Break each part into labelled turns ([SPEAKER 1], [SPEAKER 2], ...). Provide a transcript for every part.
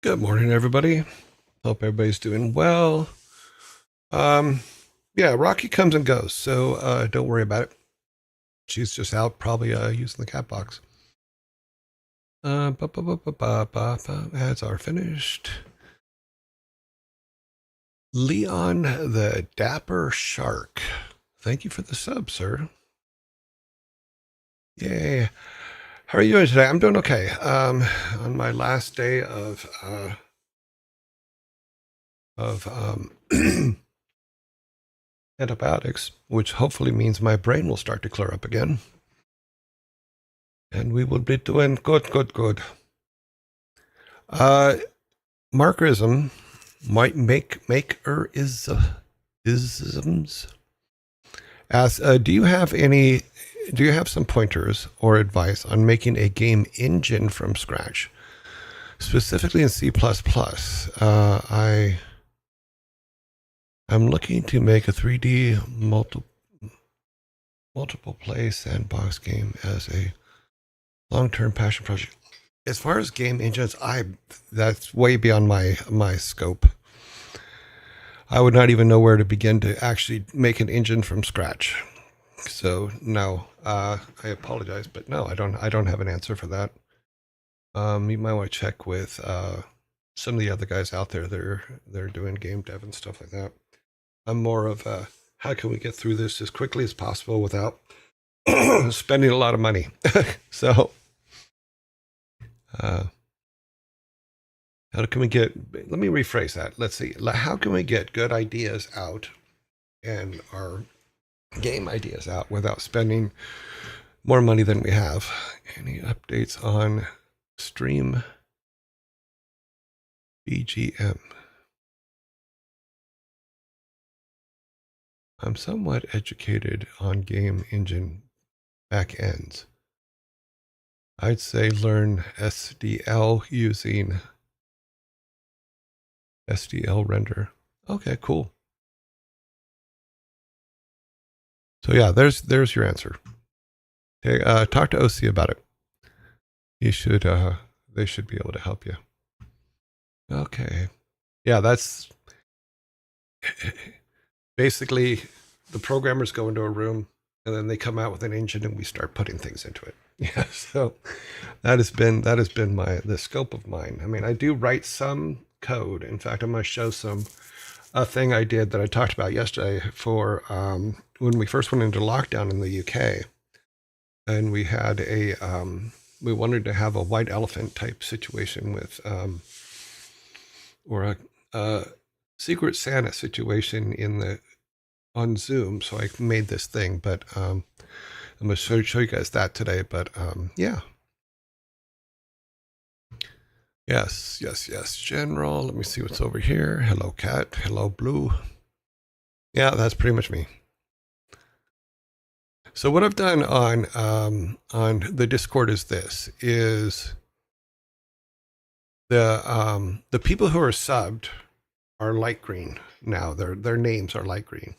[SPEAKER 1] Good morning, everybody. Hope everybody's doing well. Um, yeah, Rocky comes and goes, so don't worry about it. She's just out, probably using the cat box. Ads are finished. Leon the Dapper Shark. Thank you for the sub, sir. Yay. How are you doing today? I'm doing okay. On my last day of antibiotics, which hopefully means my brain will start to clear up again. And we will be doing good, good, good. Markerism might make or isms. As do you have some pointers or advice on making a game engine from scratch, specifically in C++? I'm looking to make a 3D multiple play sandbox game as a long-term passion project. As far as game engines, that's way beyond my scope. I would not even know where to begin to actually make an engine from scratch. So no, I apologize, but no, I don't have an answer for that. You might want to check with some of the other guys out there. They're doing game dev and stuff like that. I'm more of how can we get through this as quickly as possible without spending a lot of money. So how can we let me rephrase that. Let's see. How can we get good ideas out and our game ideas out without spending more money than we have? Any updates on Stream BGM? I'm somewhat educated on game engine backends. I'd say learn SDL using SDL render. Okay, cool. So yeah, there's your answer. Okay, talk to OC about it. They should be able to help you. Okay. Yeah, that's basically the programmers go into a room and then they come out with an engine and we start putting things into it. Yeah, so that has been the scope of mine. I mean, I do write some code. In fact, I'm going to show a thing I did that I talked about yesterday for when we first went into lockdown in the UK, and we had we wanted to have a white elephant type situation with or a Secret Santa situation on Zoom. So I made this thing, but I'm going to show you guys that today. But yeah. Yes. General, let me see what's over here. Hello, cat. Hello, blue. Yeah, that's pretty much me. So what I've done on the Discord is the people who are subbed are light green now. Their names are light green.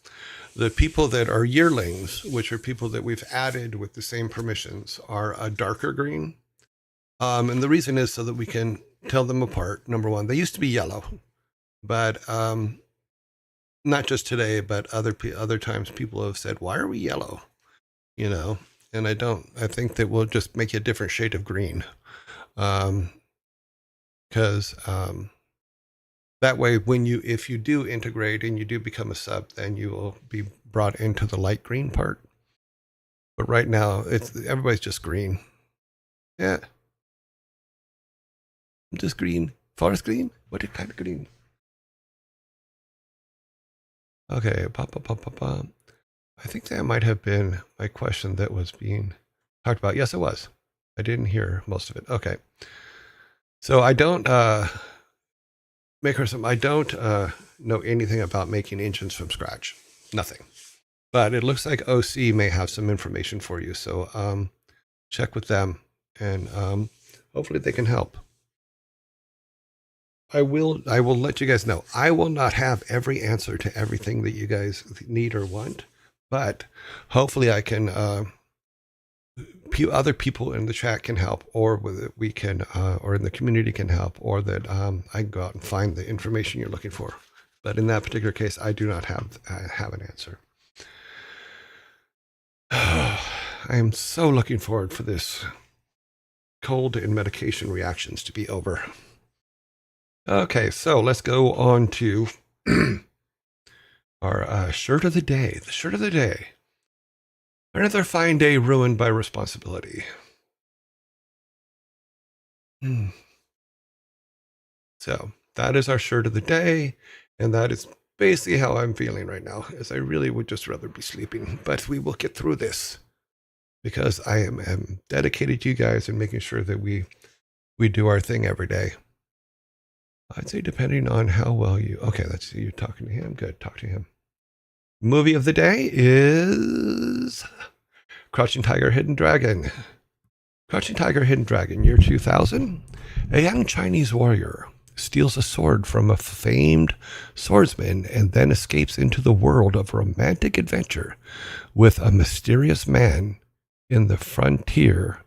[SPEAKER 1] The people that are yearlings, which are people that we've added with the same permissions, are a darker green. And the reason is so that we can tell them apart. Number one, they used to be yellow, but not just today, but other times people have said, "Why are we yellow?" You know, and I think that we'll just make you a different shade of green, because that way, if you do integrate and you do become a sub, then you will be brought into the light green part. But right now, everybody's just green. Yeah, I'm just green. Forest green. What kind of green? Okay, I think that might have been my question that was being talked about. Yes, it was. I didn't hear most of it. Okay. So I don't know anything about making engines from scratch. Nothing. But it looks like OC may have some information for you. So check with them and hopefully they can help. I will let you guys know. I will not have every answer to everything that you guys need or want, but hopefully I can other people in the chat can help, or whether we can, or in the community can help, or that I can go out and find the information you're looking for. But in that particular case, I do not have an answer. I am so looking forward for this cold and medication reactions to be over. Okay, so let's go on to our shirt of the day. The shirt of the day. Another fine day ruined by responsibility. So that is our shirt of the day, and that is basically how I'm feeling right now, as I really would just rather be sleeping. But we will get through this, because I am dedicated to you guys and making sure that we do our thing every day. I'd say depending on how well you... Okay, let's see. You're talking to him. Good. Talk to him. Movie of the day is Crouching Tiger, Hidden Dragon. Crouching Tiger, Hidden Dragon, year 2000. A young Chinese warrior steals a sword from a famed swordsman and then escapes into the world of romantic adventure with a mysterious man in the frontier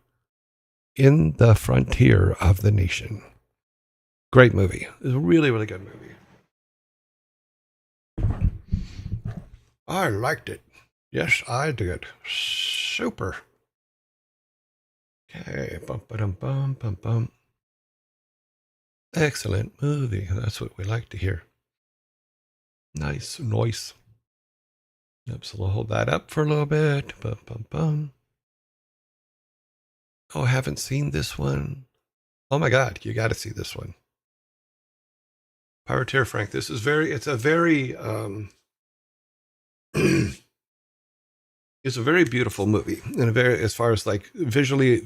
[SPEAKER 1] of the nation. Great movie. It's a really, really good movie. I liked it. Yes, I did. Super. Okay. Bum, ba-dum, bum, bum, bum. Excellent movie. That's what we like to hear. Nice. Nice. Yep, so we'll hold that up for a little bit. Bum, bum, bum. Oh, I haven't seen this one. Oh my God, you got to see this one. Pirateer Frank. This is it's a very it's a very beautiful movie, and as far as like visually,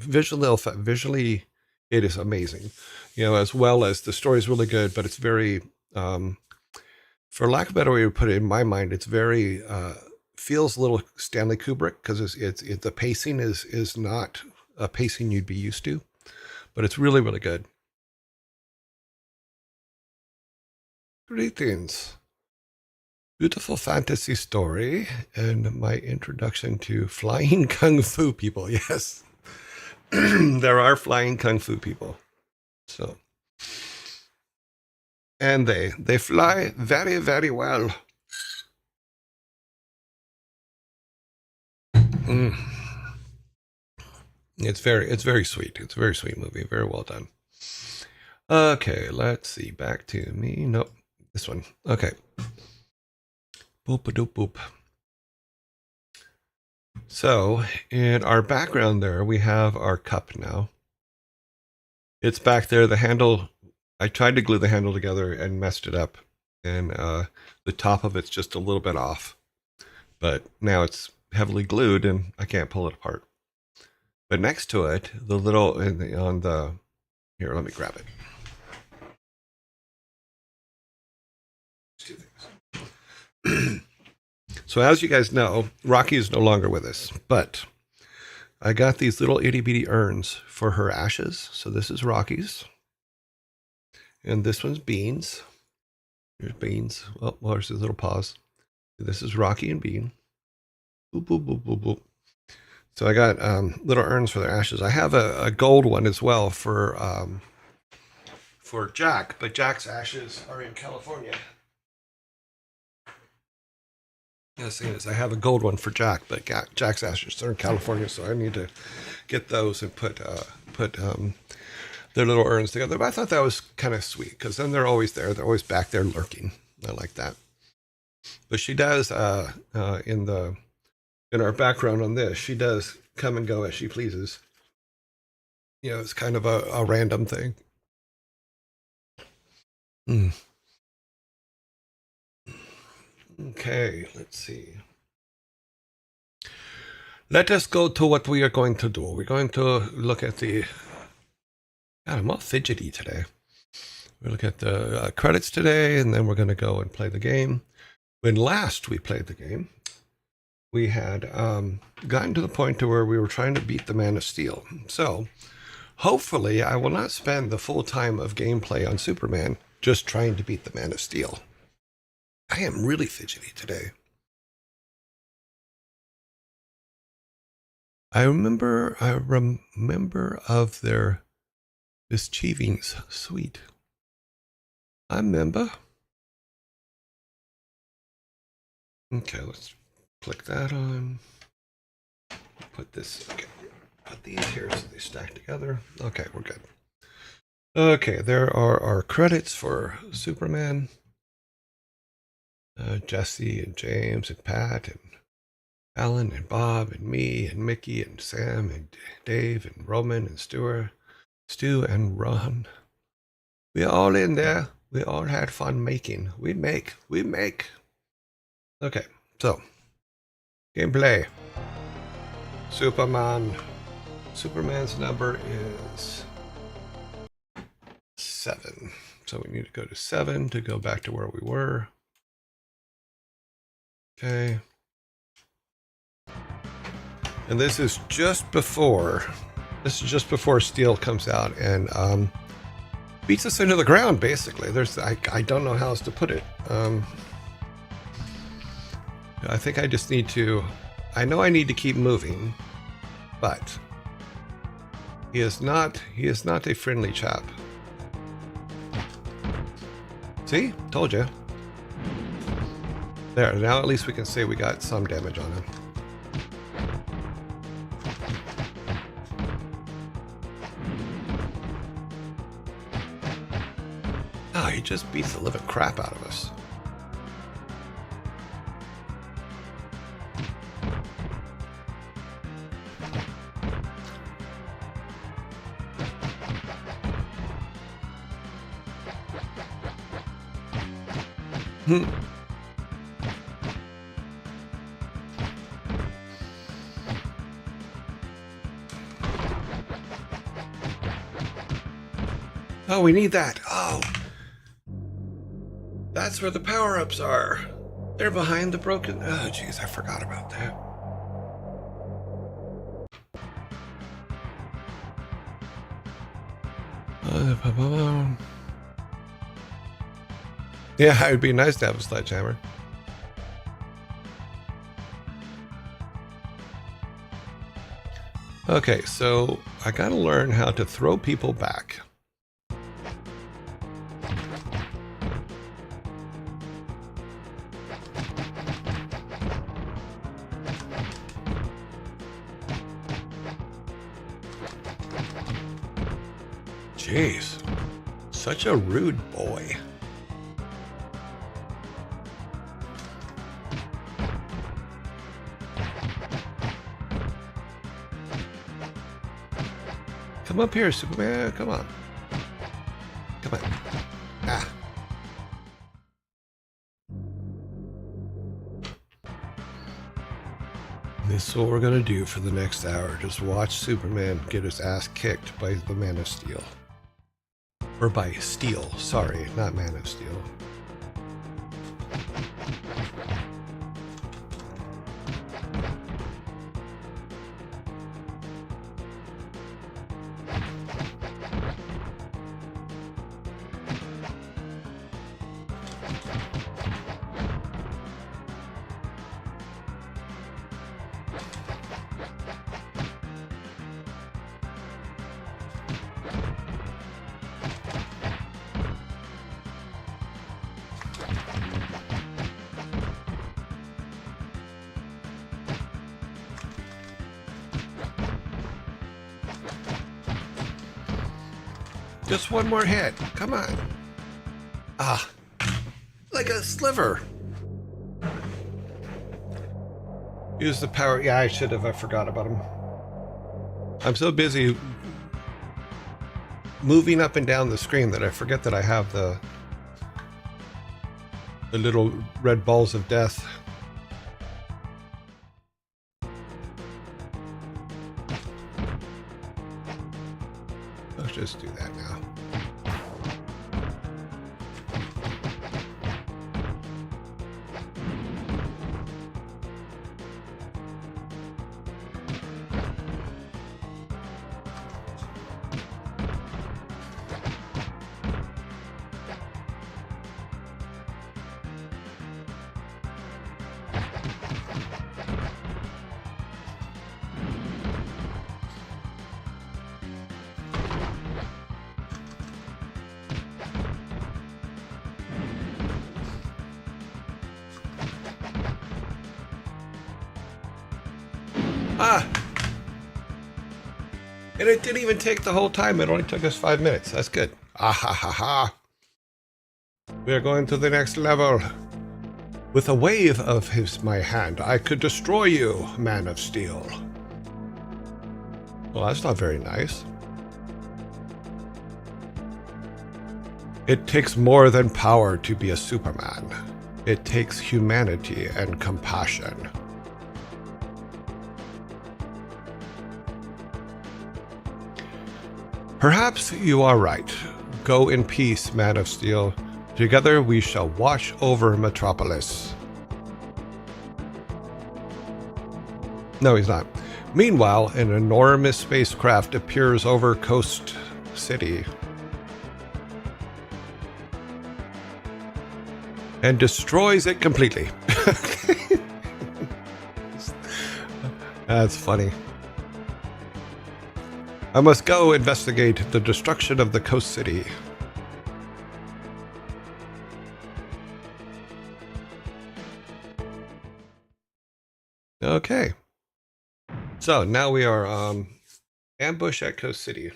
[SPEAKER 1] it is amazing. You know, as well as the story is really good, but it's very, for lack of a better way to put it, in my mind, it's very feels a little Stanley Kubrick, because the pacing is not a pacing you'd be used to, but it's really, really good. Greetings. Beautiful fantasy story and my introduction to flying kung fu people. Yes, there are flying kung fu people. So, and they fly very, very well. It's very sweet. It's a very sweet movie. Very well done. Okay, let's see. Back to me. Nope, this one. Okay. Boop a doop boop. So in our background there, we have our cup now. It's back there. The handle, I tried to glue the handle together and messed it up. And the top of it's just a little bit off. But now it's heavily glued and I can't pull it apart. But next to it, the little, here, let me grab it. Two things. So as you guys know, Rocky is no longer with us, but I got these little itty bitty urns for her ashes. So this is Rocky's, and this one's Beans. Here's Beans. Oh, well, there's his little paws. This is Rocky and Bean. Boop, boop, boop, boop, boop. So I got little urns for their ashes. I have a gold one as well for Jack, but Jack's ashes are in California. Yes, yes, I have a gold one for Jack, but Jack's ashes are in California, so I need to get those and put their little urns together. But I thought that was kind of sweet, because then they're always there. They're always back there lurking. I like that. But she does in our background on this, she does come and go as she pleases. You know, it's kind of a random thing. Okay, let's see. Let us go to what we are going to do. We're going to look at the... God, I'm all fidgety today. We'll look at the credits today, and then we're going to go and play the game. When last we played the game, we had gotten to the point to where we were trying to beat the Man of Steel. So, hopefully, I will not spend the full time of gameplay on Superman just trying to beat the Man of Steel. I am really fidgety today. I remember of their mischievings. Sweet. I remember. Okay, let's click that on. Put this, okay. Put these here so they stack together. Okay, we're good. Okay, there are our credits for Superman. Jesse and James and Pat and Alan and Bob and me and Mickey and Sam and Dave and Roman and Stu and Ron. We're all in there. We all had fun making. We make. Okay, so gameplay. Superman's number is 7. So we need to go to 7 to go back to where we were. Okay. And this is just before Steel comes out and beats us into the ground, basically. I don't know how else to put it. I think I just need to, I know I need to keep moving, but he is not a friendly chap. See? Told you. There, now at least we can say we got some damage on him. Oh, he just beats the living crap out of us. Oh, we need that. Oh. That's where the power-ups are. They're behind the broken... Oh, jeez, I forgot about that. Yeah, it would be nice to have a sledgehammer. Okay, so I gotta learn how to throw people back. Jeez, such a rude boy. Come up here, Superman, come on. Come on. Ah. This is what we're gonna do for the next hour. Just watch Superman get his ass kicked by the Man of Steel. Or by Steel, sorry, not Man of Steel. Just one more hit. Come on. Ah. Like a sliver. Use the power. Yeah, I should have. I forgot about him. I'm so busy moving up and down the screen that I forget that I have the little red balls of death. Let's just do that now. Ah! And it didn't even take the whole time. It only took us 5 minutes. That's good. Ah ha ha ha. We are going to the next level. With a wave of my hand, I could destroy you, Man of Steel. Well, that's not very nice. It takes more than power to be a Superman. It takes humanity and compassion. Perhaps you are right. Go in peace, Man of Steel. Together we shall watch over Metropolis. No, he's not. Meanwhile, an enormous spacecraft appears over Coast City and destroys it completely. That's funny. I must go investigate the destruction of the Coast City. Okay. So now we are ambush at Coast City.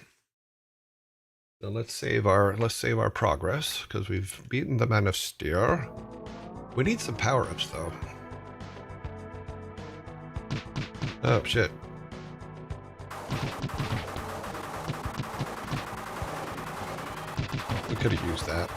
[SPEAKER 1] So let's save our progress because we've beaten the Man of Steel. We need some power-ups though. Oh shit. We could have used that.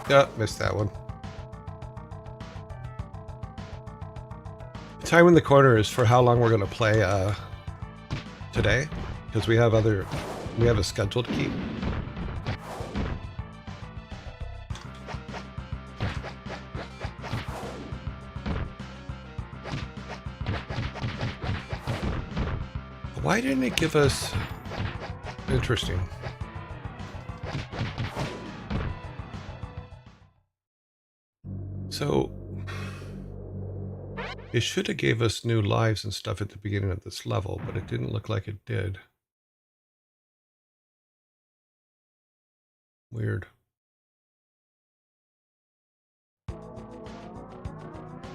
[SPEAKER 1] Yeah, missed that one. Time in the corner is for how long we're going to play today, because we have a schedule to keep. Why didn't it give us... Interesting. So, it should have gave us new lives and stuff at the beginning of this level, but it didn't look like it did. Weird.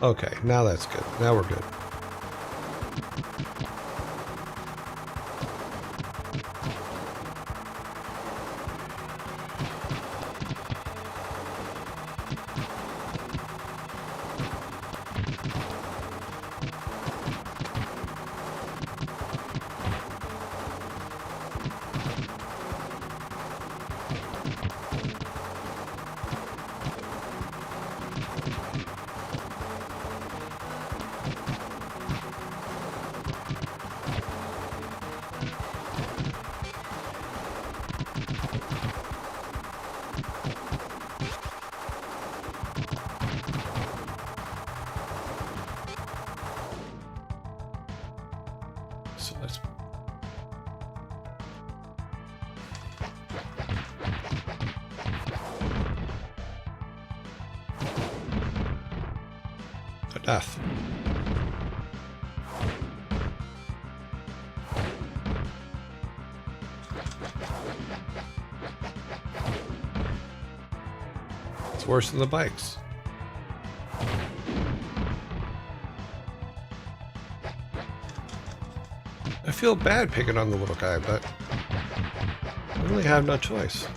[SPEAKER 1] Okay, now that's good. Now we're good. So let's... Death. It's worse than the bikes. I feel bad picking on the little guy, but I really have no choice.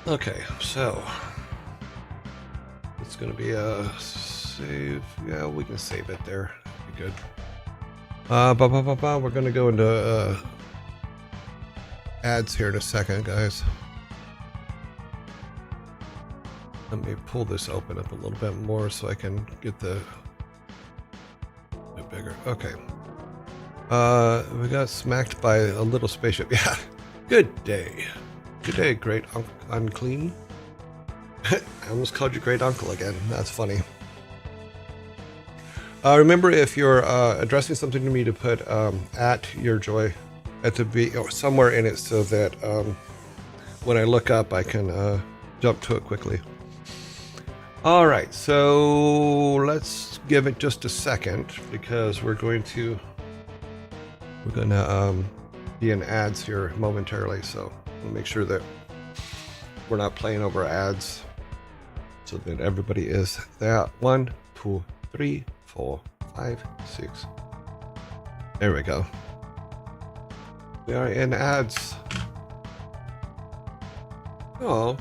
[SPEAKER 1] Okay, so it's going to be a save. Yeah, we can save it there. Be good. We're going to go into ads here in a second, guys. Let me pull this open up a little bit more so I can get the bit bigger. Okay. We got smacked by a little spaceship. Yeah. Good day. Good day, great unclean. I almost called you great uncle again. That's funny. Remember, if you're addressing something to me, to put at your joy at the B or somewhere in it, so that when I look up, I can jump to it quickly. All right, so let's give it just a second, because we're gonna be in ads here momentarily. So we'll make sure that we're not playing over ads, so that everybody is there. 1, 2, 3, 4, 5, 6. There we go. We are in ads. Oh.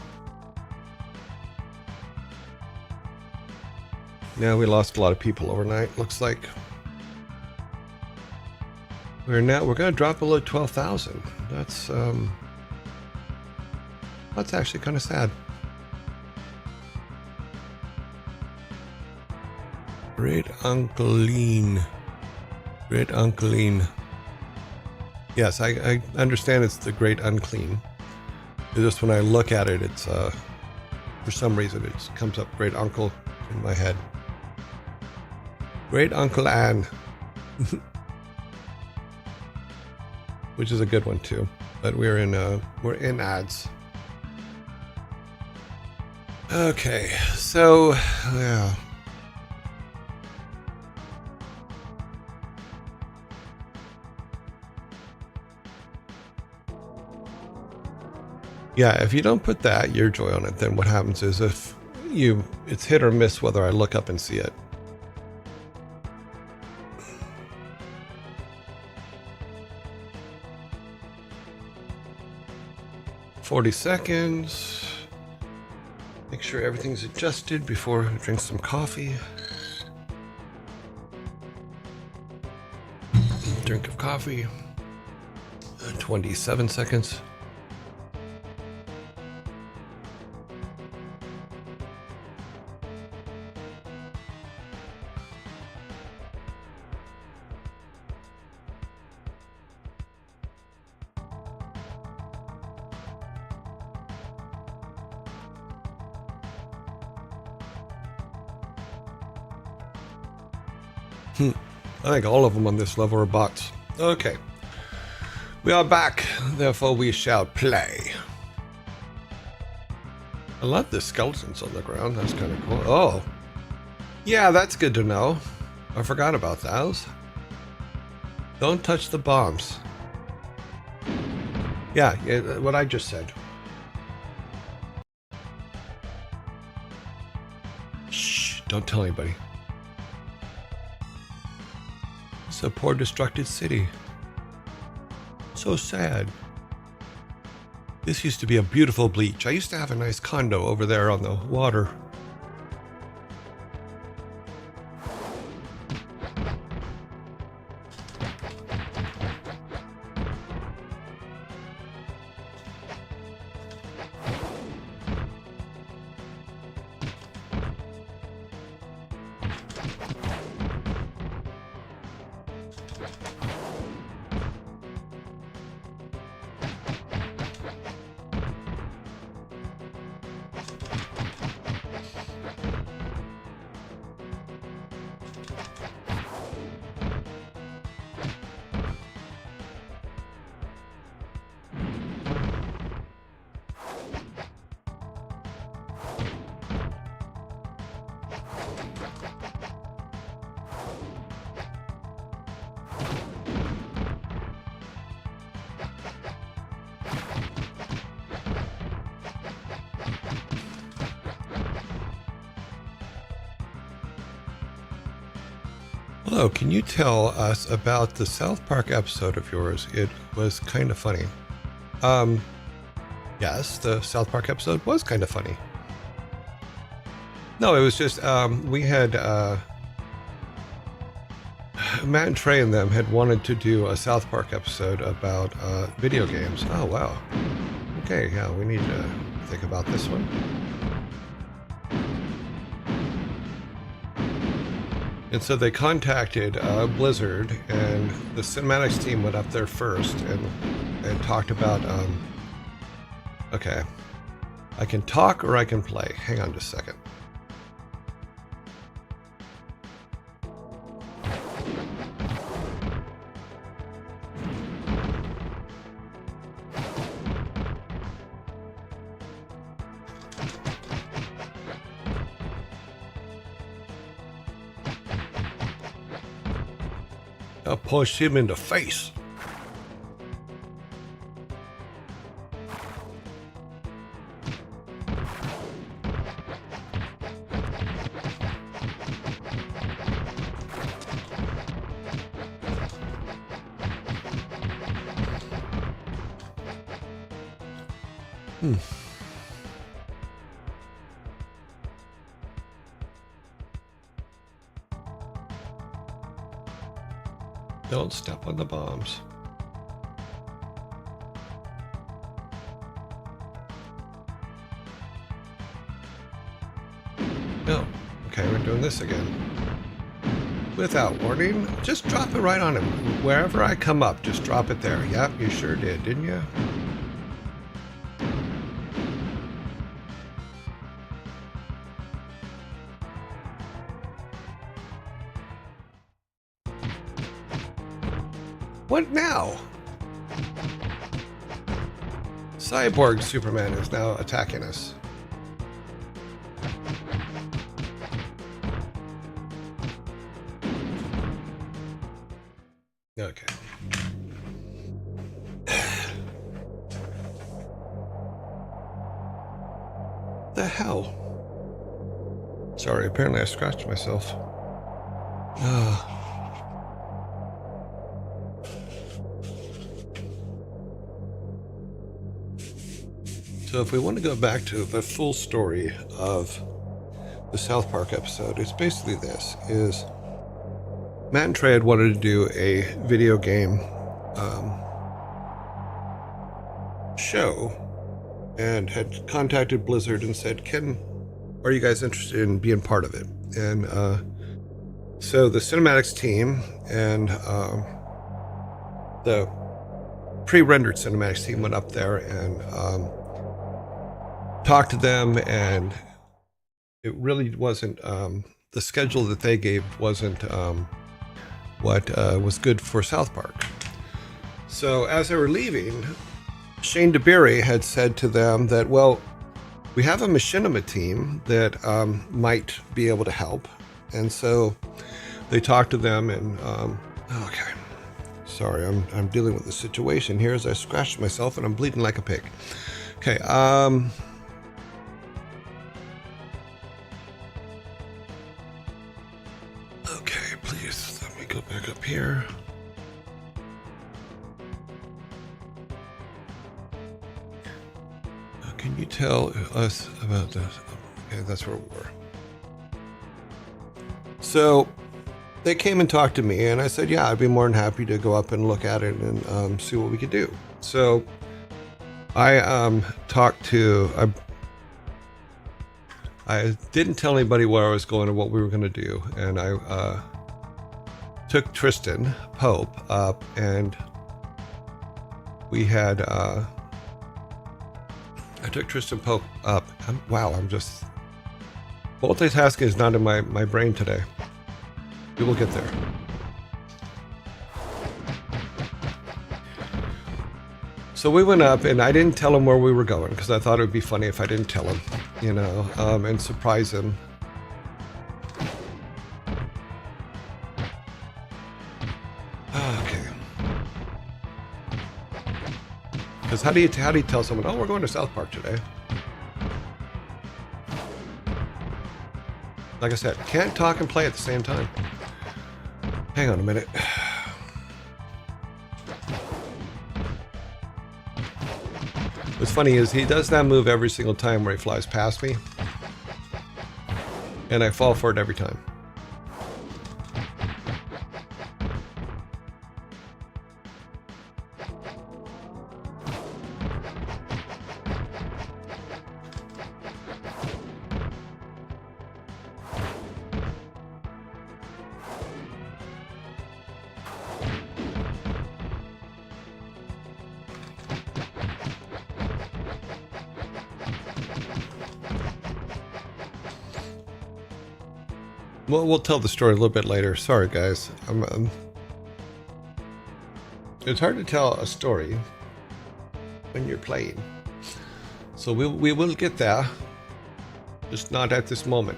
[SPEAKER 1] Yeah, we lost a lot of people overnight, looks like. We're gonna drop below 12,000. That's actually kind of sad. Great Unclean. Great Unclean. Yes, I understand it's the Great Unclean. It's just when I look at it, it's for some reason it comes up Great Uncle in my head. Great Uncle Anne. Which is a good one too. But we're in ads. Okay, so yeah. Yeah, if you don't put that your joy on it, then what happens is it's hit or miss whether I look up and see it. "40 seconds. Make sure everything's adjusted before I drink some coffee. Drink of coffee. 27 seconds. I think all of them on this level are bots. Okay. We are back, therefore we shall play. I love the skeletons on the ground. That's kind of cool. Oh. Yeah, that's good to know. I forgot about those. Don't touch the bombs. Yeah, what I just said. Shh, don't tell anybody. It's a poor, destructed city. So sad. This used to be a beautiful beach. I used to have a nice condo over there on the water. Hello, can you tell us about the South Park episode of yours? It was kind of funny. Yes, the South Park episode was kind of funny. No, it was just, we had, Matt and Trey and them had wanted to do a South Park episode about video games. Oh, wow. Okay, yeah, we need to think about this one. And so they contacted Blizzard, and the cinematics team went up there first and talked about, okay, I can talk or I can play. Hang on just a second. I'll push him in the face. Don't step on the bombs. No. Okay, we're doing this again. Without warning, just drop it right on him. Wherever I come up, just drop it there. Yep, you sure did, didn't you? What now? Cyborg Superman is now attacking us. Okay. The hell? Sorry, apparently I scratched myself. So if we want to go back to the full story of the South Park episode, it's basically this, is Matt and Trey had wanted to do a video game show and had contacted Blizzard and said, are you guys interested in being part of it? And so the cinematics team and the pre-rendered cinematics team went up there and talked to them, and it really wasn't, the schedule that they gave wasn't what was good for South Park. So as they were leaving, Shane DeBerry had said to them that, well, we have a machinima team that might be able to help. And so they talked to them and, okay, sorry, I'm dealing with the situation here as I scratched myself and I'm bleeding like a pig. Okay, okay, please let me go back up here. Can you tell us about this? Okay, that's where we were. So they came and talked to me, and I said, yeah, I'd be more than happy to go up and look at it and see what we could do. So I talked to, I didn't tell anybody where I was going or what we were going to do, and I took Tristan Pope up, and we had, I took Tristan Pope up. I'm just, multitasking is not in my brain today. We will get there. So we went up, and I didn't tell him where we were going because I thought it would be funny if I didn't tell him, you know, and surprise him. Okay. Because how do you tell someone, oh, we're going to South Park today? Like I said, can't talk and play at the same time. Hang on a minute. What's funny is he does that move every single time where he flies past me, and I fall for it every time. we'll tell the story a little bit later. Sorry, guys. It's hard to tell a story when you're playing. So we will get there, just not at this moment.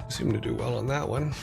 [SPEAKER 1] Seem to do well on that one.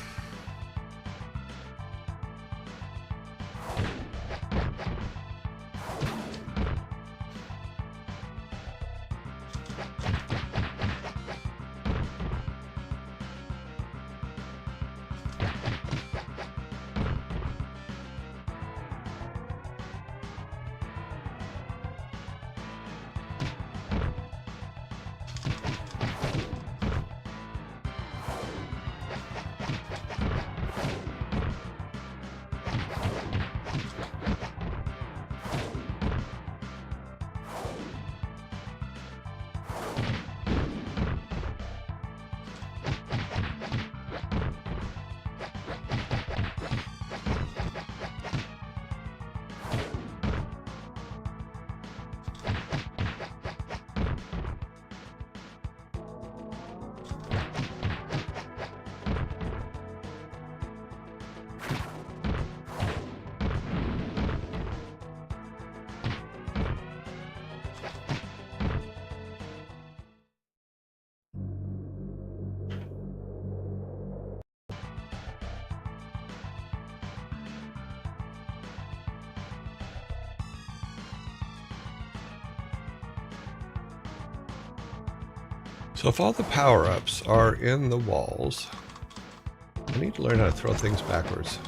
[SPEAKER 1] So if all the power-ups are in the walls, I need to learn how to throw things backwards.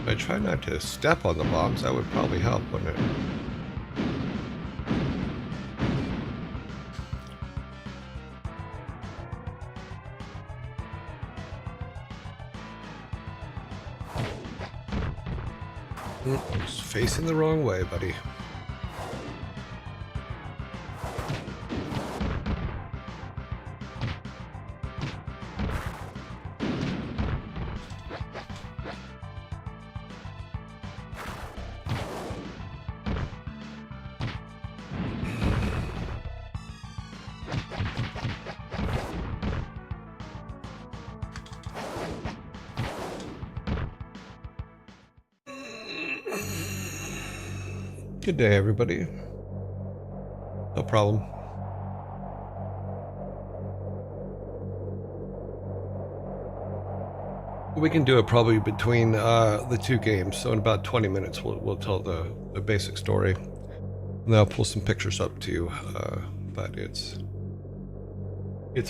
[SPEAKER 1] I try not to step on the bombs. That would probably help, wouldn't it? It's facing the wrong way, buddy. Good day, everybody. No problem. We can do it probably between the two games. So in about 20 minutes, we'll tell the basic story. And then I'll pull some pictures up too. But it's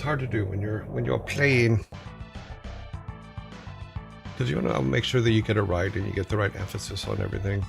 [SPEAKER 1] hard to do when you're playing, because you want to make sure that you get it right and you get the right emphasis on everything.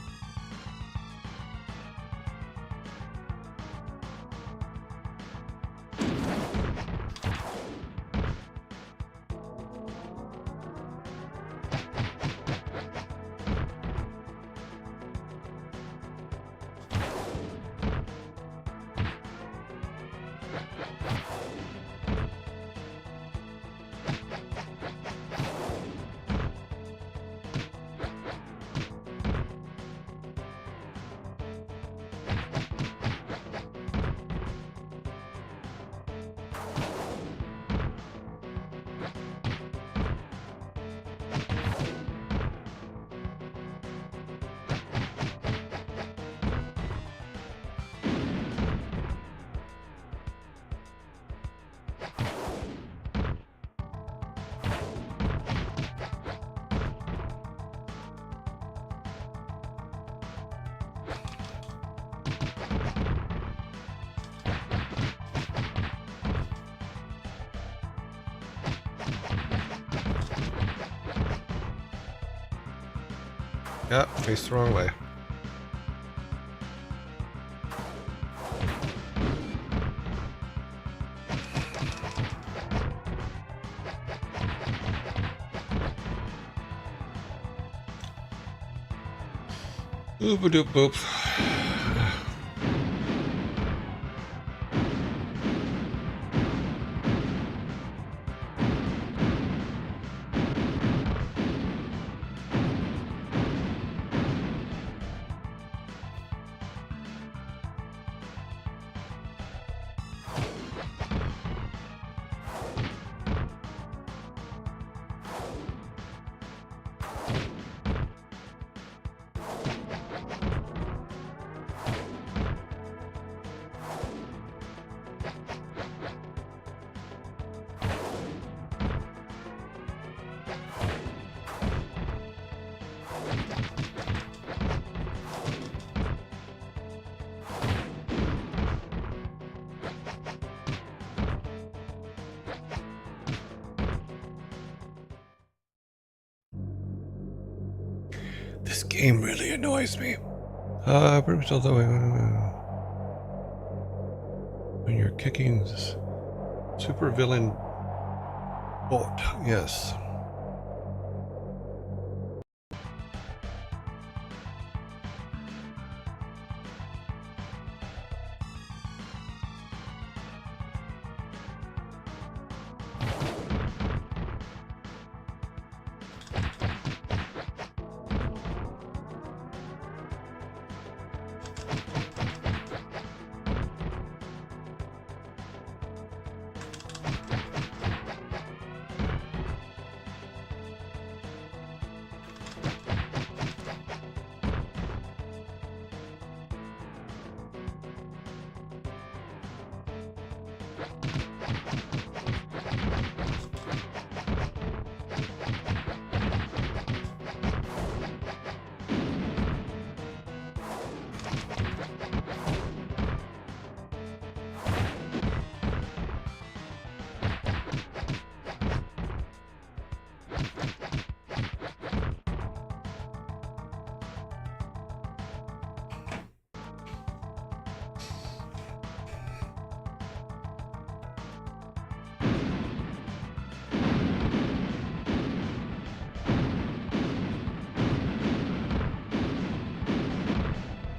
[SPEAKER 1] Yep, faced the wrong way. Boop-a-doop boop. This game really annoys me. Pretty much all the way. When you're kicking this super villain boat, yes.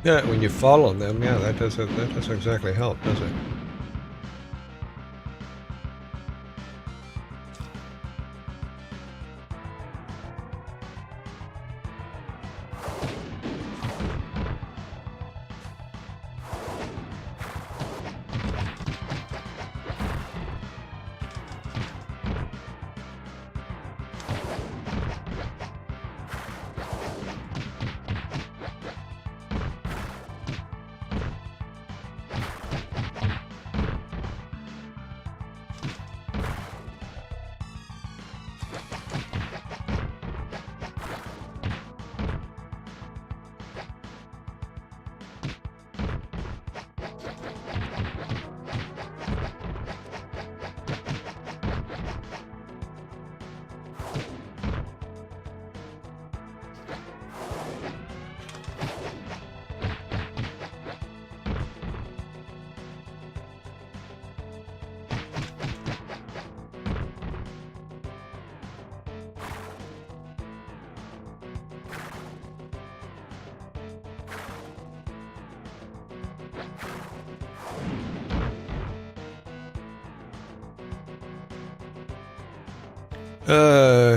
[SPEAKER 1] Yeah, when you fall on them, yeah, that doesn't exactly help, does it?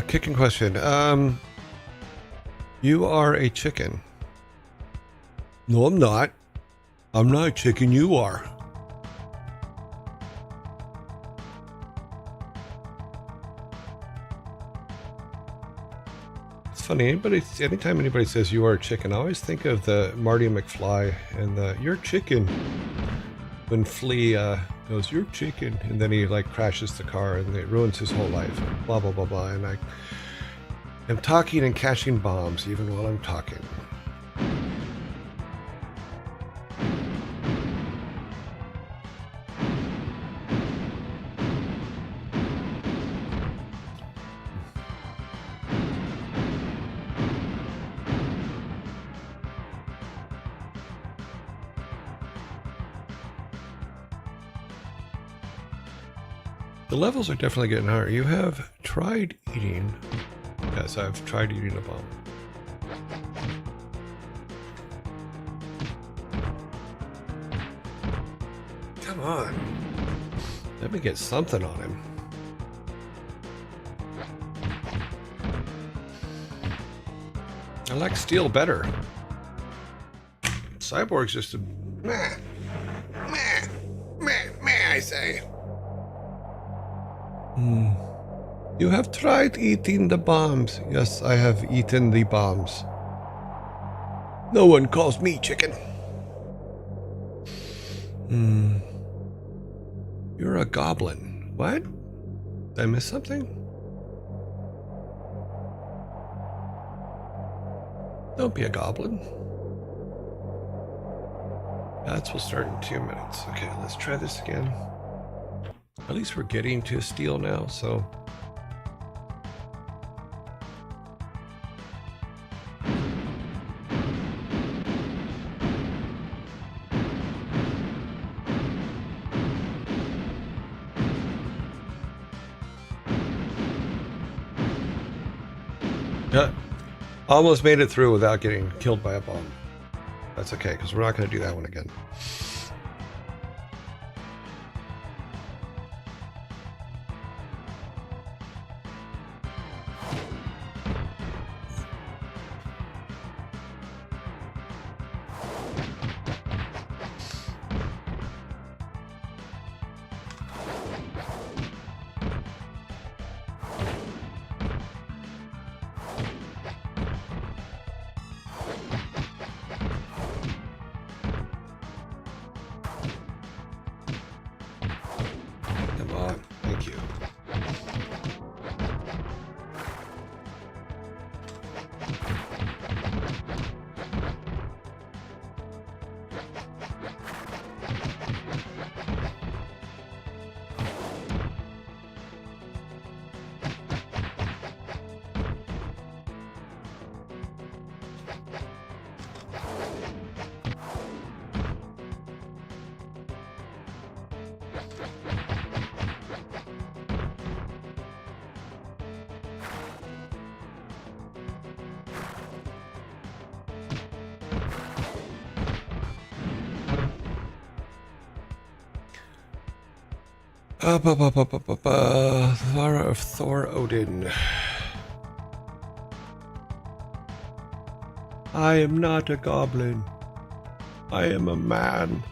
[SPEAKER 1] Kicking question. You are a chicken. No, I'm not. I'm not a chicken, you are. It's funny, anytime anybody says you are a chicken, I always think of the Marty McFly and the "you're chicken" when Flea goes, "you're chicken," and then he like crashes the car and it ruins his whole life. Blah blah blah blah. And I am talking and catching bombs even while I'm talking. The levels are definitely getting higher. You have tried eating. Yes, I've tried eating a bomb. Come on. Let me get something on him. I like steel better. Cyborg's just a meh, I say. You have tried eating the bombs. Yes, I have eaten the bombs. No one calls me chicken. You're a goblin. What? Did I miss something? Don't be a goblin. Bats will start in 2 minutes. Okay, let's try this again. At least we're getting to steel now, so. Yeah, almost made it through without getting killed by a bomb. That's okay, because we're not going to do that one again. Thank you. Thara of Thor Odin. I am not a goblin. I am a man.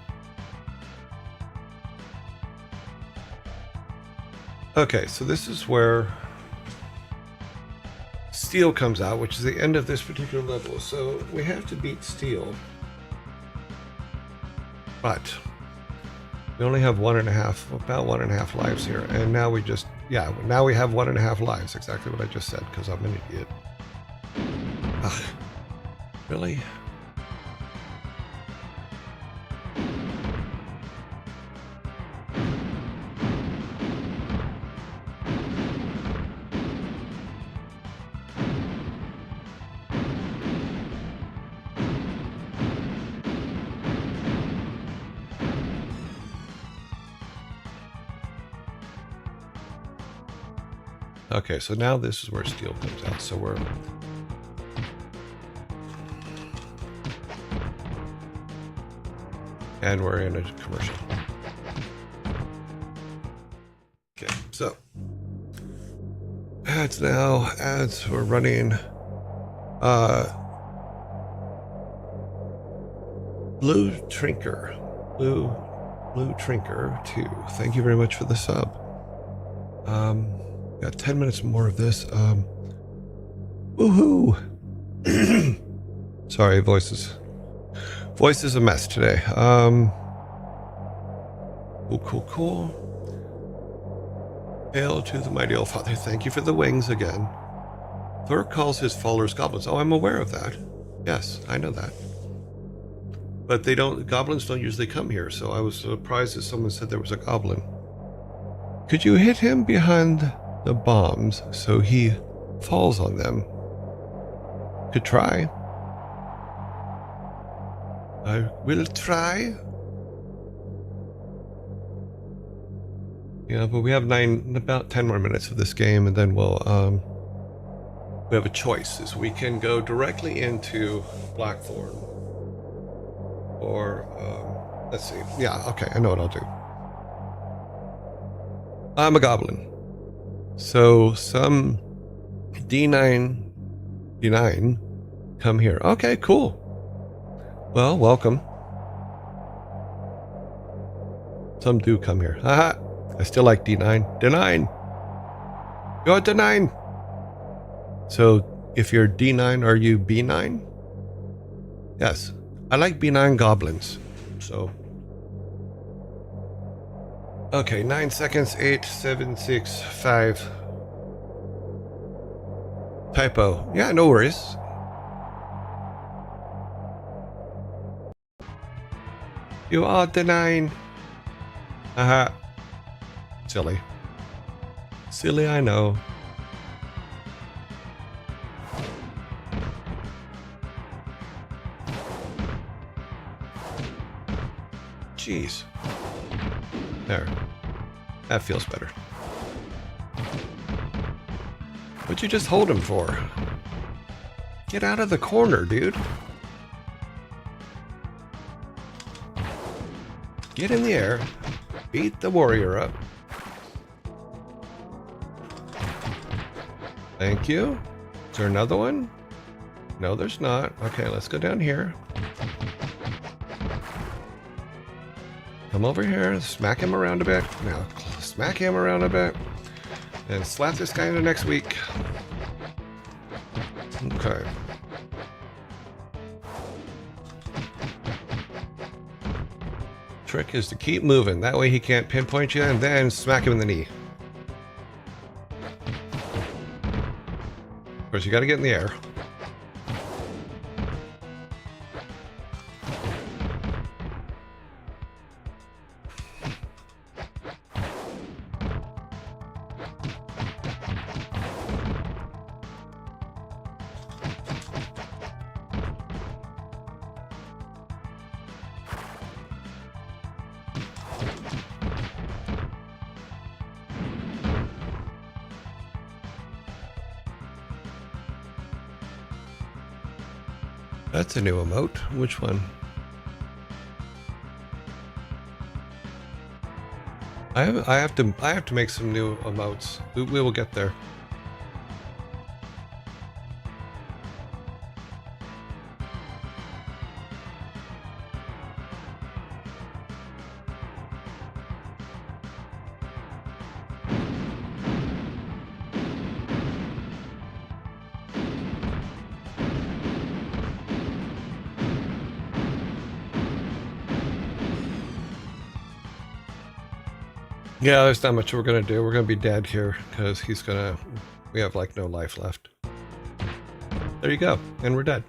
[SPEAKER 1] Okay, so this is where steel comes out, which is the end of this particular level. So we have to beat steel. But we only have about 1.5 lives here. And now we just, now we have 1.5 lives. Exactly what I just said, because I'm an idiot. Ugh. Really? Okay, so now this is where steel comes out. So we're in a commercial. Okay, so ads now. Ads, we're running Blue Trinker 2. Thank you very much for the sub. Got 10 minutes more of this. Woohoo! Sorry, voice is a mess today. Cool. Hail to the mighty old father. Thank you for the wings again. Thor calls his followers goblins. Oh, I'm aware of that. Yes, I know that. But goblins don't usually come here, so I was surprised that someone said there was a goblin. Could you hit him behind the bombs so he falls on them? Could try. I will try. Yeah, but we have about 10 more minutes of this game, and then we have a choice. Is we can go directly into Blackthorne, or let's see. Yeah, okay, I know what I'll do. I'm a goblin, so some D9 come here. Okay, cool. Well, welcome. Some do come here. Haha. I still like D9. D9. Go D9. So if you're D9, are you B9? Yes. I like B9 goblins. So. Okay, 9 seconds. 8, 7, 6, 5. Typo. Yeah, no worries. You are D9. Haha. Silly. Silly, I know. Jeez. There. That feels better. What'd you just hold him for? Get out of the corner, dude. Get in the air. Beat the warrior up. Thank you. Is there another one? No, there's not. Okay, let's go down here. Come over here, smack him around a bit. Now, smack him around a bit. And slap this guy into next week. Okay. Trick is to keep moving. That way he can't pinpoint you, and then smack him in the knee. Of course, you got to get in the air. That's a new emote. Which one? I have to make some new emotes. We will get there. Yeah, there's not much we're gonna do. We're gonna be dead here because we have like no life left. There you go, and we're dead.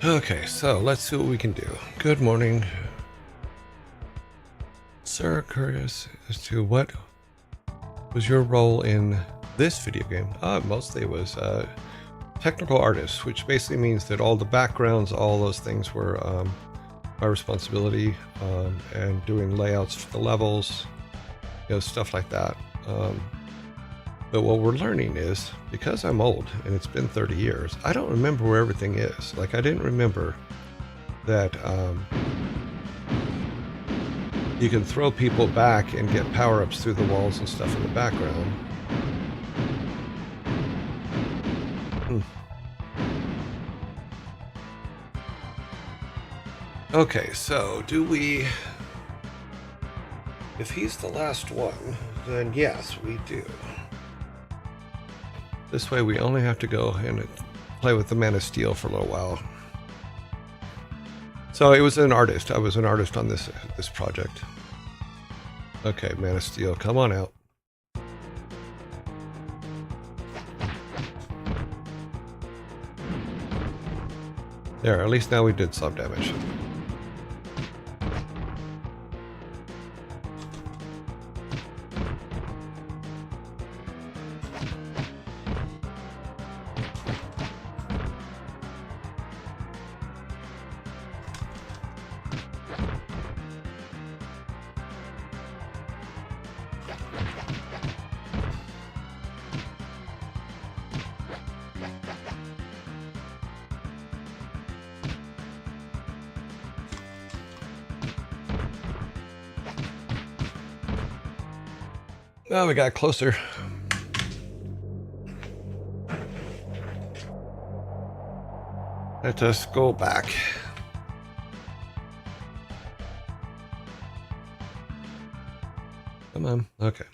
[SPEAKER 1] Okay, so let's see what we can do. Good morning. Sir, curious as to what was your role in this video game? Mostly it was technical artist, which basically means that all the backgrounds, all those things were my responsibility, and doing layouts for the levels, stuff like that. But what we're learning is, because I'm old and it's been 30 years, I don't remember where everything is. Like, I didn't remember that you can throw people back and get power-ups through the walls and stuff in the background. Okay, so do we... If he's the last one, then yes, we do. This way we only have to go and play with the Man of Steel for a little while. So it was an artist. I was an artist on this project. Okay, Man of Steel, come on out. There, at least now we did some damage. Oh, we got closer. Let us go back. Come on. Okay.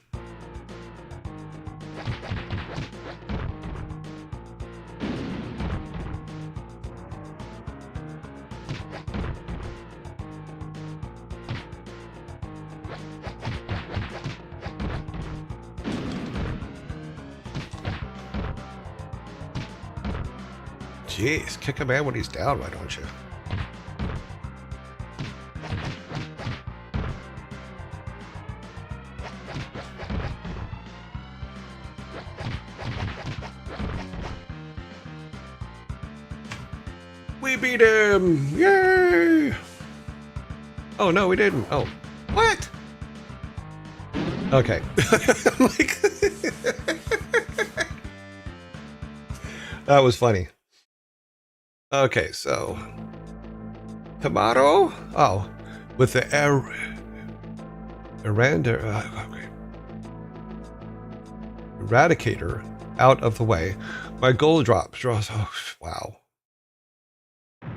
[SPEAKER 1] Jeez, kick a man when he's down, why don't you? We beat him! Yay! Oh, no, we didn't. Oh, what? Okay. That was funny. Okay, so tomato. Oh, with the eradicator out of the way, my goal drops. Oh, wow.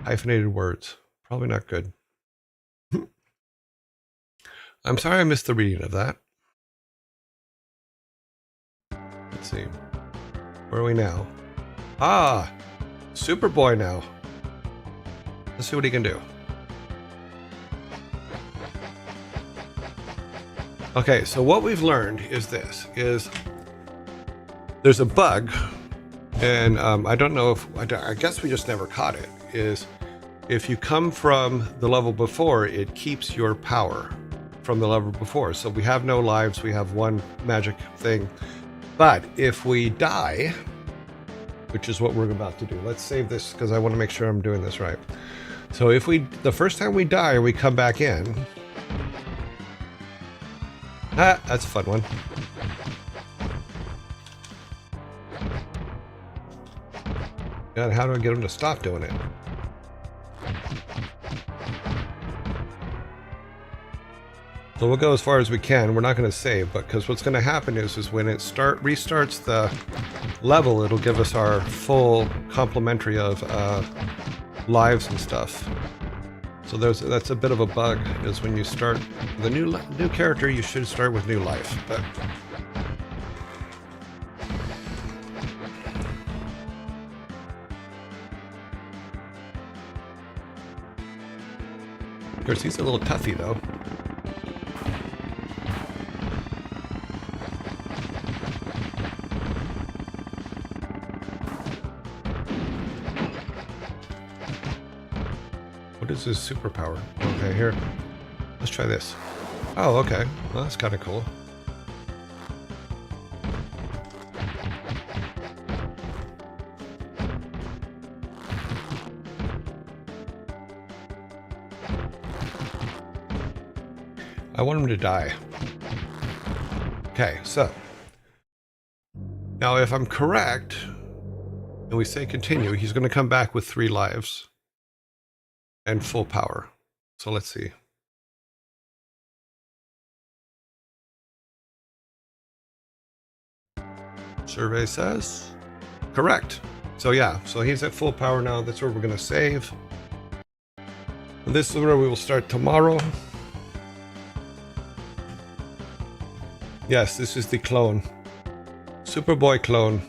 [SPEAKER 1] Hyphenated words. Probably not good. I'm sorry I missed the reading of that. Let's see. Where are we now? Ah! Superboy now. Let's see what he can do. Okay, so what we've learned is this, is there's a bug, and I don't know if, I guess we just never caught it, is if you come from the level before, it keeps your power from the level before. So we have no lives, we have one magic thing. But if we die, which is what we're about to do. Let's save this because I want to make sure I'm doing this right. So if the first time we die, we come back in. Ah, that's a fun one. God, how do I get him to stop doing it? So we'll go as far as we can. We're not going to save, but because what's going to happen is when it restarts the level, it'll give us our full complementary of lives and stuff. So that's a bit of a bug, is when you start the new character, you should start with new life. But of course, he's a little toughy though. What is his superpower? Okay, here. Let's try this. Oh, okay. Well, that's kind of cool. I want him to die. Okay, so Now, if I'm correct, and we say continue, he's going to come back with 3 lives and full power. So let's see. Survey says correct. So yeah, so he's at full power now. That's where we're going to save. And this is where we will start tomorrow. Yes, this is the clone. Superboy clone.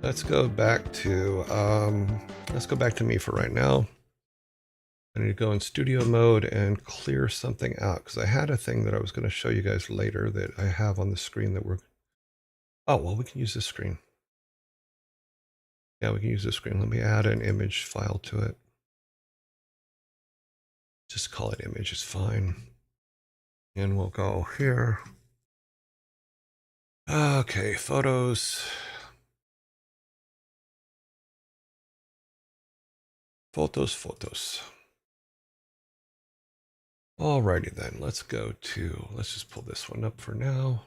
[SPEAKER 1] Let's go back to me for right now. I need to go in studio mode and clear something out because I had a thing that I was going to show you guys later that I have on the screen that we're... Oh, well, we can use this screen. Yeah, we can use this screen. Let me add an image file to it. Just call it image, it's fine. And we'll go here. Okay, photos. Photos. Alrighty then, let's just pull this one up for now.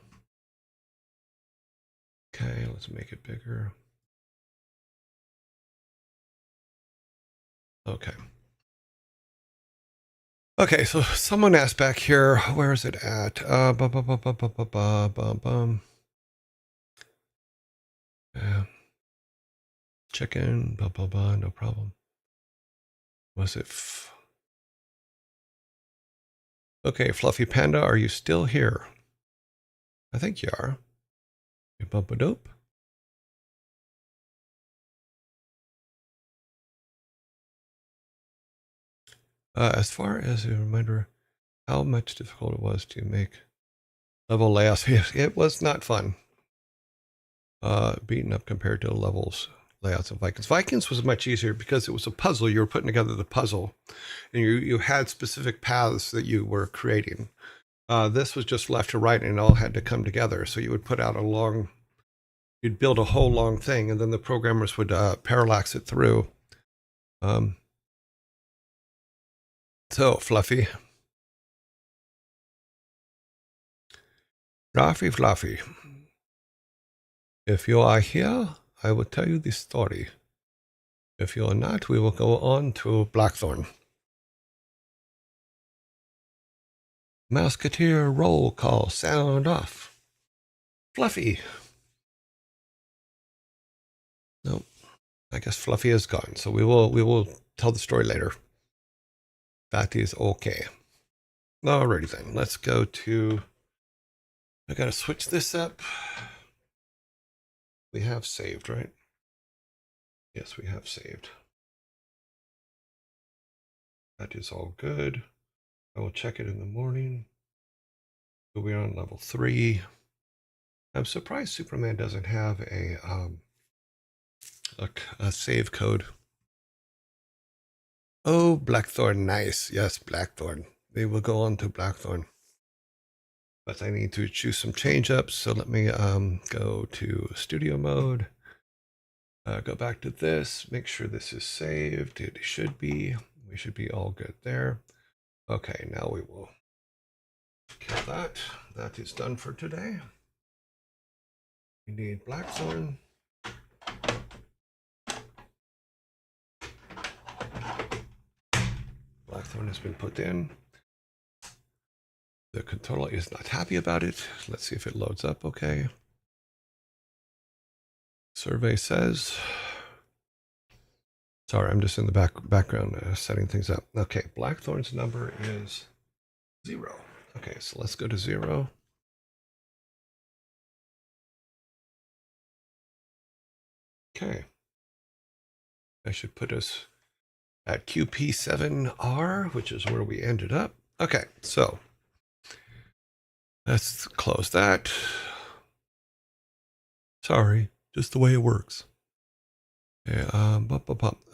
[SPEAKER 1] Okay, let's make it bigger. Okay. Okay, so someone asked back here, where is it at? Yeah. Chicken, no problem. Was it? Okay, Fluffy Panda, are you still here? I think you are. You bump a dope. As far as a reminder, how much difficult it was to make level layouts. It was not fun. Beaten up compared to levels layouts of Vikings. Vikings was much easier because it was a puzzle. You were putting together the puzzle, and you had specific paths that you were creating. This was just left to right, and it all had to come together. So you would put out you'd build a whole long thing, and then the programmers would parallax it through. So, Fluffy. Fluffy. If you are here, I will tell you the story. If you are not, we will go on to Blackthorne. Musketeer roll call, sound off. Fluffy. Nope. I guess Fluffy is gone, so we will tell the story later. That is okay. Alrighty then, let's go to... I gotta switch this up. We have saved, right? Yes, we have saved. That is all good. I will check it in the morning. So we're on level 3. I'm surprised Superman doesn't have a save code. Oh, Blackthorne, nice. Yes, Blackthorne. We will go on to Blackthorne. But I need to choose some change ups. So let me go to studio mode. Go back to this. Make sure this is saved. It should be. We should be all good there. Okay, now we will kill that. That is done for today. We need Blackthorne. Blackthorne has been put in. The controller is not happy about it. Let's see if it loads up okay. Survey says... Sorry, I'm just in the background setting things up. Okay, Blackthorne's number is 0. Okay, so let's go to 0. Okay. I should put us at QP7R, which is where we ended up. Okay, so let's close that. Sorry, just the way it works.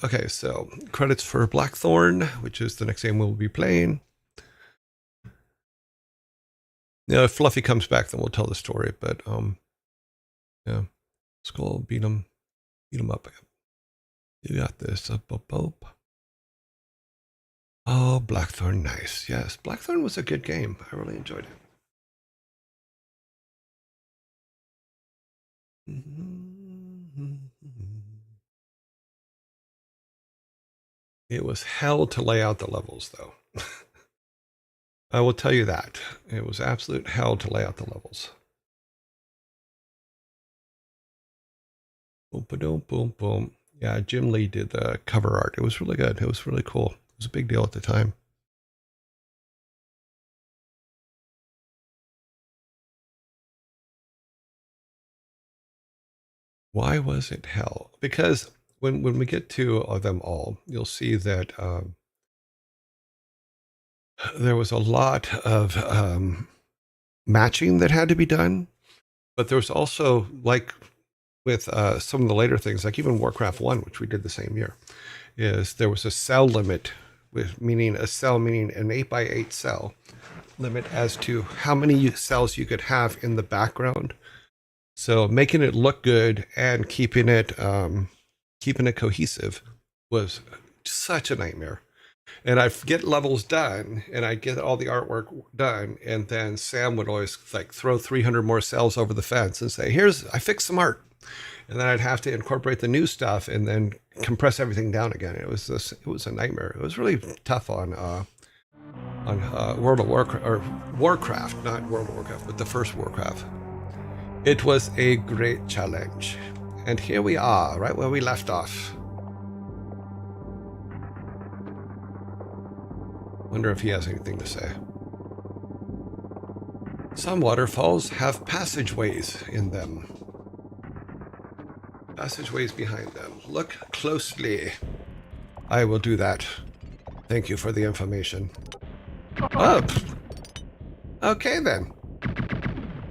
[SPEAKER 1] Okay, so credits for Blackthorne, which is the next game we'll be playing. If Fluffy comes back, then we'll tell the story. But yeah, Skull beat him up. You got this. Oh, Blackthorne, nice. Yes, Blackthorne was a good game. I really enjoyed it. It was hell to lay out the levels, though. I will tell you that. It was absolute hell to lay out the levels. Boom, boom, boom, boom. Yeah, Jim Lee did the cover art. It was really good. It was really cool. It was a big deal at the time. Why was it hell? Because when we get to them all, you'll see that there was a lot of matching that had to be done, but there was also, like with some of the later things, like even Warcraft 1, which we did the same year, is there was a cell limit, with meaning a cell, meaning an 8x8 cell limit as to how many cells you could have in the background. So making it look good and keeping it cohesive was such a nightmare. And I'd get levels done and I'd get all the artwork done. And then Sam would always like throw 300 more cells over the fence and say, I fixed some art. And then I'd have to incorporate the new stuff and then compress everything down again. It was a nightmare. It was really tough on World of Warcraft, or Warcraft, not World of Warcraft, but the first Warcraft. It was a great challenge. And here we are, right where we left off. Wonder if he has anything to say. Some waterfalls have passageways in them. Passageways behind them. Look closely. I will do that. Thank you for the information. Up. Okay then.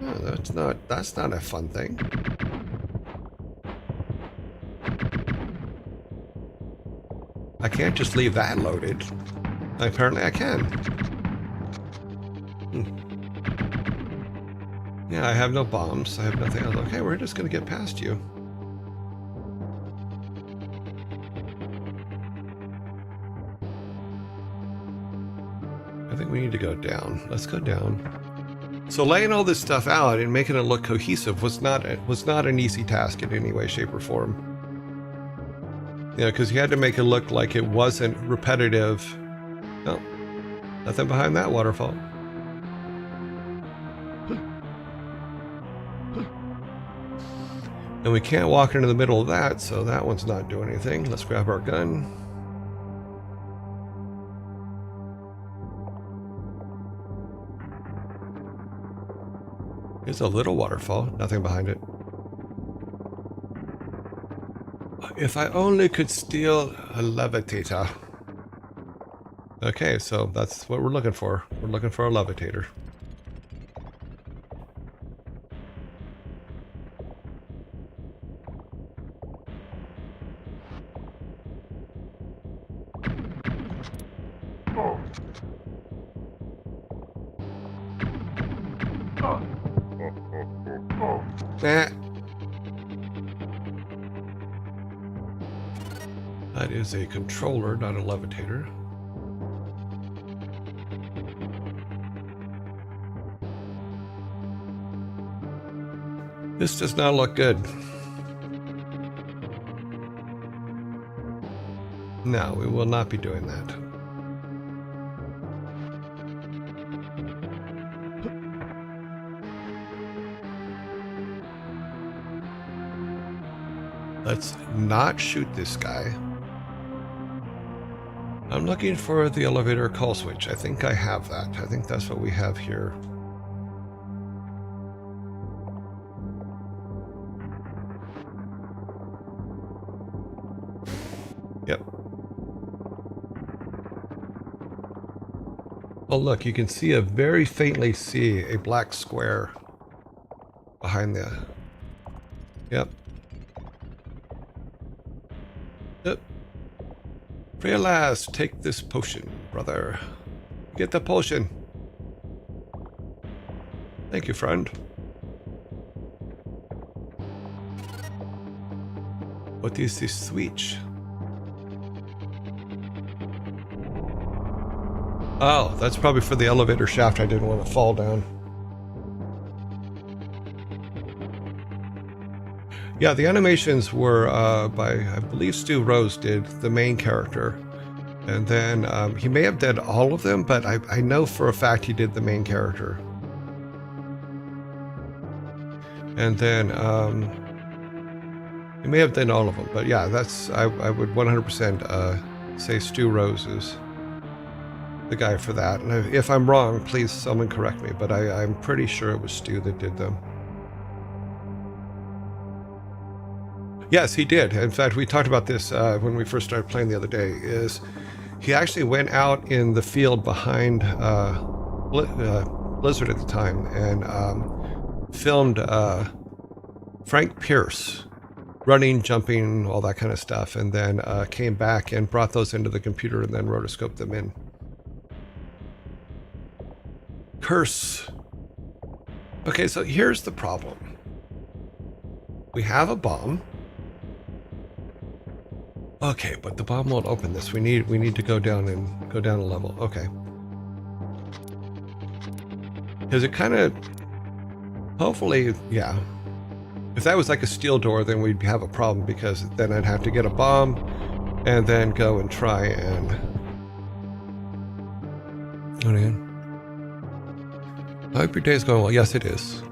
[SPEAKER 1] Oh, that's not a fun thing. I can't just leave that loaded. Apparently I can. Yeah, I have no bombs. I have nothing else. Okay, we're just going to get past you. I think we need to go down. Let's go down. So laying all this stuff out and making it look cohesive was not an easy task in any way, shape, or form. Yeah, because you had to make it look like it wasn't repetitive. No, nothing behind that waterfall. And we can't walk into the middle of that, so that one's not doing anything. Let's grab our gun. Here's a little waterfall, nothing behind it. If I only could steal a levitator. Okay, so that's what we're looking for. We're looking for a levitator. That is a controller, not a levitator. This does not look good. No, we will not be doing that. Let's not shoot this guy. I'm looking for the elevator call switch. I think I have that. I think that's what we have here. Yep. Oh, look, you can very faintly see a black square behind the... Yep. Yep. Realize, take this potion, brother. Get the potion. Thank you, friend. What is this switch? Oh, that's probably for the elevator shaft. I didn't want to fall down. Yeah, the animations were by, I believe Stu Rose did the main character. And then he may have done all of them, but I know for a fact he did the main character. And then he may have done all of them, but yeah, that's I would 100% say Stu Rose is the guy for that. And if I'm wrong, please someone correct me, but I'm pretty sure it was Stu that did them. Yes, he did. In fact, we talked about this when we first started playing the other day, is he actually went out in the field behind Blizzard at the time and filmed Frank Pierce running, jumping, all that kind of stuff, and then came back and brought those into the computer and then rotoscoped them in. Curse. Okay, so here's the problem. We have a bomb. Okay, but the bomb won't open this. We need to go down a level. Okay. Because it kind of, hopefully, yeah. If that was like a steel door, then we'd have a problem, because then I'd have to get a bomb and then go and try and go in. I hope your day's going well. Yes, it is.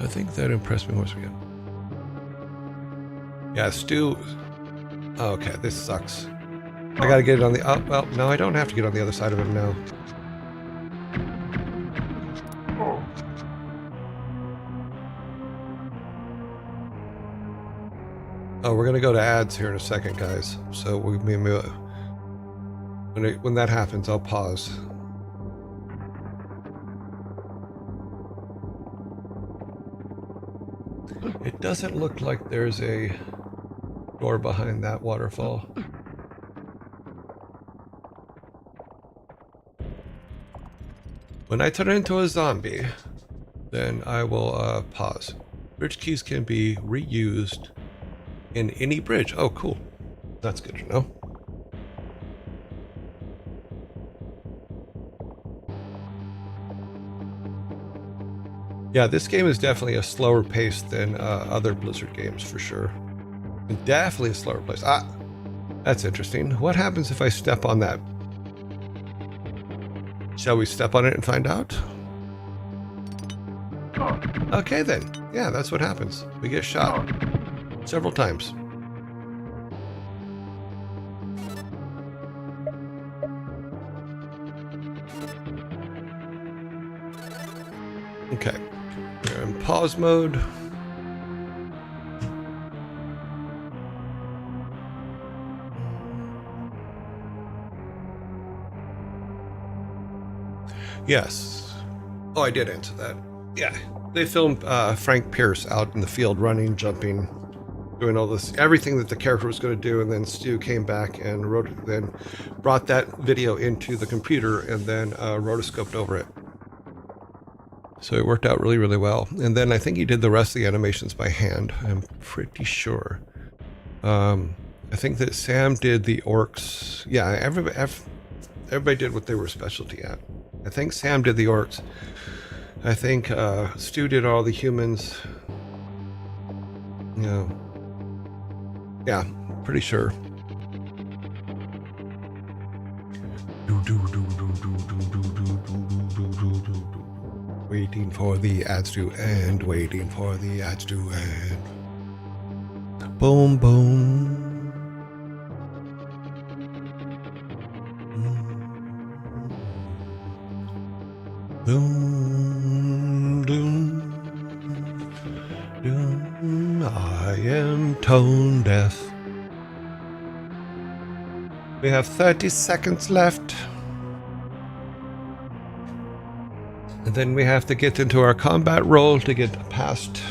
[SPEAKER 1] I think that impressed me once again. Yeah, Stu. Okay, this sucks. I gotta get it on the. Oh, well, no, I don't have to get on the other side of him now. Oh, we're gonna go to ads here in a second, guys. So when that happens, I'll pause. It doesn't look like there's a door behind that waterfall. When I turn into a zombie, then I will pause. Bridge keys can be reused in any bridge. Oh, cool. That's good to know. Yeah, this game is definitely a slower pace than other Blizzard games, for sure. And definitely a slower pace. Ah, that's interesting. What happens if I step on that? Shall we step on it and find out? Okay, then. Yeah, that's what happens. We get shot several times. Okay. We're in pause mode. Yes. Oh, I did answer that. Yeah. They filmed Frank Pierce out in the field running, jumping, doing all this, everything that the character was going to do, and then Stu came back and brought that video into the computer and then rotoscoped over it. So it worked out really, really well. And then I think he did the rest of the animations by hand. I'm pretty sure. I think that Sam did the orcs. Yeah, everybody did what they were specialty at. I think Sam did the orcs. I think Stu did all the humans. Yeah, pretty sure. Waiting for the ads to end, waiting for the ads to end. Boom, boom. Boom, doom, doom. I am tone deaf. We have 30 seconds left. And then we have to get into our combat role to get past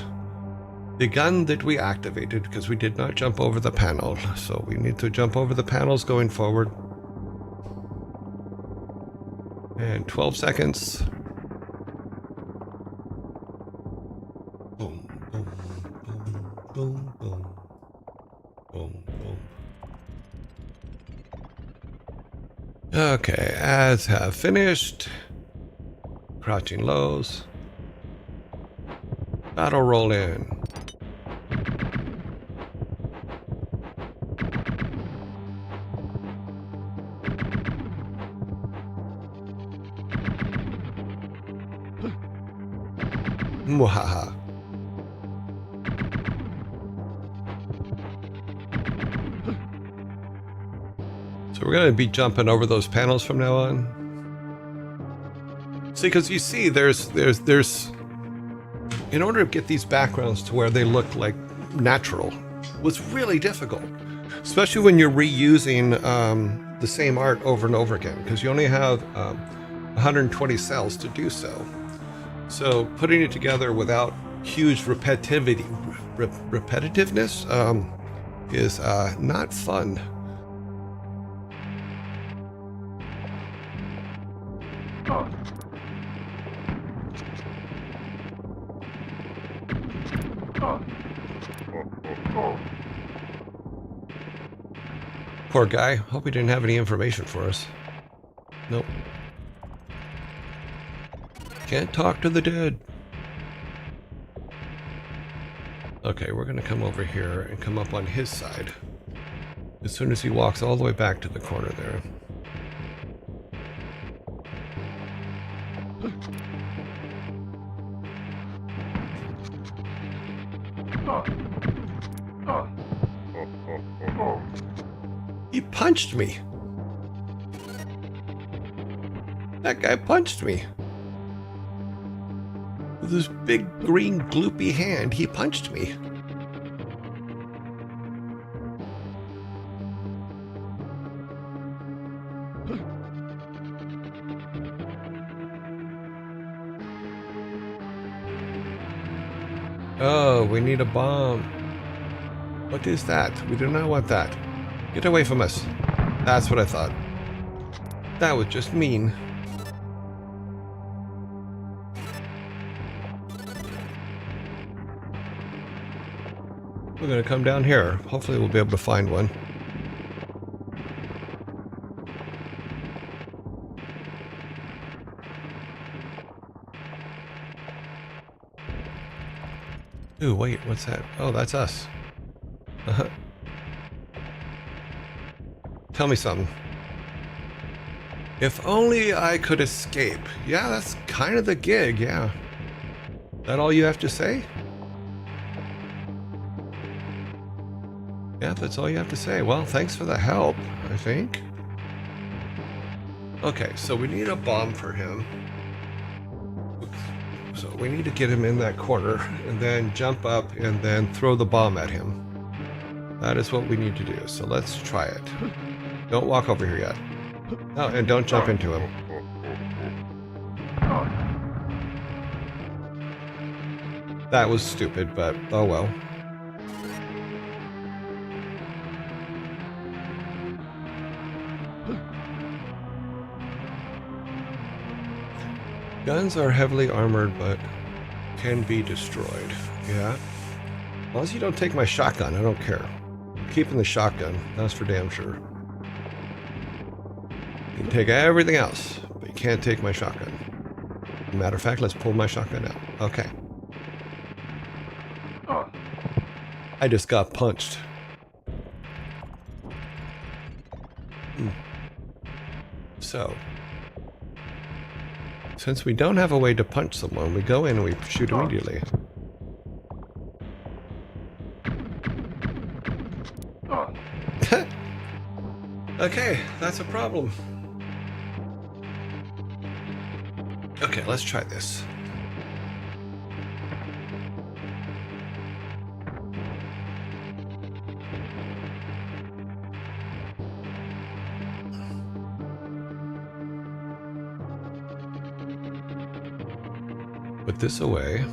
[SPEAKER 1] the gun that we activated, because we did not jump over the panel. So we need to jump over the panels going forward. And 12 seconds. Boom, boom, boom, boom, boom. Boom, boom. Okay, ads have finished. Crouching lows. Battle roll in. Mwahaha. So we're going to be jumping over those panels from now on. See, because you see, there's, in order to get these backgrounds to where they look like natural, was really difficult, especially when you're reusing the same art over and over again, because you only have 120 cells to do so. So putting it together without huge repetitiveness is not fun. Poor guy. Hope he didn't have any information for us. Nope. Can't talk to the dead. Okay, we're gonna come over here and come up on his side as soon as he walks all the way back to the corner there. He punched me. That guy punched me. With his big green gloopy hand, he punched me. Oh, we need a bomb. What is that? We do not want that. Get away from us. That's what I thought. That was just mean. We're gonna come down here. Hopefully we'll be able to find one. Ooh, wait, what's that? Oh, that's us. Uh-huh. Tell me something. If only I could escape. Yeah, that's kind of the gig, yeah. That all you have to say? Yeah, that's all you have to say. Well, thanks for the help, I think. Okay, so we need a bomb for him. So we need to get him in that corner and then jump up and then throw the bomb at him. That is what we need to do. So let's try it. Don't walk over here yet. Oh, and don't jump into him. That was stupid, but oh well. Guns are heavily armored, but can be destroyed. Yeah. As long as you don't take my shotgun, I don't care. I'm keeping the shotgun. That's for damn sure. You can take everything else, but you can't take my shotgun. Matter of fact, let's pull my shotgun out. Okay. I just got punched. So, since we don't have a way to punch someone, we go in and we shoot immediately. Okay, that's a problem. Okay, let's try this. Put this away.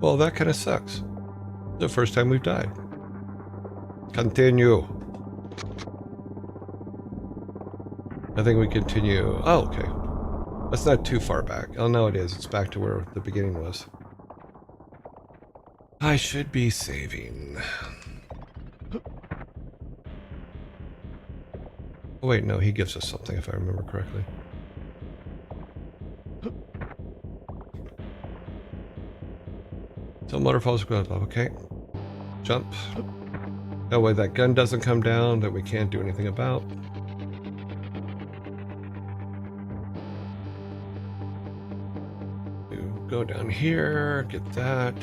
[SPEAKER 1] Well, that kind of sucks. The first time we've died. Continue. I think we continue. Oh, okay. That's not too far back. Oh, no, it is. It's back to where the beginning was. I should be saving. Oh wait, no, he gives us something if I remember correctly. So motor falls across. Okay. Jump. That way that gun doesn't come down that we can't do anything about. Go down here, get that.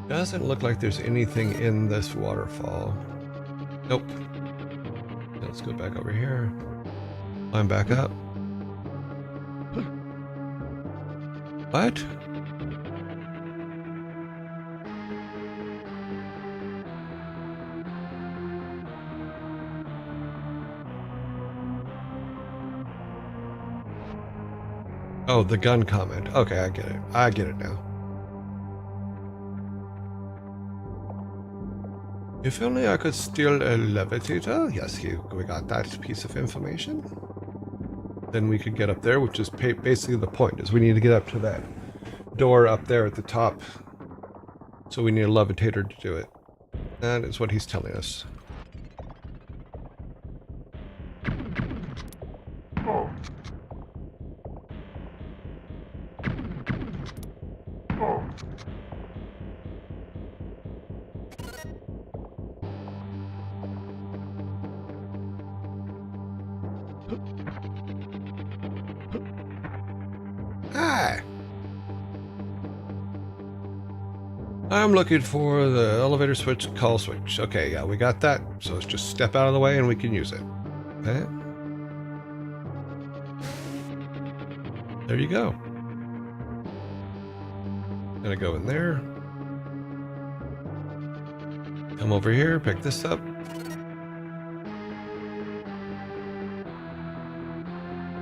[SPEAKER 1] Doesn't look like there's anything in this waterfall. Nope. Let's go back over here. Climb back up. What? Oh, the gun comment. Okay, I get it. I get it now. If only I could steal a levitator. Yes, we got that piece of information. Then we could get up there, which is basically the point, is we need to get up to that door up there at the top. So we need a levitator to do it. That is what he's telling us. Hi. I'm looking for the elevator switch, call switch. Okay, yeah, we got that. So let's just step out of the way and we can use it. Okay. There you go. Gonna go in there. Come over here, pick this up.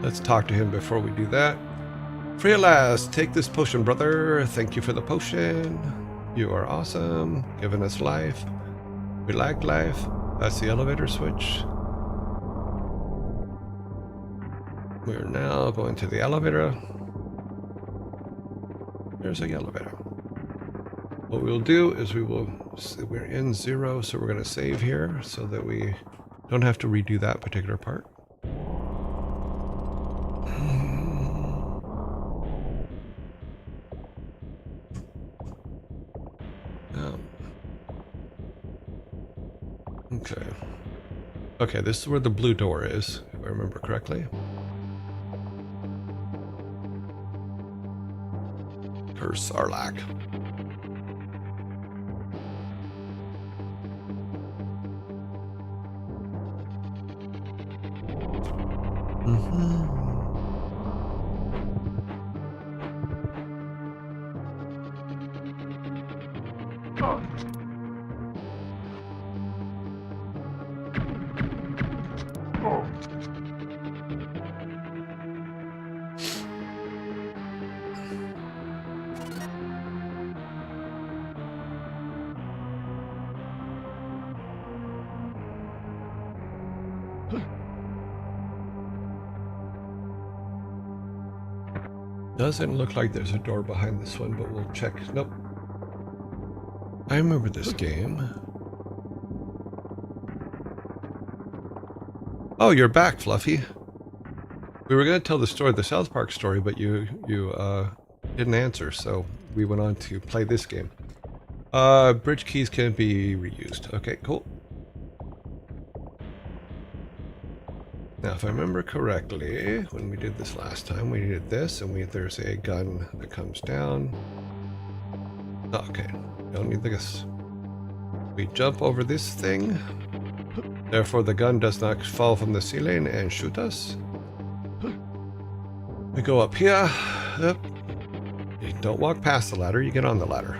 [SPEAKER 1] Let's talk to him before we do that. Free at last. Take this potion, brother. Thank you for the potion. You are awesome. Giving us life. We like life. That's the elevator switch. We're now going to the elevator. There's a elevator. What we'll do is we're in 0, so we're going to save here so that we don't have to redo that particular part. Okay. Okay, this is where the blue door is, if I remember correctly. Curse Sarlacc. Doesn't look like there's a door behind this one, but we'll check. Nope. I remember this game. Oh, you're back, Fluffy. We were going to tell the story, the South Park story, but you didn't answer, so we went on to play this game. Bridge keys can be reused. Okay, cool. Now, if I remember correctly, when we did this last time, we did this, and there's a gun that comes down. Oh, okay, don't need this. We jump over this thing. Therefore, the gun does not fall from the ceiling and shoot us. We go up here. Up. You don't walk past the ladder, you get on the ladder.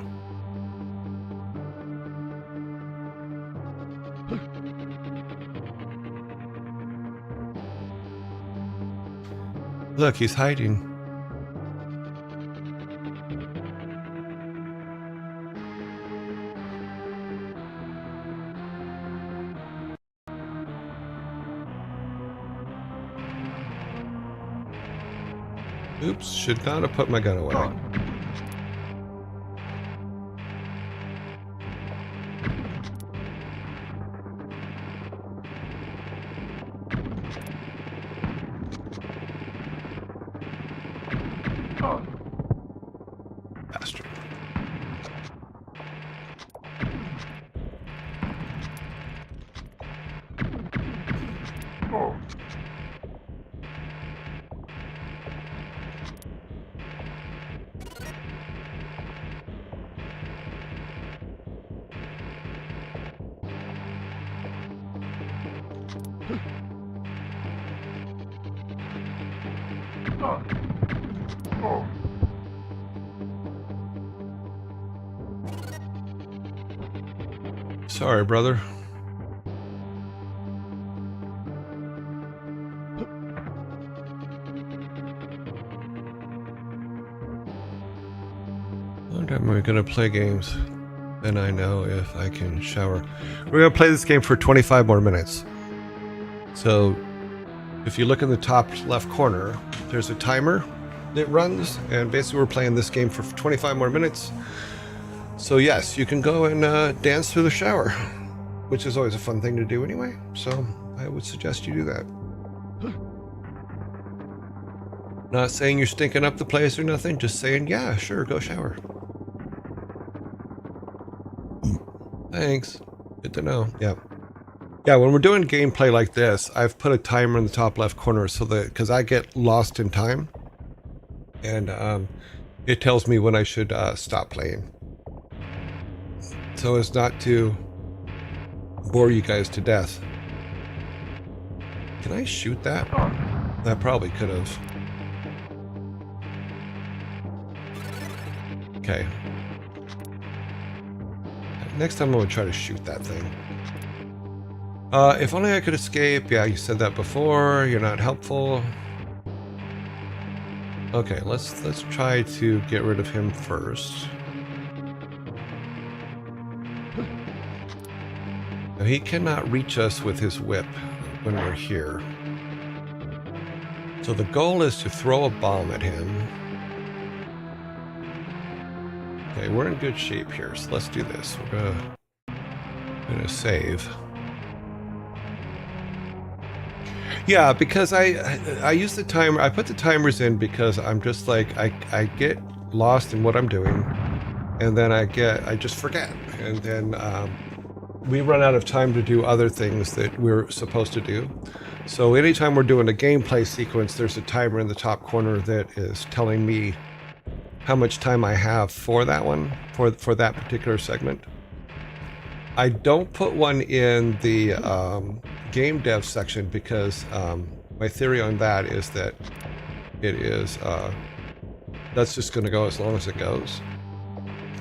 [SPEAKER 1] Look, he's hiding. Oops, should not have put my gun away. Sorry, brother. One time we're gonna play games, then I know if I can shower. We're gonna play this game for 25 more minutes. So, if you look in the top left corner, there's a timer that runs, and basically we're playing this game for 25 more minutes. So yes, you can go and dance through the shower, which is always a fun thing to do anyway. So I would suggest you do that. Not saying you're stinking up the place or nothing, just saying, yeah, sure, go shower. Thanks. Good to know. Yeah. Yeah, when we're doing gameplay like this, I've put a timer in the top left corner so that, because I get lost in time, and it tells me when I should stop playing. So as not to bore you guys to death. Can I shoot that? I probably could have. Okay. Next time I'm going to try to shoot that thing. If only I could escape. Yeah, you said that before. You're not helpful. Okay, let's try to get rid of him first. Now, he cannot reach us with his whip when we're here. So the goal is to throw a bomb at him. Okay, we're in good shape here, so let's do this. We're gonna save. Yeah, because I use the timer. I put the timers in because I'm just like I get lost in what I'm doing, and then I just forget, and then we run out of time to do other things that we're supposed to do. So anytime we're doing a gameplay sequence, there's a timer in the top corner that is telling me how much time I have for that one, for that particular segment. I don't put one in the game dev section because my theory on that is that it is that's just going to go as long as it goes.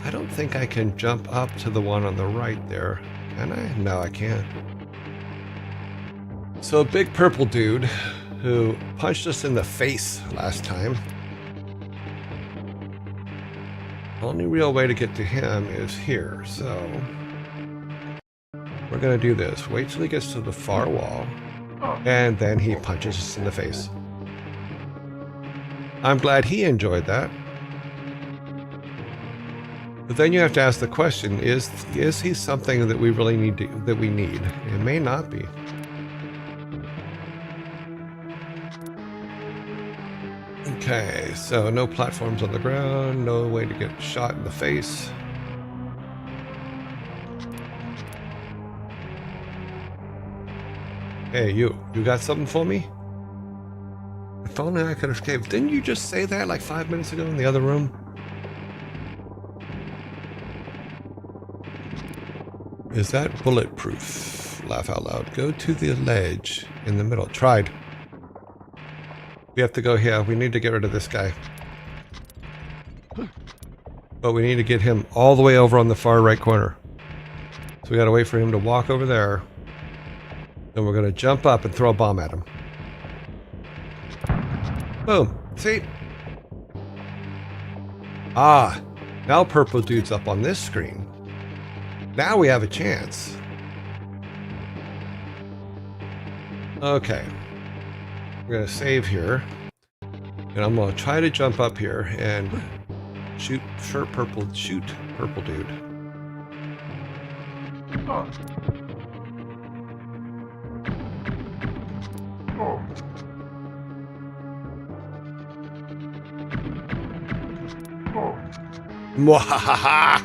[SPEAKER 1] I don't think I can jump up to the one on the right there. Can I? No, I can't. So a big purple dude who punched us in the face last time. The only real way to get to him is here, so we're gonna do this. Wait till he gets to the far wall, and then he punches us in the face. I'm glad he enjoyed that. But then you have to ask the question, is he something that we really need that we need? It may not be. Okay, so no platforms on the ground, no way to get shot in the face. Hey, you got something for me? If only I could escape. Didn't you just say that like 5 minutes ago in the other room? Is that bulletproof? Laugh out loud. Go to the ledge in the middle. Tried. We have to go here. We need to get rid of this guy. But we need to get him all the way over on the far right corner. So we gotta wait for him to walk over there. Then we're gonna jump up and throw a bomb at him. Boom. See? Ah, now purple dude's up on this screen. Now we have a chance. Okay. We're gonna save here. And I'm gonna try to jump up here and shoot purple dude. Mwahaha!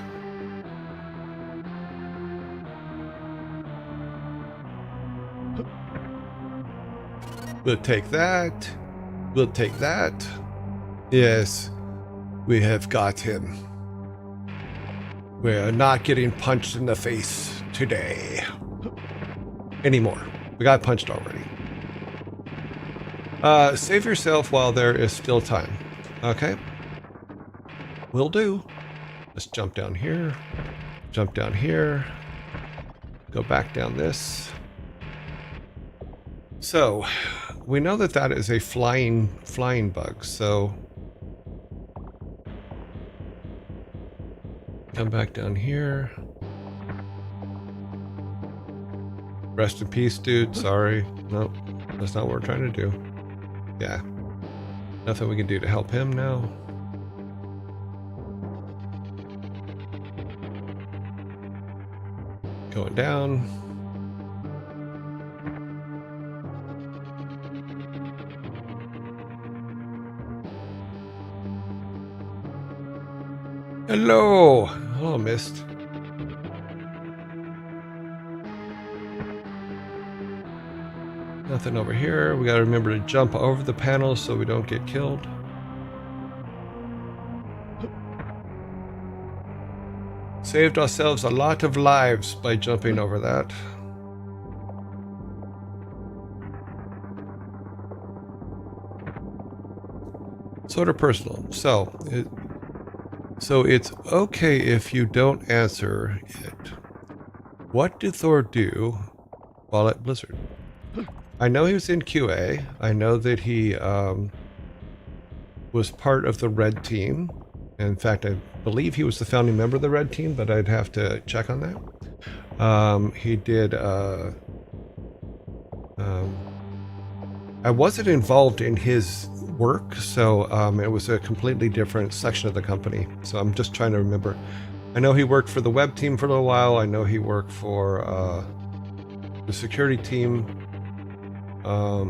[SPEAKER 1] We'll take that. We'll take that. Yes, we have got him. We're not getting punched in the face today. Anymore. We got punched already. Save yourself while there is still time. Okay. Will do. Let's jump down here. Jump down here. Go back down this. So, we know that that is a flying bug, so come back down here. Rest in peace, dude. Sorry. Nope. That's not what we're trying to do. Yeah. Nothing we can do to help him now. Going down. Hello. Hello, Mist. Nothing over here. We gotta remember to jump over the panels so we don't get killed. Saved ourselves a lot of lives by jumping over that. Sort of personal. So it's okay if you don't answer it. What did Thor do while at Blizzard? I know he was in QA. I know that he was part of the Red Team. In fact, I believe he was the founding member of the Red Team, but I'd have to check on that. He did... I wasn't involved in his work, so it was a completely different section of the company. So I'm just trying to remember. I know he worked for the web team for a little while. I know he worked for the security team. I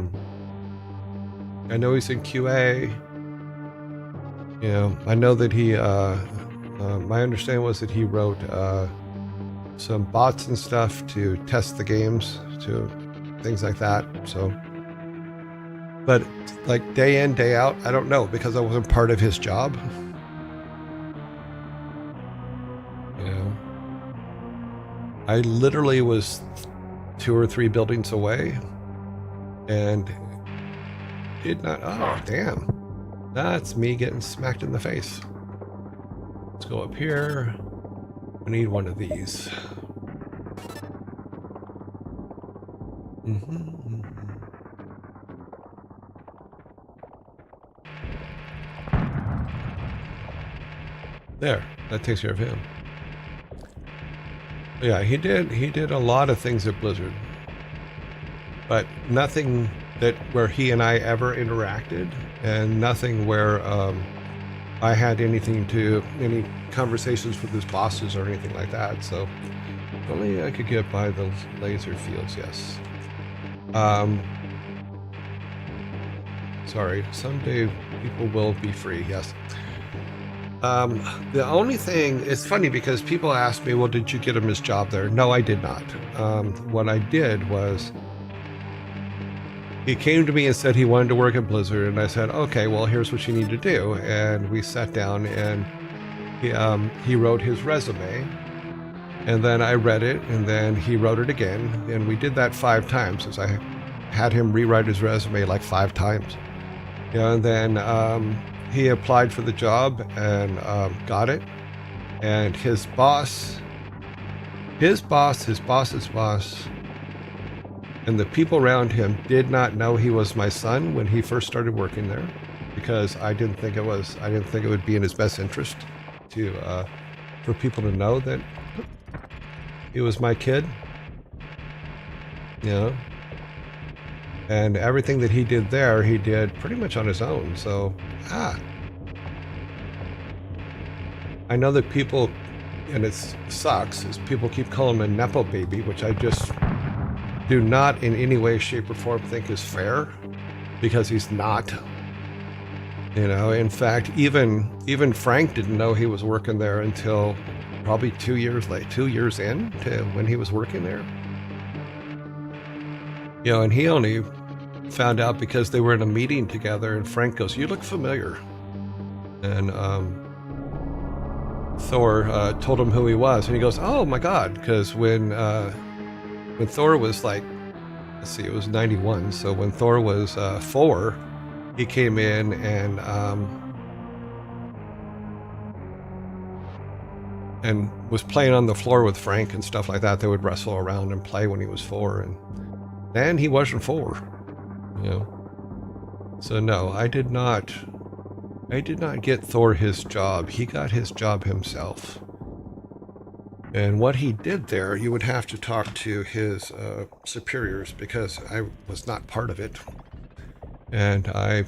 [SPEAKER 1] know he's in QA. You know, I know that he, my understanding was that he wrote some bots and stuff to test the games, to things like that. So, but like day in, day out, I don't know because I wasn't part of his job. You know, I literally was 2 or 3 buildings away and did not, oh, damn. That's me getting smacked in the face. Let's go up here. We need one of these. There, that takes care of him. Yeah, he did a lot of things at Blizzard, but nothing that where he and I ever interacted, and nothing where I had any conversations with his bosses or anything like that. So if only I could get by the laser fields. Yes. Sorry, someday people will be free. Yes. The only thing, it's funny because people ask me, well, did you get him his job there? No, I did not. What I did was he came to me and said he wanted to work at Blizzard, and I said, okay, well, here's what you need to do. And we sat down and he wrote his resume, and then I read it, and then he wrote it again, and we did that 5 times, as I had him rewrite his resume like 5 times. You know, and then he applied for the job and got it. And his boss's boss, and the people around him did not know he was my son when he first started working there, because I didn't think it would be in his best interest to for people to know that he was my kid. You know? And everything that he did there, he did pretty much on his own. So, I know that people, and it sucks, is people keep calling him a Nepo baby, which I just do not in any way, shape, or form think is fair, because he's not. You know, in fact, even Frank didn't know he was working there until probably 2 years in to when he was working there. You know, and he only found out because they were in a meeting together, and Frank goes, "You look familiar." And Thor told him who he was, and he goes, "Oh my God!" Because when Thor was like let's see, it was 91. So when Thor was 4, he came in and was playing on the floor with Frank and stuff like that. They would wrestle around and play when he was 4, and he wasn't 4, you know. So no, I did not get Thor his job. He got his job himself. And what he did there, you would have to talk to his superiors, because I was not part of it. And I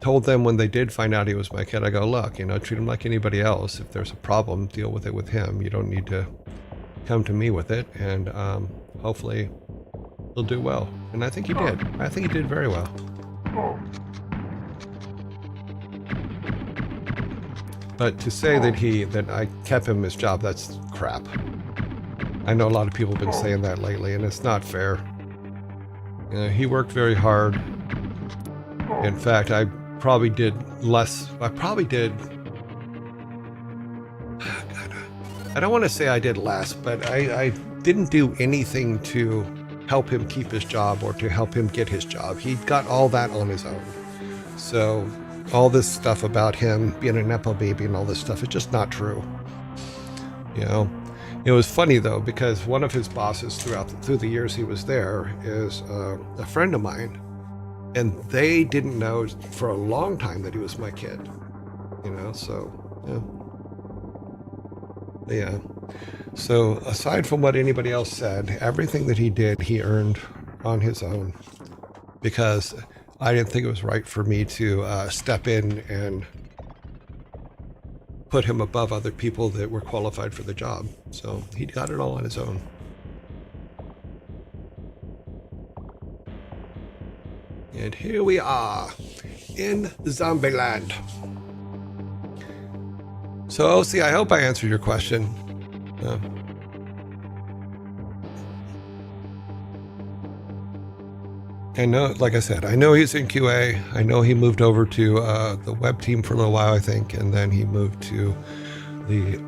[SPEAKER 1] told them when they did find out he was my kid, I go, look, you know, treat him like anybody else. If there's a problem, deal with it with him. You don't need to come to me with it. And hopefully he'll do well. And I think he did. I think he did very well. But to say that I kept him his job, that's crap. I know a lot of people have been saying that lately, and it's not fair. He worked very hard. In fact, I probably did less. I don't want to say I did less, but I didn't do anything to help him keep his job or to help him get his job. He got all that on his own. So all this stuff about him being a Nepo baby and all this stuff, it's just not true. You know, it was funny though, because one of his bosses through the years he was there is a friend of mine, and they didn't know for a long time that he was my kid. You know, so yeah. So aside from what anybody else said, everything that he did, he earned on his own, because I didn't think it was right for me to step in and put him above other people that were qualified for the job. So he got it all on his own. And here we are in Zombieland. So, OC, I hope I answered your question. I know, like I said, I know he's in QA. I know he moved over to the web team for a little while, I think, and then he moved to the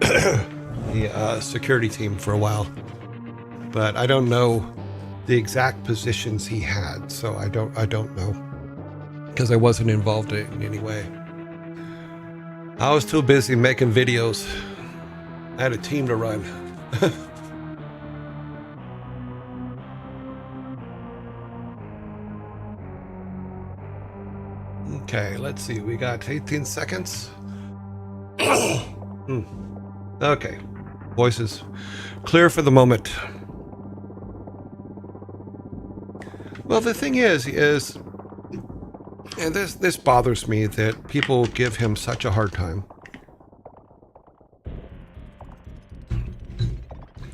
[SPEAKER 1] security team for a while. But I don't know the exact positions he had, so I don't know, because I wasn't involved in it in any way. I was too busy making videos. I had a team to run. Okay, let's see. We got 18 seconds. Okay. Voices clear for the moment. Well, the thing is, and this bothers me, that people give him such a hard time.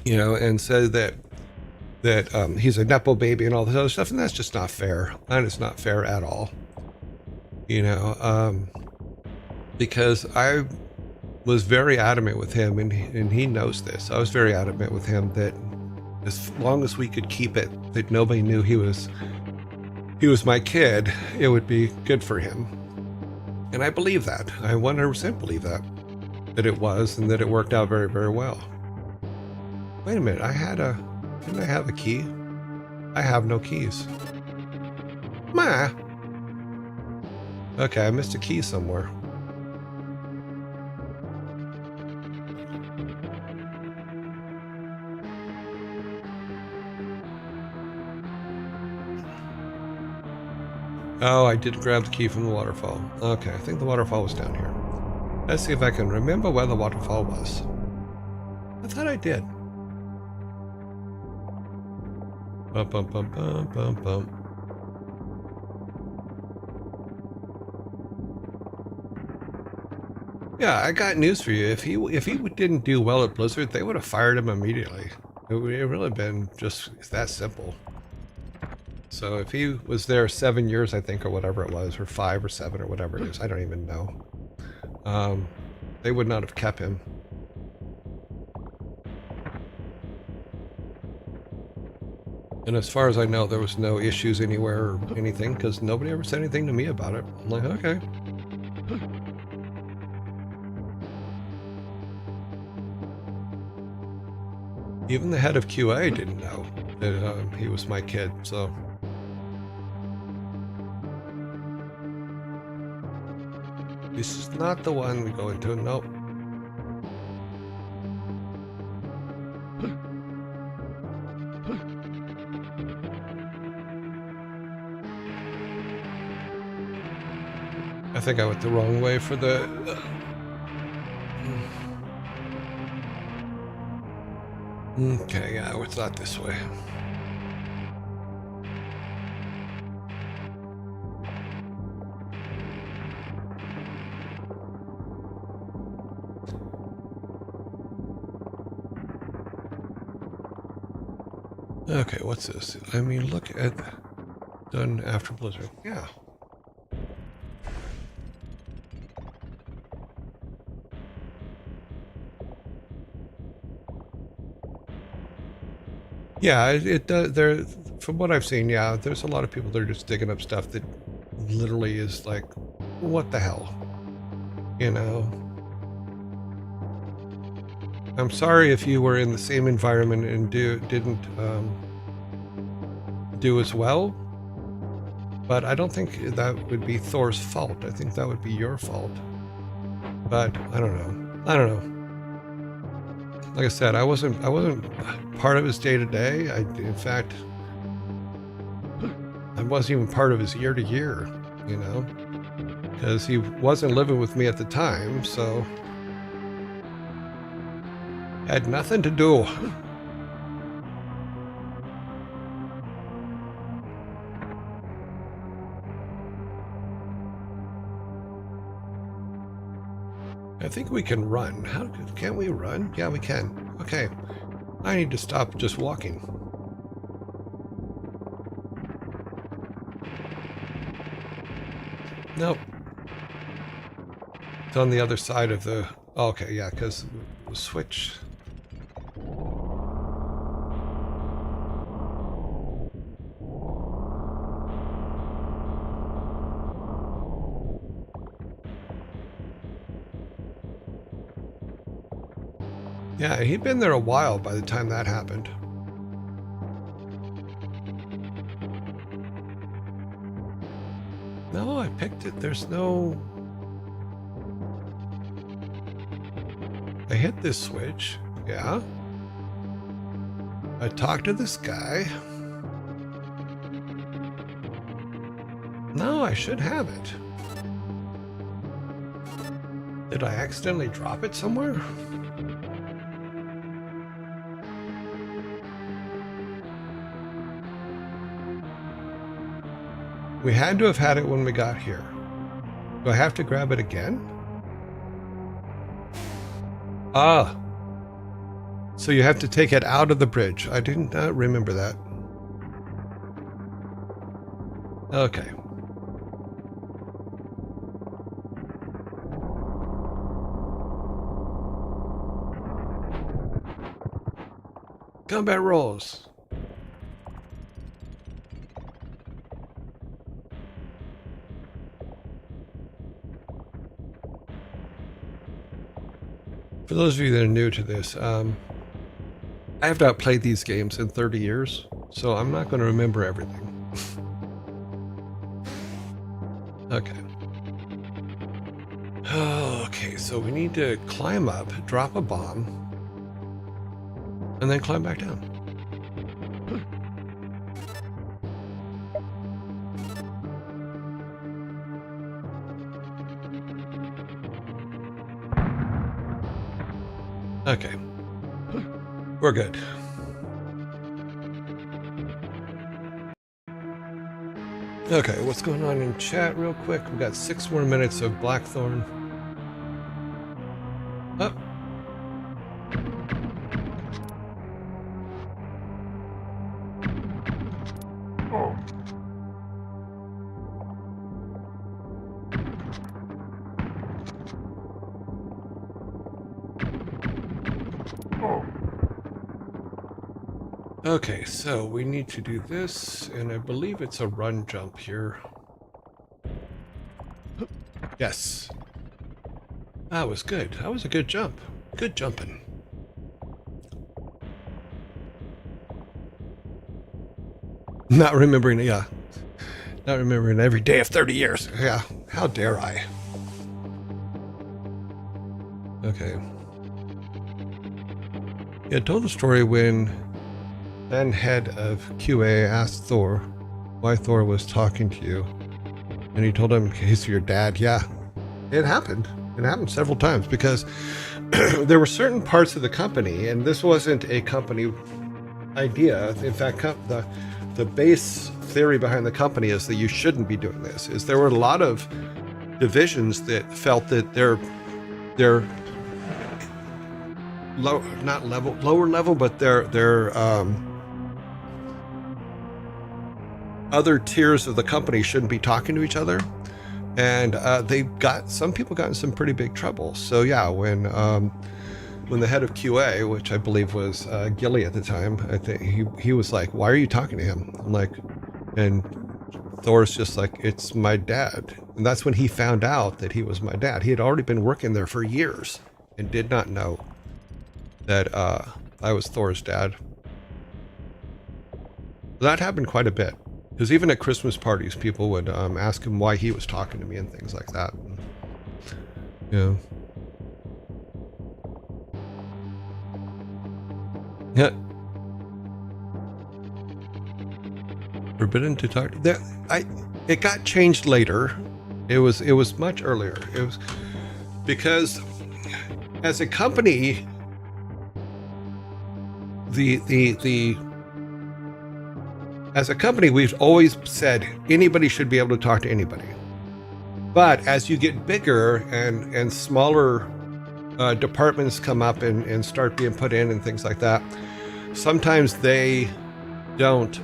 [SPEAKER 1] You know, and say that he's a Nepo baby and all this other stuff, and that's just not fair. That is not fair at all. You know, because I was very adamant with him, and he knows this. I was very adamant with him that as long as we could keep it, that nobody knew he was my kid, it would be good for him. And I believe that. I 100% believe that it was, and that it worked out very, very well. Wait a minute, didn't I have a key? I have no keys. Ma. Okay, I missed a key somewhere. Oh, I did grab the key from the waterfall. Okay, I think the waterfall was down here. Let's see if I can remember where the waterfall was. I thought I did. Bum, bum, bum, bum, bum, bum. Yeah, I got news for you. If he didn't do well at Blizzard, they would have fired him immediately. It would have really been just that simple. So if he was there 7 years, I think, or whatever it was, or 5 or 7 or whatever it is, I don't even know. They would not have kept him. And as far as I know, there was no issues anywhere or anything, because nobody ever said anything to me about it. I'm like, okay. Even the head of QA didn't know that he was my kid, so. This is not the one we go into, nope. I think I went the wrong way for the... Okay, yeah, it's not this way. Okay, what's this? I mean, look at... Done after Blizzard. Yeah. Yeah, it does. There, from what I've seen, yeah, there's a lot of people that are just digging up stuff that literally is like, what the hell, you know? I'm sorry if you were in the same environment and didn't do as well, but I don't think that would be Thor's fault. I think that would be your fault. But I don't know. I don't know. Like I said, I wasn't part of his day to day. In fact, I wasn't even part of his year to year, you know, because he wasn't living with me at the time, so had nothing to do. I think we can run. How can we run? Yeah, we can. Okay. I need to stop just walking. Nope. It's on the other side of the... Okay, yeah, because the switch... Yeah, he'd been there a while by the time that happened. No, I picked it. There's no... I hit this switch. Yeah. I talked to this guy. No, I should have it. Did I accidentally drop it somewhere? We had to have had it when we got here. Do I have to grab it again? Ah. So you have to take it out of the bridge. I didn't remember that. Okay. Combat rolls. For those of you that are new to this, I have not played these games in 30 years, so I'm not going to remember everything. Okay. Okay, so we need to climb up, drop a bomb, and then climb back down. Okay. We're good. Okay, what's going on in chat real quick? We've got 6 more minutes of Blackthorne. Up. Oh. Okay, so we need to do this, and I believe it's a run jump here. Yes. That was good. That was a good jump. Good jumping. Not remembering, yeah. Not remembering every day of 30 years. Yeah, how dare I? Okay. Yeah, told the story when then head of QA asked Thor why Thor was talking to you. And he told him he's your dad. Yeah, it happened. It happened several times because there were certain parts of the company, and this wasn't a company idea. In fact, the base theory behind the company is that you shouldn't be doing this. Is there were a lot of divisions that felt that their lower level, but their other tiers of the company shouldn't be talking to each other, and some people got in some pretty big trouble. So yeah, when the head of QA, which I believe was Gilly at the time, I think he was like, "Why are you talking to him?" I'm like, and Thor's just like, "It's my dad," and that's when he found out that he was my dad. He had already been working there for years and did not know that I was Thor's dad. That happened quite a bit. Because even at Christmas parties, people would ask him why he was talking to me and things like that. Yeah. Yeah. Forbidden to talk. It got changed later. It was much earlier. It was because as a company, as a company, we've always said anybody should be able to talk to anybody. But as you get bigger and smaller departments come up and start being put in and things like that, sometimes they don't.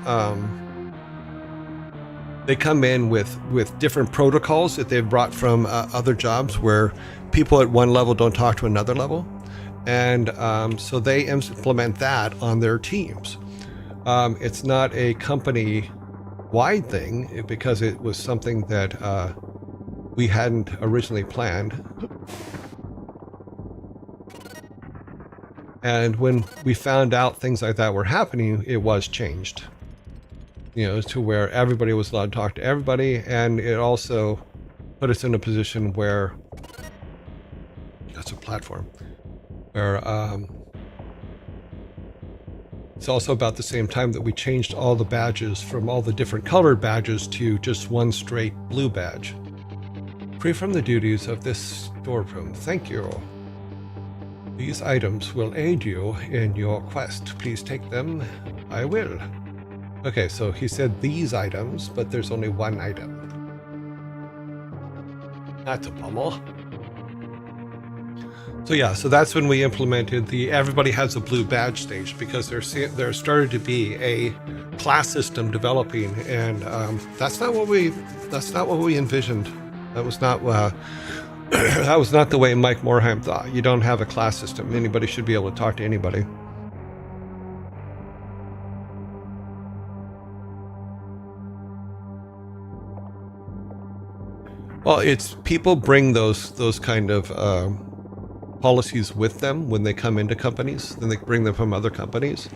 [SPEAKER 1] They come in with different protocols that they've brought from other jobs where people at one level don't talk to another level. And so they implement that on their teams. It's not a company-wide thing because it was something that we hadn't originally planned. And when we found out things like that were happening, it was changed. To where everybody was allowed to talk to everybody, and it also put us in a position where that's a platform where it's also about the same time that we changed all the badges from all the different colored badges to just one straight blue badge. Free from the duties of this storeroom. Thank you. These items will aid you in your quest. Please take them. I will. Okay, so he said these items, but there's only one item. That's a bummer. So yeah, so that's when we implemented the everybody has a blue badge stage because there started to be a class system developing, and that's not what we envisioned. That was not that was not the way Mike Morhaime thought. You don't have a class system. Anybody should be able to talk to anybody. Well, it's people bring those kind of policies with them when they come into companies. Then they bring them from other companies.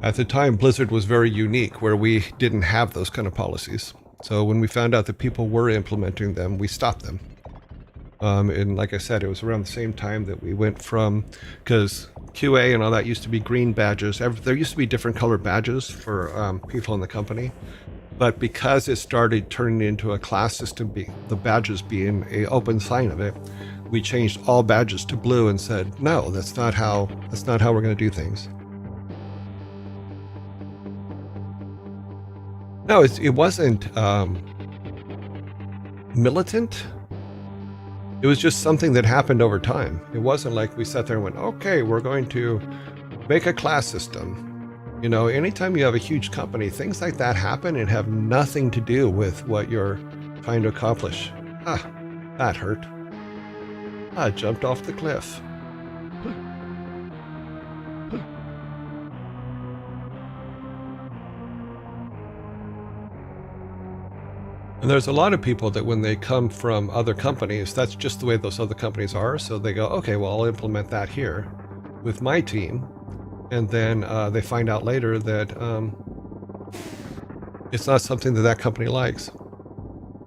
[SPEAKER 1] At the time, Blizzard was very unique where we didn't have those kind of policies. So when we found out that people were implementing them, we stopped them. And like I said, it was around the same time that we went from, because QA and all that used to be green badges. There used to be different colored badges for people in the company. But because it started turning into a class system, the badges being an open sign of it, we changed all badges to blue and said, no, that's not how we're going to do things. No, it wasn't militant. It was just something that happened over time. It wasn't like we sat there and went, okay, we're going to make a class system. Anytime you have a huge company, things like that happen and have nothing to do with what you're trying to accomplish. That hurt. I jumped off the cliff. And there's a lot of people that when they come from other companies, that's just the way those other companies are. So they go, okay, well, I'll implement that here with my team. And then they find out later that It's not something that that company likes.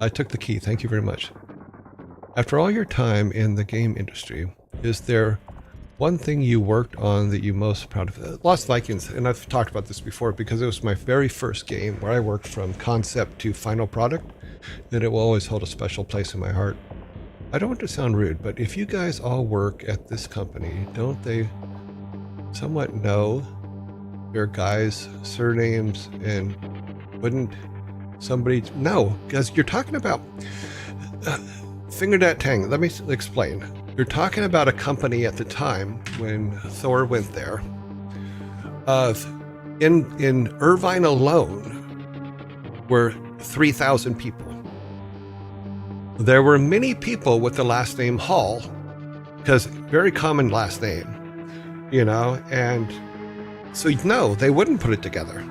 [SPEAKER 1] I took the key. Thank you very much. After all your time in the game industry, is there one thing you worked on that you're most proud of? Lost Vikings, and I've talked about this before because it was my very first game where I worked from concept to final product, and it will always hold a special place in my heart. I don't want to sound rude, but if you guys all work at this company, don't they somewhat know your guys' surnames, and wouldn't somebody... No, because you're talking about... Finger that Tang, let me explain. You're talking about a company at the time when Thor went there. In Irvine alone were 3,000 people. There were many people with the last name Hall, because very common last name, you know, and so no, they wouldn't put it together.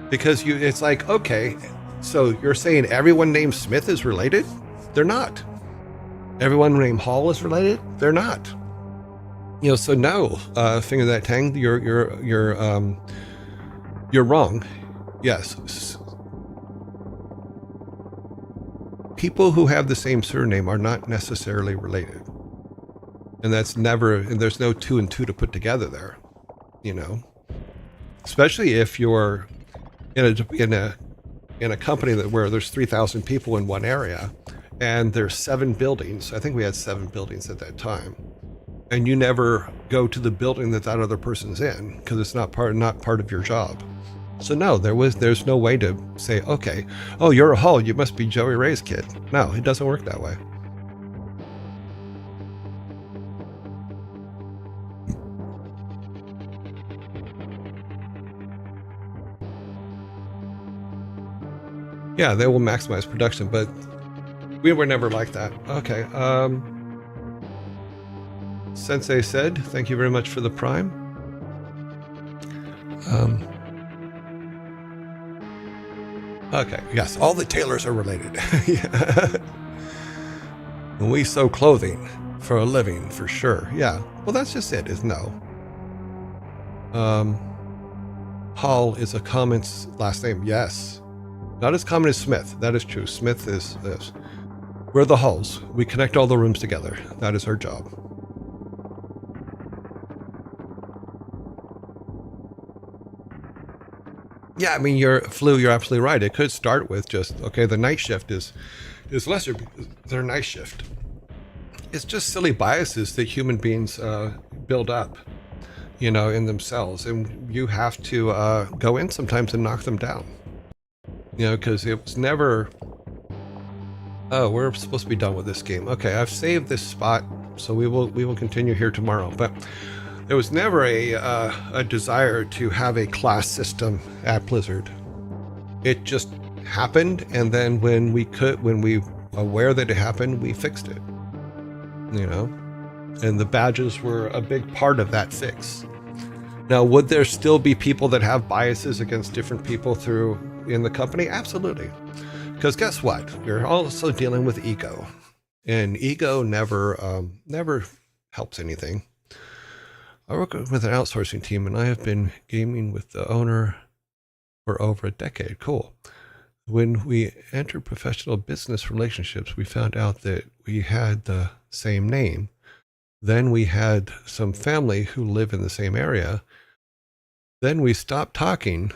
[SPEAKER 1] Because it's like, okay, so you're saying everyone named Smith is related? They're not. Everyone named Hall is related? They're not. You know, so no, Finger that Tang, you're wrong. Yes. People who have the same surname are not necessarily related. And that's never, and there's no 2 and 2 to put together there, you know, especially if you're in a company where there's 3,000 people in one area and there's 7 buildings. I think we had 7 buildings at that time. And you never go to the building that other person's in because it's not part of your job. So no, there's no way to say, okay, oh, you're a Hall, you must be Joey Ray's kid. No, it doesn't work that way. Yeah, they will maximize production, but we were never like that. Okay. Sensei said, thank you very much for the prime. Okay, yes, all the tailors are related. Yeah. And we sew clothing for a living, for sure. Yeah, well, that's just it, is no. Hall is a common last name, yes. Not as common as Smith, that is true. Smith is this. We're the Halls. We connect all the rooms together. That is our job. Yeah, I mean, you're absolutely right. It could start with just, okay, the night shift is lesser because their night shift. It's just silly biases that human beings build up, you know, in themselves. And you have to go in sometimes and knock them down. You know, because it was never... Oh, we're supposed to be done with this game. Okay, I've saved this spot, so we will continue here tomorrow. But there was never a desire to have a class system at Blizzard. It just happened, and then when we aware that it happened, we fixed it. You know, and the badges were a big part of that fix. Now, would there still be people that have biases against different people in the company? Absolutely. Because guess what? You're also dealing with ego, and ego never helps anything. I work with an outsourcing team, and I have been gaming with the owner for over a decade. Cool. When we entered professional business relationships, we found out that we had the same name. Then we had some family who live in the same area. Then we stopped talking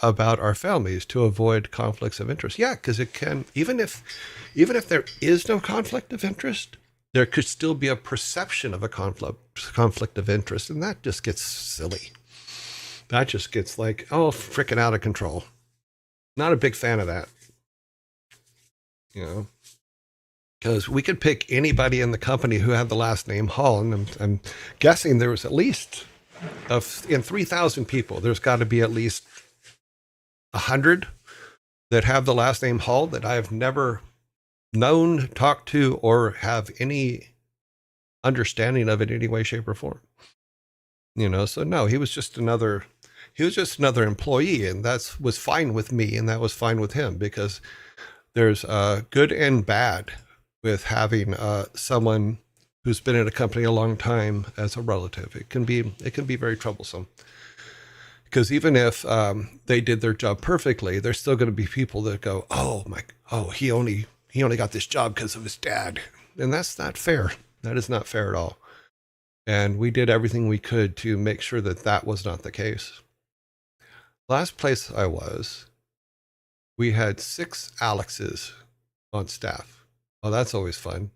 [SPEAKER 1] about our families to avoid conflicts of interest. Yeah, because it can, even if there is no conflict of interest, there could still be a perception of a conflict of interest, and that just gets silly. That just gets like, oh, freaking out of control. Not a big fan of that. You know, because we could pick anybody in the company who had the last name Hall, and I'm guessing there was at least... in 3,000 people, there's got to be at least 100 that have the last name Hall that I have never known, talked to, or have any understanding of in any way, shape, or form. You know, so no, he was just another employee, and that was fine with me, and that was fine with him, because there's good and bad with having someone who's been in a company a long time as a relative. It can be very troublesome. Because even if they did their job perfectly, there's still going to be people that go, he only got this job because of his dad. And that's not fair. That is not fair at all. And we did everything we could to make sure that that was not the case. Last place I was, we had 6 Alexes on staff. Oh, that's always fun.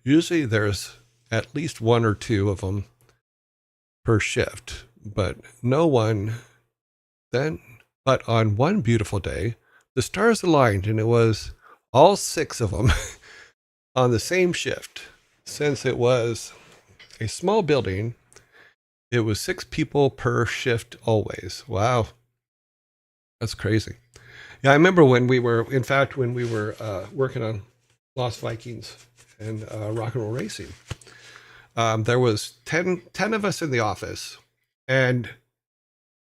[SPEAKER 1] Usually there's at least 1 or 2 of them per shift, but no one then. But on one beautiful day, the stars aligned and it was all 6 of them on the same shift. Since it was a small building, it was 6 people per shift always. Wow. That's crazy. Yeah, I remember when we were working on Lost Vikings and rock and roll racing, there was 10 of us in the office, and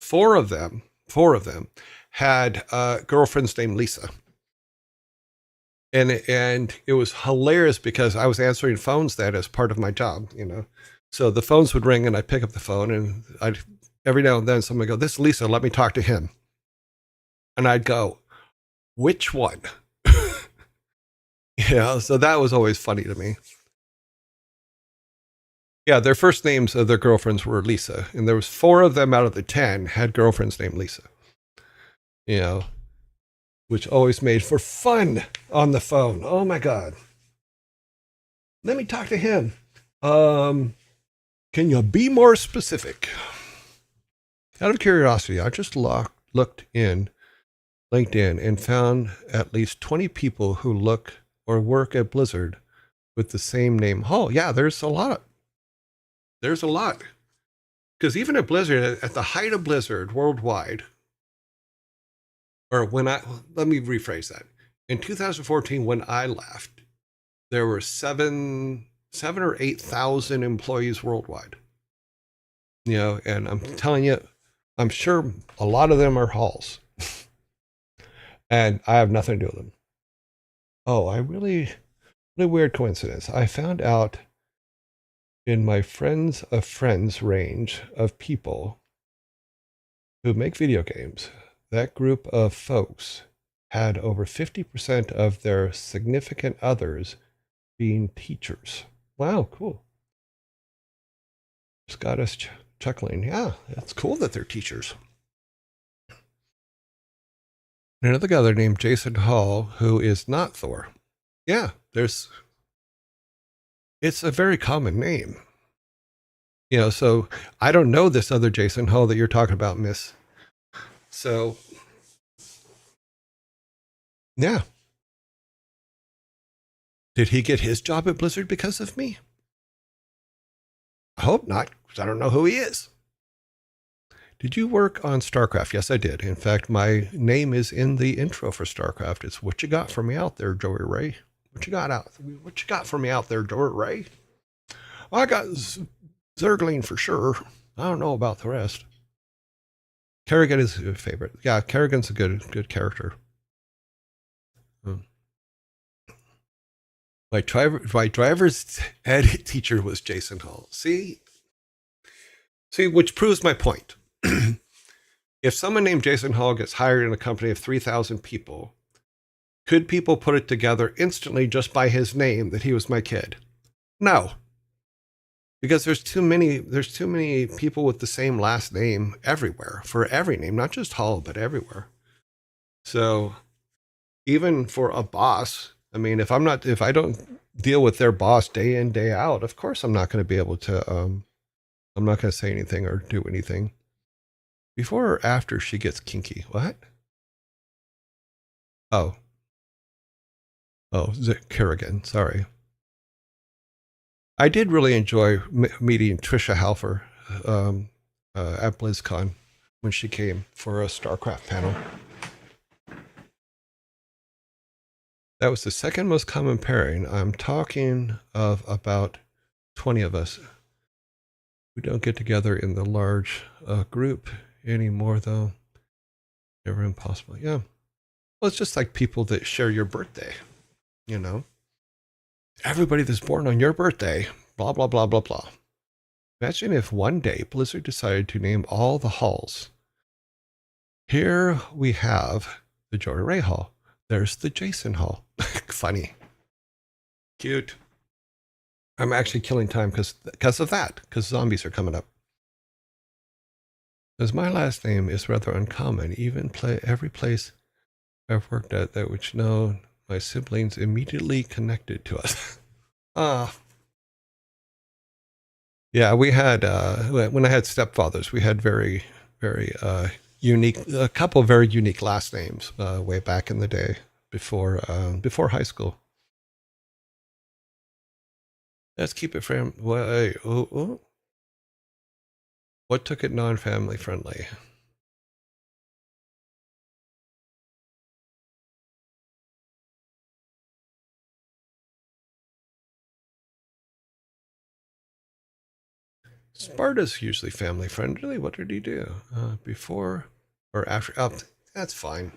[SPEAKER 1] 4 of them had girlfriends named Lisa. And it was hilarious because I was answering phones then as part of my job, So the phones would ring and I'd pick up the phone, and every now and then someone would go, "This is Lisa, let me talk to him." And I'd go, "Which one?" So that was always funny to me. Yeah, their first names of their girlfriends were Lisa, and there was 4 of them out of the 10 had girlfriends named Lisa. Which always made for fun on the phone. Oh my God. Let me talk to him. Can you be more specific? Out of curiosity, I just looked in LinkedIn and found at least 20 people who look or work at Blizzard with the same name. Oh, yeah, there's a lot. Because even at Blizzard, at the height of Blizzard worldwide, let me rephrase that. In 2014, when I left, there were 7 or 8,000 employees worldwide. And I'm telling you, I'm sure a lot of them are Halls. And I have nothing to do with them. Oh, really weird coincidence. I found out in my friends of friends range of people who make video games, that group of folks had over 50% of their significant others being teachers. Wow, cool. Just got us chuckling. Yeah, it's cool that they're teachers. Another guy named Jason Hall, who is not Thor. Yeah, it's a very common name. So I don't know this other Jason Hall that you're talking about, miss. So, yeah. Did he get his job at Blizzard because of me? I hope not, because I don't know who he is. Did you work on StarCraft? Yes, I did. In fact, my name is in the intro for StarCraft. It's "What you got for me out there, Joey Ray? What you got for me out there, Joey Ray?" I got Zergling for sure. I don't know about the rest. Kerrigan is a favorite. Yeah, Kerrigan's a good character. My driver's ed teacher was Jason Hall. See, which proves my point. If someone named Jason Hall gets hired in a company of 3,000 people, could people put it together instantly just by his name that he was my kid? No. Because there's too many people with the same last name everywhere, for every name, not just Hall, but everywhere. So even for a boss, I mean, if I don't deal with their boss day in, day out, of course I'm not going to be able to, I'm not going to say anything or do anything. Before or after she gets kinky? What? Oh, Kerrigan, sorry. I did really enjoy meeting Trisha Halfer at BlizzCon when she came for a StarCraft panel. That was the second most common pairing. I'm talking of about 20 of us. We don't get together in the large group anymore, though. Never impossible. Yeah. Well, it's just like people that share your birthday, Everybody that's born on your birthday, blah, blah, blah, blah, blah. Imagine if one day Blizzard decided to name all the halls Here we have the Jory Ray Hall. There's the Jason Hall. Funny. Cute. I'm actually killing time because of that, because zombies are coming up. As my last name is rather uncommon, even every place I've worked at that which know my siblings immediately connected to us. Yeah, we had, when I had stepfathers, we had very, very unique, a couple of very unique last names way back in the day before high school. Let's keep it from, what took it non-family friendly? Sparta's usually family friendly. What did he do? Before or after? Oh, that's fine.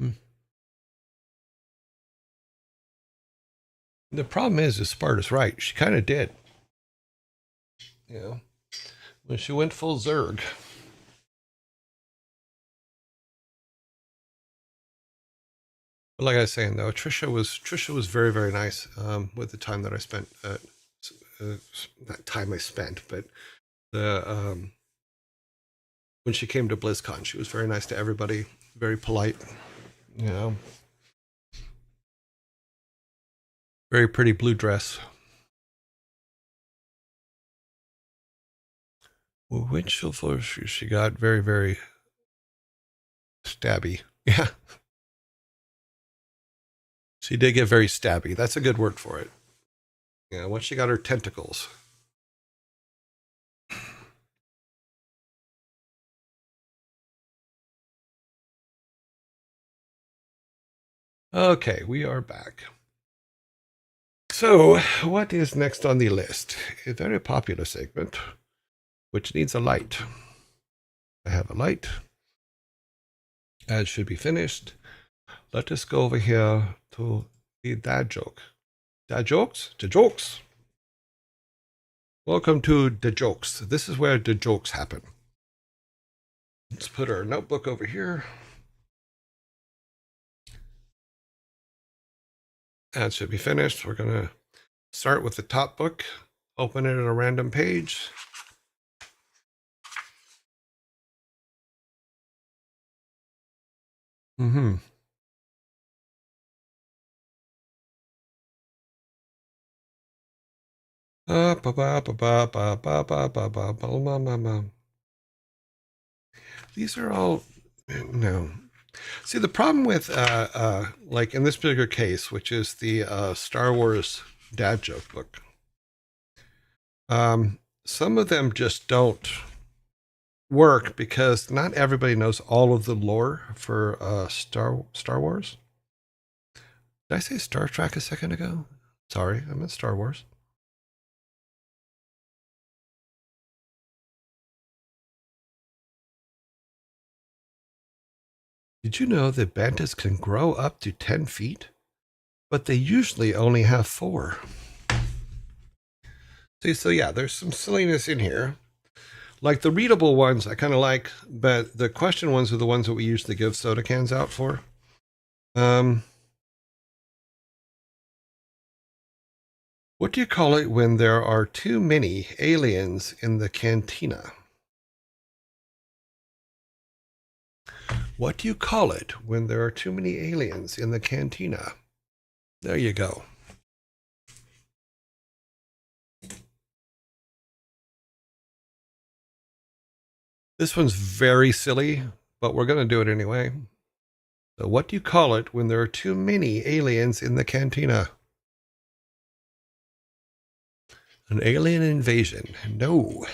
[SPEAKER 1] Hmm. The problem is Sparta's right. She kind of did. You know, when she went full Zerg. But like I was saying though, Trisha was very very nice with the time that I spent. Not time I spent, but the when she came to BlizzCon, she was very nice to everybody, very polite. You know, very pretty blue dress. Which she got very very stabby. Yeah, she did get very stabby. That's a good word for it. Yeah, once she got her tentacles. Okay, we are back. So, what is next on the list? A very popular segment, which needs a light. I have a light. As should be finished. Let us go over here to the dad joke. Dad jokes? The jokes. Welcome to the jokes. This is where the jokes happen. Let's put our notebook over here. That should be finished. We're going to start with the top book, open it at a random page. Mm-hmm. These are all no. See, the problem with like in this particular case, which is the Star Wars dad joke book, some of them just don't work because not everybody knows all of the lore for Star Wars. Did I say Star Trek a second ago? Sorry, I meant Star Wars. Did you know that bantas can grow up to 10 feet? But they usually only have 4. See, so yeah, there's some silliness in here. Like the readable ones, I kind of like, but the question ones are the ones that we usually give soda cans out for. What do you call it when there are too many aliens in the cantina? What do you call it when there are too many aliens in the cantina? There you go. This one's very silly, but we're going to do it anyway. So, what do you call it when there are too many aliens in the cantina? An alien invasion. No.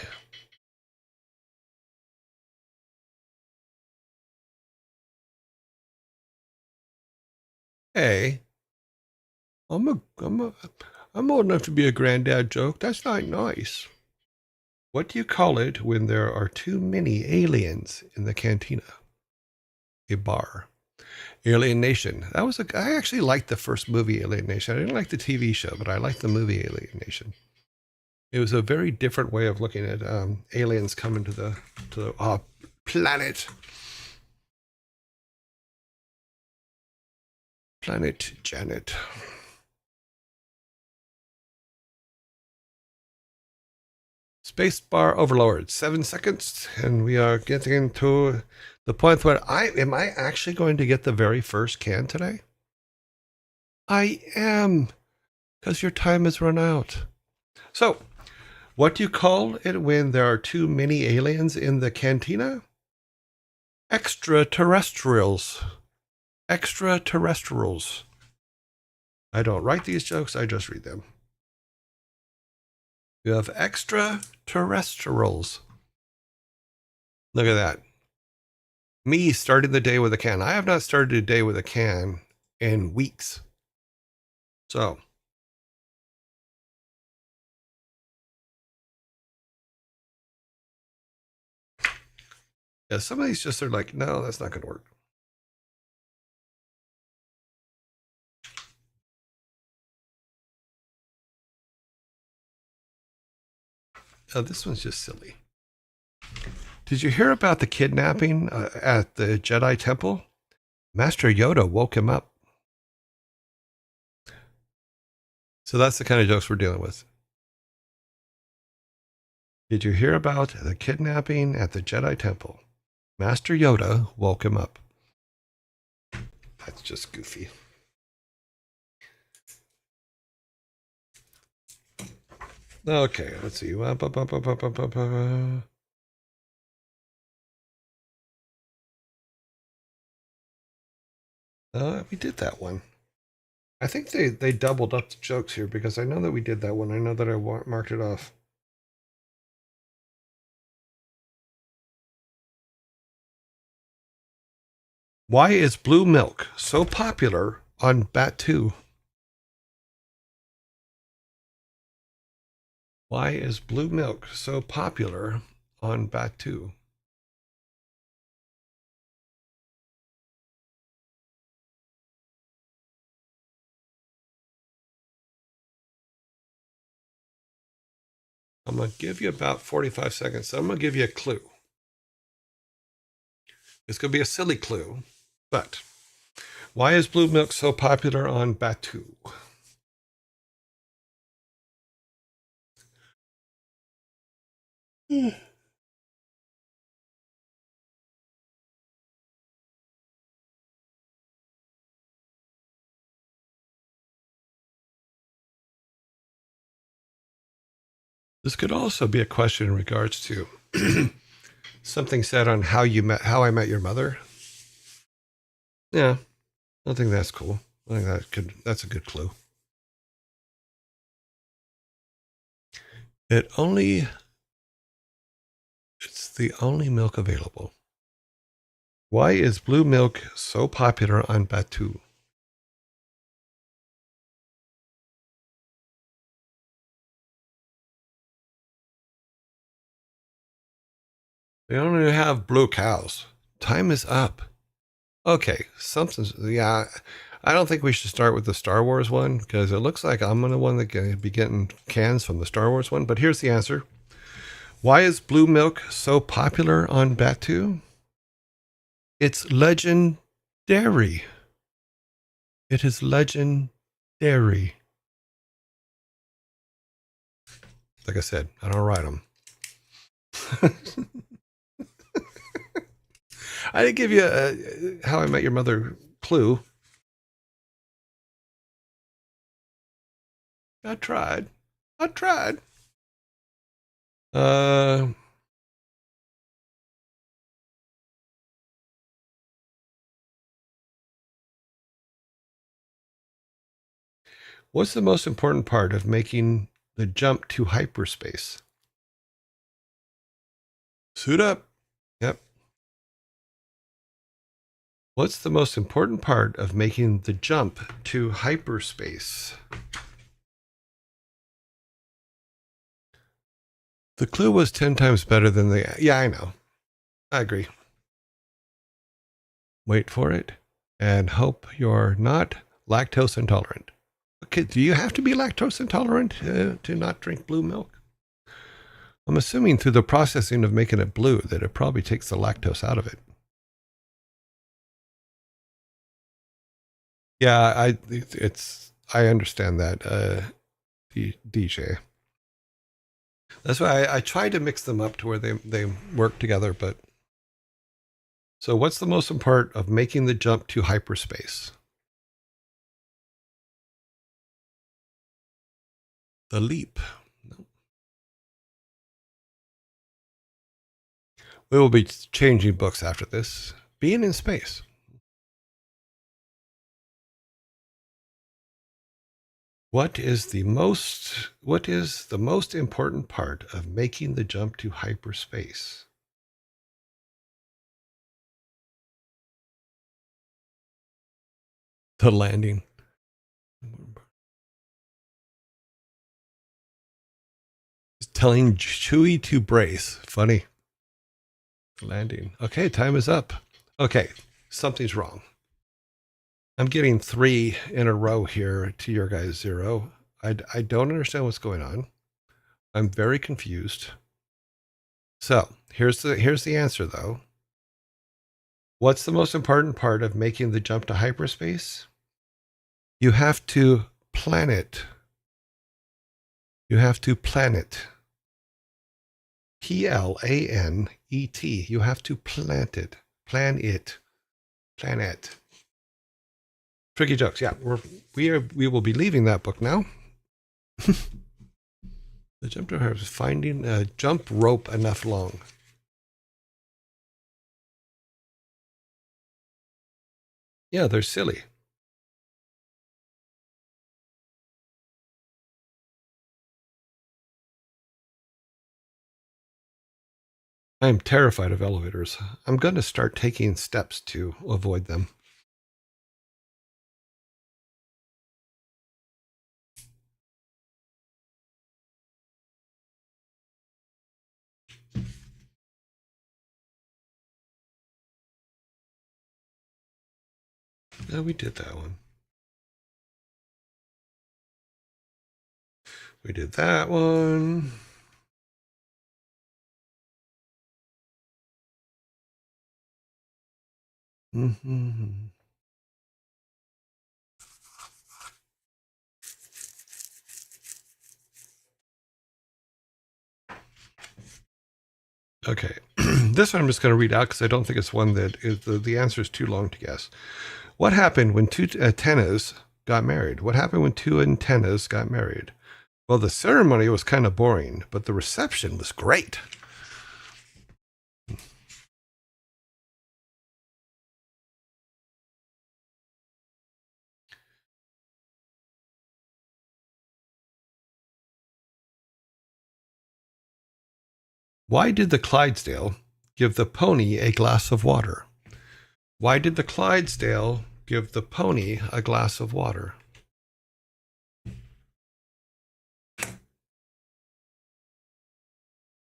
[SPEAKER 1] Hey, I'm old enough to be a granddad joke. That's not nice. What do you call it when there are too many aliens in the cantina? A bar. Alien Nation. I actually liked the first movie, Alien Nation. I didn't like the TV show, but I liked the movie Alien Nation. It was a very different way of looking at aliens coming to the planet. Planet Janet. Spacebar overload. 7 seconds, and we are getting to the point where am I actually going to get the very first can today? I am, because your time has run out. So, what do you call it when there are too many aliens in the cantina? Extraterrestrials. Extraterrestrials. I don't write these jokes, I just read them. You have extraterrestrials. Look at that. Me starting the day with a can. I have not started a day with a can in weeks. So, yeah, some of these just are like, no, that's not going to work. Oh, this one's just silly. Did you hear about the kidnapping at the Jedi Temple? Master Yoda woke him up. So that's the kind of jokes we're dealing with. Did you hear about the kidnapping at the Jedi Temple? Master Yoda woke him up. That's just goofy. Okay, let's see. We did that one. I think they doubled up the jokes here because I know that we did that one. I know that I marked it off. Why is blue milk so popular on Batu? Why is blue milk so popular on Batu? I'm going to give you about 45 seconds. So I'm going to give you a clue. It's going to be a silly clue, but why is blue milk so popular on Batu? This could also be a question in regards to something said on how I met your mother. Yeah, I think that's cool. I think that's a good clue. It's the only milk available. Why is blue milk so popular on Batu? They only have blue cows. Time is up. Okay, yeah. I don't think we should start with the Star Wars one because it looks like I'm the one that's going to be getting cans from the Star Wars one. But here's the answer. Why is blue milk so popular on Batu? It's legendary. It is legendary. Like I said, I don't write them. I didn't give you a How I Met Your Mother clue. I tried. What's the most important part of making the jump to hyperspace? Suit up. Yep. What's the most important part of making the jump to hyperspace? The clue was 10 times better than the... Yeah, I know. I agree. Wait for it. and hope you're not lactose intolerant. Okay, do you have to be lactose intolerant to not drink blue milk? I'm assuming through the processing of making it blue that it probably takes the lactose out of it. Yeah, I understand that, DJ. That's why I try to mix them up to where they work together. But so, what's the most important part of making the jump to hyperspace? The leap. We will be changing books after this. Being in space. What is the most important part of making the jump to hyperspace? The landing. Telling Chewie to brace. Funny. Landing. Okay, time is up. Okay, something's wrong. I'm getting 3 in a row here to your guys 0. I don't understand what's going on. I'm very confused. So here's the answer though. What's the most important part of making the jump to hyperspace? You have to plan it. You have to plan it. Planet. You have to plant it. Plan it. Planet. Tricky jokes. Yeah, we will be leaving that book now. The jump to hyperspace, finding a jump rope enough long. Yeah, they're silly. I am terrified of elevators. I'm going to start taking steps to avoid them. Yeah, we did that one. We did that one. Mm-hmm. Okay. This one I'm just going to read out because I don't think it's one that is, the answer is too long to guess. What happened when 2 antennas got married? What happened when 2 antennas got married? Well, the ceremony was kind of boring, but the reception was great. Why did the Clydesdale give the pony a glass of water? Why did the Clydesdale give the pony a glass of water?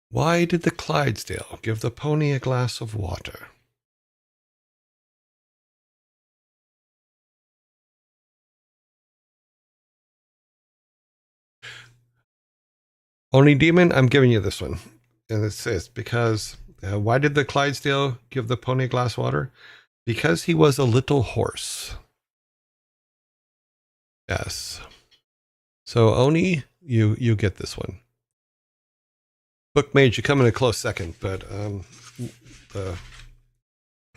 [SPEAKER 1] Why did the Clydesdale give the pony a glass of water? Only Demon, I'm giving you this one. And it says, because, why did the Clydesdale give the pony a glass of water? Because he was a little horse. Yes. So, Oni, you get this one. Bookmage, you come in a close second, but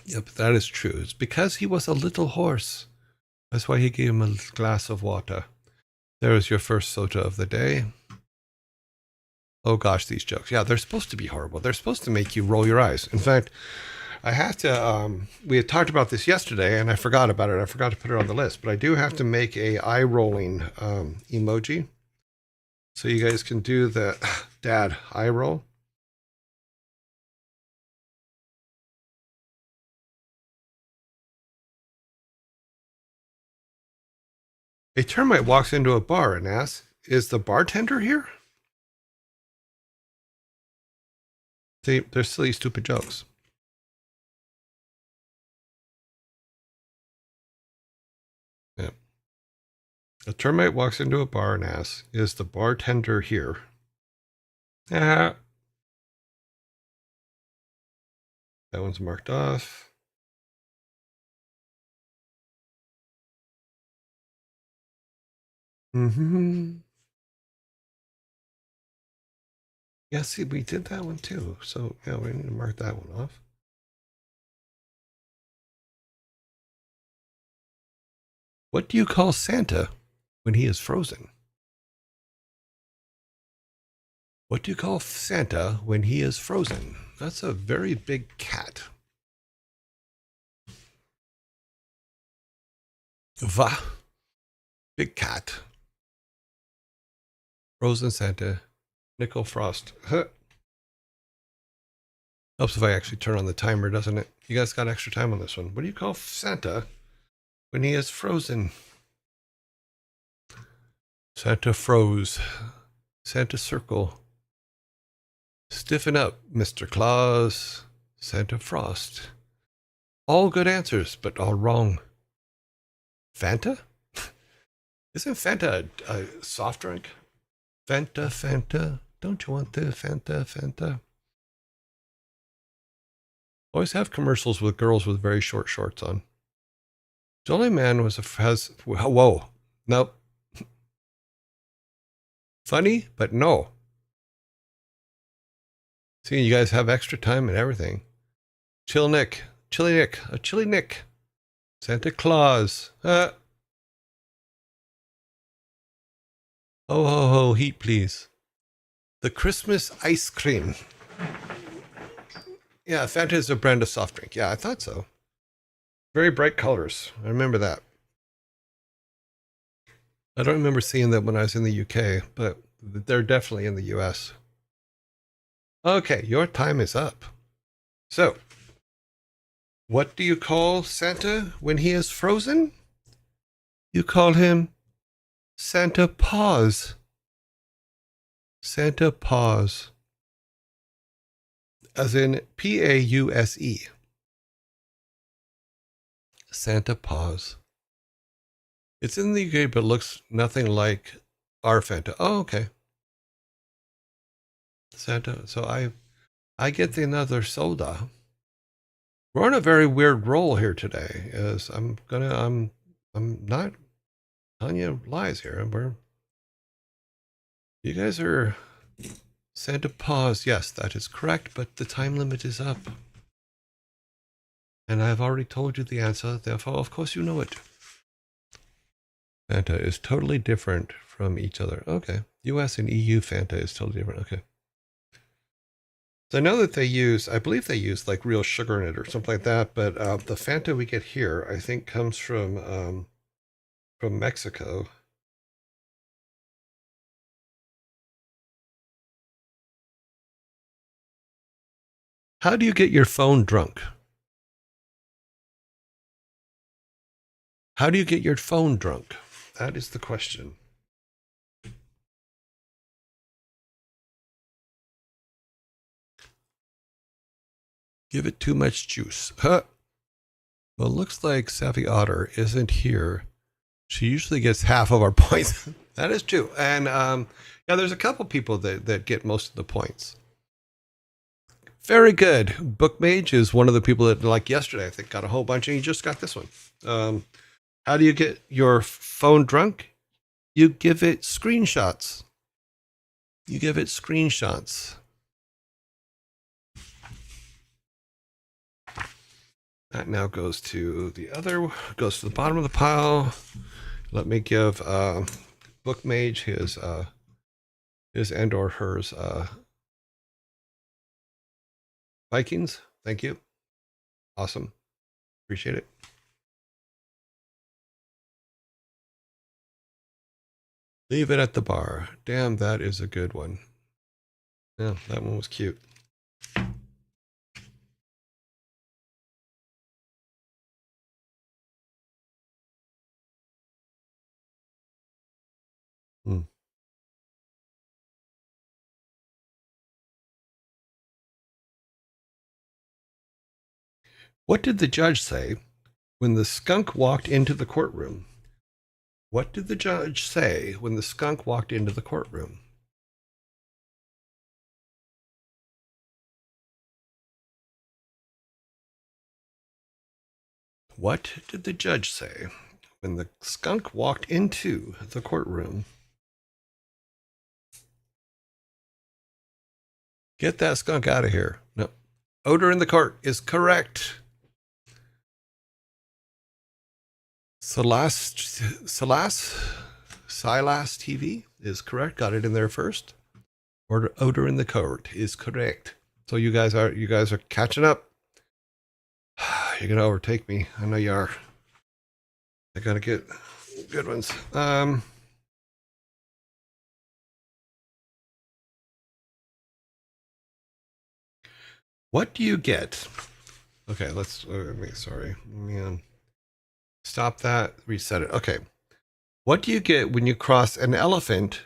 [SPEAKER 1] yep, that is true. It's because he was a little horse. That's why he gave him a glass of water. There is your first soda of the day. Oh gosh, these jokes. Yeah, they're supposed to be horrible. They're supposed to make you roll your eyes. In fact, I have to, we had talked about this yesterday and I forgot about it. I forgot to put it on the list, but I do have to make a eye rolling emoji. So you guys can do the dad eye roll. A termite walks into a bar and asks, "Is the bartender here?" They're silly, stupid jokes. A termite walks into a bar and asks, "Is the bartender here?" Ah, that one's marked off. Mm-hmm. Yeah, see, we did that one too. So, yeah, we need to mark that one off. What do you call Santa when he is frozen? What do you call Santa when he is frozen? That's a very big cat. Va. Big cat. Frozen Santa. Nickel Frost. Huh. Helps if I actually turn on the timer, doesn't it? You guys got extra time on this one. What do you call Santa when he is frozen? Santa froze. Santa circle. Stiffen up, Mr. Claus. Santa Frost. All good answers, but all wrong. Fanta? Isn't Fanta a soft drink? Fanta, Fanta. Don't you want the Fanta, Fanta? Always have commercials with girls with very short shorts on. Jolly Man has, whoa. Nope. Funny, but no. See, you guys have extra time and everything. Chilly Nick. A Chilly Nick. Santa Claus. Ho, ho, ho, heat, please. The Christmas ice cream. Yeah, Fanta is a brand of soft drink. Yeah, I thought so. Very bright colors. I remember that. I don't remember seeing them when I was in the UK, but they're definitely in the US. Okay, your time is up. So, what do you call Santa when he is frozen? You call him Santa Paws. Santa Paws. As in Pause. Santa Paws. It's in the UK, but looks nothing like our Fanta. Oh, okay. Santa. So I get another soda. We're on a very weird roll here today. As I'm not telling you lies here. You guys are Santa Paws. Yes, that is correct, but the time limit is up. And I've already told you the answer, therefore, of course, you know it. Fanta is totally different from each other. Okay. US and EU Fanta is totally different. Okay. So I know that I believe they use like real sugar in it or something like that, but the Fanta we get here, I think, comes from Mexico. How do you get your phone drunk? How do you get your phone drunk? That is the question. Give it too much juice. Huh. Well, it looks like Savvy Otter isn't here. She usually gets half of our points. That is true. And yeah, there's a couple people that get most of the points. Very good. Bookmage is one of the people that, like yesterday, I think, got a whole bunch, and he just got this one. How do you get your phone drunk? You give it screenshots. You give it screenshots. That now goes to the bottom of the pile. Let me give Bookmage his and or hers Vikings. Thank you. Awesome. Appreciate it. Leave it at the bar. Damn, that is a good one. Yeah, that one was cute. Hmm. What did the judge say when the skunk walked into the courtroom? What did the judge say when the skunk walked into the courtroom? What did the judge say when the skunk walked into the courtroom? Get that skunk out of here. No. Odor in the court is correct. Silas TV is correct. Got it in there first. Odor in the court is correct. So you guys are catching up. You're gonna overtake me. I know you are. I gotta get good ones. What do you get? Okay, let's. Sorry, man. Stop that. Reset it. Okay. What do you get when you cross an elephant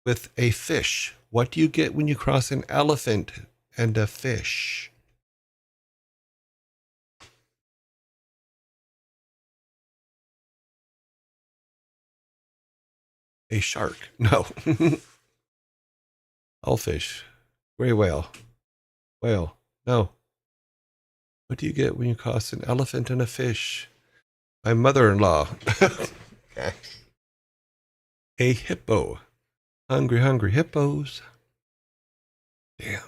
[SPEAKER 1] with a fish? What do you get when you cross an elephant and a fish? A shark. No. Owlfish. Gray whale. Whale. No. What do you get when you cross an elephant and a fish? My mother-in-law. Okay. A hippo. Hungry, hungry hippos. Damn.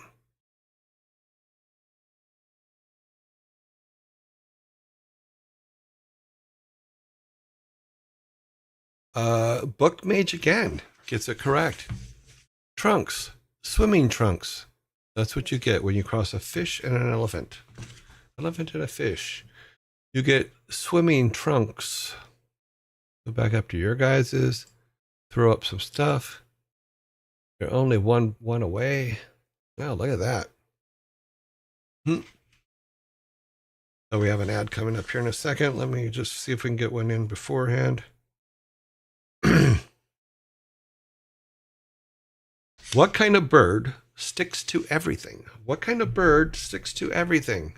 [SPEAKER 1] Book mage again. Gets it correct. Trunks. Swimming trunks. That's what you get when you cross a fish and an elephant. Elephant and a fish. You get swimming trunks. Go back up to your guys's. Throw up some stuff. You're only one away. Wow, look at that. Oh, we have an ad coming up here in a second. Let me just see if we can get one in beforehand. What kind of bird sticks to everything? What kind of bird sticks to everything?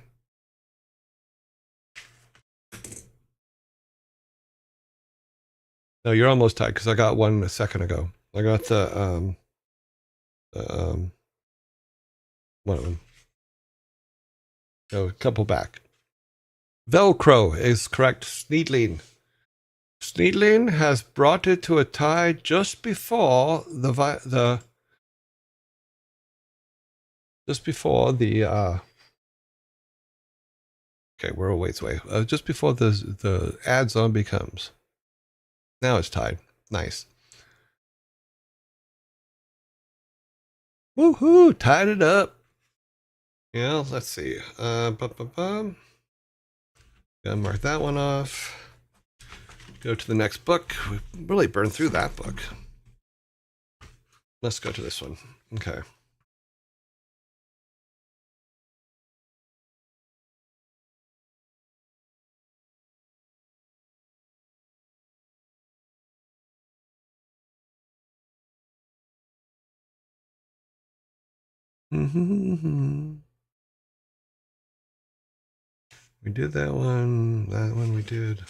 [SPEAKER 1] No, you're almost tied because I got one a second ago. I got the one of them. No, a couple back. Velcro is correct. Sneedling. Sneedling has brought it to a tie just before the okay, we're a ways away. Just before the ad zombie comes. Now it's tied. Nice. Woohoo! Tied it up. Yeah, let's see. Gonna mark that one off. Go to the next book. We really burned through that book. Let's go to this one. Okay. We did that one. That one we did.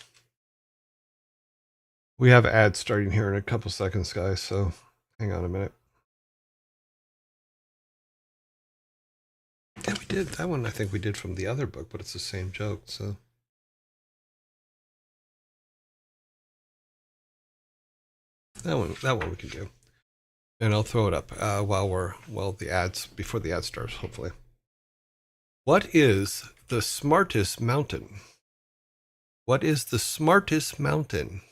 [SPEAKER 1] We have ads starting here in a couple seconds, guys, so hang on a minute. Yeah, we did. That one I think we did from the other book, but it's the same joke, so. That one we can do. And I'll throw it up before the ad starts, hopefully. What is the smartest mountain? What is the smartest mountain?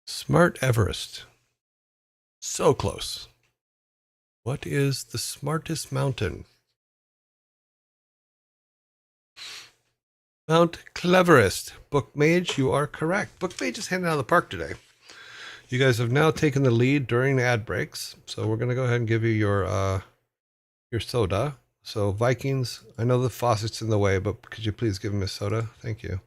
[SPEAKER 1] Smart Everest. So close. What is the smartest mountain? Mount Cleverest. Book Mage, you are correct. Book Mage is handing out of the park today. You guys have now taken the lead during the ad breaks, so we're going to go ahead and give you your soda. So Vikings, I know the faucet's in the way, but could you please give him a soda? Thank you.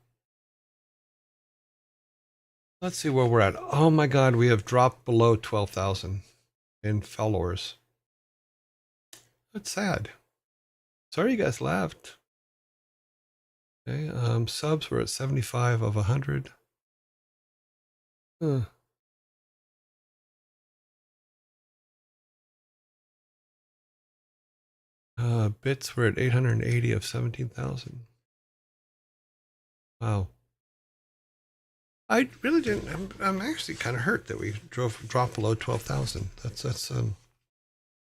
[SPEAKER 1] Let's see where we're at. Oh my God, we have dropped below 12,000 in followers. That's sad. Sorry you guys left. Okay, subs were at 75 of 100. Huh. Bits were at 880 of 17,000. Wow. I really didn't. I'm actually kind of hurt that we dropped below 12,000. That's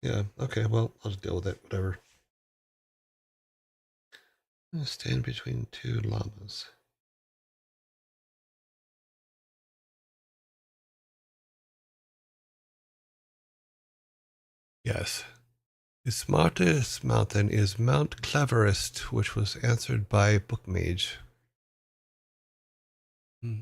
[SPEAKER 1] yeah. Okay. Well, I'll just deal with it. Whatever. Stand between two llamas. Yes. The smartest mountain is Mount Cleverest, which was answered by Bookmage. Hmm.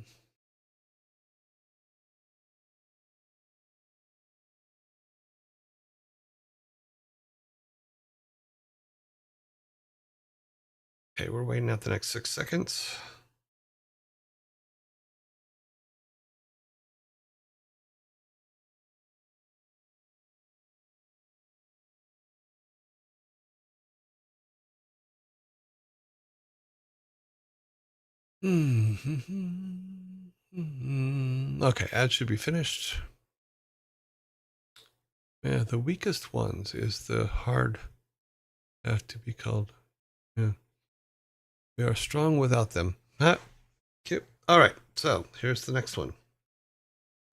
[SPEAKER 1] Okay, we're waiting out the next 6 seconds. Okay, ad should be finished. Yeah, the weakest ones is the hard have to be called. Yeah. We are strong without them. Cute. All right, so here's the next one.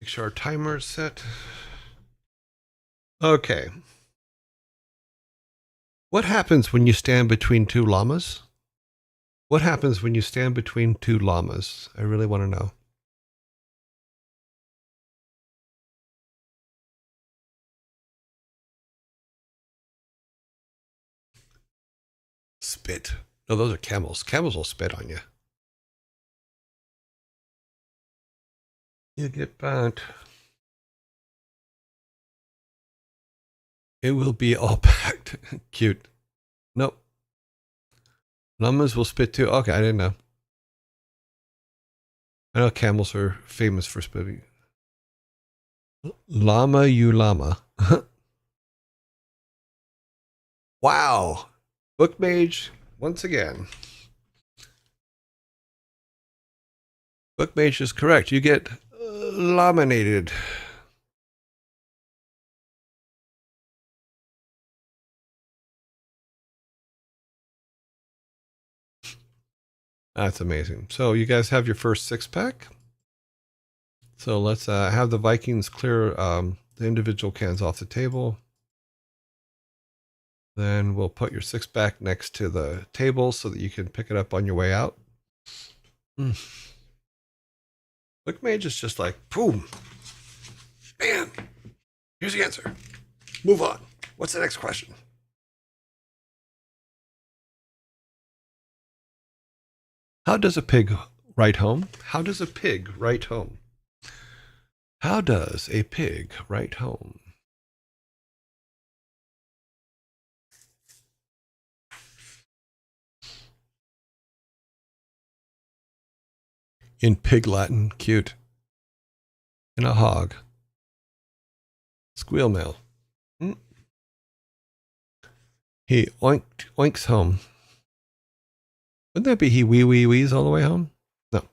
[SPEAKER 1] Make sure our timer is set. Okay. What happens when you stand between two llamas? What happens when you stand between two llamas? I really want to know. Spit. No, those are camels. Camels will spit on you. You get burnt. It will be all packed. Cute. Nope. Llamas will spit too. Okay, I didn't know. I know camels are famous for spitting. Llama, you llama. Wow. Bookmage, once again. Bookmage is correct. You get laminated. That's amazing. So you guys have your first 6-pack. So let's have the Vikings clear the individual cans off the table. Then we'll put your 6-pack next to the table so that you can pick it up on your way out. Bookmage is just like, boom, bam, here's the answer. Move on. What's the next question? How does a pig write home? How does a pig write home? How does a pig write home? In pig Latin, cute. In a hog. Squeal mail. He oinks home. Wouldn't that be he wees all the way home? No.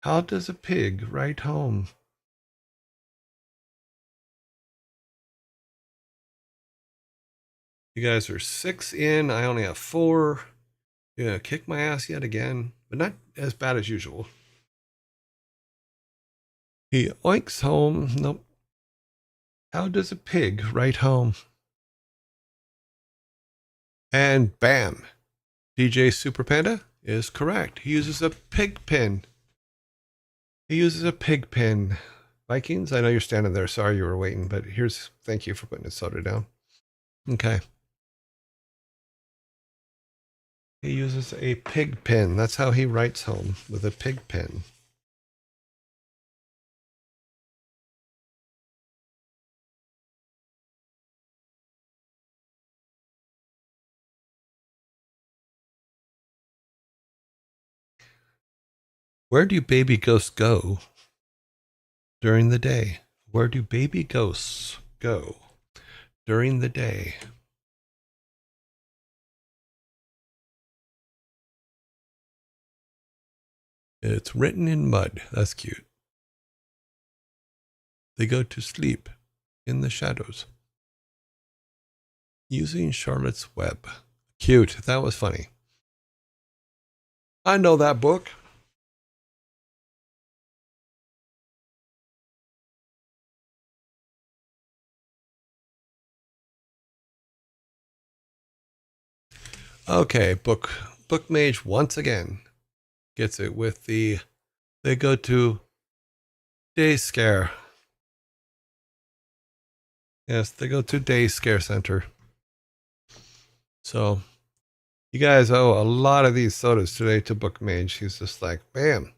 [SPEAKER 1] How does a pig write home? You guys are 6 in. I only have 4. You're gonna kick my ass yet again, but not as bad as usual. He oinks home. Nope. How does a pig write home? And bam. DJ Super Panda is correct. He uses a pig pen. He uses a pig pen. Vikings, I know you're standing there. Sorry you were waiting, but thank you for putting his soda down. Okay. He uses a pig pen. That's how he writes home, with a pig pen. Where do baby ghosts go during the day? Where do baby ghosts go during the day? It's written in mud. That's cute. They go to sleep in the shadows using Charlotte's Web. Cute. That was funny. I know that book. Okay, book mage once again gets it with the they go to day scare. Yes, they go to day scare center. So you guys owe a lot of these sodas today to Book Mage. He's just like, bam.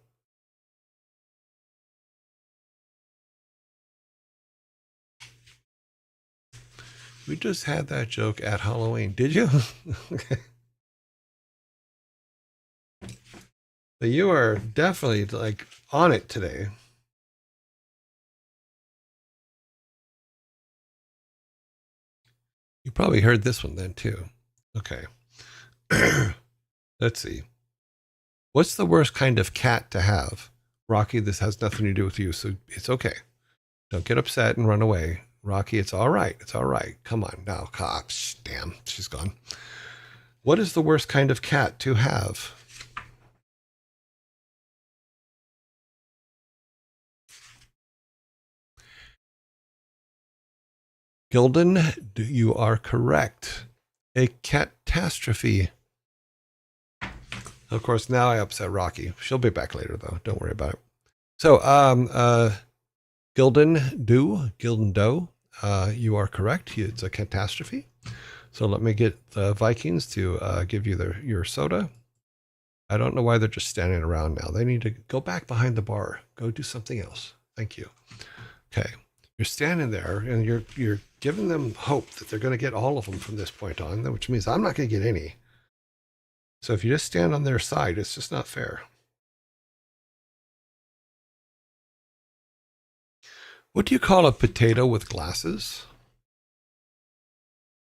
[SPEAKER 1] We just had that joke at Halloween. Did you? Okay. So you are definitely like on it today. You probably heard this one then too. Okay. Let's see. What's the worst kind of cat to have? Rocky, this has nothing to do with you, so it's okay. Don't get upset and run away. Rocky, it's all right. It's all right. Come on now. Cops. Damn, she's gone. What is the worst kind of cat to have? Gildan, you are correct. A catastrophe. Of course, now I upset Rocky. She'll be back later, though. Don't worry about it. So, Gildan Doe, you are correct. It's a catastrophe. So let me get the Vikings to give you your soda. I don't know why they're just standing around now. They need to go back behind the bar. Go do something else. Thank you. Okay. You're standing there and you're giving them hope that they're going to get all of them from this point on, which means I'm not going to get any. So if you just stand on their side, it's just not fair. What do you call a potato with glasses?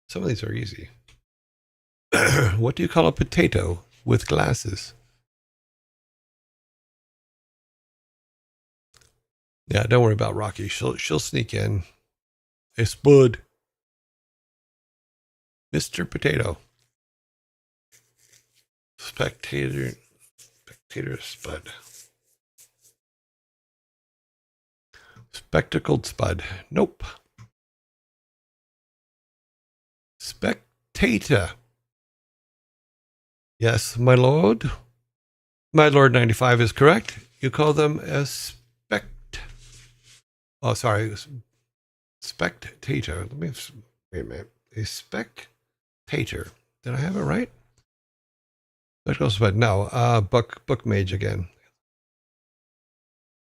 [SPEAKER 1] Some of these are easy. What do you call a potato with glasses? Yeah, don't worry about Rocky. She'll sneak in. Hey, Spud. Mr. Potato. Spectator Spud. Spectacled Spud. Nope. Spectator. Yes, my lord. My lord 95 is correct. You call them a oh, sorry. Spectator. Let me wait a minute. A spectator. Did I have it right? Spectacle Spud. No. Book Mage again.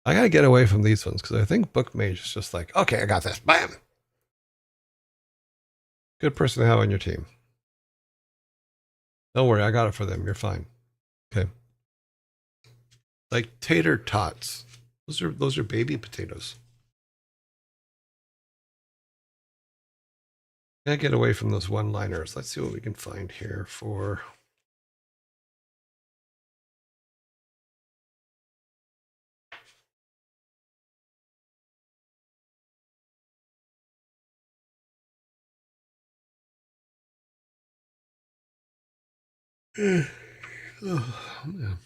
[SPEAKER 1] I gotta get away from these ones because I think Book Mage is just like, okay, I got this. Bam. Good person to have on your team. Don't worry, I got it for them. You're fine. Okay. Like tater tots. Those are baby potatoes. Gotta get away from those one-liners. Let's see what we can find here for. Oh, man.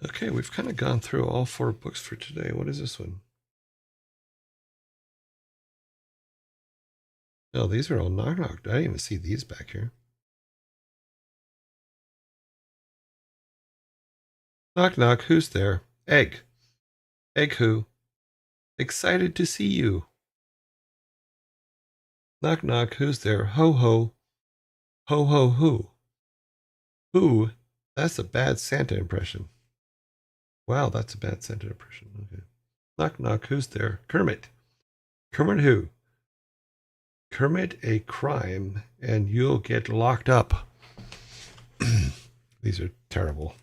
[SPEAKER 1] Okay, we've kind of gone through all 4 books for today. What is this one? Oh, these are all knock-knocked. I didn't even see these back here. Knock, knock. Who's there? Egg. Egg who? Excited to see you. Knock, knock. Who's there? Ho, ho. Ho, ho, who? Who? That's a bad Santa impression. Wow, that's a bad Santa impression. Okay. Knock, knock. Who's there? Kermit. Kermit who? Kermit a crime and you'll get locked up. These are terrible.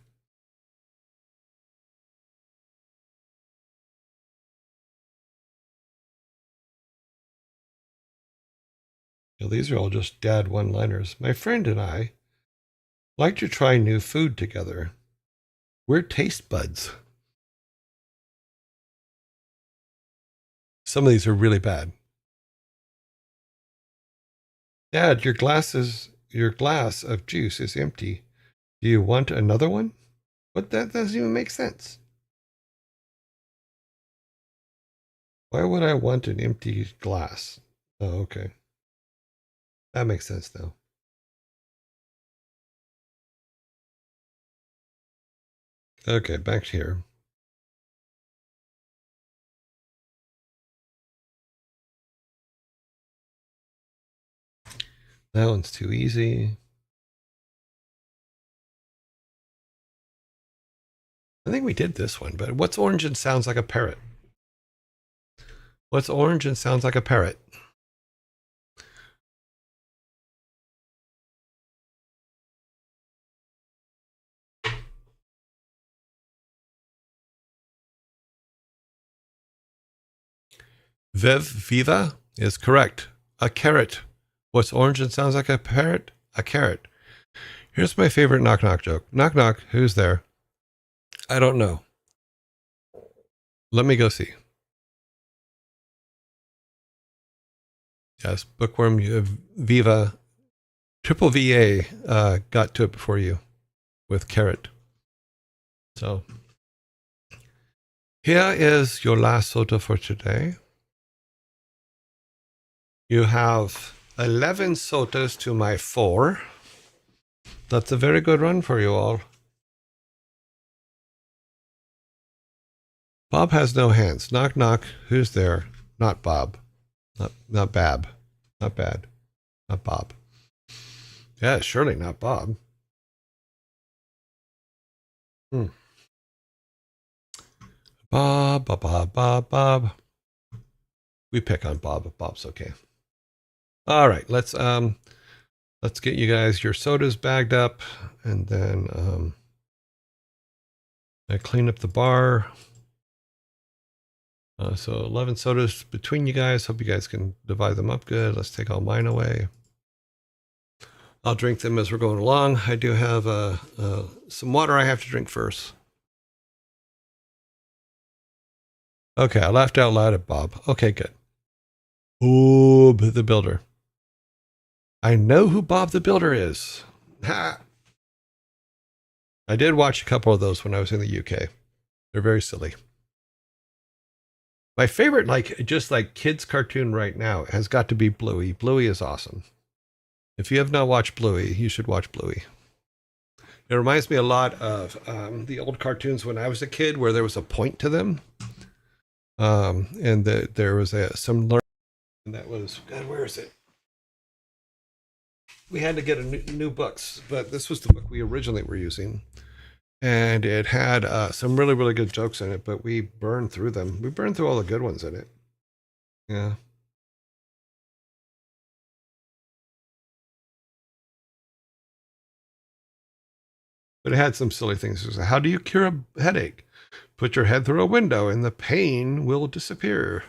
[SPEAKER 1] These are all just dad one-liners. My friend and I like to try new food together. We're taste buds. Some of these are really bad. Dad, your glass of juice is empty. Do you want another one? But that doesn't even make sense. Why would I want an empty glass? Oh, okay. That makes sense now. Okay, back here. That one's too easy. I think we did this one, but what's orange and sounds like a parrot? What's orange and sounds like a parrot? Viva is correct. A carrot. What's orange and sounds like a parrot? A carrot. Here's my favorite knock knock joke. Knock knock, who's there? I don't know. Let me go see. Yes, bookworm Viva, triple VA got to it before you with carrot. So here is your last soda for today. You have 11 sodas to my 4. That's a very good run for you all. Bob has no hands. Knock knock. Who's there? Not Bob. Not Bab. Not bad. Not Bob. Yeah, surely not Bob. Bob. We pick on Bob if Bob's okay. All right, let's get you guys your sodas bagged up, and then I clean up the bar. So 11 sodas between you guys. Hope you guys can divide them up good. Let's take all mine away. I'll drink them as we're going along. I do have some water I have to drink first. Okay, I laughed out loud at Bob. Okay, good. Bob the Builder. I know who Bob the Builder is. Ha! I did watch a couple of those when I was in the UK. They're very silly. My favorite, just like kids cartoon right now, has got to be Bluey. Bluey is awesome. If you have not watched Bluey, you should watch Bluey. It reminds me a lot of the old cartoons when I was a kid, where there was a point to them, and there was some learning. And that was, God, where is it? We had to get new books, but this was the book we originally were using. And it had some really, really good jokes in it, but we burned through them. We burned through all the good ones in it. Yeah. But it had some silly things. It was, how do you cure a headache? Put your head through a window and the pain will disappear.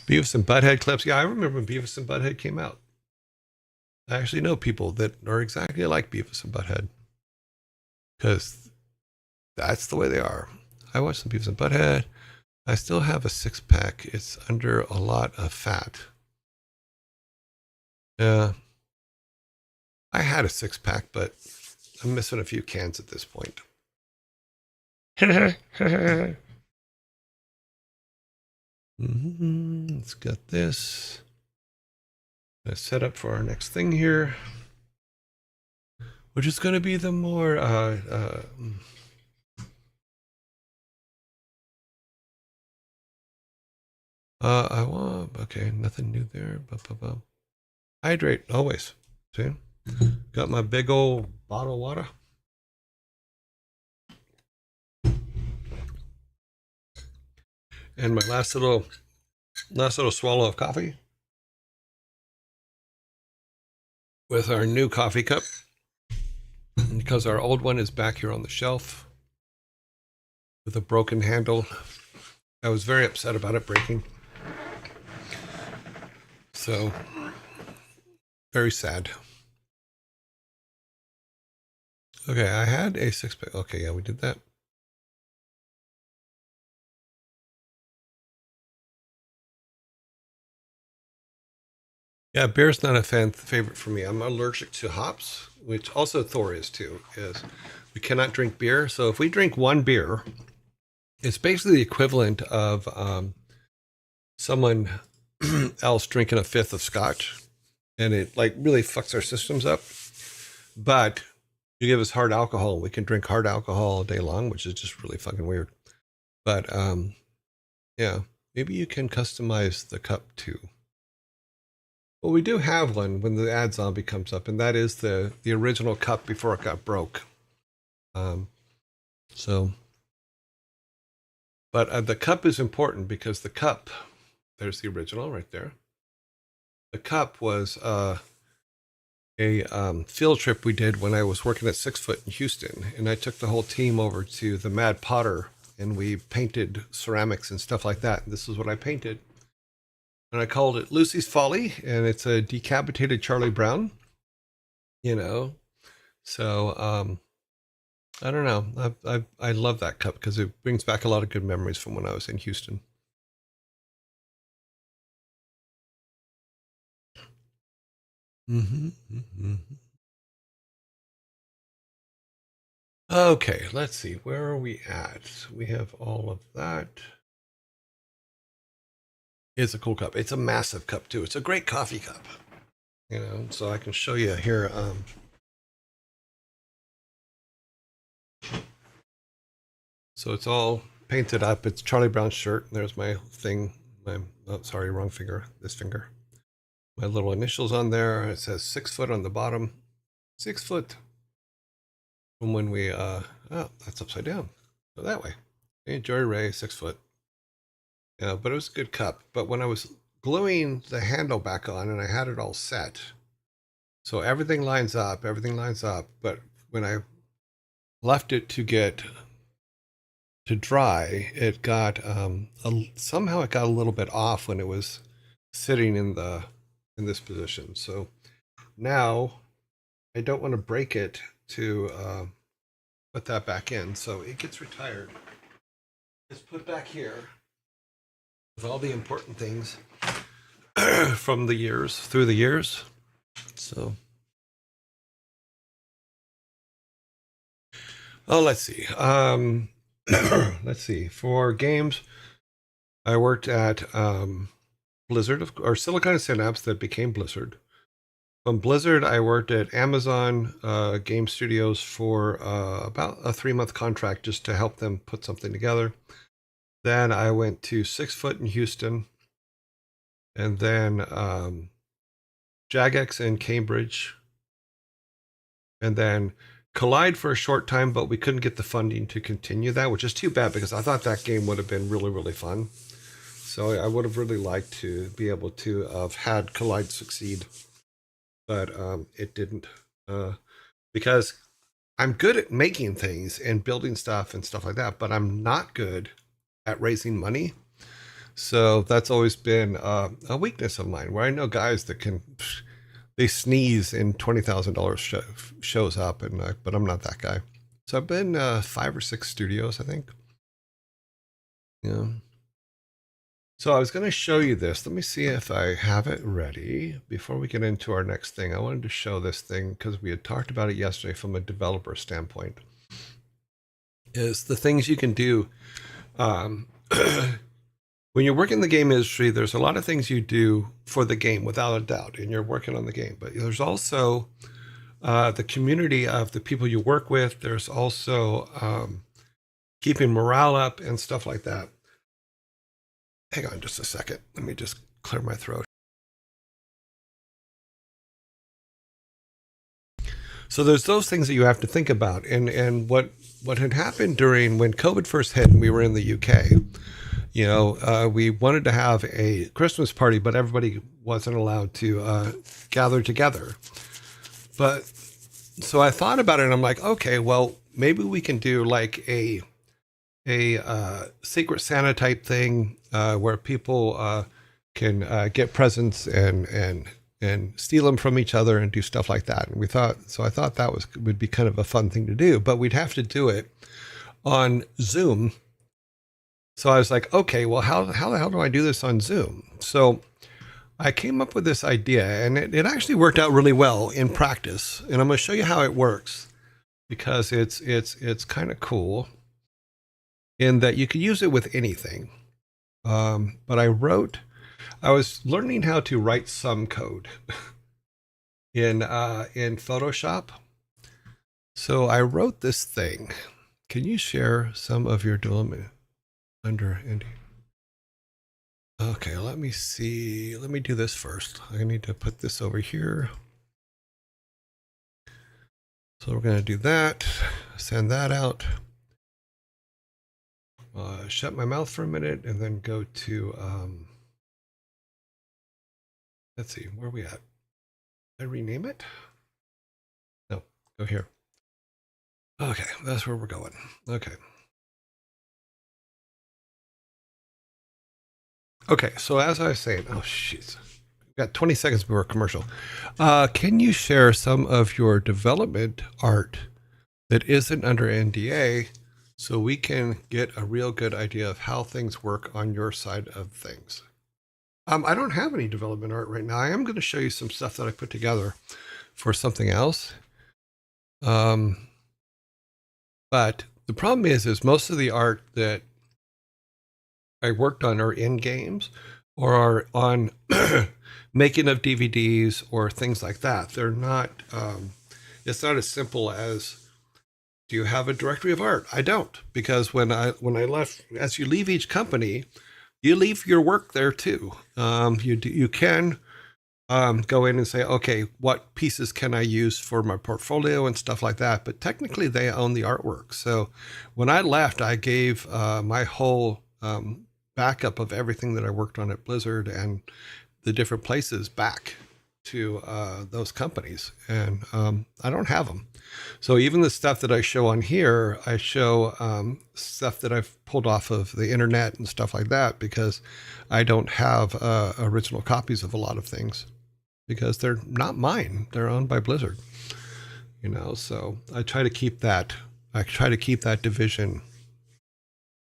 [SPEAKER 1] Beavis and Butthead clips. Yeah, I remember when Beavis and Butthead came out. I actually know people that are exactly like Beavis and Butthead, because that's the way they are. I watched some Beavis and Butthead. I still have a 6-pack. It's under a lot of fat. Yeah. I had a 6-pack, but I'm missing a few cans at this point. Let's get this. Let's set up for our next thing here, which is going to be the more I want, okay, nothing new there. Hydrate always. See, got my big old bottle of water. And my last little swallow of coffee. with our new coffee cup because our old one is back here on the shelf with a broken handle. I was very upset about it breaking. So, very sad. Okay, I had a 6-pack. Okay, yeah, we did that. Yeah, beer's not a favorite for me. I'm allergic to hops, which also Thor is too. Is we cannot drink beer. So if we drink one beer, it's basically the equivalent of someone else drinking a fifth of scotch, and it like really fucks our systems up. But you give us hard alcohol, we can drink hard alcohol all day long, which is just really fucking weird. But yeah, maybe you can customize the cup too. Well, we do have one when the ad zombie comes up, and that is the original cup before it got broke. So, but the cup is important because the cup, there's the original right there. The cup was a field trip we did when I was working at 6 Foot in Houston, and I took the whole team over to the Mad Potter, and we painted ceramics and stuff like that. And this is what I painted. And I called it Lucy's Folly, and it's a decapitated Charlie Brown, you know. So I don't know. I love that cup because it brings back a lot of good memories from when I was in Houston. Mm-hmm, mm-hmm. Okay, let's see. Where are we at? We have all of that. It's a cool cup. It's a massive cup too. It's a great coffee cup. You know, so I can show you here. So it's all painted up. It's Charlie Brown's shirt. There's my thing. Oh, sorry, wrong finger. This finger. My little initials on there. It says 6 foot on the bottom. 6 foot. From when we, oh, that's upside down. Go that way. Hey, Jory Ray, 6 foot. Yeah, but it was a good cup. But when I was gluing the handle back on and I had it all set, so everything lines up. But when I left it to get to dry, it got somehow it got a little bit off when it was sitting in this position. So now I don't want to break it to put that back in. So it gets retired. It's put back here with all the important things from the years, through the years. So, oh, let's see. Let's see. For games, I worked at Blizzard, or Silicon Synapse that became Blizzard. From Blizzard, I worked at Amazon Game Studios for about a 3-month contract just to help them put something together. Then I went to 6 Foot in Houston, and then Jagex in Cambridge, and then Collide for a short time, but we couldn't get the funding to continue that, which is too bad because I thought that game would have been really, really fun. So I would have really liked to be able to have had Collide succeed, but it didn't because I'm good at making things and building stuff and stuff like that, but I'm not good at raising money. So that's always been a weakness of mine, where I know guys that they sneeze and $20,000 shows up, but I'm not that guy. So I've been 5 or 6 studios, I think. Yeah. So I was going to show you this. Let me see if I have it ready before we get into our next thing. I wanted to show this thing because we had talked about it yesterday from a developer standpoint. Is the things you can do when you work in the game industry. There's a lot of things you do for the game, without a doubt, and you're working on the game. But there's also the community of the people you work with. There's also keeping morale up and stuff like that. Hang on just a second. Let me just clear my throat. So there's those things that you have to think about. And what had happened during when COVID first hit and we were in the UK, you know, we wanted to have a Christmas party, but everybody wasn't allowed to gather together. But so I thought about it, and I'm like, okay, well, maybe we can do like a Secret Santa type thing where people can get presents and steal them from each other and do stuff like that. And I thought that would be kind of a fun thing to do, but we'd have to do it on Zoom. So I was like, okay, well, how the hell do I do this on Zoom? So I came up with this idea, and it actually worked out really well in practice. And I'm going to show you how it works because it's kind of cool in that you can use it with anything. But I was learning how to write some code in Photoshop. So I wrote this thing. Can you share some of your development under Andy? Okay, let me see. Let me do this first. I need to put this over here. So we're going to do that. Send that out. Shut my mouth for a minute and then go to, let's see, where are we at? Did I rename it? No, go here. Okay, that's where we're going. Okay. Okay, so as I was saying, oh, jeez. Got 20 seconds before commercial. Can you share some of your development art that isn't under NDA so we can get a real good idea of how things work on your side of things? I don't have any development art right now. I am going to show you some stuff that I put together for something else. But the problem is most of the art that I worked on are in games or are on making of DVDs or things like that. They're not, it's not as simple as, do you have a directory of art? I don't, because when I left, as you leave each company, you leave your work there too. You can go in and say, okay, what pieces can I use for my portfolio and stuff like that. But technically they own the artwork. So when I left, I gave my whole backup of everything that I worked on at Blizzard and the different places back to those companies. And I don't have them. So even the stuff that I show on here, I show stuff that I've pulled off of the internet and stuff like that, because I don't have original copies of a lot of things because they're not mine. They're owned by Blizzard, you know, so I try to keep that. I try to keep that division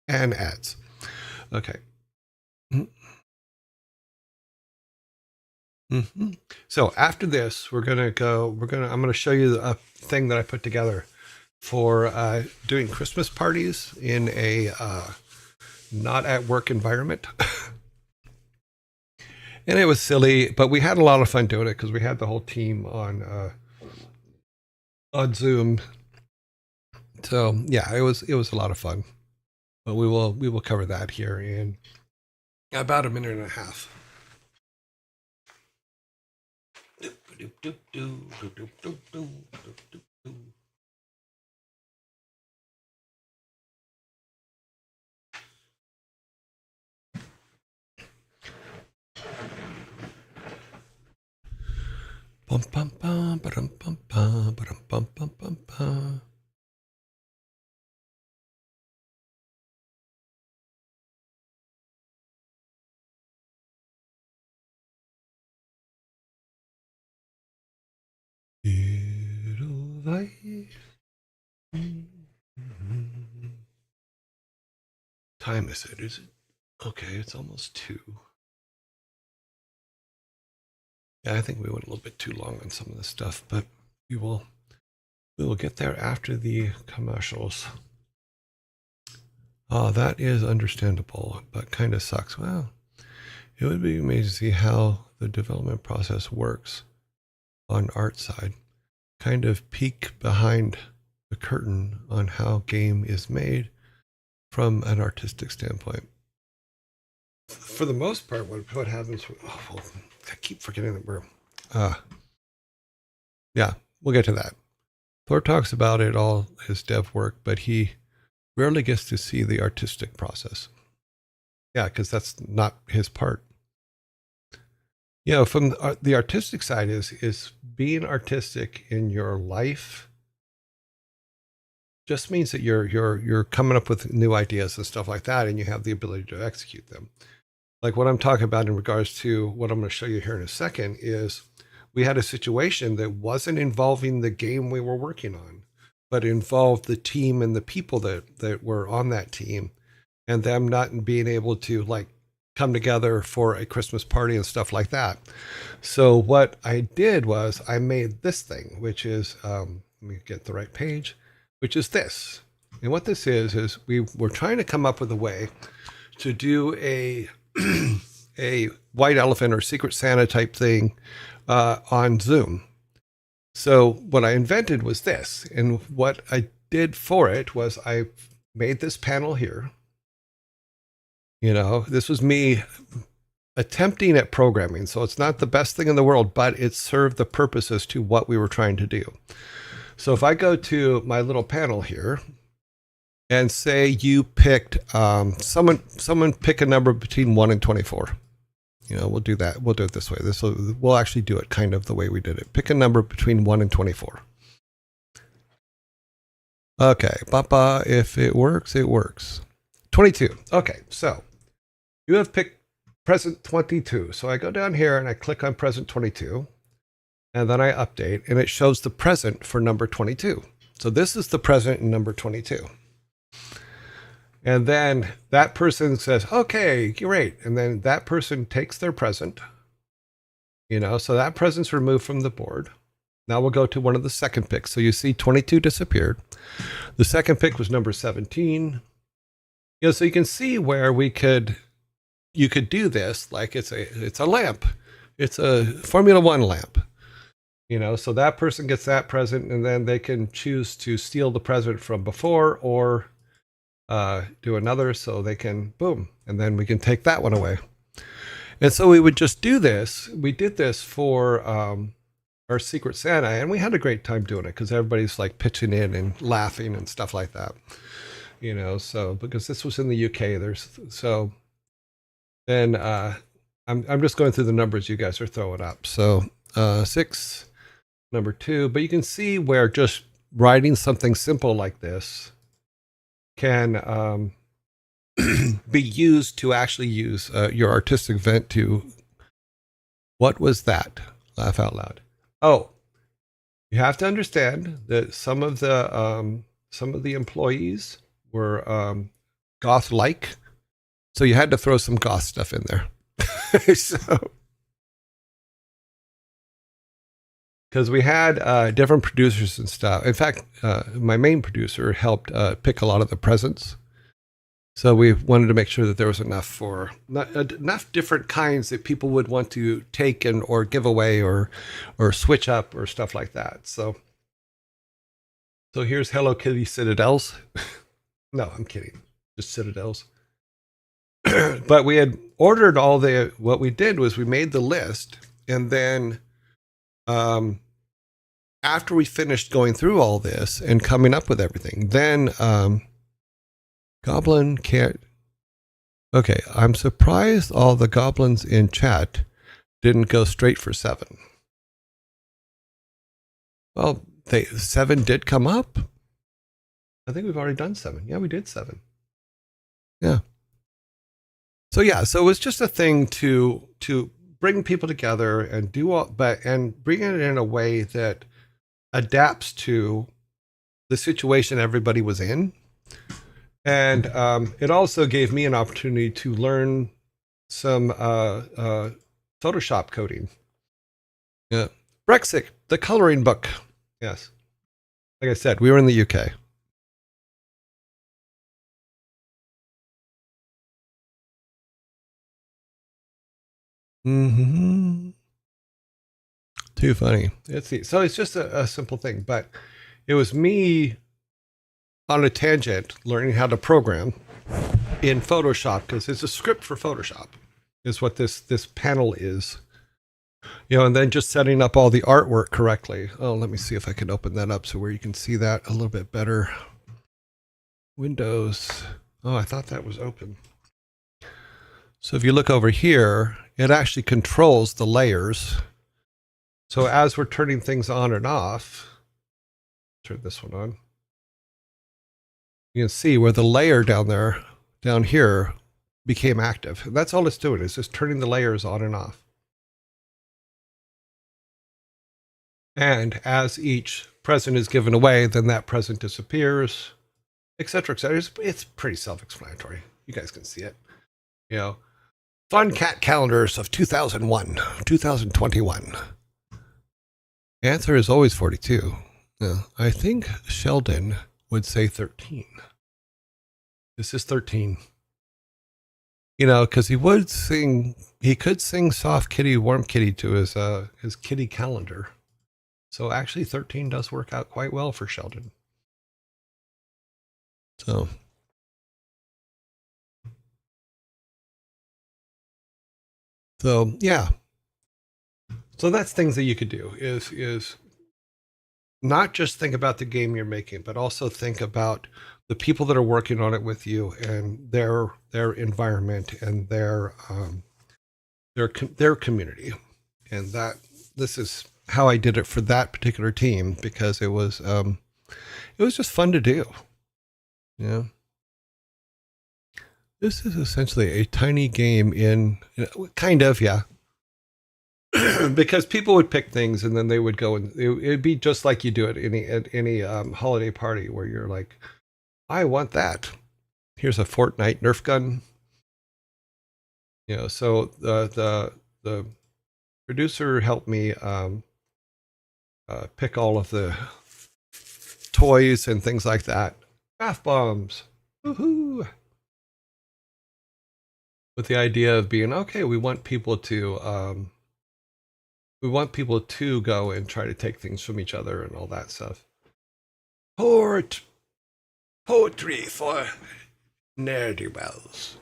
[SPEAKER 1] and ads. Okay. Mm-hmm. So after this, I'm going to show you a thing that I put together for doing Christmas parties in a not at work environment. And it was silly, but we had a lot of fun doing it because we had the whole team on Zoom. So yeah, it was a lot of fun. But we will cover that here in about a minute and a half. Bum bum bum bum bum bum bum bum bum bum. Time is it? Is it? Okay, it's almost 2. Yeah, I think we went a little bit too long on some of this stuff, but we will get there after the commercials. Oh, that is understandable, but kind of sucks. Well, it would be amazing to see how the development process works on art side. Kind of peek behind the curtain on how game is made from an artistic standpoint. For the most part, what happens? Oh, well, I keep forgetting that we're. Yeah, we'll get to that. Thor talks about it all his dev work, but he rarely gets to see the artistic process. Yeah, because that's not his part. You know, from the artistic side is being artistic in your life just means that you're coming up with new ideas and stuff like that, and you have the ability to execute them. Like what I'm talking about in regards to what I'm going to show you here in a second is we had a situation that wasn't involving the game we were working on, but involved the team and the people that were on that team, and them not being able to like come together for a Christmas party and stuff like that. So what I did was I made this thing, which is let me get the right page, which is this. And what this is we were trying to come up with a way to do a a white elephant or Secret Santa type thing on Zoom. So what I invented was this, and what I did for it was I made this panel here. You know, this was me attempting at programming, so it's not the best thing in the world, but it served the purpose as to what we were trying to do. So if I go to my little panel here and say you picked someone pick a number between 1 and 24. You know, we'll do that. We'll do it this way. We'll actually do it kind of the way we did it. Pick a number between 1 and 24. Okay, Papa, if it works, it works. 22. Okay, so you have picked present 22. So I go down here and I click on present 22, and then I update, and it shows the present for number 22. So this is the present in number 22. And then that person says, okay, great. And then that person takes their present, you know, so that present's removed from the board. Now we'll go to one of the second picks. So you see 22 disappeared. The second pick was number 17. You know, so you can see where you could do this like it's a lamp. It's a Formula One lamp. You know, so that person gets that present, and then they can choose to steal the present from before or do another, so they can boom, and then we can take that one away. And so we would just do this. We did this for our Secret Santa, and we had a great time doing it because everybody's like pitching in and laughing and stuff like that. You know, so because this was in the UK, then I'm just going through the numbers you guys are throwing up. So 6, number 2, but you can see where just writing something simple like this can be used to actually use your artistic vent to. What was that? Laugh out loud. Oh, you have to understand that some of the employees were goth-like, so you had to throw some goth stuff in there. So, because we had different producers and stuff. In fact, my main producer helped pick a lot of the presents. So we wanted to make sure that there was enough enough different kinds that people would want to take or give away or switch up or stuff like that. So here's Hello Kitty Citadels. No, I'm kidding. Just Citadels. But we had ordered what we did was we made the list, and then after we finished going through all this and coming up with everything, then Goblin can't. Okay, I'm surprised all the goblins in chat didn't go straight for 7. Well, 7 did come up. I think we've already done 7. Yeah, we did 7. Yeah. So it was just a thing to bring people together and do all, and bring it in a way that adapts to the situation everybody was in. And it also gave me an opportunity to learn some Photoshop coding. Yeah. Brexit, the coloring book. Yes. Like I said, we were in the UK. Mm-hmm. Too funny. So it's just a simple thing, but it was me on a tangent learning how to program in Photoshop, because it's a script for Photoshop is what this panel is. You know, and then just setting up all the artwork correctly. Oh, let me see if I can open that up so where you can see that a little bit better. Windows. Oh, I thought that was open. So if you look over here, it actually controls the layers. So as we're turning things on and off, turn this one on, you can see where the layer down here, became active. And that's all it's doing, is just turning the layers on and off. And as each present is given away, then that present disappears, etc., etc. It's pretty self-explanatory. You guys can see it. You know, fun cat calendars of 2001, 2021. The answer is always 42. I think Sheldon would say 13. This is 13. You know, because he could sing Soft Kitty, Warm Kitty to his kitty calendar. So actually 13 does work out quite well for Sheldon. So yeah. So that's things that you could do is not just think about the game you're making, but also think about the people that are working on it with you and their environment and their community. And that this is how I did it for that particular team, because it was just fun to do. Yeah. This is essentially a tiny game in kind of, yeah. Because people would pick things and then they would go and it'd be just like you do at any holiday party where you're like, I want that. Here's a Fortnite Nerf gun. You know, so the producer helped me pick all of the toys and things like that. Bath bombs. Woohoo! With the idea of being, okay, we want people to go and try to take things from each other and all that stuff. Poetry for Neanderthals.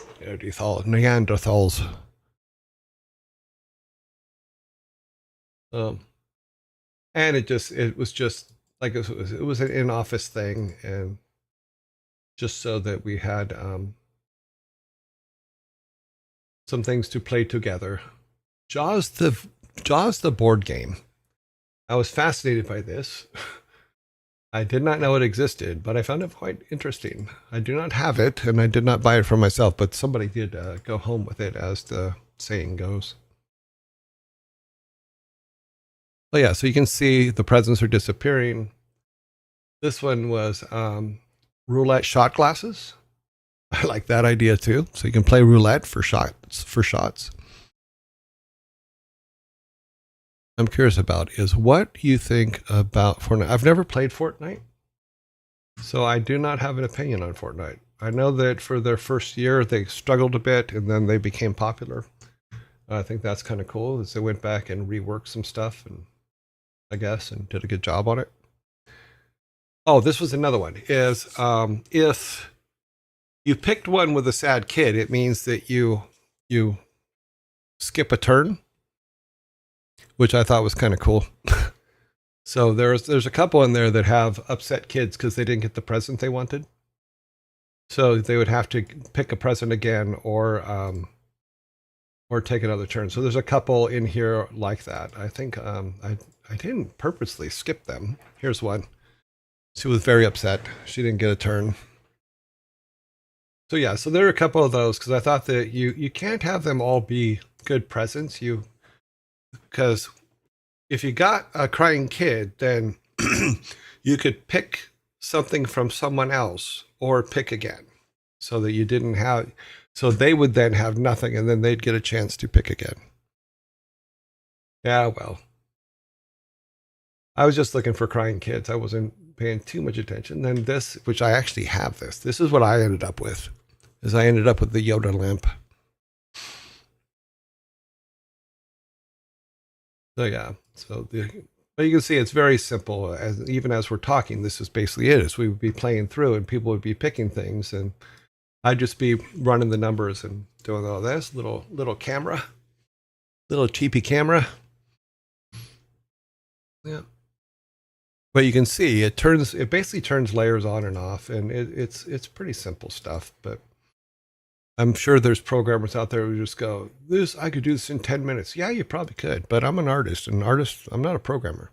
[SPEAKER 1] And it was just like it was an in-office thing, and just so that we had some things to play together. Jaws the board game. I was fascinated by this. I did not know it existed, but I found it quite interesting. I do not have it, and I did not buy it for myself, but somebody did go home with it, as the saying goes. Oh yeah, so you can see the presents are disappearing. This one was roulette shot glasses. I like that idea too. So you can play roulette for shots. I'm curious about is what you think about Fortnite. I've never played Fortnite, so I do not have an opinion on Fortnite. I know that for their first year, they struggled a bit, and then they became popular. I think that's kind of cool, as they went back and reworked some stuff, and I guess, and did a good job on it. Oh, this was another one, is if you picked one with a sad kid, it means that you skip a turn, which I thought was kind of cool. So there's a couple in there that have upset kids because they didn't get the present they wanted. So they would have to pick a present again or take another turn. So there's a couple in here like that. I think I didn't purposely skip them. Here's one. She was very upset. She didn't get a turn. So yeah, so there are a couple of those, because I thought that you can't have them all be good presents. Because if you got a crying kid, then you could pick something from someone else or pick again, so that you didn't have, so they would then have nothing, and then they'd get a chance to pick again. Yeah, well, I was just looking for crying kids. I wasn't paying too much attention. Then this, which I actually have this is what I ended up with, is I ended up with the Yoda lamp. So yeah, but you can see it's very simple. Even as we're talking, this is basically it. Is we would be playing through, and people would be picking things, and I'd just be running the numbers and doing all this little camera, little cheapy camera. Yeah. But you can see it basically turns layers on and off, and it's pretty simple stuff. But I'm sure there's programmers out there who just go, "This I could do this in 10 minutes." Yeah, you probably could, but I'm an artist, and I'm not a programmer.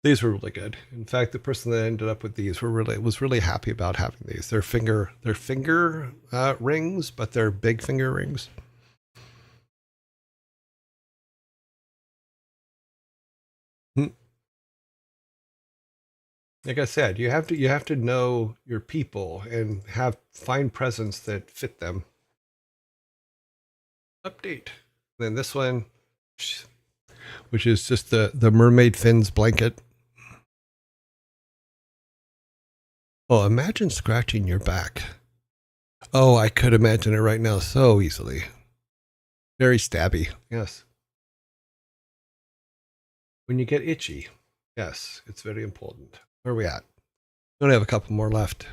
[SPEAKER 1] These were really good. In fact, the person that ended up with these was really happy about having these. They're finger rings, but they're big finger rings. Hmm. Like I said, you have to know your people and find presents that fit them. Update. Then this one, which is just the mermaid fins blanket. Oh, imagine scratching your back. Oh, I could imagine it right now so easily. Very stabby. Yes. When you get itchy. Yes, it's very important. Where are we at? We only have a couple more left.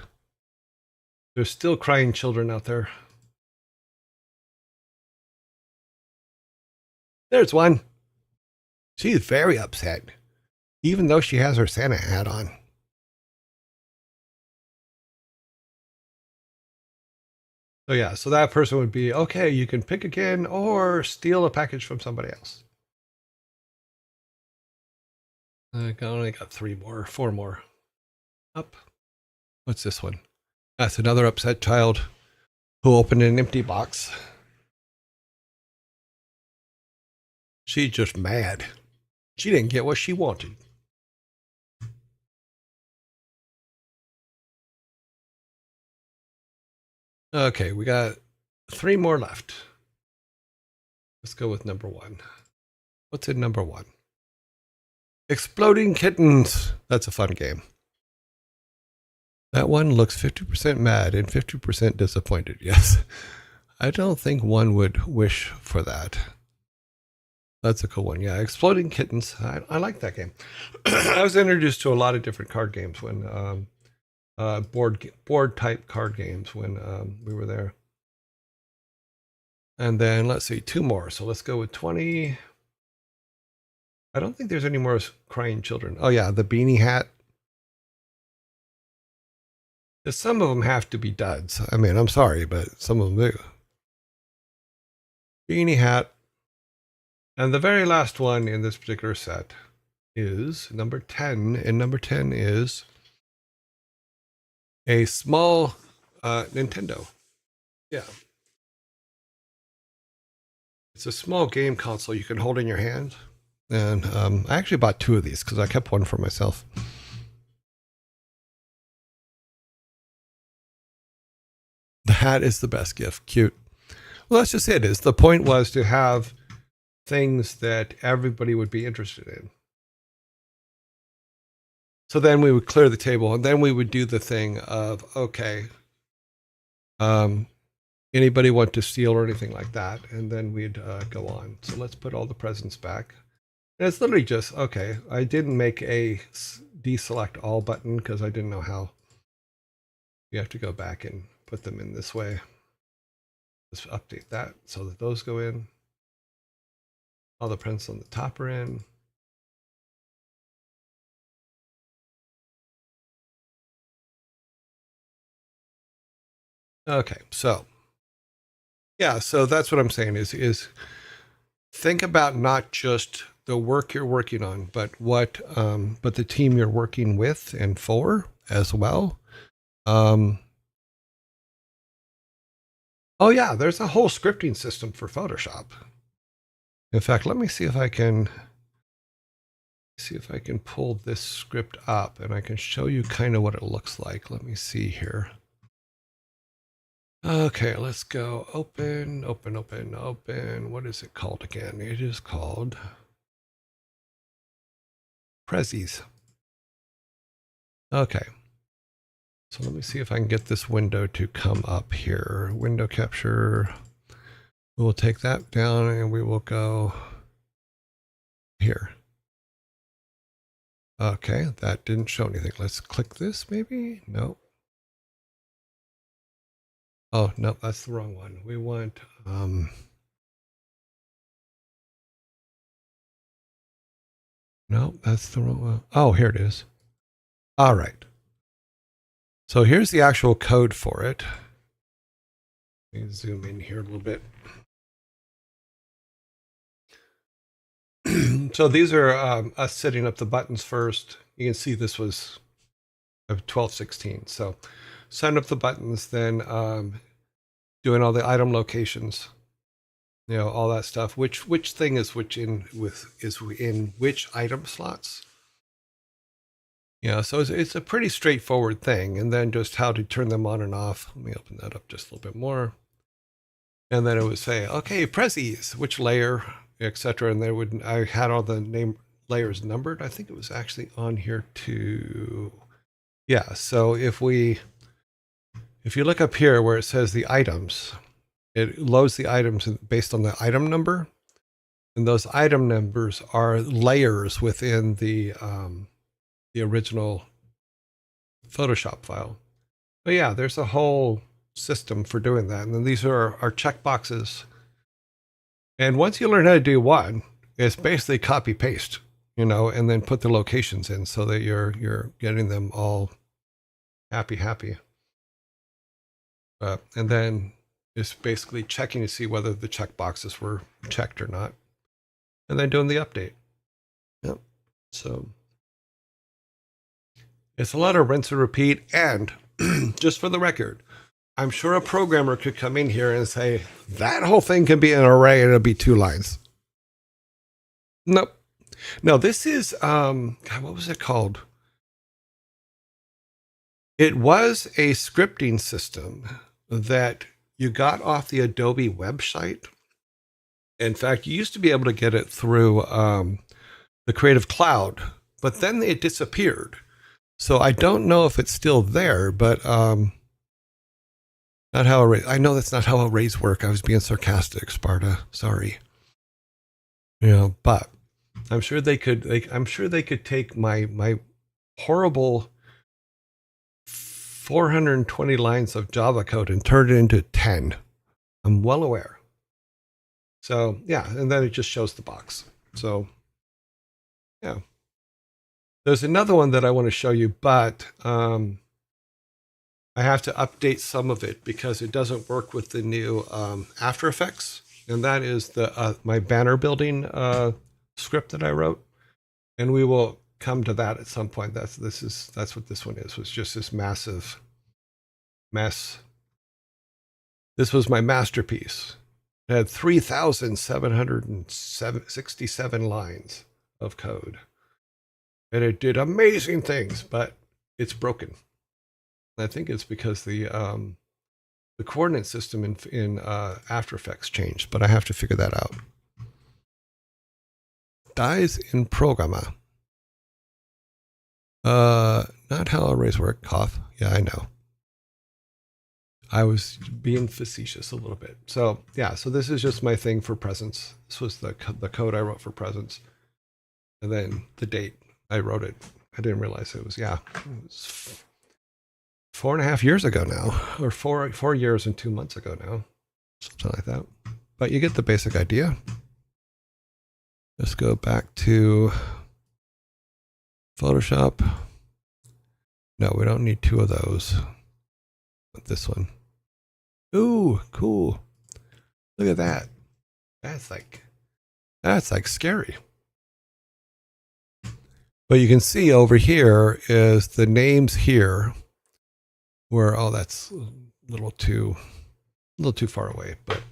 [SPEAKER 1] There's still crying children out there. There's one. She's very upset, even though she has her Santa hat on. So yeah, so that person would be, okay, you can pick again or steal a package from somebody else. I only got 4 more. Up. What's this one? That's another upset child who opened an empty box. She's just mad. She didn't get what she wanted. Okay, we got 3 more left. Let's go with number 1. What's in number 1? Exploding Kittens. That's a fun game. That one looks 50% mad and 50% disappointed. Yes. I don't think one would wish for that. That's a cool one. Yeah, Exploding Kittens. I like that game. I was introduced to a lot of different card games when board type card games when we were there. And then let's see, 2 more. So let's go with 20. I don't think there's any more crying children. Oh yeah, the beanie hat. Some of them have to be duds. I mean, I'm sorry, but some of them do. Beanie hat. And the very last one in this particular set is number 10. And number 10 is a small Nintendo. Yeah. It's a small game console you can hold in your hand. And I actually bought 2 of these because I kept one for myself. The hat is the best gift. Cute. Well, that's just it. The point was to have things that everybody would be interested in. So then we would clear the table, and then we would do the thing of, okay, anybody want to steal or anything like that? And then we'd go on. So let's put all the presents back. And it's literally just, okay, I didn't make a deselect all button because I didn't know how. You have to go back and put them in this way. Let's update that so that those go in. All the prints on the top are in. Okay, so yeah, so that's what I'm saying is think about not just the work you're working on, but but the team you're working with and for as well. Oh yeah, there's a whole scripting system for Photoshop. In fact, let me see if I can pull this script up and I can show you kind of what it looks like. Let me see here. Okay, let's go open. What is it called again? It is called Prezzies. Okay. So let me see if I can get this window to come up here. Window capture. We'll take that down and we will go here. Okay, that didn't show anything. Let's click this maybe? No. Oh, no, that's the wrong one. We want, no, that's the wrong one. Oh, here it is. All right. So here's the actual code for it. Let me zoom in here a little bit. So these are us setting up the buttons first. You can see this was 1216. So setting up the buttons, then doing all the item locations, all that stuff. Which thing is in which item slots? So it's a pretty straightforward thing. And then just how to turn them on and off. Let me open that up just a little bit more. And then it would say, okay, prezzies, which layer, etc. And I had all the name layers numbered. I think it was actually on here too. Yeah. So if you look up here where it says the items, it loads the items based on the item number. And those item numbers are layers within the original Photoshop file. But yeah, there's a whole system for doing that. And then these are our checkboxes. And once you learn how to do one, it's basically copy paste, and then put the locations in so that you're getting them all happy. And then it's basically checking to see whether the checkboxes were checked or not. And then doing the update. Yep. So it's a lot of rinse and repeat. And just for the record, I'm sure a programmer could come in here and say, that whole thing can be an array and it'll be 2 lines. Nope. No, this is, God, what was it called? It was a scripting system that you got off the Adobe website. In fact, you used to be able to get it through the Creative Cloud, but then it disappeared. So I don't know if it's still there, but not how arrays. I know that's not how arrays work. I was being sarcastic, Sparta. Sorry. But I'm sure they could. I'm sure they could take my horrible 420 lines of Java code and turn it into 10. I'm well aware. So yeah, and then it just shows the box. So yeah. There's another one that I want to show you, but I have to update some of it because it doesn't work with the new After Effects, and that is the my banner building script that I wrote, and we will come to that at some point. That's what this one is. Was just this massive mess. This was my masterpiece. It had 3,767 lines of code. And it did amazing things, but it's broken. I think it's because the coordinate system in After Effects changed, but I have to figure that out. Dies in Programma. Not how arrays work. Cough. Yeah, I know. I was being facetious a little bit. So yeah, so this is just my thing for presents. This was the code I wrote for presents, and then the date I wrote it. I didn't realize it was 4.5 years ago now, or 4 years and 2 months ago now, something like that. But you get the basic idea. Let's go back to Photoshop. No, we don't need 2 of those. But this one. Ooh, cool. Look at that. That's like scary. But you can see over here is the names here where, oh, that's a little too far away, but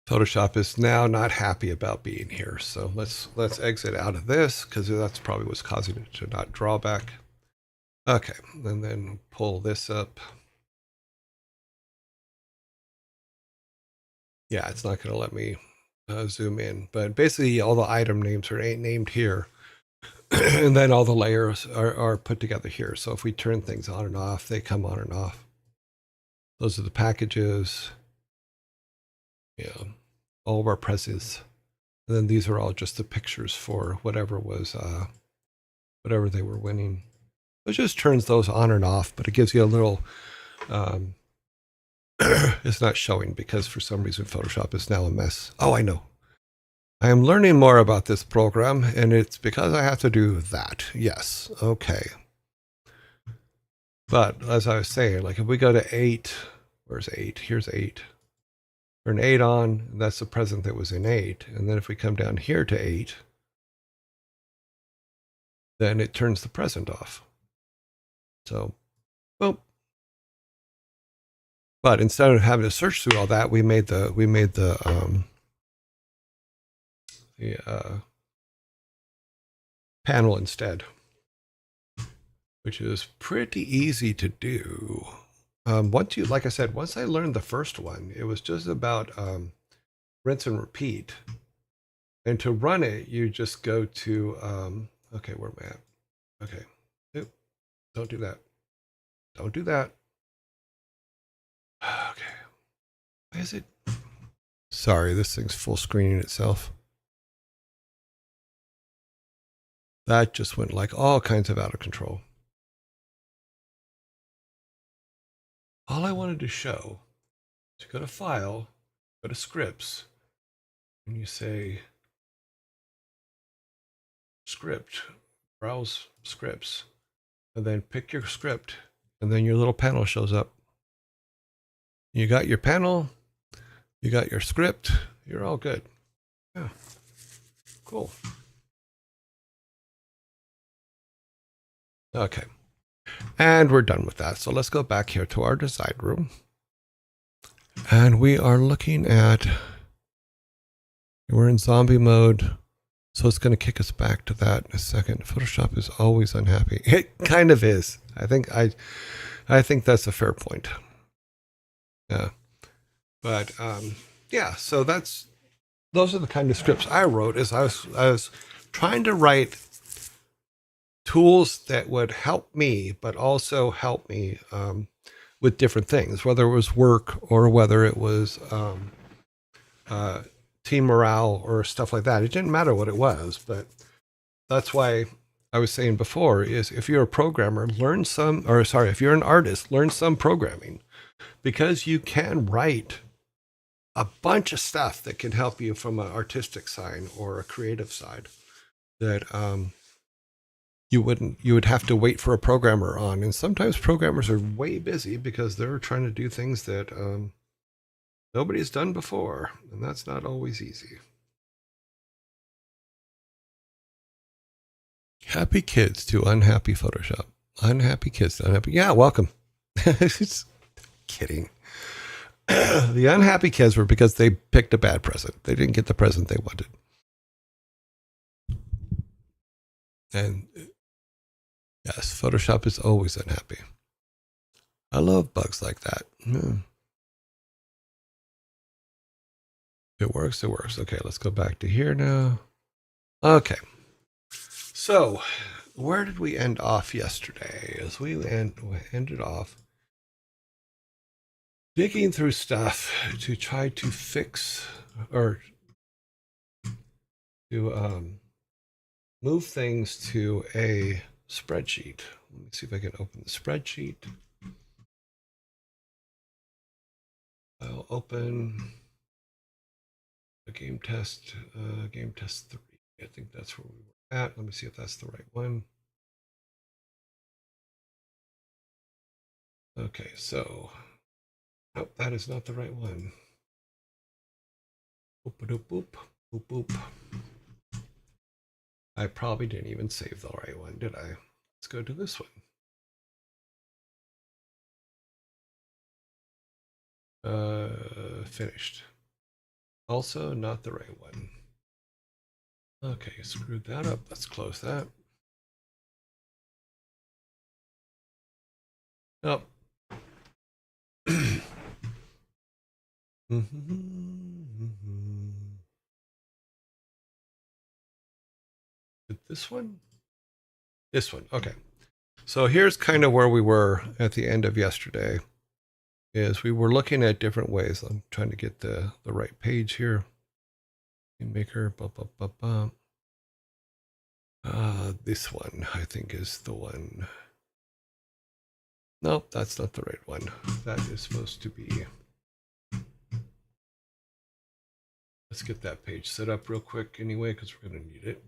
[SPEAKER 1] Photoshop is now not happy about being here. So let's exit out of this because that's probably what's causing it to not draw back. Okay, and then pull this up. Yeah, it's not going to let me zoom in, but basically all the item names are named here. And then all the layers are put together here. So if we turn things on and off, they come on and off. Those are the packages. Yeah, all of our presses. And then these are all just the pictures for whatever was, whatever they were winning. It just turns those on and off, but it gives you a little, it's not showing because for some reason Photoshop is now a mess. Oh, I know. I am learning more about this program, and it's because I have to do that. Yes. Okay. But as I was saying, like if we go to 8, where's 8? Here's 8. Turn 8 on, and that's the present that was in 8. And then if we come down here to 8, then it turns the present off. So, boom. But instead of having to search through all that, we made the panel instead, which is pretty easy to do. Once you, like I said, once I learned the first one, it was just about rinse and repeat. And to run it, you just go to, okay, where am I at? Okay, nope, don't do that. Don't do that. Okay, why is it? Sorry, this thing's full screening itself. That just went like all kinds of out of control. All I wanted to show is go to File, go to Scripts, and you say Script, browse scripts, and then pick your script, and then your little panel shows up. You got your panel, you got your script, you're all good. Yeah, cool. Okay, and we're done with that. So let's go back here to our design room. And we are looking at, we're in zombie mode. So it's going to kick us back to that in a second. Photoshop is always unhappy. It kind of is. I think that's a fair point. Yeah. But yeah, so those are the kind of scripts I wrote as I was trying to write tools that would help me, but also help me with different things, whether it was work or whether it was team morale or stuff like that. It didn't matter what it was, but that's why I was saying before is if you're a programmer, if you're an artist, learn some programming, because you can write a bunch of stuff that can help you from an artistic side or a creative side that you would have to wait for a programmer on. And sometimes programmers are way busy because they're trying to do things that nobody's done before, and that's not always easy. Happy kids to unhappy Photoshop. Unhappy kids to unhappy. Yeah, welcome. Just kidding. The unhappy kids were because they picked a bad present. They didn't get the present they wanted. And yes, Photoshop is always unhappy. I love bugs like that. If it works, it works. Okay, let's go back to here now. Okay. So, where did we end off yesterday? As we ended off digging through stuff to try to fix or to move things to a spreadsheet. Let me see if I can open the spreadsheet. I'll open a game test 3. I think that's where we were at. Let me see if that's the right one. Okay, so nope, that is not the right one. Boop, boop, boop, boop, boop. I probably didn't even save the right one, did I? Let's go to this one. Finished. Also not the right one. Okay, screwed that up. Let's close that. Oh. This one? This one. Okay. So here's kind of where we were at the end of yesterday. Is we were looking at different ways. I'm trying to get the right page here. Maker. This one I think is the one. Nope, that's not the right one. That is supposed to be. Let's get that page set up real quick anyway, because we're going to need it.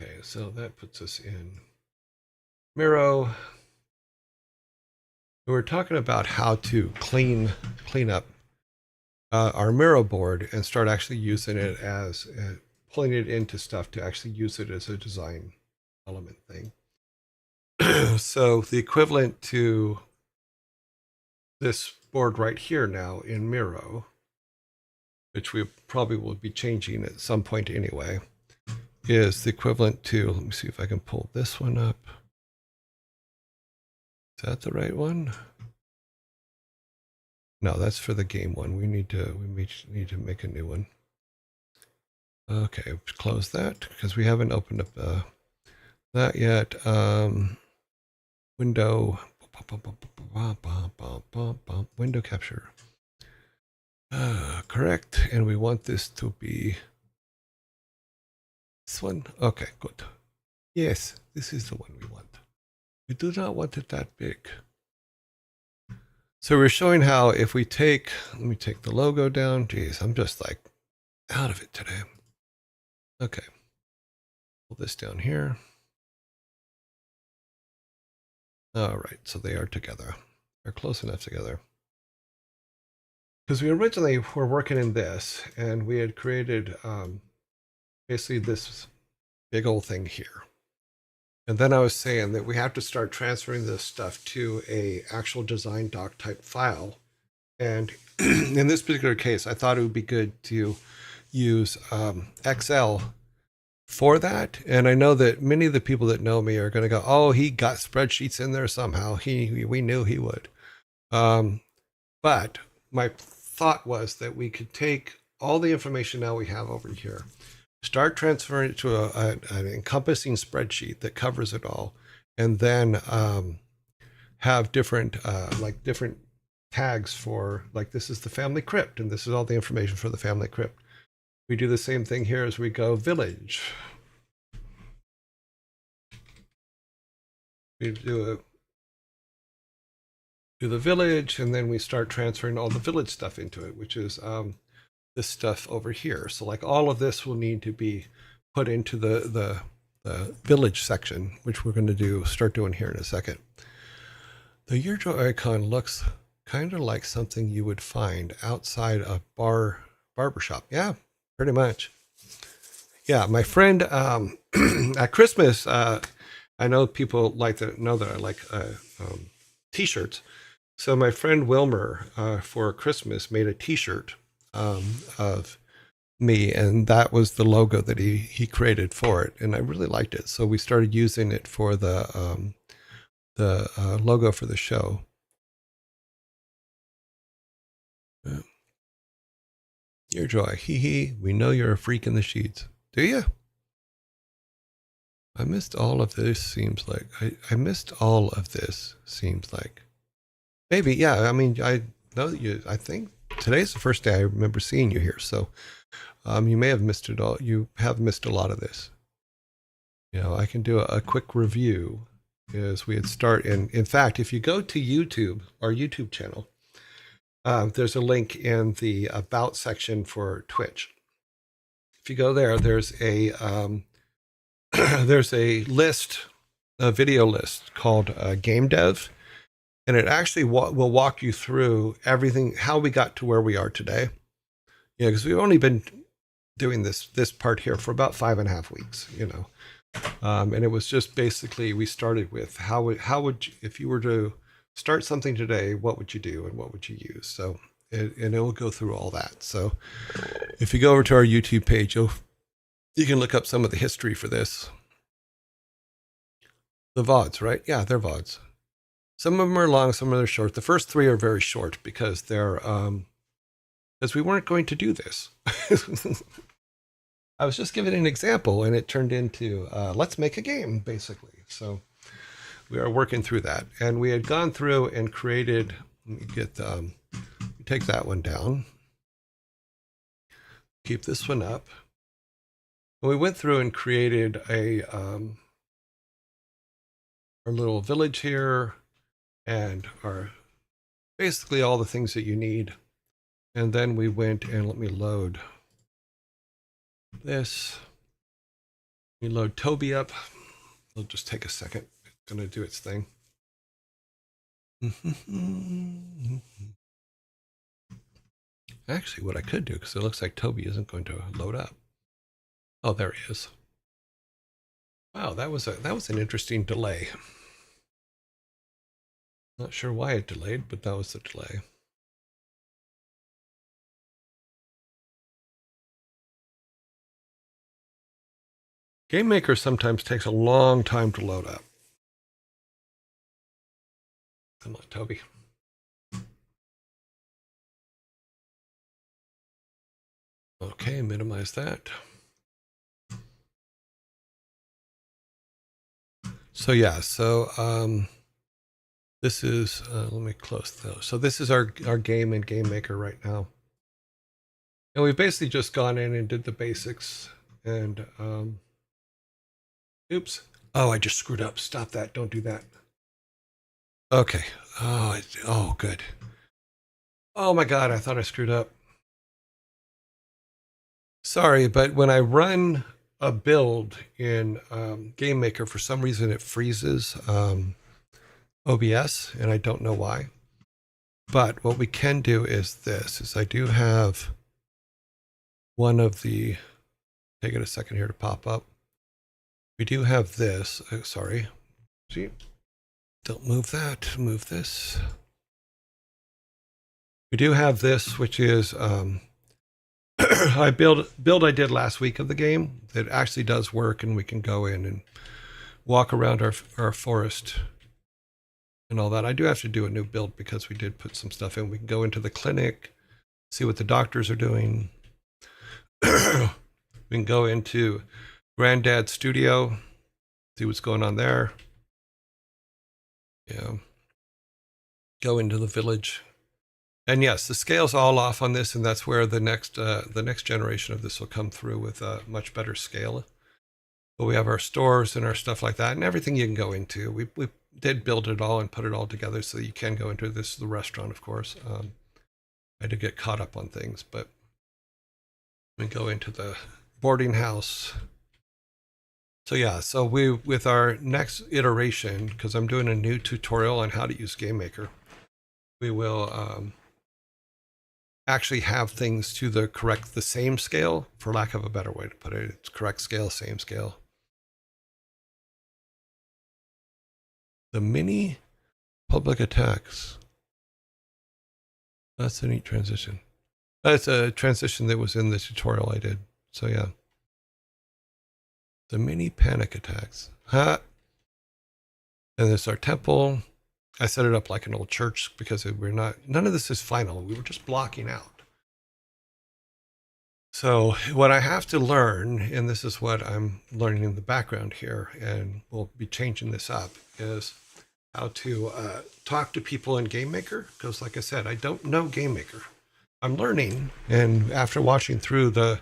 [SPEAKER 1] Okay, so that puts us in Miro, we were talking about how to clean up our Miro board and start actually using it as pulling it into stuff to actually use it as a design element thing. So the equivalent to this board right here now in Miro, which we probably will be changing at some point anyway, is the equivalent to, let me see if I can pull this one up. Is that the right one? No, that's for the game one. We need to make a new one. Okay, close that because we haven't opened up that yet. Window, window capture. Correct, and we want this to be this one. Okay, good. Yes, this is the one we want. We do not want it that big. So we're showing how if we take, let me take the logo down. Geez, I'm just like out of it today. Okay. Pull this down here. All right, so they are together. They're close enough together. Because we originally were working in this, and we had created basically this big old thing here. And then I was saying that we have to start transferring this stuff to a actual design doc type file. And in this particular case, I thought it would be good to use Excel for that. And I know that many of the people that know me are going to go, oh, he got spreadsheets in there somehow. We knew he would. But my thought was that we could take all the information now we have over here, start transferring it to an encompassing spreadsheet that covers it all, and then have different different tags for, like, this is the family crypt, and this is all the information for the family crypt. We do the same thing here as we go village. We do the village, and then we start transferring all the village stuff into it, which is this stuff over here. So like all of this will need to be put into the village section, which we're going to start doing here in a second. The Yearjoy icon looks kind of like something you would find outside a barbershop. Yeah, pretty much. Yeah, my friend at Christmas, I know people like to know that I like t-shirts. So my friend Wilmer for Christmas made a t-shirt of me, and that was the logo that he created for it, and I really liked it. So we started using it for the logo for the show. Yearjoy, hee hee. We know you're a freak in the sheets. Do you? I missed all of this. Seems like I missed all of this. Seems like maybe, yeah. I mean, I know that you. I think today's the first day I remember seeing you here. So you may have missed it all. You have missed a lot of this. You know, I can do a quick review as we had start. And in fact, if you go to YouTube, our YouTube channel, there's a link in the About section for Twitch. If you go there, there's a there's a list, a video list called Game Dev, and it actually will walk you through everything, how we got to where we are today. Yeah, because we've only been doing this part here for about 5.5 weeks, you know, and it was just basically we started with how would you, if you were to start something today, what would you do and what would you use? So and it will go through all that. So if you go over to our YouTube page, you can look up some of the history for this. The VODs, right? Yeah, they're VODs. Some of them are long, some of them are short. The first 3 are very short because they're because we weren't going to do this. I was just giving an example, and it turned into let's make a game, basically. So we are working through that, and we had gone through and created. Let me get take that one down. Keep this one up. And we went through and created a our little village here, and our basically all the things that you need. And then we went and let me load this. We load Toby up. It'll just take a second. gonna do its thing. Actually, what I could do, because it looks like Toby isn't going to load up. Oh, there he is. Wow, that was an interesting delay. Not sure why it delayed, but that was the delay. Game Maker sometimes takes a long time to load up. Come on, Toby. Okay, minimize that. So yeah, this is, let me close those. So this is our game in Game Maker right now. And we've basically just gone in and did the basics and, oops. Oh, I just screwed up. Stop that. Don't do that. Okay. Oh, good. Oh my God, I thought I screwed up. Sorry, but when I run a build in Game Maker, for some reason it freezes OBS, and I don't know why. But what we can do is this, is I do have one of the, take it a second here to pop up. We do have this, sorry. See, don't move that, move this. We do have this, which is I build I did last week of the game that actually does work, and we can go in and walk around our forest and all that. I do have to do a new build because we did put some stuff in. We can go into the clinic, see what the doctors are doing. We can go into Granddad's studio, see what's going on there. Yeah. Go into the village. And yes, the scale's all off on this, and that's where the next generation of this will come through with a much better scale. But we have our stores and our stuff like that, and everything you can go into. We did build it all and put it all together so you can go into this. The restaurant, of course. I had to get caught up on things, but we go into the boarding house. So yeah, so with our next iteration, because I'm doing a new tutorial on how to use Game Maker, we will actually have things to the same scale, for lack of a better way to put it. It's correct scale, same scale. The mini public attacks. That's a neat transition. That's a transition that was in the tutorial I did. So yeah. The mini panic attacks. Ha! And there's our temple. I set it up like an old church because none of this is final. We were just blocking out. So what I have to learn, and this is what I'm learning in the background here, and we'll be changing this up, is how to talk to people in Game Maker. Because like I said, I don't know Game Maker. I'm learning, and after watching through the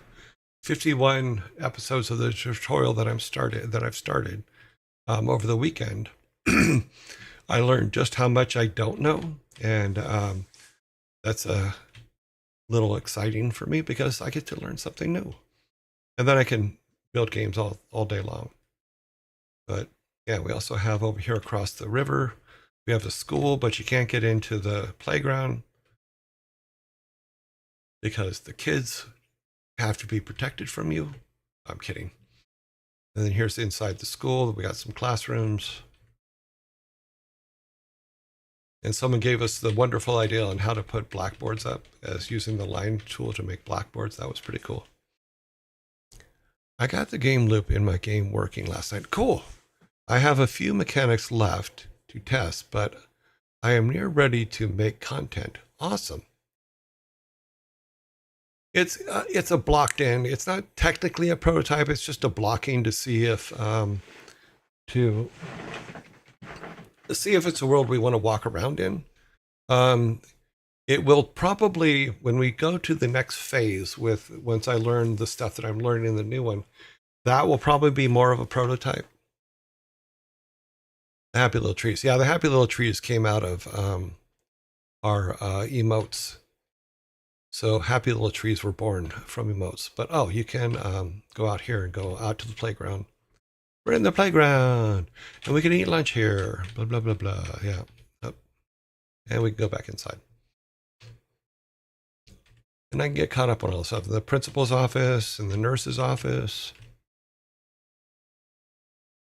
[SPEAKER 1] 51 episodes of the tutorial that I've started over the weekend, I learned just how much I don't know, and that's a little exciting for me because I get to learn something new, and then I can build games all day long. But yeah, we also have over here across the river, we have the school, but you can't get into the playground because the kids have to be protected from you. I'm kidding. And then here's inside the school. We got some classrooms. And someone gave us the wonderful idea on how to put blackboards up as using the line tool to make blackboards. That was pretty cool. I got the game loop in my game working last night. Cool. I have a few mechanics left to test, but I am near ready to make content. Awesome. It's a blocked in. It's not technically a prototype. It's just a blocking to see if it's a world we want to walk around in. It will probably, when we go to the next phase, once I learn the stuff that I'm learning in the new one, that will probably be more of a prototype. The Happy Little Trees. Yeah, the Happy Little Trees came out of our emotes. So Happy Little Trees were born from emotes. But oh, you can go out here and go out to the playground We're in the playground, and we can eat lunch here. Blah blah blah blah. Yeah. Yep. And we can go back inside. And I can get caught up on all the stuff. The principal's office and the nurse's office.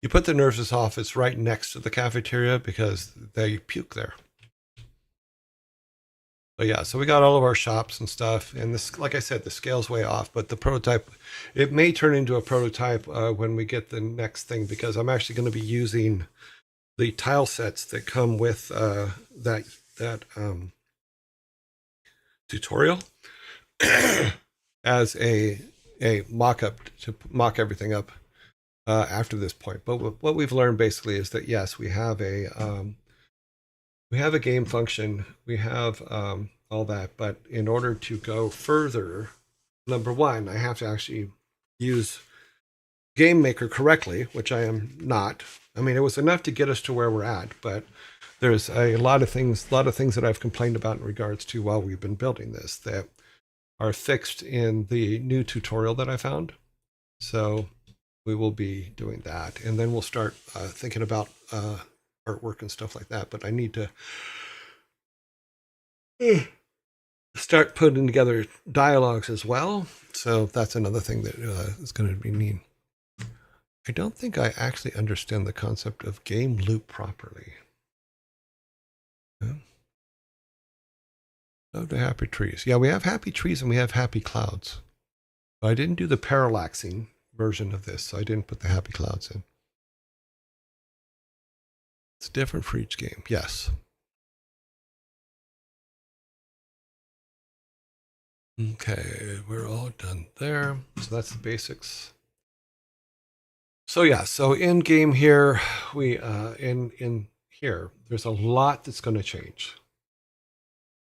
[SPEAKER 1] You put the nurse's office right next to the cafeteria because they puke there. But yeah, so we got all of our shops and stuff. And this, like I said, the scale's way off, but the prototype, it may turn into a prototype when we get the next thing, because I'm actually going to be using the tile sets that come with that tutorial as a mock-up to mock everything up after this point. But what we've learned basically is that yes, we have a game function, we have all that, but in order to go further, number one, I have to actually use Game Maker correctly, which I am not. I mean, it was enough to get us to where we're at, but there's a lot of things that I've complained about in regards to while we've been building this that are fixed in the new tutorial that I found. So we will be doing that, and then we'll start thinking about artwork and stuff like that. But I need to start putting together dialogues as well. So that's another thing that is going to be neat. I don't think I actually understand the concept of game loop properly. Yeah. Oh, the happy trees. Yeah, we have happy trees and we have happy clouds. But I didn't do the parallaxing version of this, so I didn't put the happy clouds in. It's different for each game, yes. Okay, we're all done there. So that's the basics. So yeah, so in game here, we in here, there's a lot that's going to change.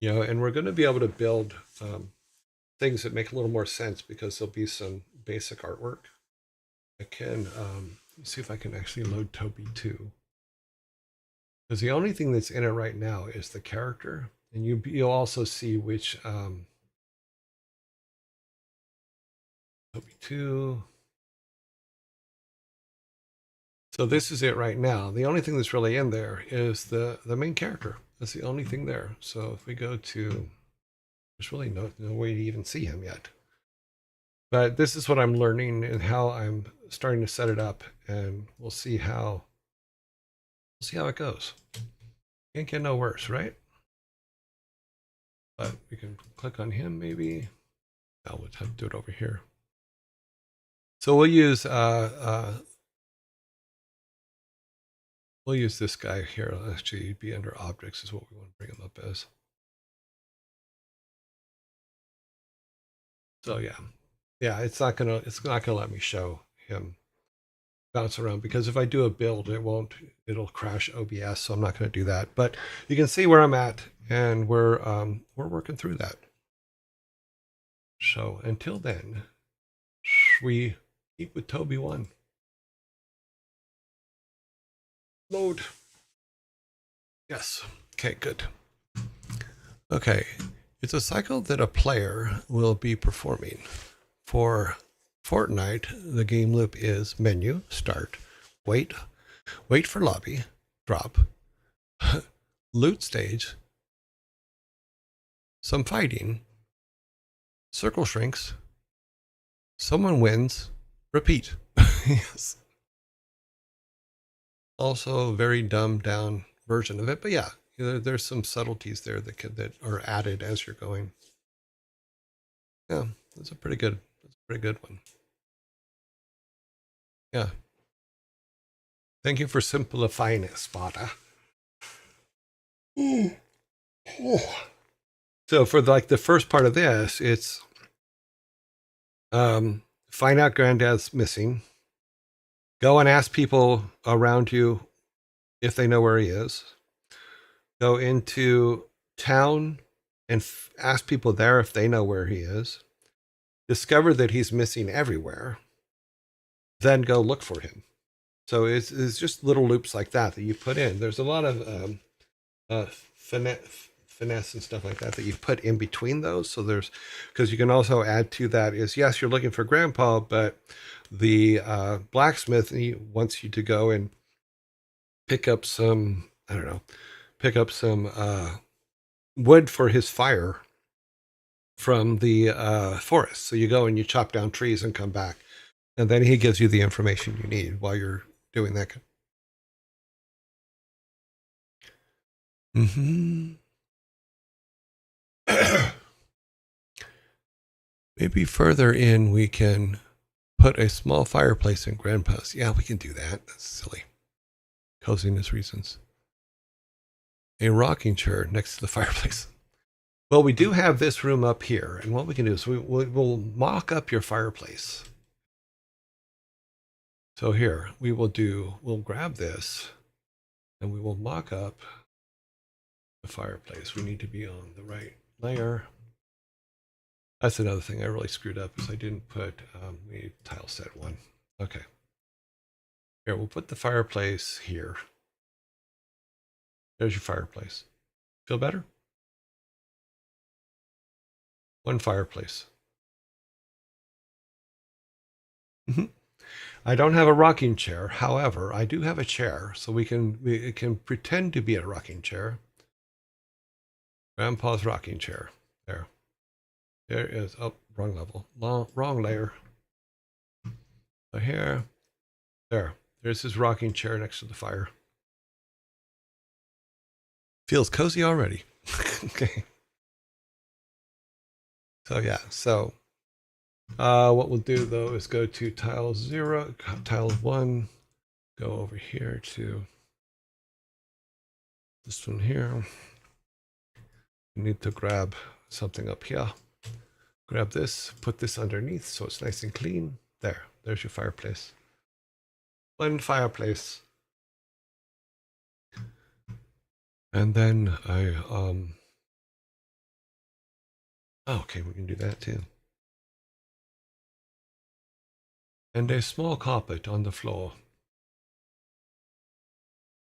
[SPEAKER 1] You know, and we're going to be able to build things that make a little more sense because there'll be some basic artwork. I can see if I can actually load Toby 2. Because the only thing that's in it right now is the character, and you'll also see which Toby 2. So this is it right now. The only thing that's really in there is the main character. That's the only thing there. So if we go to, there's really no way to even see him yet. But this is what I'm learning and how I'm starting to set it up, and we'll see how it goes. Can't get no worse, right? But we can click on him maybe. I'll have to do it over here. So we'll use this guy here. It'll actually be under objects is what we want to bring him up as. So yeah, it's not gonna let me show him bounce around, because if I do a build, it'll crash OBS. So I'm not going to do that. But you can see where I'm at, and we're working through that. So until then, we keep with Toby 1. Load. Yes. Okay, good. Okay. It's a cycle that a player will be performing. For Fortnite, the game loop is menu, start, wait for lobby, drop, loot stage, some fighting, circle shrinks, someone wins, repeat. Yes. Also a very dumbed down version of it, but yeah, there's some subtleties there that are added as you're going. Yeah, that's a pretty good one. Yeah. Thank you for simplifying it, Spada. So for the first part of this, it's find out Granddad's missing. Go and ask people around you if they know where he is. Go into town and ask people there if they know where he is. Discover that he's missing everywhere. Then go look for him. So it's just little loops like that you put in. There's a lot of finesse and stuff like that you put in between those. So because you can also add to that is, yes, you're looking for Grandpa, but the blacksmith he wants you to go and pick up some, I don't know, pick up some wood for his fire from the forest. So you go and you chop down trees and come back. And then he gives you the information you need while you're doing that. Mm-hmm. Maybe further in we can put a small fireplace in Grandpa's. Yeah, we can do that. That's silly. Coziness reasons. A rocking chair next to the fireplace. Well, we do have this room up here, and what we can do is we'll mock up your fireplace. So here, we'll grab this, and we will mock up the fireplace. We need to be on the right layer. That's another thing I really screwed up is I didn't put, we need tile set 1. Okay. Here, we'll put the fireplace here. There's your fireplace. Feel better? One fireplace. I don't have a rocking chair. However, I do have a chair, so it can pretend to be a rocking chair. Grandpa's rocking chair. There. There is, oh, wrong level. Wrong layer. So here, there's his rocking chair next to the fire. Feels cozy already. Okay. So yeah, so what we'll do though is go to tile 0, tile 1, go over here to this one here. You need to grab something up here. Grab this, put this underneath so it's nice and clean. There's your fireplace. One fireplace. And then okay, we can do that too. And a small carpet on the floor.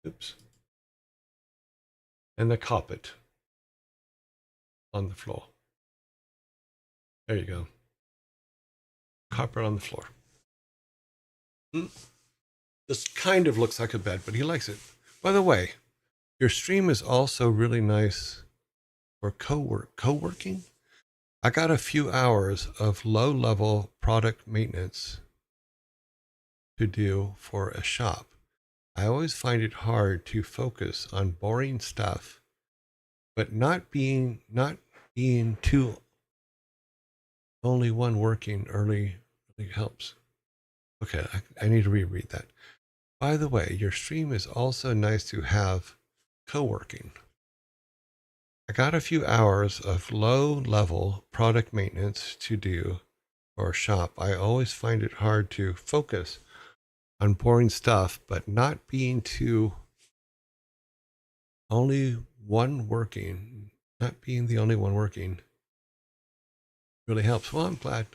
[SPEAKER 1] Oops. And the carpet on the floor. There you go. Carpet on the floor. This kind of looks like a bed, but he likes it. By the way, your stream is also really nice for co-working. I got a few hours of low-level product maintenance to do for a shop. I always find it hard to focus on boring stuff, but not being too only one working early really helps. Okay, I need to reread that. By the way, your stream is also nice to have co-working. I got a few hours of low-level product maintenance to do for a shop. I always find it hard to focus on boring stuff, but not being the only one working really helps. Well, I'm glad.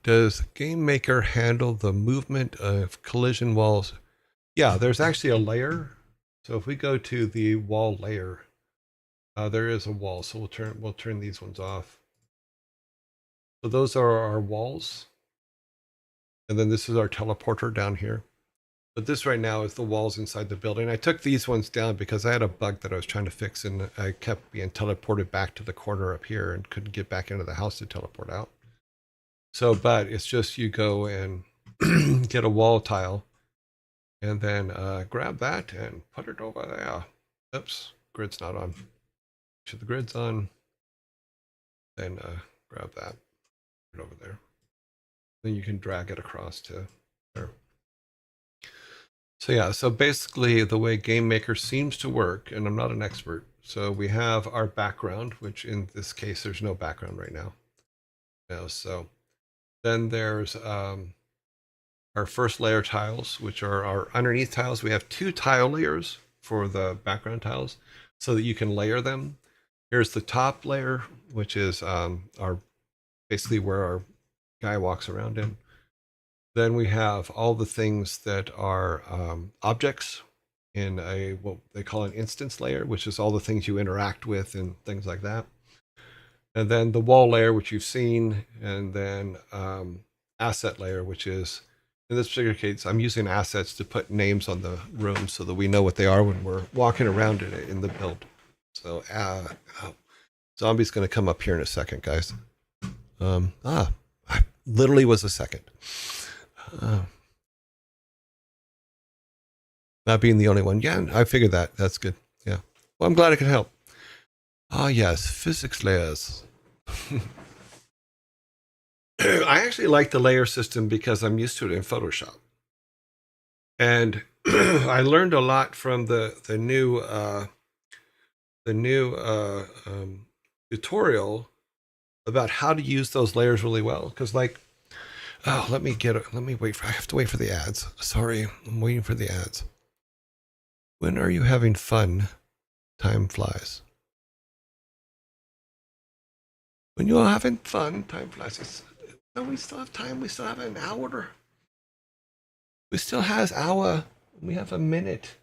[SPEAKER 1] Does Game Maker handle the movement of collision walls? Yeah, there's actually a layer. So if we go to the wall layer, there is a wall. So we'll turn these ones off. So those are our walls. And then this is our teleporter down here. But this right now is the walls inside the building. I took these ones down because I had a bug that I was trying to fix, and I kept being teleported back to the corner up here and couldn't get back into the house to teleport out. So, but it's just you go and get a wall tile and then grab that and put it over there. Oops, grid's not on. Should the grid's on? Then grab that, put it over there. Then you can drag it across to there. So yeah, so basically the way Game Maker seems to work, and I'm not an expert, so we have our background, which in this case, there's no background right now. So then there's our first layer tiles, which are our underneath tiles. We have 2 tile layers for the background tiles so that you can layer them. Here's the top layer, which is our basically where our guy walks around in. Then we have all the things that are objects in what they call an instance layer, which is all the things you interact with and things like that. and then the wall layer, which you've seen, and then asset layer, which is, in this particular case, I'm using assets to put names on the room so that we know what they are when we're walking around in the build. So, zombie's going to come up here in a second, guys. I literally was a second. Not being the only one. Yeah, I figured that. That's good. Yeah. Well, I'm glad I could help. Ah, yes, physics layers. I actually like the layer system because I'm used to it in Photoshop. And I learned a lot from the new tutorial about how to use those layers really well. Because let me wait for, I have to wait for the ads. Sorry, I'm waiting for the ads. When are you having fun? Time flies. When you're having fun, time flies. No, we still have time. We still have an hour. We still has hour. We have a minute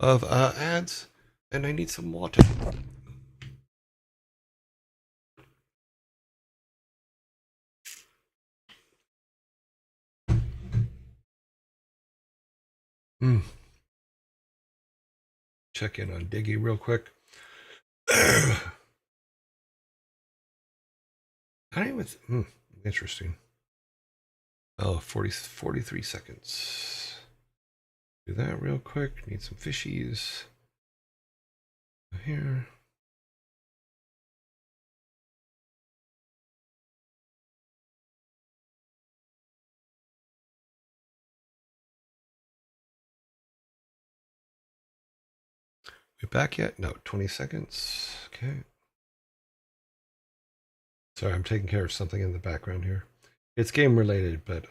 [SPEAKER 1] of ads, and I need some water. Check in on Diggy real quick. I don't even. Interesting. Oh, 43 seconds. Do that real quick. Need some fishies. Here. We back yet? No, 20 seconds. Okay. Sorry, I'm taking care of something in the background here. It's game related, but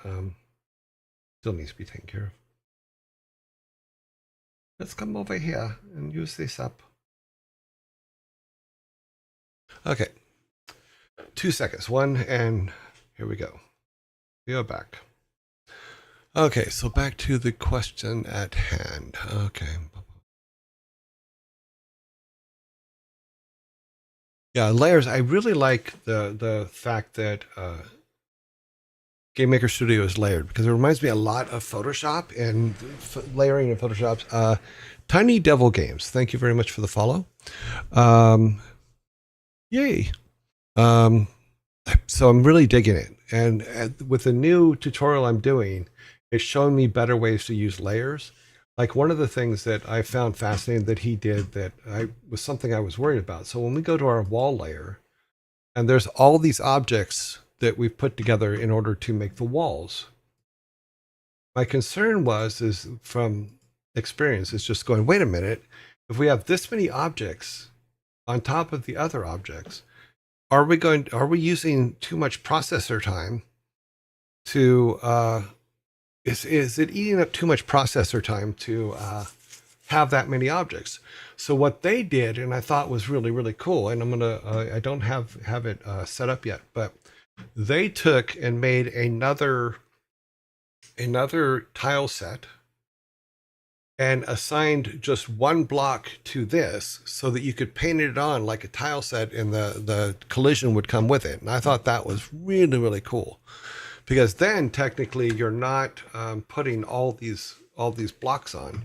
[SPEAKER 1] still needs to be taken care of. Let's come over here and use this up. Okay. 2 seconds. 1, and here we go. We are back. Okay, so back to the question at hand. Okay. Yeah, layers. I really like the fact that Game Maker Studio is layered because it reminds me a lot of Photoshop and layering in Photoshop. Tiny Devil Games, thank you very much for the follow. Yay. So I'm really digging it. And with the new tutorial I'm doing, it's showing me better ways to use layers. Like one of the things that I found fascinating that he did that was something I was worried about. So when we go to our wall layer, and there's all these objects that we've put together in order to make the walls. My concern is from experience, is just going, wait a minute, if we have this many objects on top of the other objects, are we using too much processor time to is it eating up too much processor time to have that many objects? So what they did, and I thought was really, really cool, and I don't have it set up yet, but they took and made another tile set and assigned just one block to this so that you could paint it on like a tile set and the collision would come with it. And I thought that was really, really cool because then technically you're not putting all these blocks on.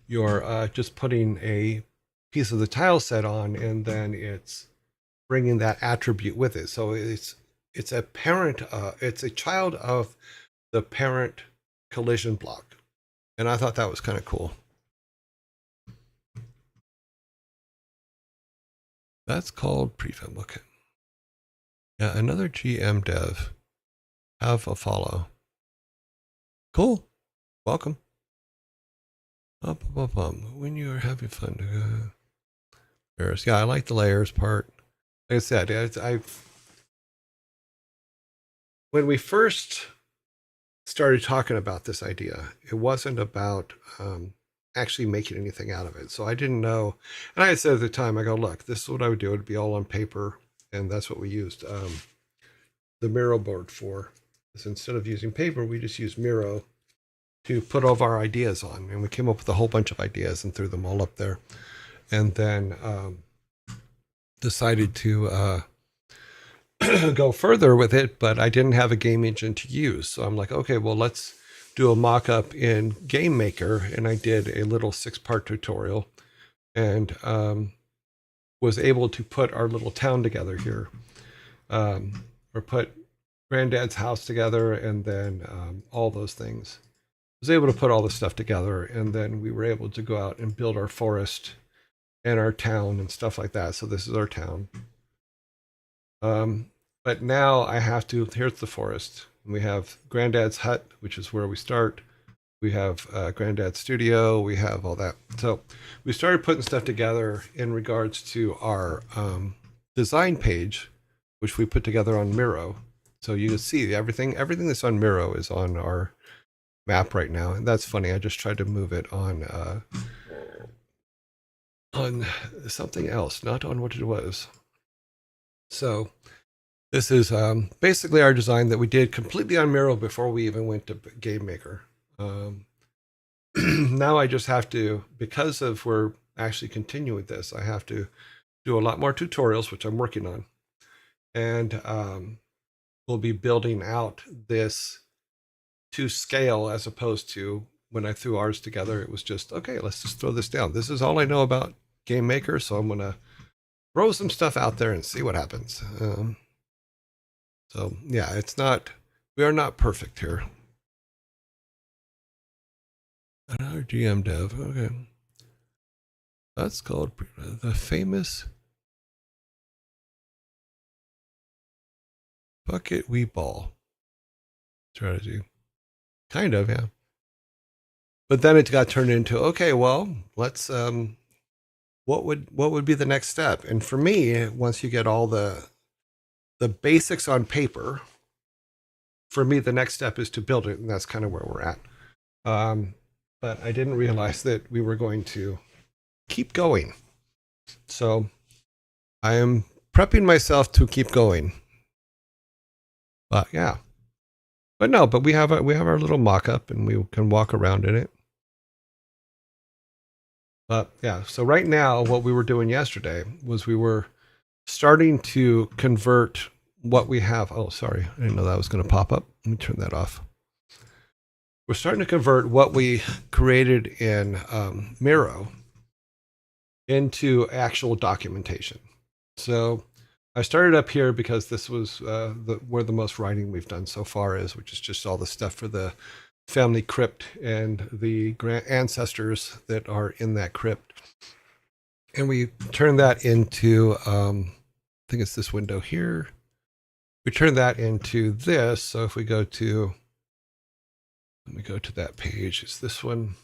[SPEAKER 1] You're just putting a piece of the tile set on, and then it's bringing that attribute with it. So it's a parent, it's a child of the parent collision block. And I thought that was kind of cool. That's called prefab. Okay. Yeah, another GM dev. Have a follow. Cool. Welcome. When you are having fun. Layers. Yeah, I like the layers part. Like I said, when we first started talking about this idea, it wasn't about actually making anything out of it. So I didn't know. And I had said at the time, I go, look, this is what I would do. It'd be all on paper. And that's what we used the Miro board for. So instead of using paper, we just used Miro to put all of our ideas on. And we came up with a whole bunch of ideas and threw them all up there. And then decided to go further with it, but I didn't have a game engine to use. So I'm like, okay, well, let's do a mock-up in Game Maker. And I did a little 6-part tutorial and was able to put our little town together here, or put Granddad's house together, and then all those things. I was able to put all the stuff together, and then we were able to go out and build our forest and our town and stuff like that. So this is our town. But now I have to, here's the forest. We have Granddad's hut, which is where we start. We have Granddad's studio. We have all that. So we started putting stuff together in regards to our design page, which we put together on Miro. So you can see everything that's on Miro is on our map right now. And that's funny. I just tried to move it on something else, not on what it was. So this is basically our design that we did completely on Miro before we even went to Game Maker. Now I just have to, because of we're actually continuing this, I have to do a lot more tutorials, which I'm working on. And we'll be building out this to scale, as opposed to when I threw ours together, it was just, okay, let's just throw this down. This is all I know about Game Maker, so I'm going to throw some stuff out there and see what happens. So yeah, we are not perfect here. Another GM dev, okay. That's called the famous bucket we ball strategy. Kind of, yeah. But then it got turned into, okay, well, let's what would be the next step? And for me, once you get all the basics on paper, for me the next step is to build it, and that's kind of where we're at. But I didn't realize that we were going to keep going. So I am prepping myself to keep going. But yeah. But no, but we have our little mock-up, and we can walk around in it. But yeah, so right now what we were doing yesterday was we were starting to convert what we have. Oh, sorry. I didn't know that was going to pop up. Let me turn that off. We're starting to convert what we created in Miro into actual documentation. So I started up here because this was where the most writing we've done so far is, which is just all the stuff for the family crypt and the ancestors that are in that crypt. And we turned that into, I think it's this window here. We turned that into this. So if we go to, let me go to that page. It's this one.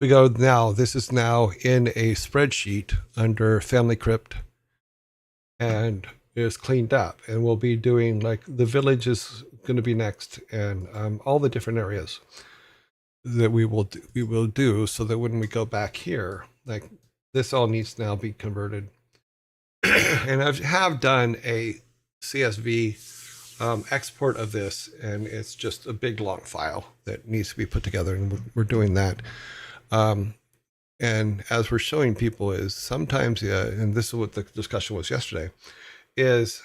[SPEAKER 1] We go now, this is now in a spreadsheet under family crypt and is cleaned up. And we'll be doing, like, the village is going to be next, and all the different areas that we will do so that when we go back here, like, this all needs to now be converted. And I have done a CSV export of this, and it's just a big long file that needs to be put together, and we're doing that. And as we're showing people is sometimes, and this is what the discussion was yesterday, is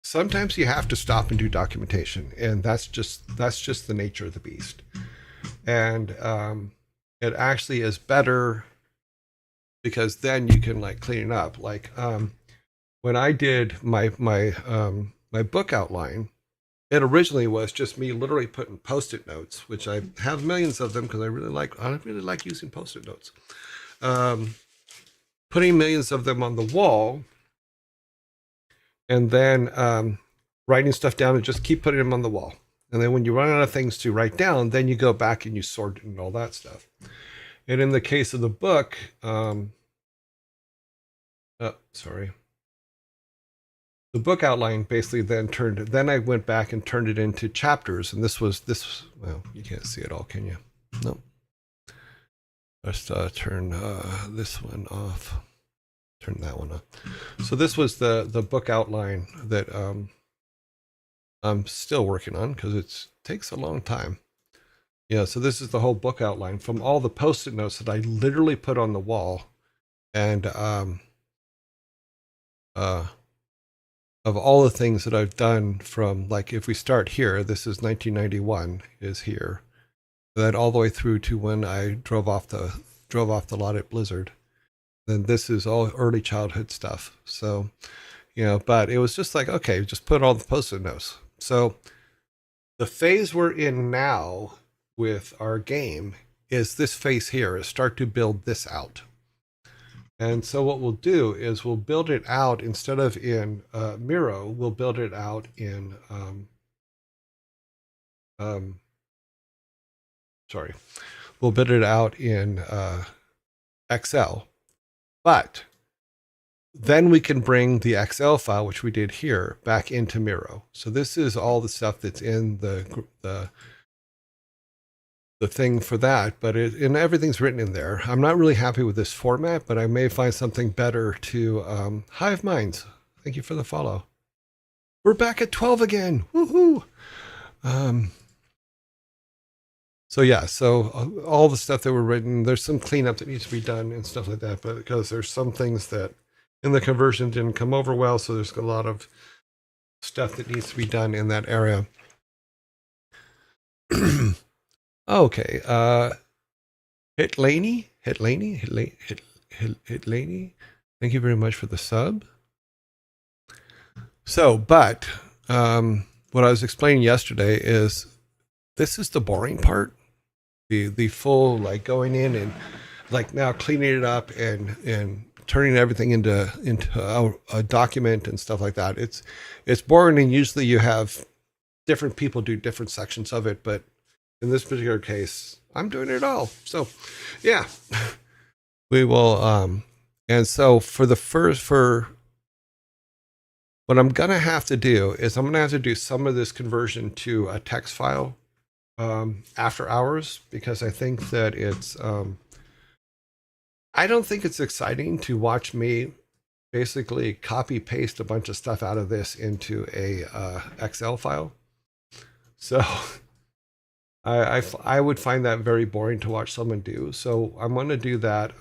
[SPEAKER 1] sometimes you have to stop and do documentation, and that's just the nature of the beast. And it actually is better because then you can, like, clean it up. Like when I did my book outline, it originally was just me literally putting Post-it notes, which I have millions of them because I really like using Post-it notes. Putting millions of them on the wall, and then writing stuff down and just keep putting them on the wall. And then when you run out of things to write down, then you go back and you sort and all that stuff. And in the case of the book, the book outline basically then I went back and turned it into chapters. And well, you can't see it all, can you? No. Let's turn this one off. Turn that one off. So this was the book outline that I'm still working on because it takes a long time. Yeah, so this is the whole book outline from all the Post-it notes that I literally put on the wall. And of all the things that I've done from, like, if we start here, this is 1991 is here, then all the way through to when I drove off the lot at Blizzard. Then this is all early childhood stuff. So, but it was just like, okay, just put all the post-it notes. So the phase we're in now with our game is this phase here, is start to build this out. And so what we'll do is we'll build it out instead of in Miro, we'll build it out in, we'll build it out in Excel. But then we can bring the Excel file, which we did here, back into Miro. So this is all the stuff that's in the thing for that, but and everything's written in there. I'm not really happy with this format, but I may find something better to Hive Minds. Thank you for the follow. We're back at 12 again. Woohoo! So yeah, so all the stuff that were written, there's some cleanup that needs to be done and stuff like that, but because there's some things that in the conversion didn't come over well, so there's a lot of stuff that needs to be done in that area. Okay, Hitlaney, thank you very much for the sub. So, but what I was explaining yesterday is this is the boring part, the full, like, going in and like now cleaning it up and turning everything into a document and stuff like that. It's boring, and usually you have different people do different sections of it, but in this particular case, I'm doing it all. So yeah, we will, and so for what I'm going to have to do is I'm going to have to do some of this conversion to a text file after hours, because I think that it's, I don't think it's exciting to watch me basically copy paste a bunch of stuff out of this into a Excel file. So I would find that very boring to watch someone do. So I'm going to do that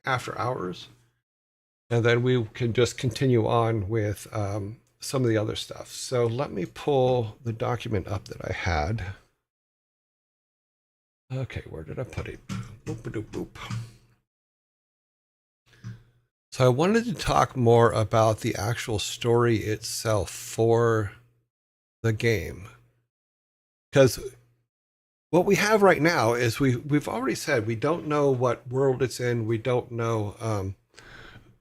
[SPEAKER 1] after hours. And then we can just continue on with some of the other stuff. So let me pull the document up that I had. Okay, where did I put it? Boop-a-doop-boop. So I wanted to talk more about the actual story itself for the game. Because what we have right now is we've already said we don't know what world it's in. We don't know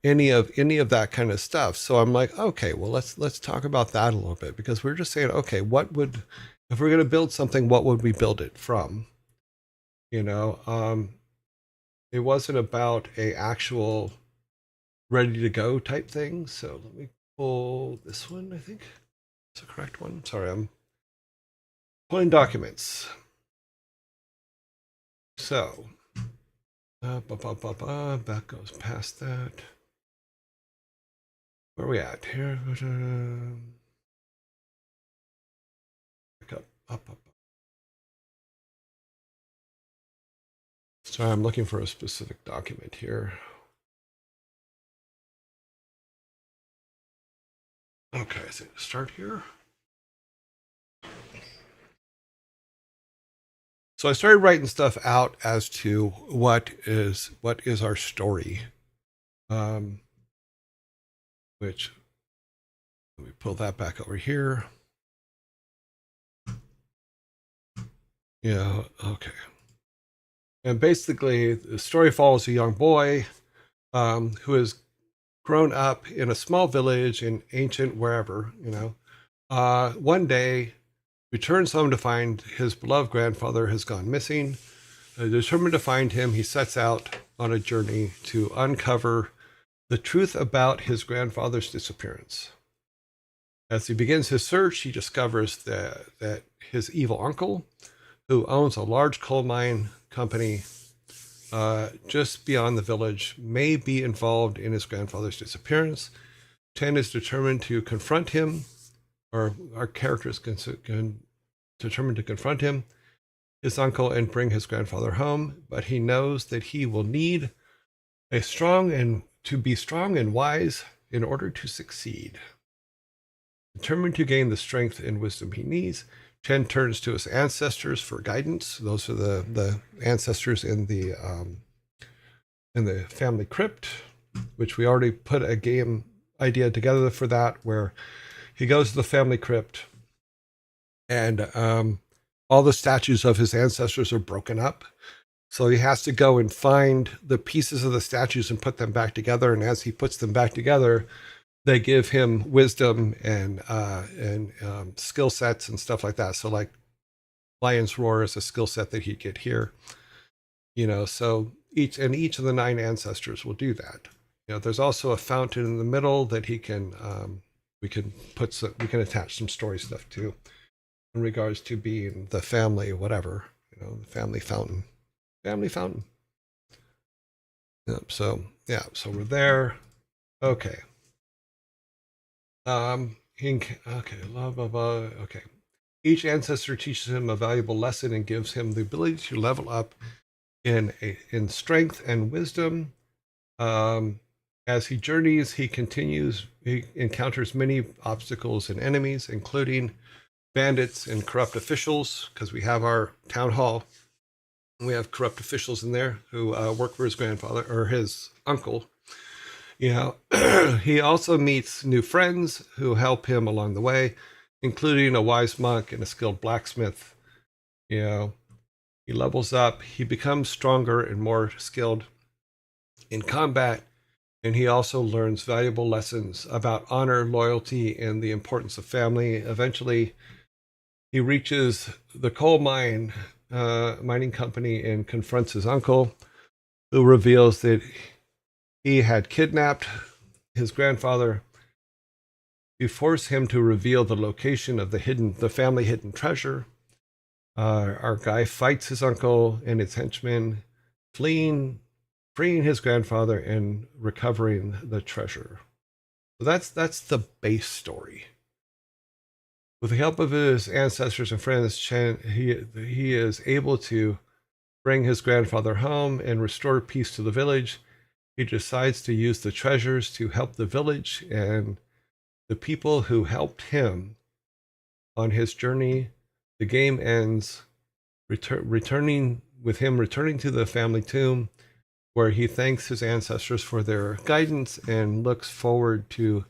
[SPEAKER 1] any of that kind of stuff. So I'm like, okay, well, let's talk about that a little bit, because we're just saying, okay, if we're going to build something, what would we build it from? It wasn't about a actual ready to go type thing. So let me pull this one. I think it's the correct one. Sorry, I'm pulling documents. So, back goes past that. Where are we at here? Back up. Sorry, I'm looking for a specific document here. Okay, so start here. So I started writing stuff out as to what is our story, which, let me pull that back over here. Yeah, okay. And basically, the story follows a young boy who has grown up in a small village in ancient wherever, one day returns home to find his beloved grandfather has gone missing. Determined to find him, he sets out on a journey to uncover the truth about his grandfather's disappearance. As he begins his search, he discovers that his evil uncle, who owns a large coal mine company just beyond the village, may be involved in his grandfather's disappearance. Ten is determined to confront him, or our characters can determined to confront him, his uncle, and bring his grandfather home. But he knows that he will need to be strong and wise in order to succeed. Determined to gain the strength and wisdom he needs, Chen turns to his ancestors for guidance. Those are the ancestors in the family crypt, which we already put a game idea together for that, where he goes to the family crypt and all the statues of his ancestors are broken up. So he has to go and find the pieces of the statues and put them back together. And as he puts them back together, they give him wisdom and skill sets and stuff like that. So like Lion's Roar is a skill set that he'd get here. So each of the 9 ancestors will do that. There's also a fountain in the middle that we can attach some story stuff to in regards to being the family, whatever, the family fountain. Yep. So we're there. Okay. Okay. Blah blah blah. Okay. Each ancestor teaches him a valuable lesson and gives him the ability to level up in strength and wisdom. As he journeys, he encounters many obstacles and enemies, including bandits and corrupt officials, because we have our town hall. We have corrupt officials in there who work for his grandfather or his uncle. He also meets new friends who help him along the way, including a wise monk and a skilled blacksmith. He levels up. He becomes stronger and more skilled in combat, and he also learns valuable lessons about honor, loyalty, and the importance of family. Eventually, he reaches the coal mining company and confronts his uncle, who reveals that he had kidnapped his grandfather to force him to reveal the location of the family hidden treasure. Our guy fights his uncle and his henchmen, freeing his grandfather and recovering the treasure. So that's the base story. With the help of his ancestors and friends, Chen, he is able to bring his grandfather home and restore peace to the village. He decides to use the treasures to help the village and the people who helped him on his journey. The game ends returning to the family tomb, where he thanks his ancestors for their guidance and looks forward to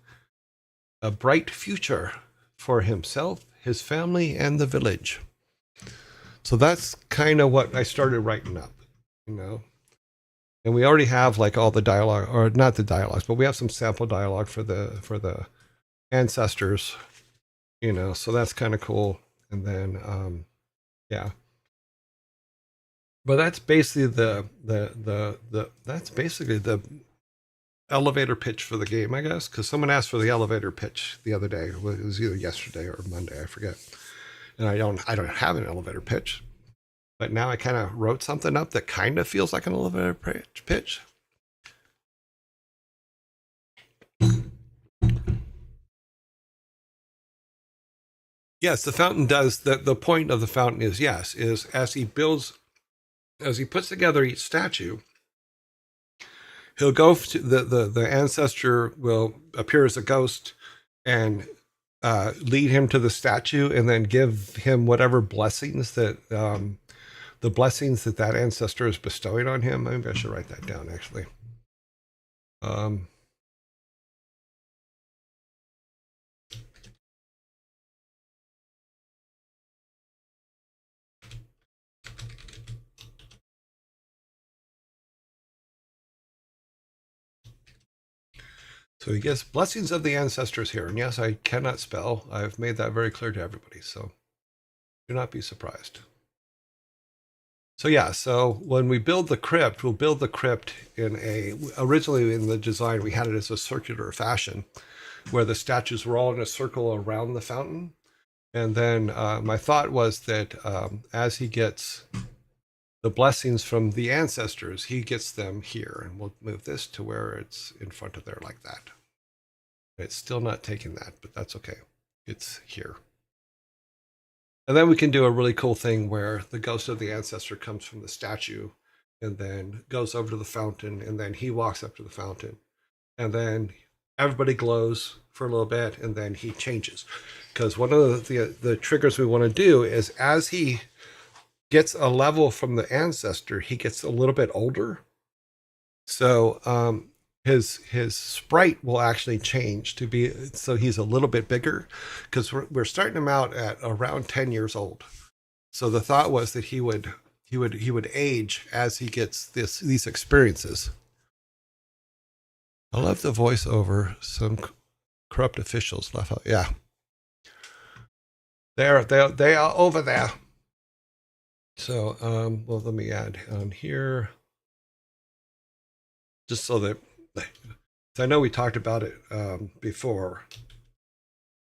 [SPEAKER 1] a bright future for himself, his family, and the village. So that's kind of what I started writing up, And we already have like all the dialogue, or not the dialogues, but we have some sample dialogue for the ancestors, so that's kind of cool. And then yeah. But that's basically the elevator pitch for the game, I guess, because someone asked for the elevator pitch the other day. It was either yesterday or Monday, I forget. And I don't have an elevator pitch, but now I kind of wrote something up that kind of feels like an elevator pitch. Yes, the fountain does. The point of the fountain is as he puts together each statue, he'll go to the ancestor will appear as a ghost and lead him to the statue, and then give him whatever blessings that that ancestor is bestowing on him. Maybe I should write that down, actually. So he gets blessings of the ancestors here. And yes, I cannot spell. I've made that very clear to everybody. So do not be surprised. So yeah, so when we build the crypt, we'll build the crypt originally in the design, we had it as a circular fashion where the statues were all in a circle around the fountain. And then my thought was that as he gets the blessings from the ancestors, he gets them here. And we'll move this to where it's in front of there like that. It's still not taking that, but that's okay. It's here. And then we can do a really cool thing where the ghost of the ancestor comes from the statue and then goes over to the fountain, and then he walks up to the fountain. And then everybody glows for a little bit, and then he changes. Because one of the triggers we want to do is as he gets a level from the ancestor, he gets a little bit older. So his sprite will actually change to be so he's a little bit bigger, because we're starting him out at around 10 years old. So the thought was that he would age as he gets these experiences. I love the voiceover. Some corrupt officials left out. Yeah, they are over there. So well, let me add on here, just so that I know we talked about it before.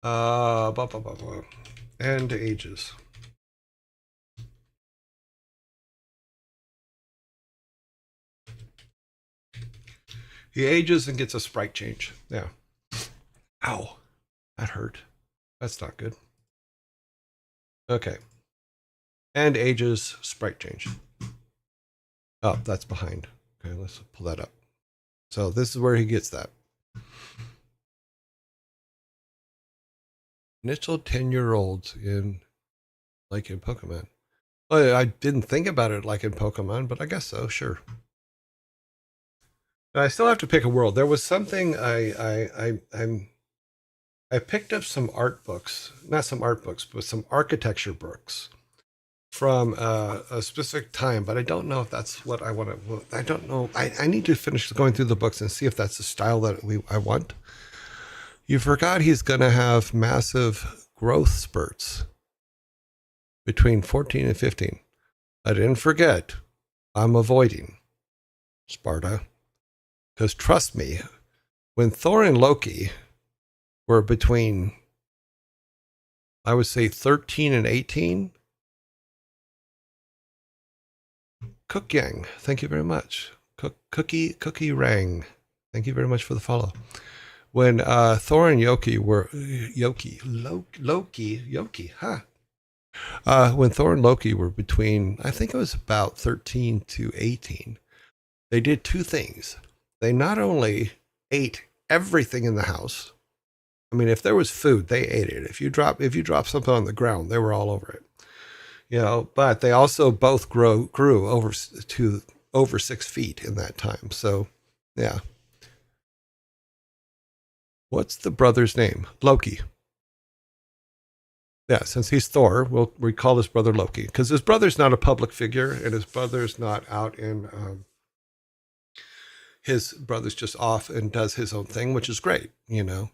[SPEAKER 1] Blah, blah, blah, blah. And ages. He ages and gets a sprite change. Yeah. Ow. That hurt. That's not good. Okay. And ages, sprite change. Oh, that's behind. Okay, let's pull that up. So this is where he gets that. Initial 10-year-olds in Pokemon. Well, I didn't think about it like in Pokemon, but I guess so, sure. I still have to pick a world. There was something I picked up some art books, not some art books, but some architecture books from a specific time, but I don't know if that's what I want to. I don't know. I need to finish going through the books and see if that's the style that I want. You forgot he's going to have massive growth spurts between 14 and 15. I didn't forget. I'm avoiding Sparta. Because trust me, when Thor and Loki were between, I would say 13 and 18, Cook Yang, thank you very much. Cookie Rang, thank you very much for the follow. When Thor and Loki were when Thor and Loki were between, I think it was about 13 to 18, they did two things. They not only ate everything in the house. I mean, if there was food, they ate it. If you drop something on the ground, they were all over it. You know, but they also both grew over 6 feet in that time. So, yeah. What's the brother's name? Loki. Yeah, since he's Thor, we call his brother Loki, because his brother's not a public figure, and his brother's not out in. His brother's just off and does his own thing, which is great, you know.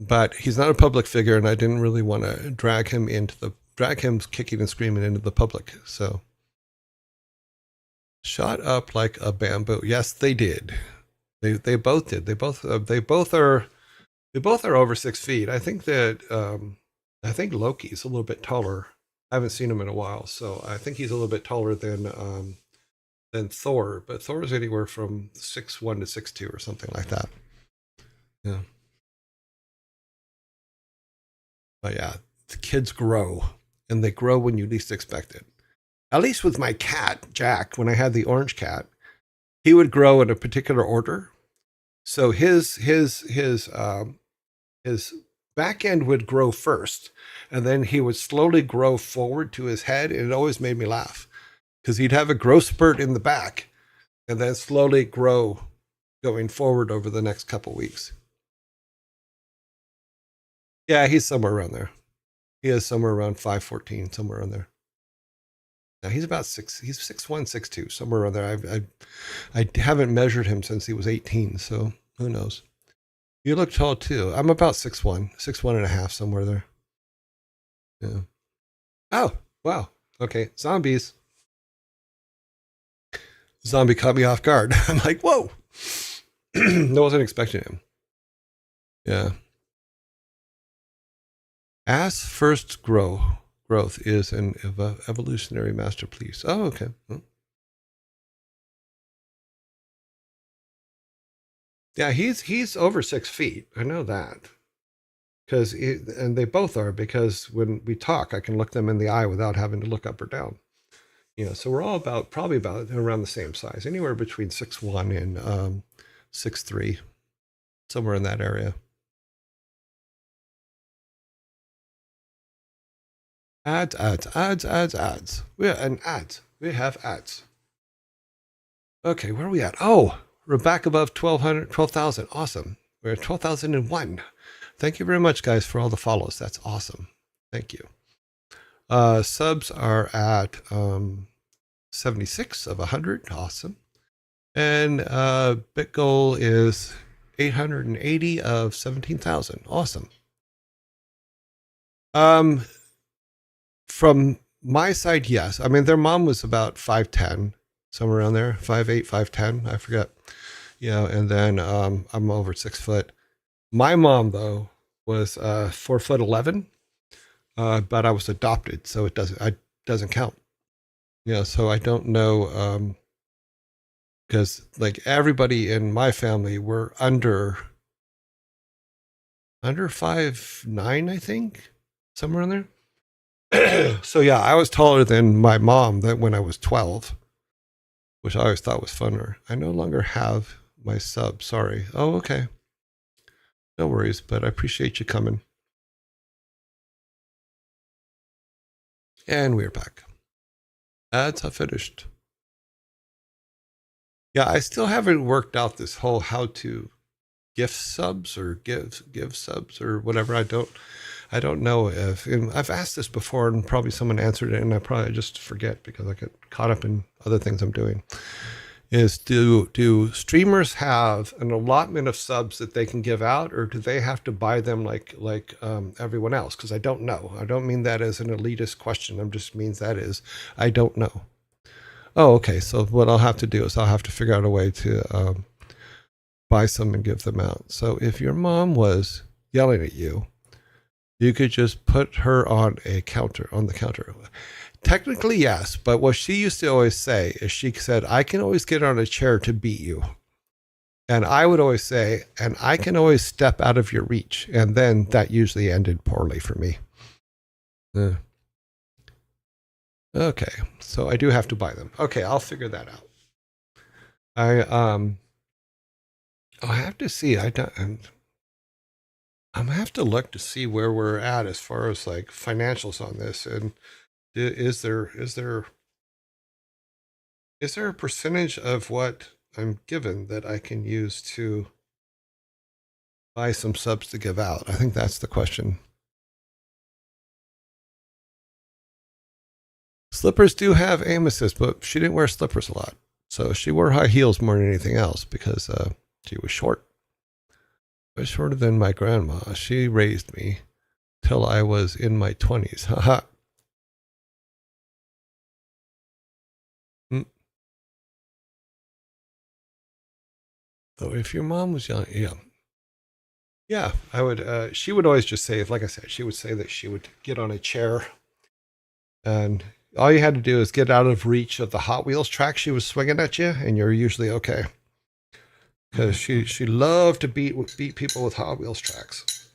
[SPEAKER 1] But he's not a public figure, and I didn't really want to drag him kicking and screaming into the public. So, shot up like a bamboo. Yes, they did. They both did. They both are over 6 feet. I think Loki's a little bit taller. I haven't seen him in a while, so I think he's a little bit taller than Thor, but Thor is anywhere from 6'1" to 6'2" or something like that. Yeah. But yeah, the kids grow, and they grow when you least expect it. At least with my cat, Jack, when I had the orange cat, he would grow in a particular order. So his back end would grow first, and then he would slowly grow forward to his head, and it always made me laugh. Because he'd have a growth spurt in the back and then slowly grow going forward over the next couple weeks. Yeah, he's somewhere around there. He is somewhere around 5'14", somewhere around there. Now he's about 6'1", 6'2", somewhere around there. I haven't measured him since he was 18, so who knows? You look tall too. I'm about 6'1", 6'1 and a half, somewhere there. Yeah. Oh, wow. Okay, zombies. Zombie caught me off guard. I'm like, whoa. I wasn't expecting him. Yeah. As first growth is an evolutionary masterpiece. Oh, okay. Yeah, he's over 6 feet. I know that. And they both are, because when we talk, I can look them in the eye without having to look up or down. You know, so we're all probably about around the same size, anywhere between 6'1" and 6'3". somewhere in that area. Ads. We have an ads. We have ads. Okay, where are we at? Oh, we're back above 12,000. Awesome. We're at 12,001. Thank you very much, guys, for all the follows. That's awesome. Thank you. Subs are at 76 of 100. Awesome. And bit goal is 880 of 17,000. Awesome. From my side, yes. I mean, their mom was about 5'10", somewhere around there, 5'8", 5'10", I forget. You know, and then I'm over 6 foot. My mom, though, was 4'11", but I was adopted, so it doesn't count. You know, so I don't know, because like everybody in my family were under 5'9", I think, somewhere in there. So yeah, I was taller than my mom when I was 12, which I always thought was funner. I no longer have my sub. Sorry. Oh, okay. No worries, but I appreciate you coming. And we're back. Ads have finished. Yeah, I still haven't worked out this whole how to gift subs or give subs or whatever. I don't know if I've asked this before and probably someone answered it and I probably just forget because I get caught up in other things I'm doing. Is do streamers have an allotment of subs that they can give out, or do they have to buy them like everyone else? Because I don't know. I don't mean that as an elitist question. I just means that is I don't know. Oh, okay. So what I'll have to do is I'll have to figure out a way to buy some and give them out. So if your mom was yelling at you, you could just put her on the counter. Technically, yes. But what she used to always say is she said, I can always get on a chair to beat you. And I would always say, and I can always step out of your reach. And then that usually ended poorly for me. Okay. So I do have to buy them. Okay. I'll figure that out. I'll have to see. I'm gonna have to look to see where we're at as far as like financials on this. And is there a percentage of what I'm given that I can use to buy some subs to give out? I think that's the question. Slippers do have aim assist, but she didn't wear slippers a lot. So she wore high heels more than anything else because she was short. I was shorter than my grandma. She raised me till I was in my 20s. Haha. So if your mom was young, yeah, I would. She would always just say, like I said, she would say that she would get on a chair, and all you had to do is get out of reach of the Hot Wheels track she was swinging at you, and you're usually okay. Because she loved to beat people with Hot Wheels tracks.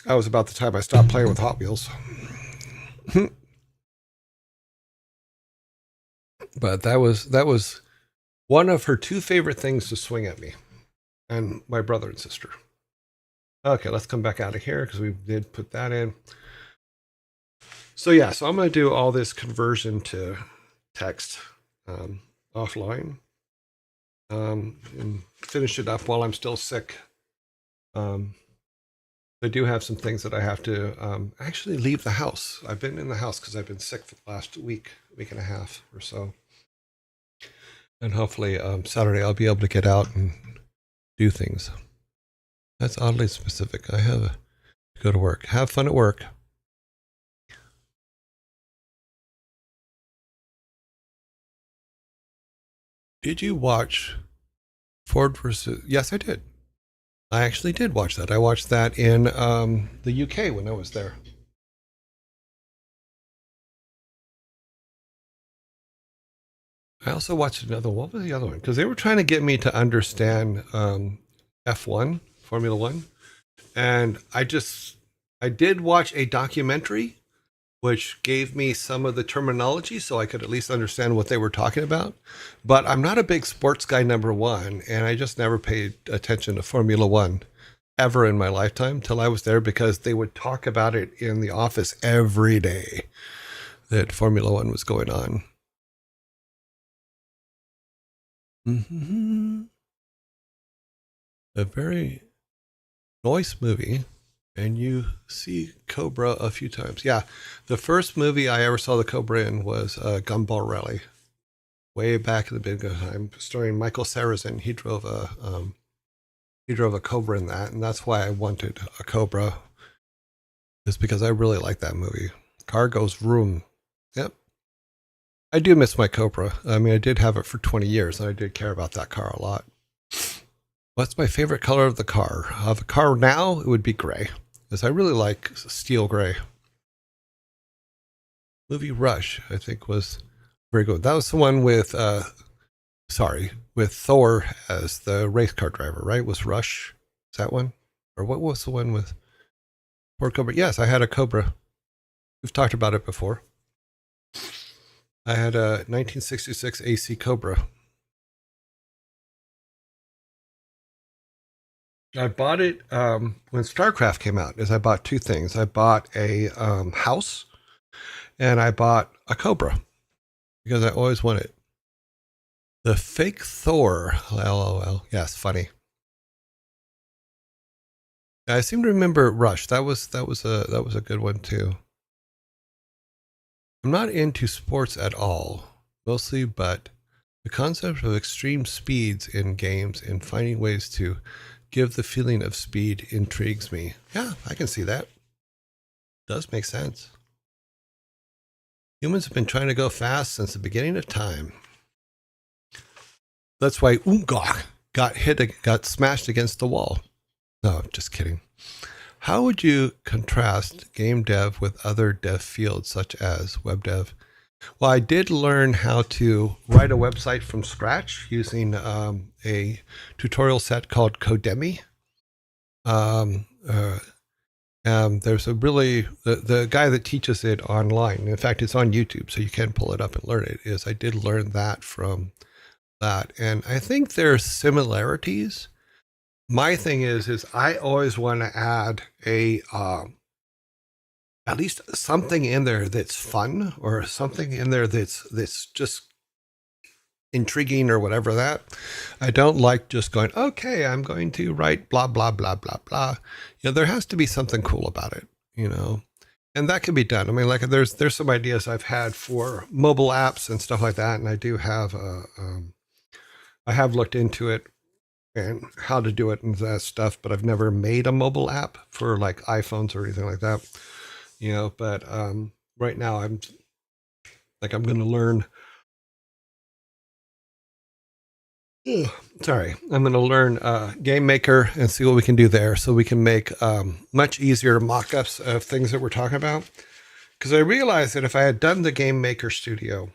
[SPEAKER 1] That was about the time I stopped playing with Hot Wheels. But that was one of her two favorite things to swing at me and my brother and sister. Okay, let's come back out of here because we did put that in. So yeah, so I'm going to do all this conversion to text offline and finish it up while I'm still sick. I do have some things that I have to actually leave the house. I've been in the house because I've been sick for the last week and a half or so. And hopefully Saturday I'll be able to get out and do things. That's oddly specific. I have to go to work. Have fun at work. Did you watch Ford versus... Yes, I did. I actually did watch that. I watched that in the UK when I was there. I also watched another one. What was the other one? Because they were trying to get me to understand F1, Formula One. And I did watch a documentary, which gave me some of the terminology so I could at least understand what they were talking about. But I'm not a big sports guy, number one, and I just never paid attention to Formula One ever in my lifetime till I was there because they would talk about it in the office every day that Formula One was going on. Mm-hmm. A very nice movie. And you see Cobra a few times. Yeah, the first movie I ever saw the Cobra in was Gumball Rally, way back in the beginning of time, starring Michael Sarrazin. He drove a Cobra in that, and that's why I wanted a Cobra. Is because I really like that movie. Car goes vroom. Yep. I do miss my Cobra. I mean, I did have it for 20 years, and I did care about that car a lot. What's my favorite color of the car? Of a car now, it would be gray, because I really like steel gray. Movie Rush, I think, was very good. That was the one with, with Thor as the race car driver, right? Was Rush? Is that one? Or what was the one with Ford Cobra? Yes, I had a Cobra. We've talked about it before. I had a 1966 AC Cobra. I bought it when StarCraft came out. Is I bought two things. I bought a house, and I bought a Cobra because I always wanted the fake Thor. LOL. Yes, funny. I seem to remember Rush. That was a good one too. I'm not into sports at all, mostly, but the concept of extreme speeds in games and finding ways to give the feeling of speed intrigues me. Yeah, I can see that. Does make sense. Humans have been trying to go fast since the beginning of time. That's why Oonga got smashed against the wall. No, just kidding. How would you contrast game dev with other dev fields such as web dev? Well, I did learn how to write a website from scratch using a tutorial set called Codemy. There's a really, the guy that teaches it online, in fact, it's on YouTube, so you can pull it up and learn it, is I did learn that from that. And I think there's similarities. My thing is I always want to add at least something in there that's fun or something in there that's just intriguing or whatever that. I don't like just going, okay, I'm going to write blah, blah, blah, blah, blah. You know, there has to be something cool about it, you know, and that can be done. I mean, like there's some ideas I've had for mobile apps and stuff like that. And I do have, I have looked into it and how to do it and that stuff, but I've never made a mobile app for like iPhones or anything like that. You know, but right now I'm going to learn. Sorry, I'm going to learn Game Maker and see what we can do there, so we can make much easier mock-ups of things that we're talking about. Because I realized that if I had done the Game Maker Studio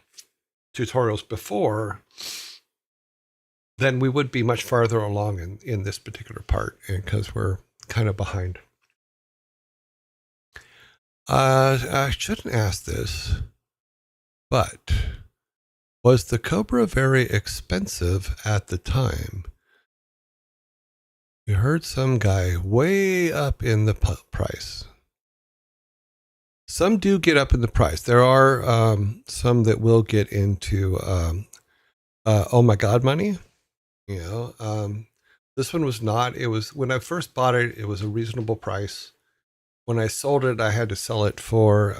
[SPEAKER 1] tutorials before, then we would be much farther along in this particular part, because we're kind of behind. I shouldn't ask this, but was the Cobra very expensive at the time? We heard some guy way up in the price. Some do get up in the price. There are some that will get into oh my god money. You know, this one was not. It was, when I first bought it, it was a reasonable price. When I sold it, I had to sell it for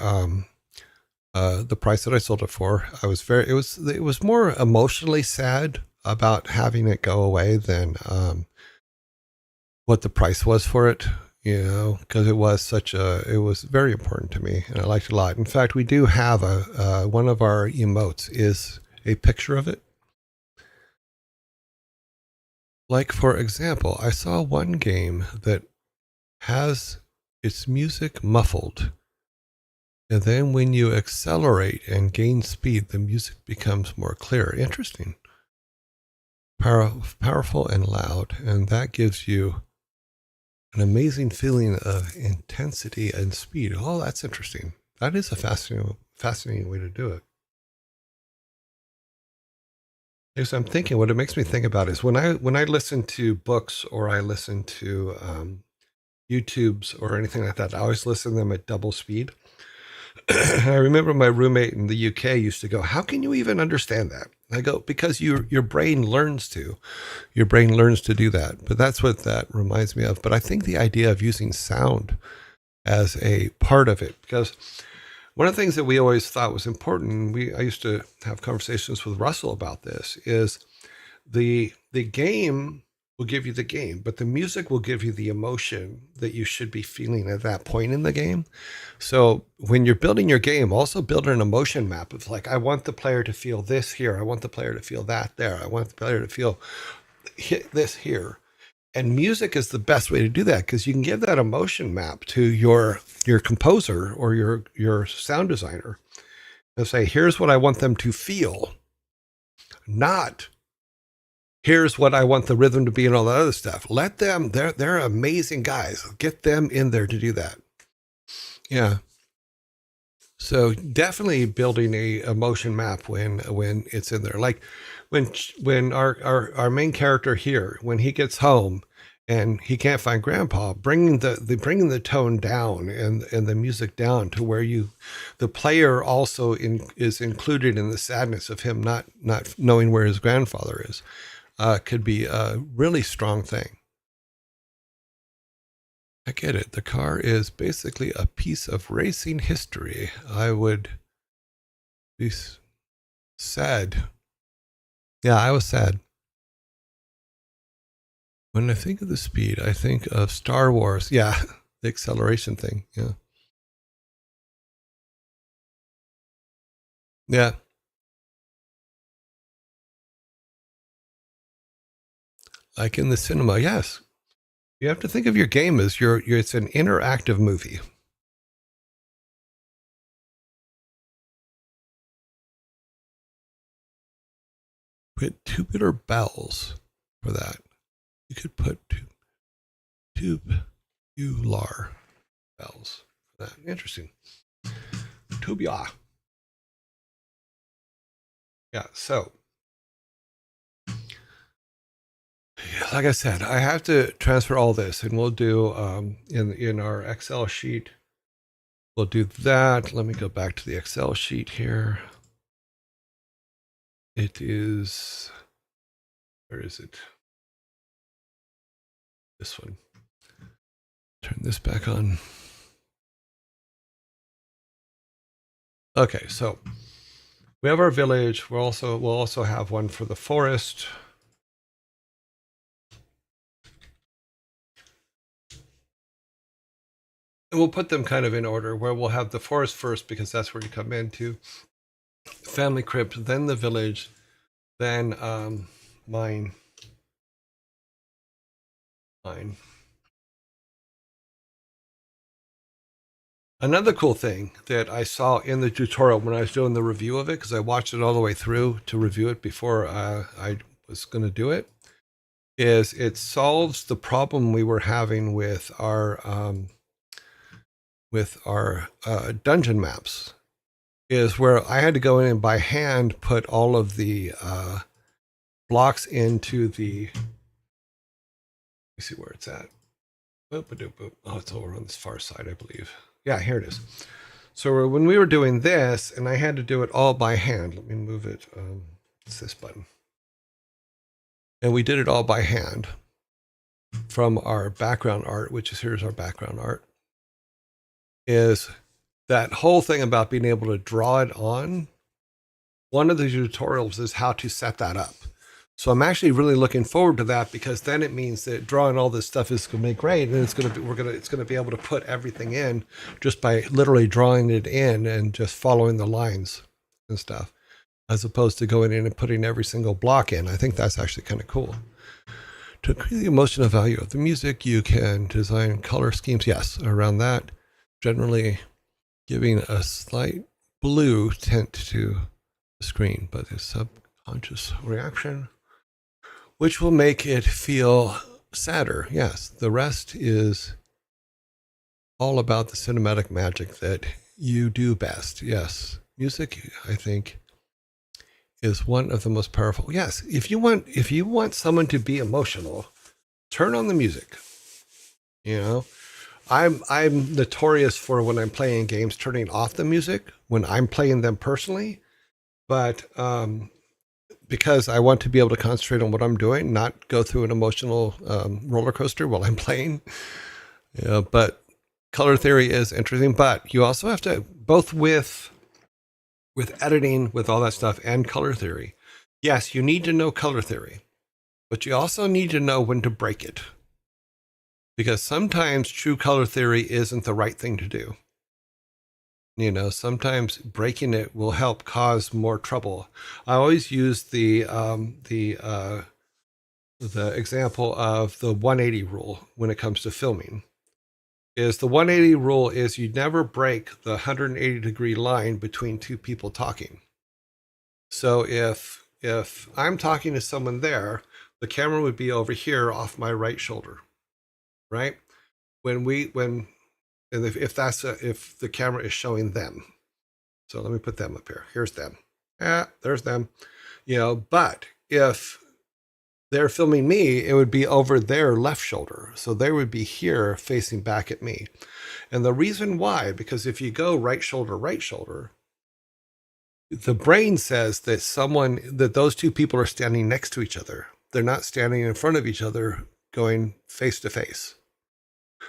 [SPEAKER 1] the price that I sold it for. I was it was more emotionally sad about having it go away than what the price was for it, you know, because it was very important to me and I liked it a lot. In fact, we do have one of our emotes is a picture of it. Like, for example, I saw one game that has its music muffled. And then when you accelerate and gain speed, the music becomes more clear. Interesting. Powerful and loud. And that gives you an amazing feeling of intensity and speed. Oh, that's interesting. That is a fascinating way to do it. Because I'm thinking, what it makes me think about is when I listen to books or I listen to YouTubes or anything like that, I always listen to them at double speed. I remember my roommate in the UK used to go, "How can you even understand that?" I go, "Because your brain learns to. Your brain learns to do that." But that's what that reminds me of. But I think the idea of using sound as a part of it, because one of the things that we always thought was important, I used to have conversations with Russell about this, is the game will give you the game, but the music will give you the emotion that you should be feeling at that point in the game. So when you're building your game, also build an emotion map of like, I want the player to feel this here. I want the player to feel that there. I want the player to feel this here. And music is the best way to do that, because you can give that emotion map to your composer or your sound designer and say, here's what I want them to feel, not here's what I want the rhythm to be and all that other stuff. Let them, they're amazing guys. Get them in there to do that. Yeah. So definitely building a emotion map when it's in there. Like when our main character here, when he gets home and he can't find Grandpa, bringing the tone down and the music down to where the player also is included in the sadness of him not knowing where his grandfather is, could be a really strong thing. I get it. The car is basically a piece of racing history. I would be sad. Yeah, I was sad. When I think of the speed, I think of Star Wars. Yeah, the acceleration thing. Yeah. Yeah. Like in the cinema, yes. You have to think of your game as it's an interactive movie. Put tubular bells for that. You could put tubular bells for that. Interesting. Tubia. Yeah, so like I said, I have to transfer all this, and we'll do in our Excel sheet. We'll do that. Let me go back to the Excel sheet here. It is, where is it? This one. Turn this back on. Okay, so we have our village. We'll also have one for the forest. And we'll put them kind of in order, where we'll have the forest first, because that's where you come into. Family crypt, then the village, then mine. Another cool thing that I saw in the tutorial when I was doing the review of it, because I watched it all the way through to review it before I was going to do it, is it solves the problem we were having with our dungeon maps. Is where I had to go in and by hand put all of the blocks into the. Let me see where it's at. Oh, it's over on this far side, I believe. Yeah, here it is. So when we were doing this, and I had to do it all by hand. Let me move it. It's this button. And we did it all by hand from our background art, which is here's our background art. Is that whole thing about being able to draw it on. One of the tutorials is how to set that up. So I'm actually really looking forward to that, because then it means that drawing all this stuff is going to be great, and it's going to be able to put everything in just by literally drawing it in and just following the lines and stuff, as opposed to going in and putting every single block in. I think that's actually kind of cool. To create the emotional value of the music, you can design color schemes. Yes, around that, generally giving a slight blue tint to the screen, but a subconscious reaction, which will make it feel sadder. Yes, the rest is all about the cinematic magic that you do best. Yes. Music, I think, is one of the most powerful. Yes. If you want someone to be emotional, turn on the music. You know, I'm notorious for when I'm playing games turning off the music when I'm playing them personally, but because I want to be able to concentrate on what I'm doing, not go through an emotional roller coaster while I'm playing. But color theory is interesting, but you also have to both with editing, with all that stuff, and color theory. Yes, you need to know color theory, but you also need to know when to break it, because sometimes true color theory isn't the right thing to do. Sometimes breaking it will help cause more trouble. I always use the example of the 180 rule when it comes to filming. Is the 180 rule is you never break the 180-degree line between two people talking. So if I'm talking to someone there, the camera would be over here off my right shoulder, right? When and if the camera is showing them. So let me put them up here. Here's them. Yeah, there's them. But if they're filming me, it would be over their left shoulder. So they would be here facing back at me. And the reason why, because if you go right shoulder, the brain says that those two people are standing next to each other. They're not standing in front of each other going face to face.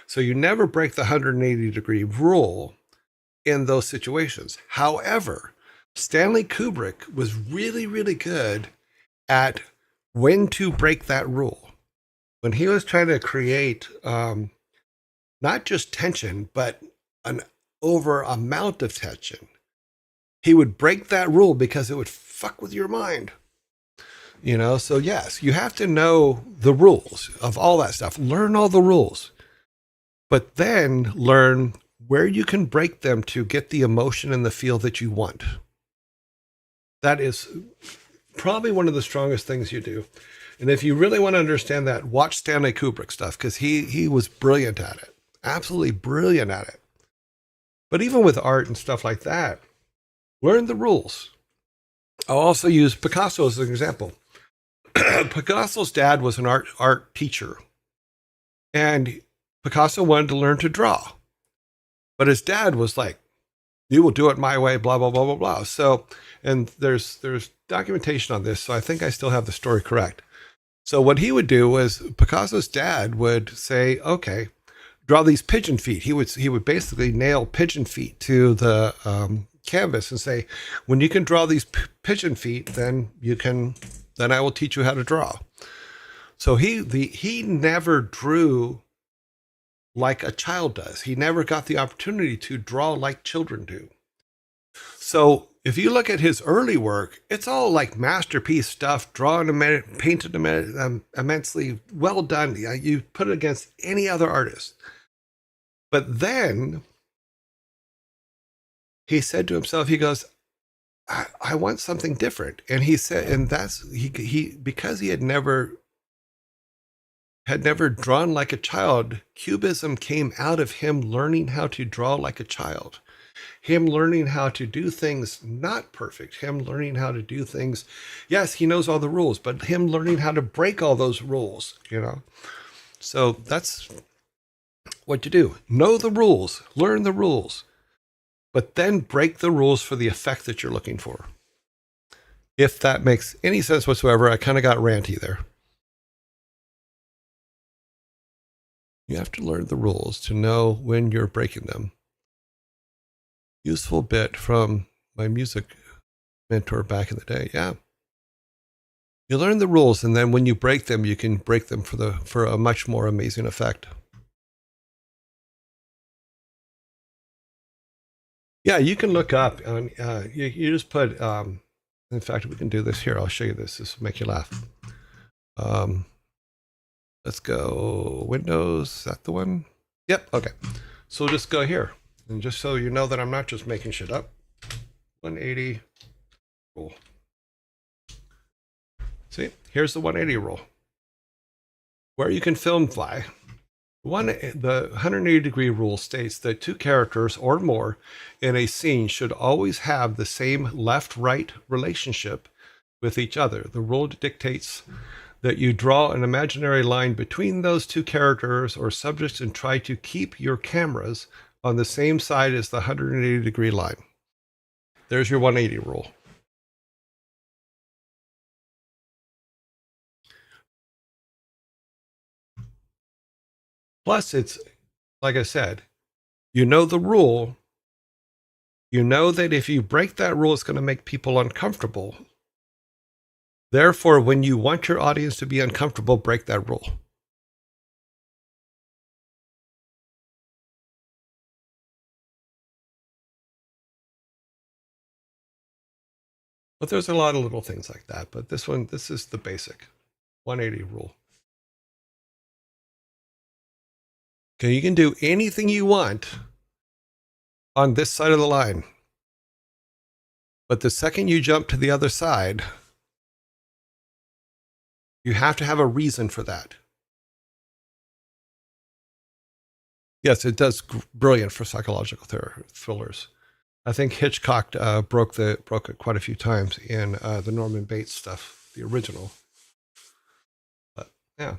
[SPEAKER 1] So you never break the 180-degree rule in those situations. However, Stanley Kubrick was really, really good at when to break that rule. When he was trying to create not just tension, but an over amount of tension, he would break that rule because it would fuck with your mind. So yes, you have to know the rules of all that stuff. Learn all the rules, but then learn where you can break them to get the emotion and the feel that you want. That is probably one of the strongest things you do. And if you really want to understand that, watch Stanley Kubrick stuff, because he was brilliant at it. Absolutely brilliant at it. But even with art and stuff like that, learn the rules. I'll also use Picasso as an example. Picasso's dad was an art teacher, and Picasso wanted to learn to draw. But his dad was like, you will do it my way, blah, blah, blah, blah, blah. So, and there's documentation on this, so I think I still have the story correct. So what he would do was Picasso's dad would say, okay, draw these pigeon feet. He would basically nail pigeon feet to the canvas and say, when you can draw these pigeon feet, then I will teach you how to draw. So he never drew like a child does. He never got the opportunity to draw like children do. So if you look at his early work, it's all like masterpiece stuff, drawn painted immensely well done. You put it against any other artist. But then he said to himself, he goes, I want something different. And he said, and that's he because he had never drawn like a child, Cubism came out of him learning how to draw like a child. Him learning how to do things not perfect. Him learning how to do things. Yes, he knows all the rules, but him learning how to break all those rules, So that's what you do. Know the rules, learn the rules, but then break the rules for the effect that you're looking for. If that makes any sense whatsoever, I kind of got ranty there. You have to learn the rules to know when you're breaking them. Useful bit from my music mentor back in the day. Yeah. You learn the rules, and then when you break them, you can break them for a much more amazing effect. Yeah, you can look up. You just put. In fact, we can do this here. I'll show you this. This will make you laugh. Let's go Windows. Is that the one? Yep. Okay. So we'll just go here, and just so you know that I'm not just making shit up. 180 rule. See, here's the 180 rule. Where you can film fly. The 180-degree rule states that two characters or more in a scene should always have the same left-right relationship with each other. The rule dictates that you draw an imaginary line between those two characters or subjects and try to keep your cameras on the same side as the 180-degree line. There's your 180 rule. Plus, it's like I said, you know the rule. You know that if you break that rule, it's going to make people uncomfortable. Therefore, when you want your audience to be uncomfortable, break that rule. But there's a lot of little things like that. But this is the basic 180 rule. Okay, you can do anything you want on this side of the line. But the second you jump to the other side, you have to have a reason for that. Yes, it does brilliant for psychological thrillers. I think Hitchcock broke it quite a few times in the Norman Bates stuff, the original. But yeah,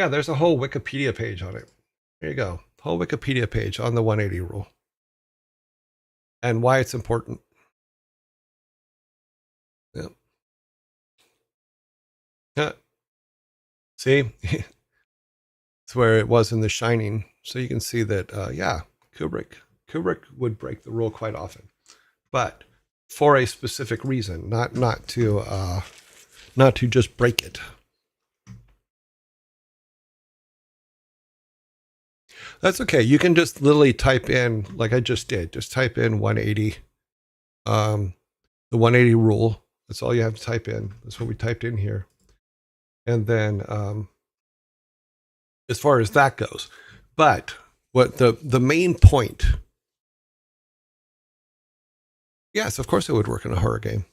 [SPEAKER 1] there's a whole Wikipedia page on it. There you go, whole Wikipedia page on the 180 rule and why it's important. Yeah. Yeah. See, it's where it was in The Shining. So you can see that, Kubrick would break the rule quite often, but for a specific reason, not to just break it. That's okay. You can just literally type in, like I just did, just type in 180, the 180 rule. That's all you have to type in. That's what we typed in here. And then as far as that goes, but what the main point, yes, of course it would work in a horror game.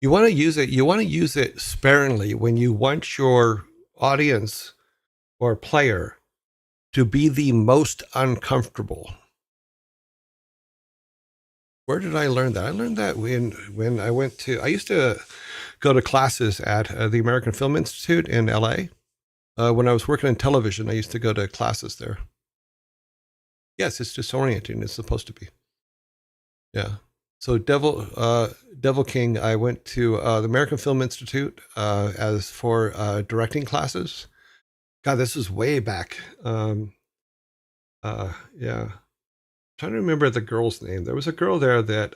[SPEAKER 1] You want to use it sparingly when you want your audience or player to be the most uncomfortable. Where did I learn that? I learned that when I used to go to classes at the American Film Institute in LA. When I was working in television, I used to go to classes there. Yes, it's disorienting. It's supposed to be. Yeah. So Devil King, I went to the American Film Institute as for directing classes. God, this was way back. Yeah. I'm trying to remember the girl's name. There was a girl there that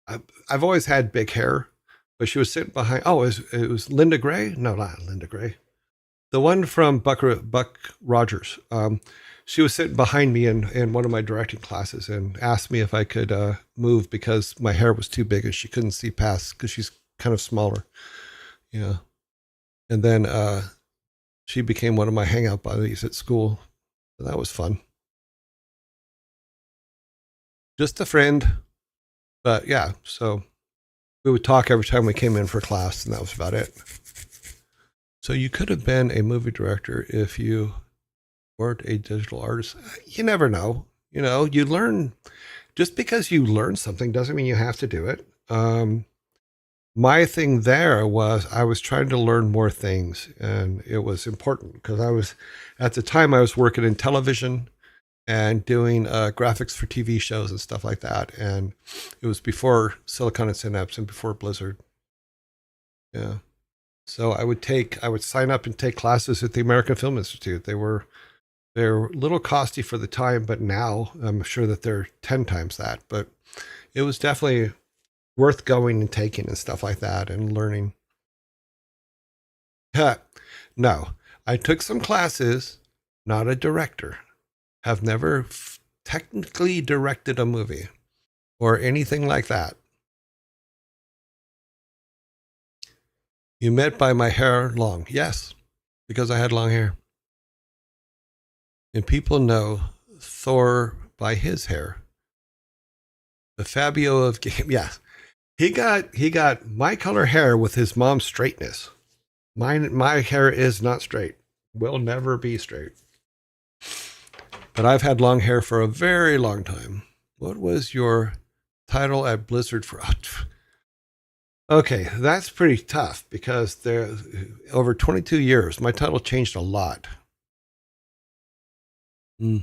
[SPEAKER 1] I've always had big hair, but she was sitting behind. Oh, it was Linda Gray? No, not Linda Gray. The one from Buck Rogers. She was sitting behind me in one of my directing classes and asked me if I could move because my hair was too big and she couldn't see past because she's kind of smaller. Yeah. And then she became one of my hangout buddies at school. So that was fun. Just a friend. But yeah, so we would talk every time we came in for class, and that was about it. So you could have been a movie director if you weren't a digital artist. You never know. You know, you learn. Just because you learn something doesn't mean you have to do it. My thing there was I was trying to learn more things, and it was important because at the time I was working in television and doing graphics for TV shows and stuff like that. And it was before Silicon and Synapse and before Blizzard. Yeah. So I would sign up and take classes at the American Film Institute. They're a little costly for the time, but now I'm sure that they're 10 times that. But it was definitely worth going and taking and stuff like that and learning. No, I took some classes, not a director. Have never technically directed a movie or anything like that. You met by my hair long. Yes, because I had long hair. And people know Thor by his hair. The Fabio of game. Yeah. He got my color hair with his mom's straightness. My hair is not straight. Will never be straight. But I've had long hair for a very long time. What was your title at Blizzard for? Okay, that's pretty tough because there over 22 years, my title changed a lot. Hmm.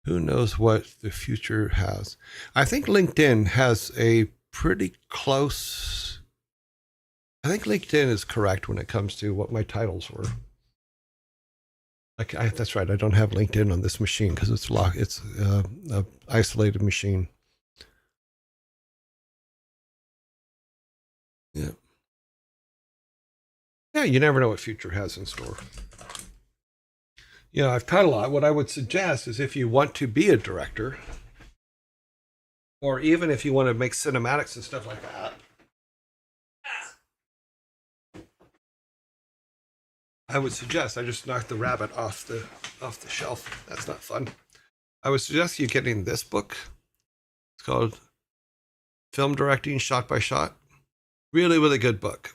[SPEAKER 1] Who knows what the future has? I think LinkedIn has a pretty close. I think LinkedIn is correct when it comes to what my titles were. That's right. I don't have LinkedIn on this machine because it's locked. It's a isolated machine. Yeah. Yeah, you never know what future has in store. Yeah, I've taught a lot. What I would suggest is if you want to be a director, or even if you want to make cinematics and stuff like that, I would suggest. I just knocked the rabbit off the shelf. That's not fun. I would suggest you getting this book. It's called Film Directing Shot by Shot. Really, really good book.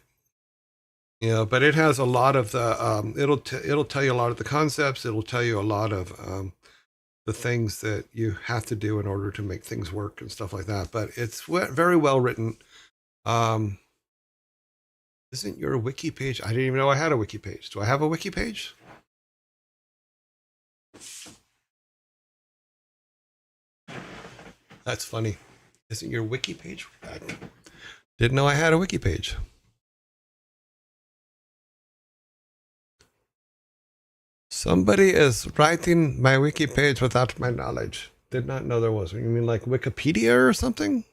[SPEAKER 1] You know, but it has a lot of the. It'll tell you a lot of the concepts. It'll tell you a lot of the things that you have to do in order to make things work and stuff like that. But it's very well written. Um, isn't your wiki page? I didn't even know I had a wiki page. Do I have a wiki page? That's funny. Isn't your wiki page? I didn't know I had a wiki page. Somebody is writing my wiki page without my knowledge. Did not know there was. You mean like Wikipedia or something?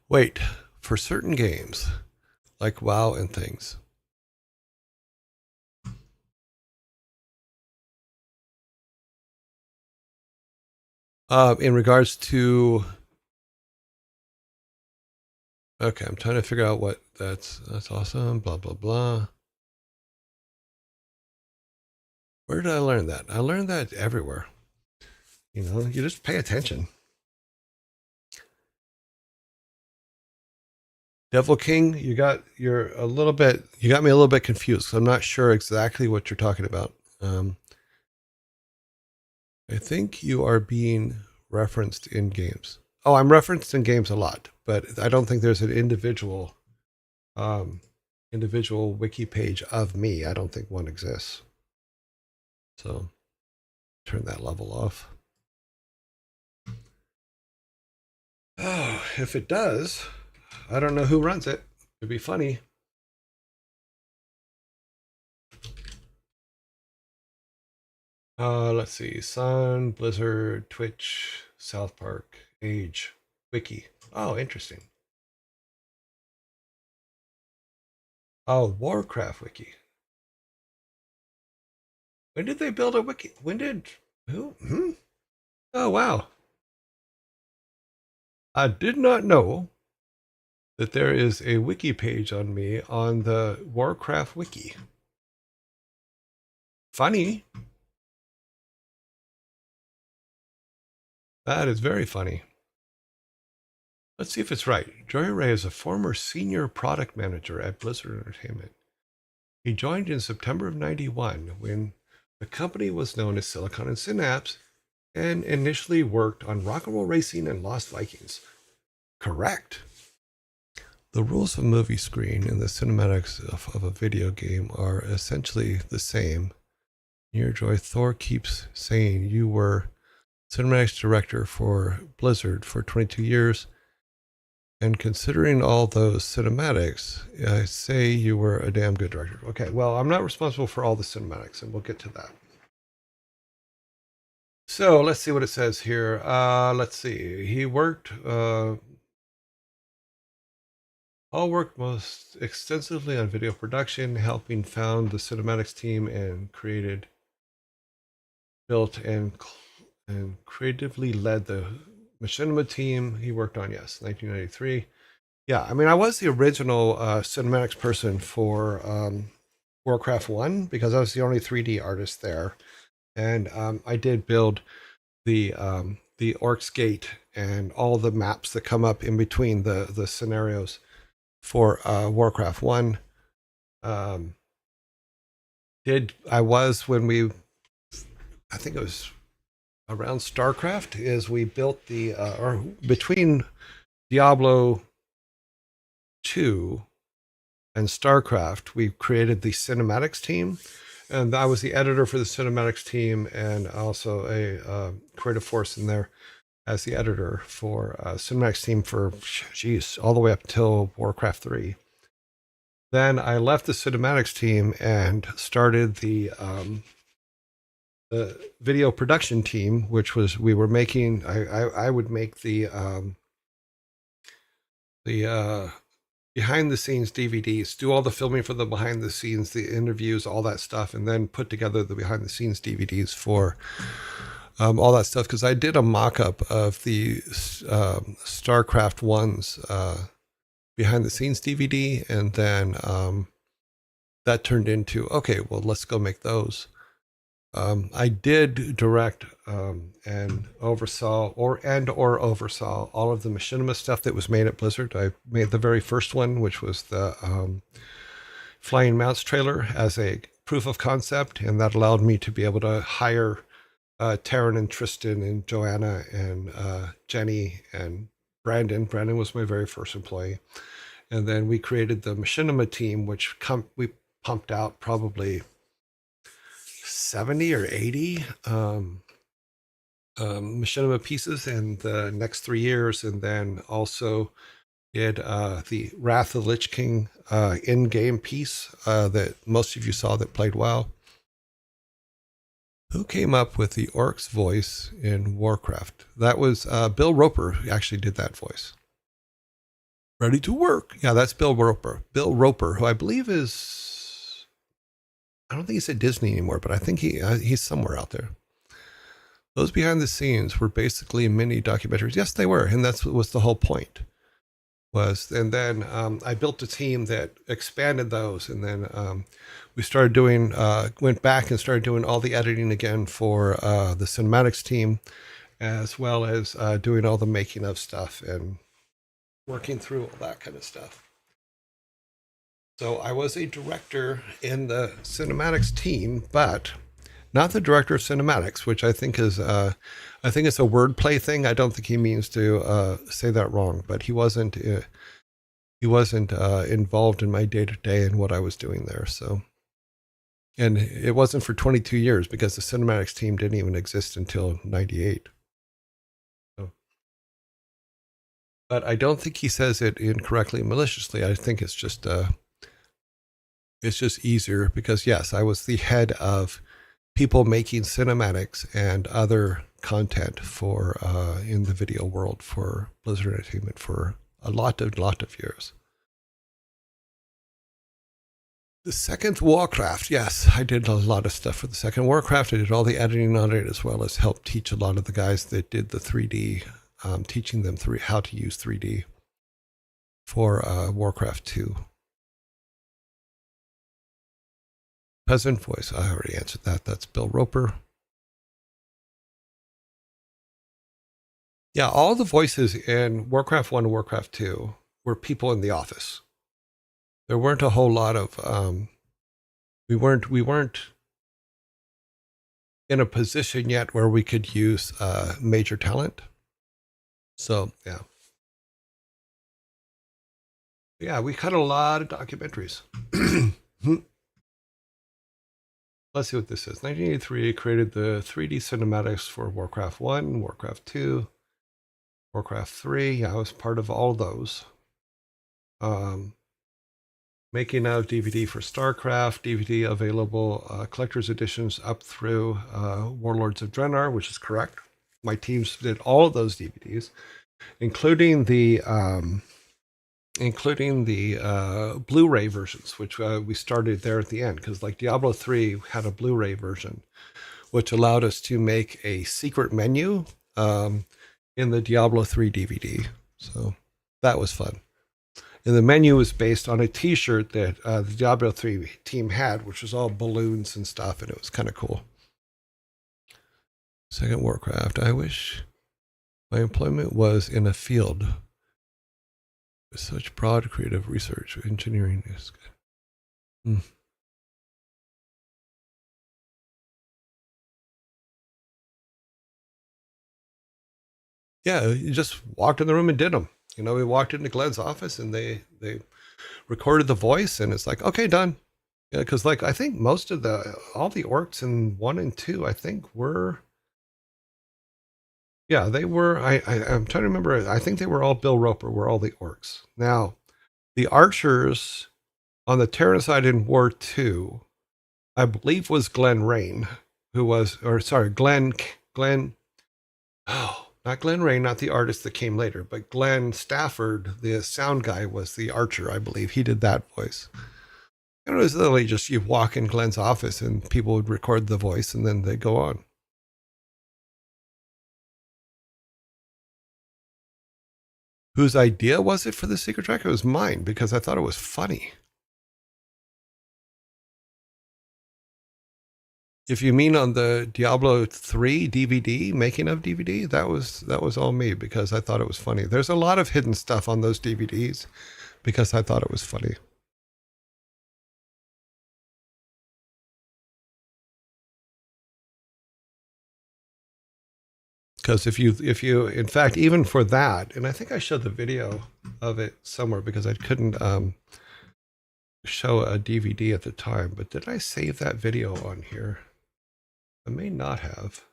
[SPEAKER 1] Wait, for certain games, like WoW and things. In regards to, okay, I'm trying to figure out what that's awesome. Blah blah blah. Where did I learn that? I learned that everywhere. You know, you just pay attention. Devil King, you got me a little bit confused. I'm not sure exactly what you're talking about. I think you are being referenced in games. Oh, I'm referenced in games a lot, but I don't think there's an individual wiki page of me. I don't think one exists. So turn that level off. Oh, if it does, I don't know who runs it. It'd be funny. Let's see. Sun, Blizzard, Twitch, South Park, Age, Wiki. Oh, interesting. Oh, Warcraft Wiki. When did they build a wiki? When did who? Oh wow. I did not know that there is a wiki page on me on the Warcraft wiki. Funny. That is very funny. Let's see if it's right. Joey Ray is a former senior product manager at Blizzard Entertainment. He joined in September of 91 when the company was known as Silicon and Synapse and initially worked on Rock and Roll Racing and Lost Vikings. Correct. The rules of movie screen and the cinematics of a video game are essentially the same. Near Joy, Thor keeps saying you were cinematics director for Blizzard for 22 years. And considering all those cinematics, I say you were a damn good director. Okay, well, I'm not responsible for all the cinematics, and we'll get to that. So let's see what it says here. Let's see. He worked, all worked most extensively on video production, helping found the cinematics team and built, and creatively led the machinima team he worked on. Yes, 1993. Yeah, I mean, I was the original cinematics person for Warcraft 1 because I was the only 3D artist there. And I did build the Orcs Gate and all the maps that come up in between the scenarios for Warcraft 1. When I think it was around StarCraft, is we built or between Diablo 2 and StarCraft, we created the cinematics team. And I was the editor for the cinematics team and also a creative force in there as the editor for cinematics team for, all the way up until Warcraft 3. Then I left the cinematics team and started the video production team, which was we were making. I would make the behind the scenes DVDs, do all the filming for the behind the scenes, the interviews, all that stuff, and then put together the behind the scenes DVDs for all that stuff. Because I did a mock up of the StarCraft 1's behind the scenes DVD, and then that turned into, okay, well, let's go make those. I did direct and oversaw or oversaw all of the machinima stuff that was made at Blizzard. I made the very first one, which was the Flying Mounts trailer as a proof of concept, and that allowed me to be able to hire Taryn and Tristan and Joanna and Jenny and Brandon. Brandon was my very first employee. And then we created the machinima team, which we pumped out probably 70 or 80 machinima pieces in the next 3 years, and then also did the Wrath of the Lich King in-game piece that most of you saw that played well. Who came up with the orc's voice in Warcraft? That was Bill Roper, who actually did that voice. Ready to work. Yeah, that's Bill Roper. Bill Roper, who I believe is, I don't think he's at Disney anymore, but I think he's somewhere out there. Those behind the scenes were basically mini documentaries. Yes, they were. And that's what was the whole point. And then I built a team that expanded those. And then we started doing, went back and started doing all the editing again for the cinematics team, as well as doing all the making of stuff and working through all that kind of stuff. So I was a director in the cinematics team, but not the director of cinematics, which I think is, I think it's a wordplay thing. I don't think he means to say that wrong, but he wasn't involved in my day to day and what I was doing there. So, and it wasn't for 22 years because the cinematics team didn't even exist until 98. But I don't think he says it incorrectly, maliciously. I think it's just easier because, yes, I was the head of people making cinematics and other content for in the video world for Blizzard Entertainment for a lot of years. The second Warcraft, yes, I did a lot of stuff for the second Warcraft. I did all the editing on it, as well as helped teach a lot of the guys that did the 3D. Teaching them how to use 3D for Warcraft 2. Peasant voice, I already answered that. That's Bill Roper. Yeah, all the voices in Warcraft 1 and Warcraft 2 were people in the office. There weren't a whole lot of, we weren't in a position yet where we could use major talent. So, yeah. Yeah, we cut a lot of documentaries. Let's see what this is. 1983 created the 3D cinematics for Warcraft 1, Warcraft 2, Warcraft 3. Yeah, I was part of all those. Making of DVD for StarCraft, DVD available, collector's editions up through Warlords of Draenor, which is correct. My teams did all of those DVDs, including the Blu-ray versions, which we started there at the end, because like Diablo 3 had a Blu-ray version, which allowed us to make a secret menu in the Diablo 3 DVD. So that was fun. And the menu was based on a T-shirt that the Diablo 3 team had, which was all balloons and stuff, and it was kind of cool. Second Warcraft. I wish my employment was in a field Such broad creative research, engineering is good. Mm. Yeah, you just walked in the room and did them. You know, we walked into Glenn's office and they recorded the voice, and it's like, okay, done. Yeah, because like I think most of all the orcs in 1 and 2, I think were, yeah, they were. I'm trying to remember. I think they were all Bill Roper. Were all the orcs. Now the archers on the Terran side in War 2, I believe was Glenn Rain, who was, or sorry, Glenn. Oh, not Glenn Rain, not the artist that came later, but Glenn Stafford, the sound guy, was the archer. I believe he did that voice. And it was literally just you walk in Glenn's office and people would record the voice and then they go on. Whose idea was it for the secret track? It was mine because I thought it was funny. If you mean on the Diablo 3 DVD, making of DVD, that was all me because I thought it was funny. There's a lot of hidden stuff on those DVDs because I thought it was funny. Because if you in fact, even for that, and I think I showed the video of it somewhere because I couldn't show a DVD at the time, but did I save that video on here? I may not have.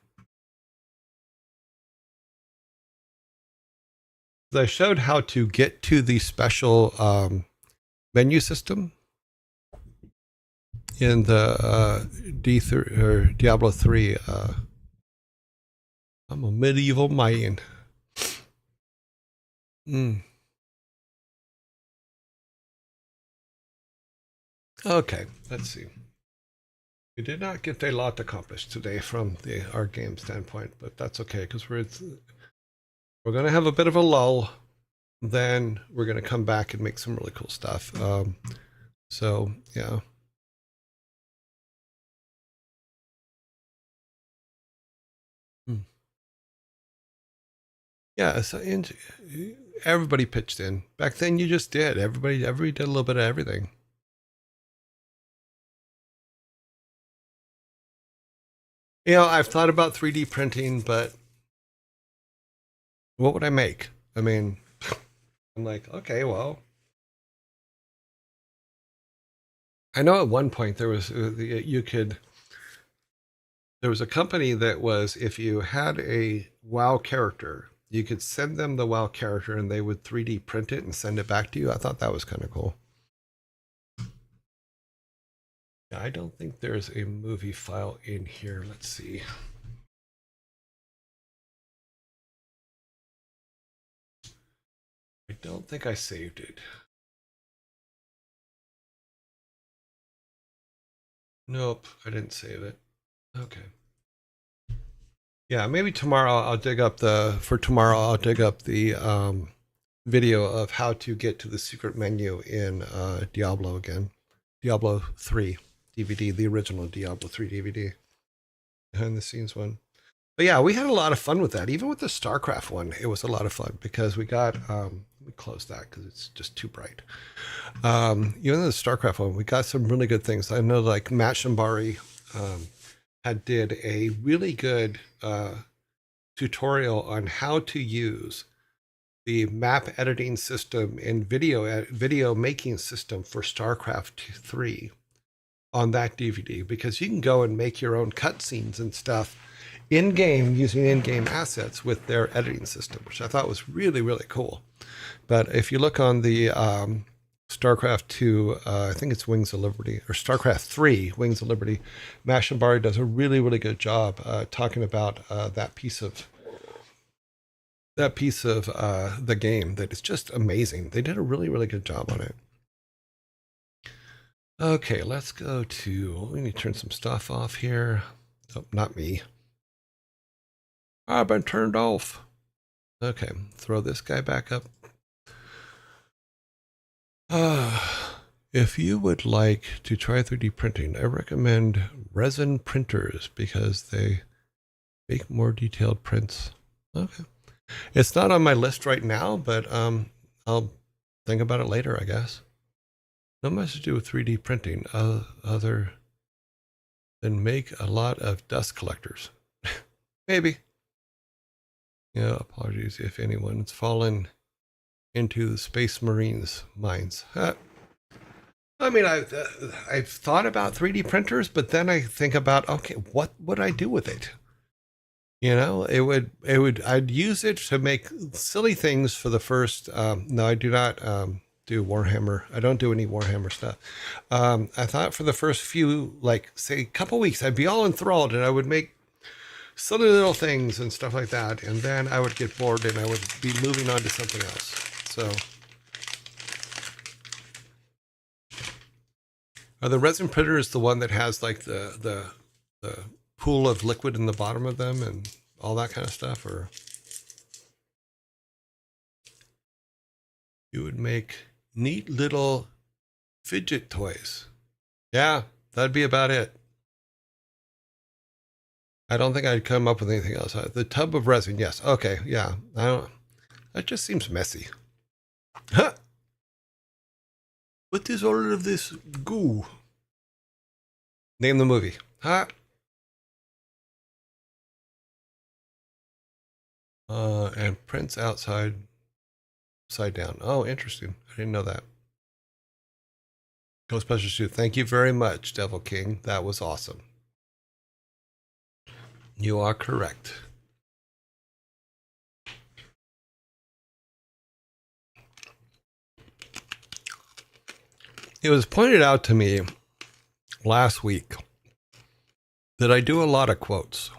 [SPEAKER 1] I showed how to get to the special menu system in the D3 or Diablo 3. I'm a medieval Mayan. Okay, let's see. We did not get a lot accomplished today from our game standpoint, but that's okay because we're going to have a bit of a lull. Then we're going to come back and make some really cool stuff. So yeah. Yeah, so everybody pitched in. Back then you just did. Everybody did a little bit of everything. You know, I've thought about 3D printing, but what would I make? I mean, I'm like, okay, well, I know at one point there was there was a company that was, if you had a WoW character, you could send them the WoW character and they would 3D print it and send it back to you. I thought that was kind of cool. I don't think there's a movie file in here. Let's see. I don't think I saved it. Nope, I didn't save it. Okay. Yeah, maybe tomorrow I'll dig up the video of how to get to the secret menu in Diablo again. Diablo 3 DVD, the original Diablo 3 DVD. Behind the scenes one. But yeah, we had a lot of fun with that. Even with the StarCraft one, it was a lot of fun because we got we closed that because it's just too bright. Even the StarCraft one, we got some really good things. I know like Matt Shambari had did a really good tutorial on how to use the map editing system and video making system for StarCraft 3 on that DVD, because you can go and make your own cutscenes and stuff in game using in-game assets with their editing system, which I thought was really, really cool. But if you look on the StarCraft 2, I think it's Wings of Liberty, or StarCraft 3, Wings of Liberty, Matt Shambari does a really, really good job talking about that piece of the game that is just amazing. They did a really, really good job on it. Okay, let's go to, we need to turn some stuff off here. Oh, not me. I've been turned off. Okay, throw this guy back up. If you would like to try 3D printing, I recommend resin printers because they make more detailed prints. Okay. It's not on my list right now, but I'll think about it later, I guess. Not much to do with 3D printing other than make a lot of dust collectors. Maybe. Yeah, apologies if anyone's fallen into the Space Marines minds. I mean, I've thought about 3D printers, but then I think about, okay, what would I do with it? You know, I'd use it to make silly things for the first. No, I do not do Warhammer. I don't do any Warhammer stuff. I thought for the first few, like, say, couple weeks, I'd be all enthralled and I would make silly little things and stuff like that. And then I would get bored and I would be moving on to something else. So, are the resin printers the one that has like the pool of liquid in the bottom of them and all that kind of stuff? Or you would make neat little fidget toys. Yeah, that'd be about it. I don't think I'd come up with anything else. The tub of resin, yes. Okay, yeah. I don't. That just seems messy. Huh. What is all of this goo? Name the movie. Huh? And prints outside, upside down. Oh, interesting. I didn't know that. Ghostbusters 2. Thank you very much, Devil King. That was awesome. You are correct. It was pointed out to me last week that I do a lot of quotes.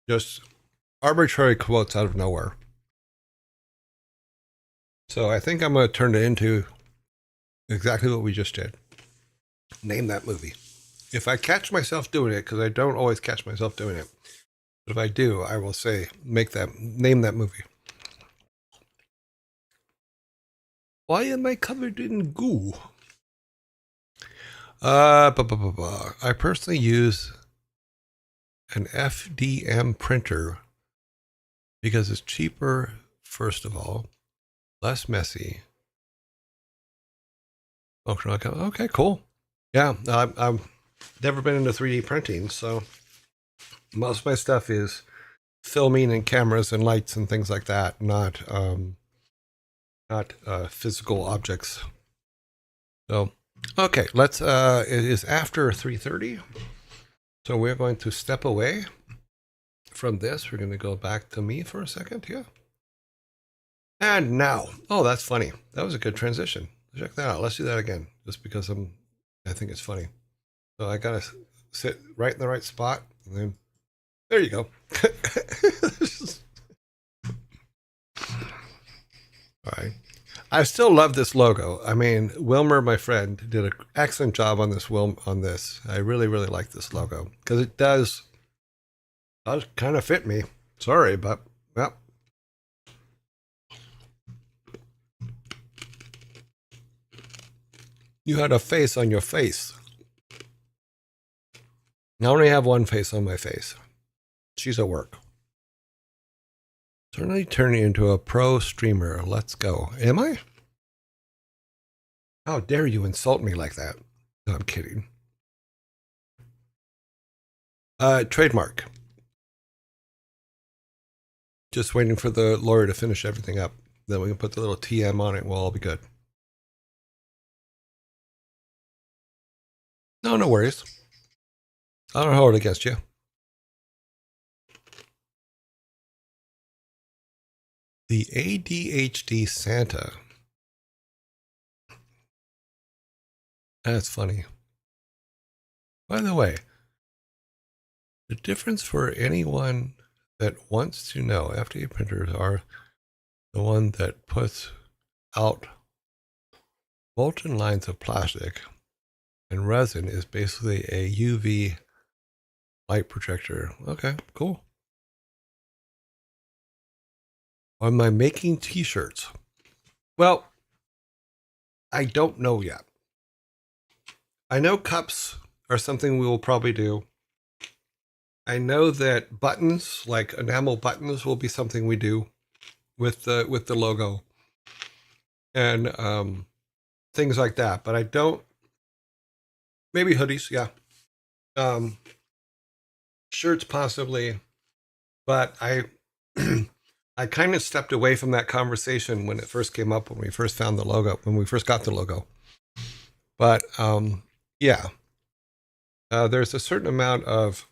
[SPEAKER 1] Just arbitrary quotes out of nowhere. So I think I'm going to turn it into exactly what we just did. Name that movie. If I catch myself doing it, because I don't always catch myself doing it, but if I do, I will say, name that movie. Why am I covered in goo? I personally use an FDM printer because it's cheaper, first of all, less messy. Okay, cool. Yeah, I've never been into 3D printing, so most of my stuff is filming and cameras and lights and things like that, not physical objects. So, okay, let's. It is after 3:30, so we're going to step away from this. We're going to go back to me for a second here. And now, oh, that's funny. That was a good transition. Check that out. Let's do that again, just because I think it's funny. So I gotta sit right in the right spot, and then there you go. All right. I still love this logo. I mean, Wilmer, my friend, did an excellent job on this. I really, really like this logo because it does kind of fit me. Sorry, but well. You had a face on your face. I only have one face on my face. She's at work. Certainly turning into a pro streamer. Let's go. Am I? How dare you insult me like that? No, I'm kidding. Trademark. Just waiting for the lawyer to finish everything up. Then we can put the little TM on it and we'll all be good. No worries. I don't hold it against you. The ADHD Santa. That's funny. By the way, the difference for anyone that wants to know, FD printers are the one that puts out molten lines of plastic, and resin is basically a UV light projector. Okay, cool. Am I making t-shirts? Well, I don't know yet. I know cups are something we will probably do. I know that buttons, like enamel buttons, will be something we do. with the logo and things like that. But I don't. Maybe hoodies, yeah. Um, Shirts possibly, but I I kind of stepped away from that conversation when it first came up when we first found the logo when we first got the logo. But yeah, there's a certain amount of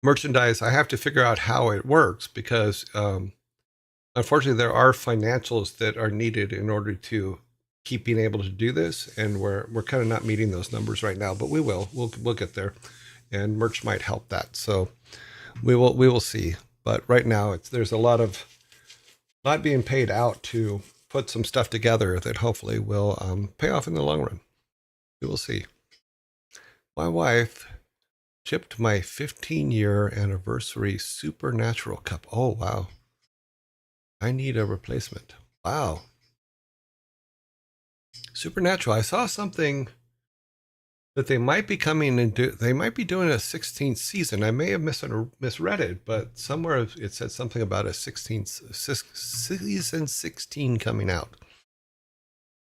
[SPEAKER 1] merchandise. I have to figure out how it works because unfortunately there are financials that are needed in order to keep being able to do this, and we're kind of not meeting those numbers right now, but we'll get there, and merch might help that. So we will see. But right now there's a lot of not being paid out to put some stuff together that hopefully will pay off in the long run. We will see. My wife shipped my 15-year anniversary Supernatural cup. Oh, wow. I need a replacement. Wow. Supernatural. I saw something that they might be coming into, they might be doing a 16th season. I may have misread it, but somewhere it said something about a 16th season 16 coming out.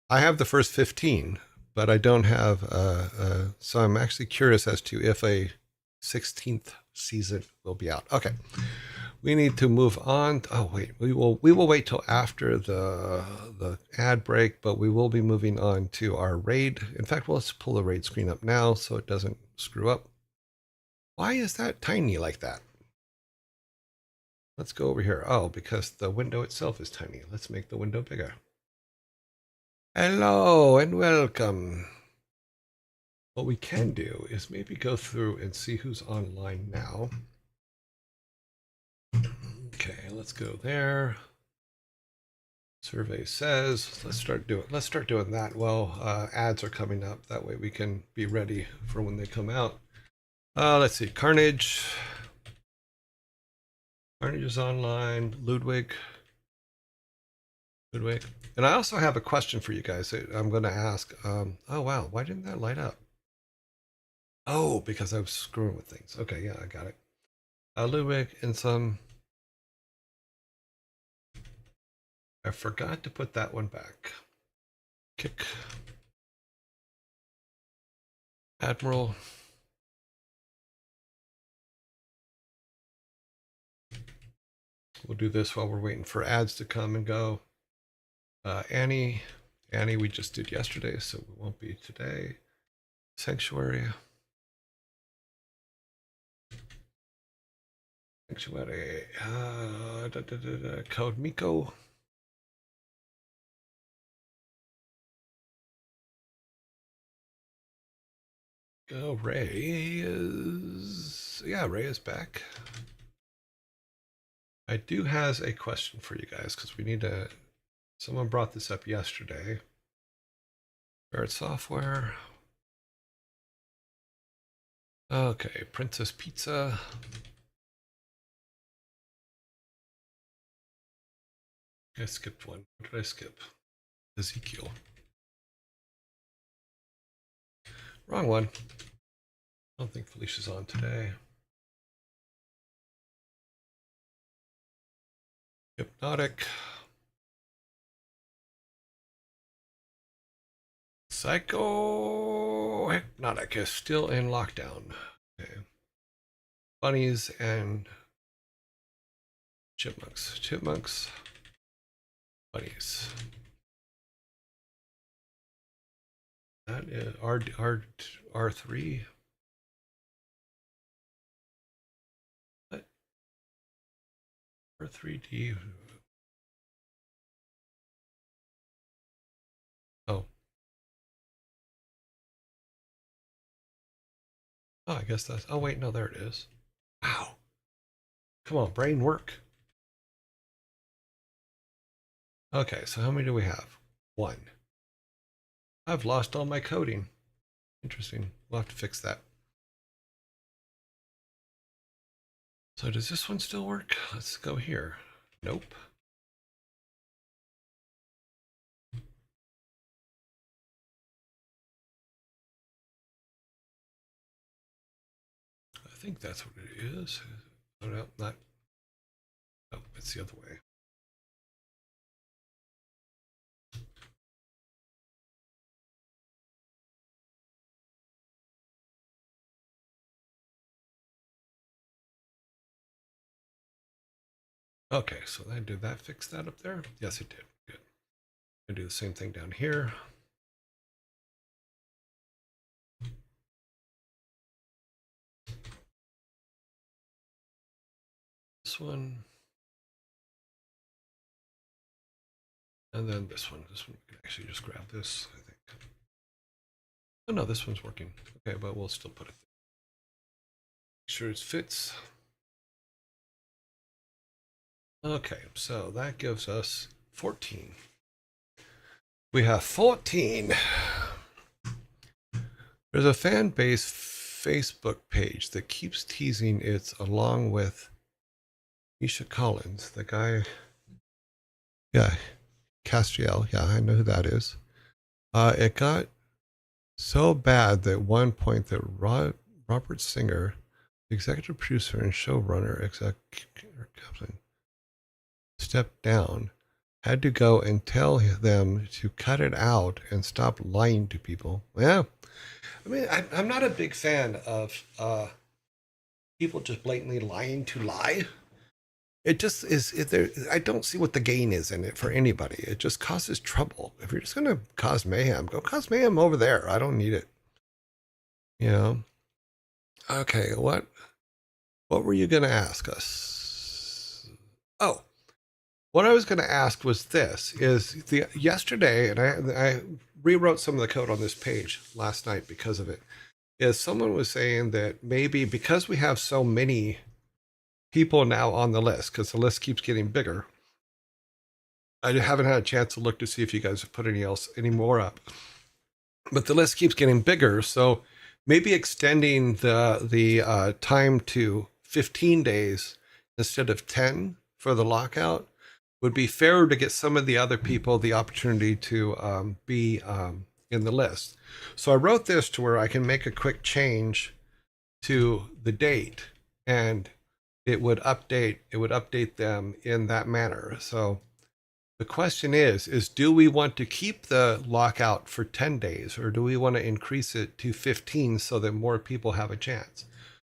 [SPEAKER 1] I have the first 15, but I don't have, so I'm actually curious as to if a 16th season will be out. Okay. We need to move on. Oh wait, we will wait till after the ad break, but we will be moving on to our raid. In fact, well, let's pull the raid screen up now so it doesn't screw up. Why is that tiny like that? Let's go over here. Oh, because the window itself is tiny. Let's make the window bigger. Hello and welcome. What we can do is maybe go through and see who's online now. Okay, let's go there. Survey says, let's start doing that. Well, ads are coming up. That way we can be ready for when they come out. Let's see, Carnage. Carnage is online. Ludwig. And I also have a question for you guys that I'm going to ask. Oh, wow. Why didn't that light up? Oh, because I was screwing with things. Okay, yeah, I got it. Ludwig and some. I forgot to put that one back. Kick. Admiral. We'll do this while we're waiting for ads to come and go. Annie we just did yesterday, so it won't be today. Sanctuary. Code Miko. Ray is back. I do has a question for you guys because we need to. Someone brought this up yesterday. Barrett Software. Okay, Princess Pizza. I skipped one. What did I skip? Ezekiel. Wrong one. I don't think Felicia's on today. Hypnotic. Psycho Hypnotic is still in lockdown. Okay. Bunnies and chipmunks. Bunnies. That is R3. What? R3D. Oh. Oh, I guess that's. Oh, wait, no, there it is. Wow. Come on, brain work. Okay, so how many do we have? One. I've lost all my coding. Interesting. We'll have to fix that. So does this one still work? Let's go here. Nope. I think that's what it is. Oh, no, not. Oh, it's the other way. Okay, so then did that fix that up there? Yes, it did. Good. I do the same thing down here. This one. And then this one. This one, we can actually just grab this, I think. Oh, no, this one's working. Okay, but we'll still put it there. Make sure it fits. Okay, so that gives us 14. We have 14. There's a fan base Facebook page that keeps teasing it's along with Misha Collins, the guy. Yeah, Castiel. Yeah, I know who that is. It got so bad that at one point that Robert Singer, the executive producer and showrunner, stepped down, had to go and tell them to cut it out and stop lying to people. Yeah. I mean, I'm not a big fan of people just blatantly lying to lie. It just is. I don't see what the gain is in it for anybody. It just causes trouble. If you're just going to cause mayhem, go cause mayhem over there. I don't need it. You know? Okay, what were you going to ask us? Oh, what I was going to ask was this: is the yesterday, and I rewrote some of the code on this page last night because of it. Is someone was saying that maybe because we have so many people now on the list, because the list keeps getting bigger. I haven't had a chance to look to see if you guys have put any more up, but the list keeps getting bigger. So maybe extending the time to 15 days instead of 10 for the lockout would be fairer to get some of the other people the opportunity to be in the list. So I wrote this to where I can make a quick change to the date, and it would update them in that manner. So the question is do we want to keep the lockout for 10 days, or do we want to increase it to 15 so that more people have a chance?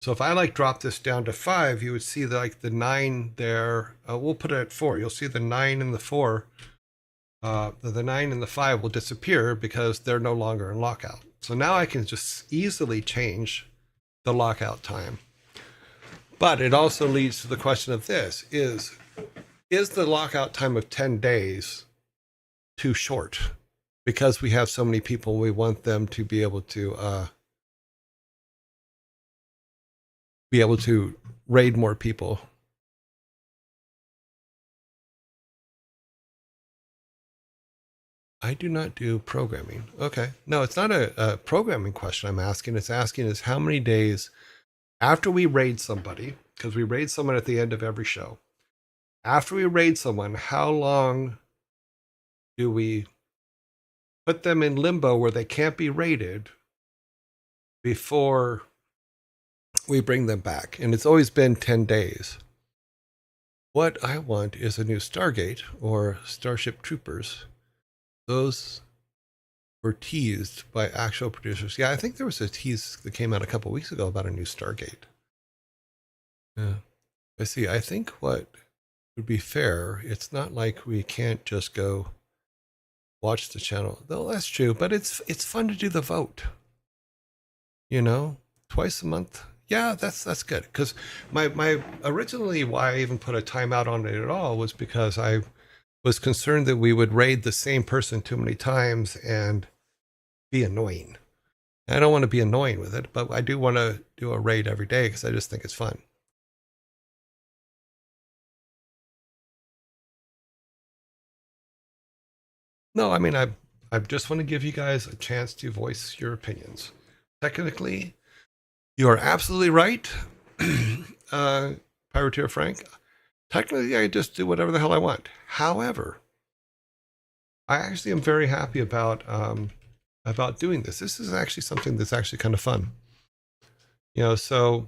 [SPEAKER 1] So if I drop this down to 5, you would see the 9 there. We'll put it at 4. You'll see the 9 and the 4. The 9 and the 5 will disappear because they're no longer in lockout. So now I can just easily change the lockout time. But it also leads to the question of this: is the lockout time of 10 days too short? Because we have so many people, we want them to be able to raid more people. I do not do programming. Okay. No, it's not a programming question I'm asking. It's asking is how many days after we raid somebody, because we raid someone at the end of every show. After we raid someone, how long do we put them in limbo where they can't be raided before we bring them back? And it's always been 10 days. What I want is a new Stargate or Starship Troopers. Those were teased by actual producers. Yeah, I think there was a tease that came out a couple weeks ago about a new Stargate. Yeah. I see. I think what would be fair, it's not like we can't just go watch the channel. Though that's true, but it's fun to do the vote. Twice a month. Yeah, that's good. Because my originally why I even put a timeout on it at all was because I was concerned that we would raid the same person too many times and be annoying. I don't want to be annoying with it, but I do want to do a raid every day because I just think it's fun. No, I mean, I just want to give you guys a chance to voice your opinions. Technically, you are absolutely right, Pirateer Frank. Technically, I just do whatever the hell I want. However, I actually am very happy about doing this. This is actually something that's actually kind of fun. So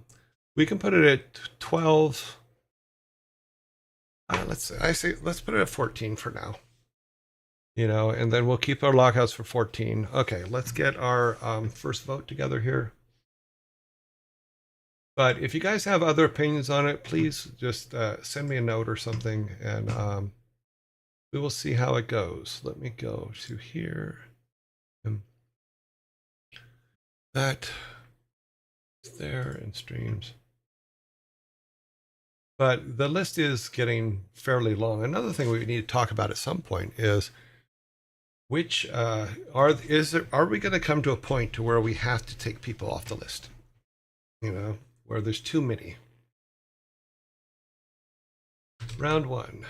[SPEAKER 1] we can put it at 12. Let's put it at 14 for now. And then we'll keep our lockouts for 14. Okay, let's get our first vote together here. But if you guys have other opinions on it, please just send me a note or something, and we will see how it goes. Let me go to here. That is there in streams. But the list is getting fairly long. Another thing we need to talk about at some point is which are we going to come to a point to where we have to take people off the list? You know, where there's too many. Round one.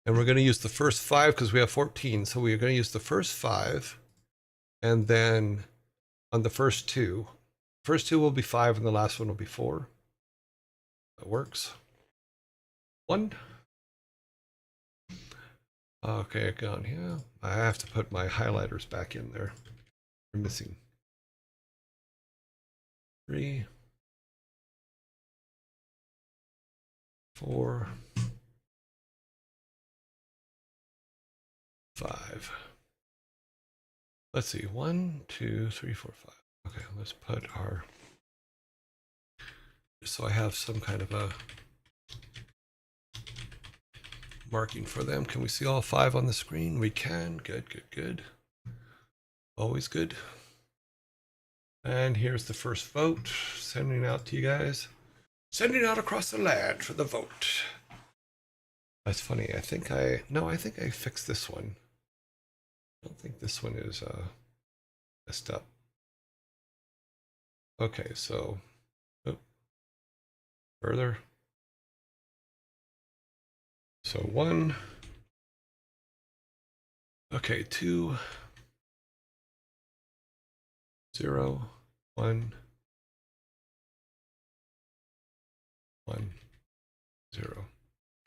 [SPEAKER 1] And we're going to use the first 5 because we have 14. So we're going to use the first 5. And then on the first 2. First 2 will be 5 and the last one will be 4. That works. 1. Okay, gone here. I have to put my highlighters back in there. We're missing 3, 4, 5. Let's see, 1, 2, 3, 4, 5. Okay, let's put our, so I have some kind of a marking for them. Can we see all 5 on the screen? We can. Good, good, good. Always good. And here's the first vote, sending out to you guys. Sending out across the land for the vote. That's funny. I think I fixed this one. I don't think this one is messed up. Okay, so further. So 1. Okay, 2, 0, 1, 1, 0.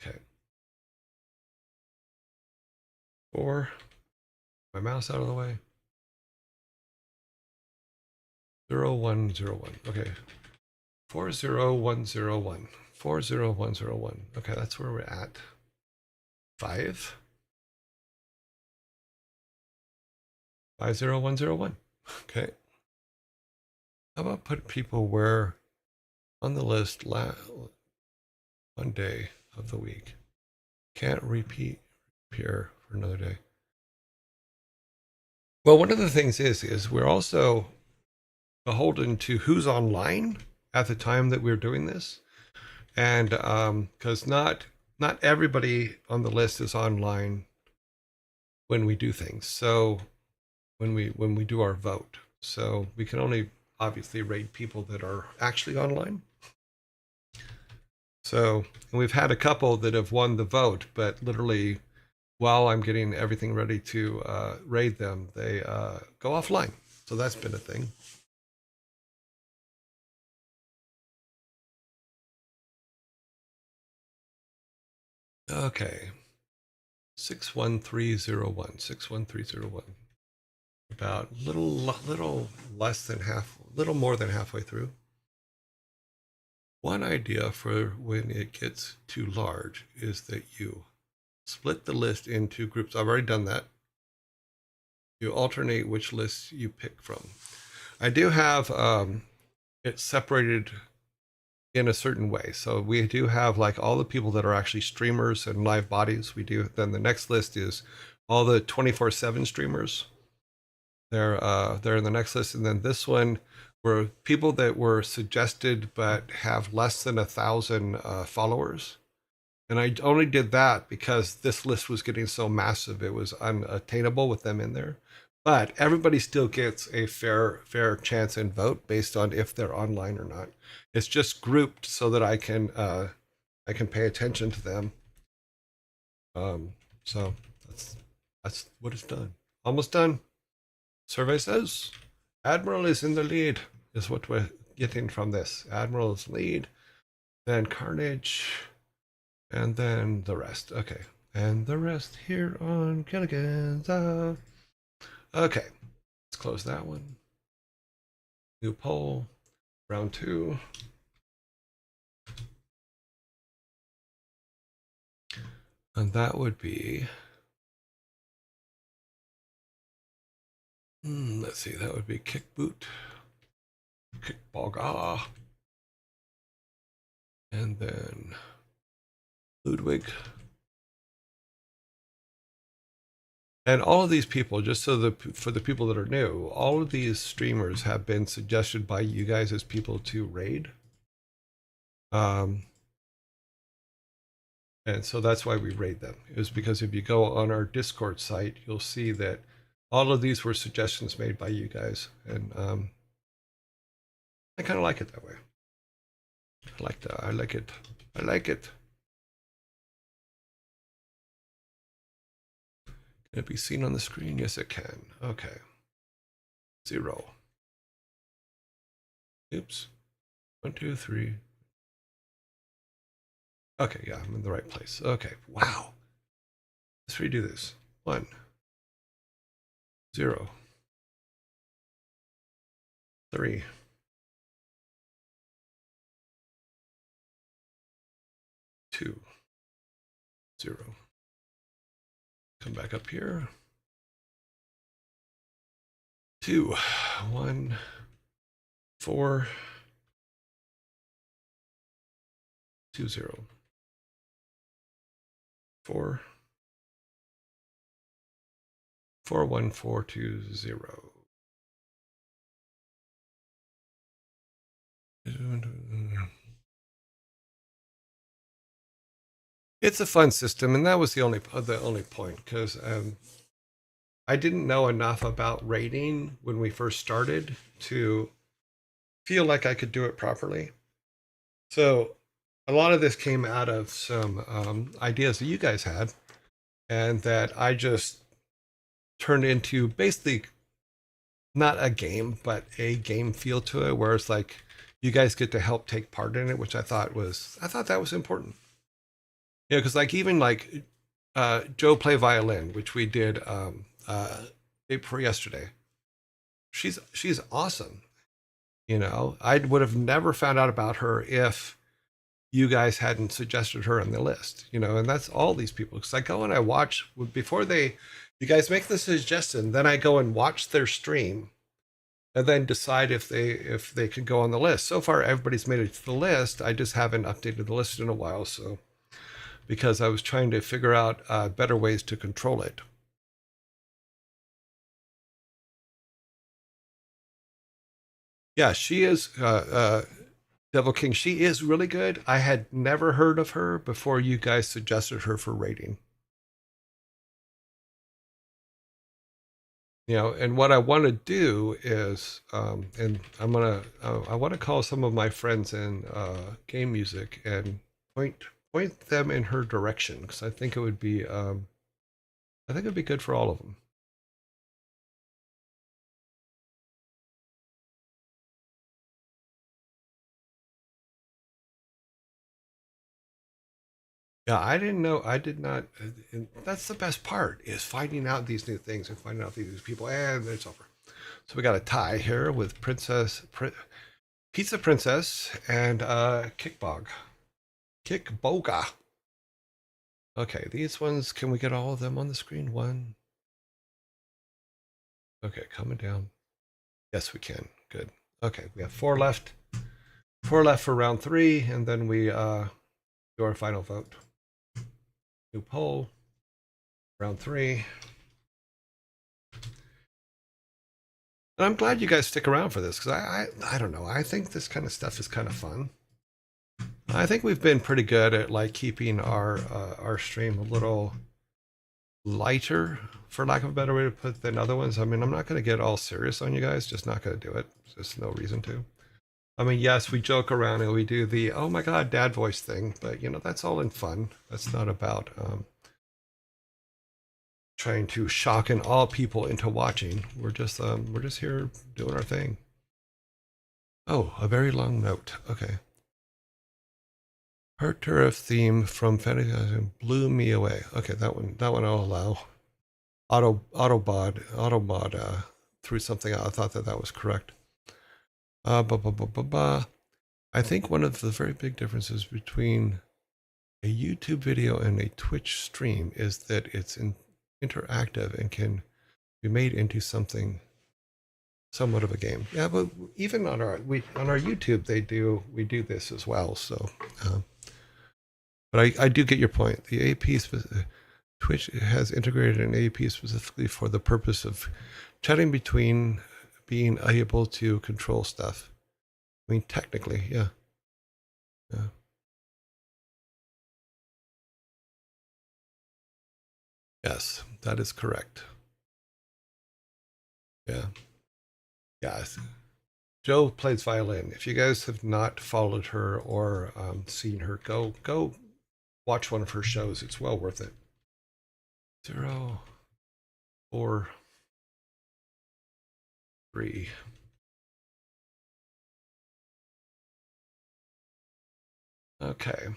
[SPEAKER 1] Okay. 4. My mouse out of the way. 0, 1, 0, 1. Okay. 4, 0, 1, 0, 1. 4, 0, 1, 0, 1. Okay, that's where we're at. 5. 5, 0, 1, 0, 1. Okay. How about put people where on the list one day of the week? Can't repeat appear for another day. Well, one of the things is we're also beholden to who's online at the time that we're doing this, and because not everybody on the list is online when we do things. So when we do our vote, so we can only obviously rate people that are actually online. So we've had a couple that have won the vote, but literally while I'm getting everything ready to raid them, they go offline. So that's been a thing. Okay. 61301. 61301. About little less than half, little more than halfway through. One idea for when it gets too large is that you split the list into groups. I've already done that. You alternate which lists you pick from. I do have it separated in a certain way. So we do have like all the people that are actually streamers and live bodies. We do. Then the next list is all the 24/7 streamers. They're in the next list, and then this one were people that were suggested but have less than 1,000 followers. And I only did that because this list was getting so massive, it was unattainable with them in there. But everybody still gets a fair chance and vote based on if they're online or not. It's just grouped so that I can pay attention to them. So that's what it's done. Almost done. Survey says Admiral is in the lead, is what we're getting from this. Admiral's lead, then Carnage, and then the rest. Okay. And the rest here on Gilligan's. Okay. Let's close that one. New poll. Round 2. And that would be. Let's see. That would be Kick Boot. Kick Bogga. And then Ludwig. And all of these people, just for the people that are new, all of these streamers have been suggested by you guys as people to raid. And so that's why we raid them. It was because if you go on our Discord site, you'll see that all of these were suggestions made by you guys. And I kind of like it that way. I like that. I like it. I like it. Can it be seen on the screen? Yes, it can. Okay. 0. Oops. 1, 2, 3. Okay, yeah, I'm in the right place. Okay, wow. Let's redo this. 1, 0, 3, 2, 0. Come back up here. 2, 1, 4, 2, 0, 4, 4, 1, 4, 2, 0. It's a fun system, and that was the only point, because I didn't know enough about rating when we first started to feel like I could do it properly. So a lot of this came out of some ideas that you guys had, and that I just turned into basically not a game, but a game feel to it, where it's like you guys get to help take part in it, which I thought that was important. Yeah, because like even like Joe play violin, which we did day before yesterday. She's awesome. You know, I would have never found out about her if you guys hadn't suggested her on the list. You know, and that's all these people. Because I go and I watch before you guys make the suggestion, then I go and watch their stream, and then decide if they could go on the list. So far, everybody's made it to the list. I just haven't updated the list in a while, so because I was trying to figure out better ways to control it. Yeah, she is Devil King. She is really good. I had never heard of her before you guys suggested her for rating. You know, and what I want to do is, and I want to call some of my friends in game music and point them in her direction, because I think it would be, good for all of them. Yeah, I didn't know. I did not. And that's the best part, is finding out these new things and finding out these people, and it's over. So we got a tie here with Pizza Princess and Kickboga. Okay, these ones, can we get all of them on the screen? 1. Okay, coming down. Yes, we can. Good. Okay, we have 4 left. 4 left for round 3, and then we do our final vote. New poll. Round 3. And I'm glad you guys stick around for this, because I don't know. I think this kind of stuff is kind of fun. I think we've been pretty good at like keeping our stream a little lighter, for lack of a better way to put it, than other ones. I mean, I'm not going to get all serious on you guys. Just not going to do it. There's no reason to. I mean, yes, we joke around and we do the "oh my god, dad voice" thing, but you know, that's all in fun. That's not about trying to shock and awe people into watching. We're just here doing our thing. Oh, a very long note. Okay. Her turf theme from Fantasy blew me away. Okay, that one I'll allow. Autobot threw something out. I thought that was correct. I think one of the very big differences between a YouTube video and a Twitch stream is that it's interactive and can be made into something somewhat of a game. Yeah, but even on our YouTube we do this as well. So, but I do get your point. The AP Twitch has integrated an AP specifically for the purpose of chatting between being able to control stuff. I mean, technically, yeah. Yeah. Yes, that is correct. Yeah. Yes. Joe plays violin. If you guys have not followed her or seen her, go watch one of her shows. It's well worth it. 0, 4, 3. Okay.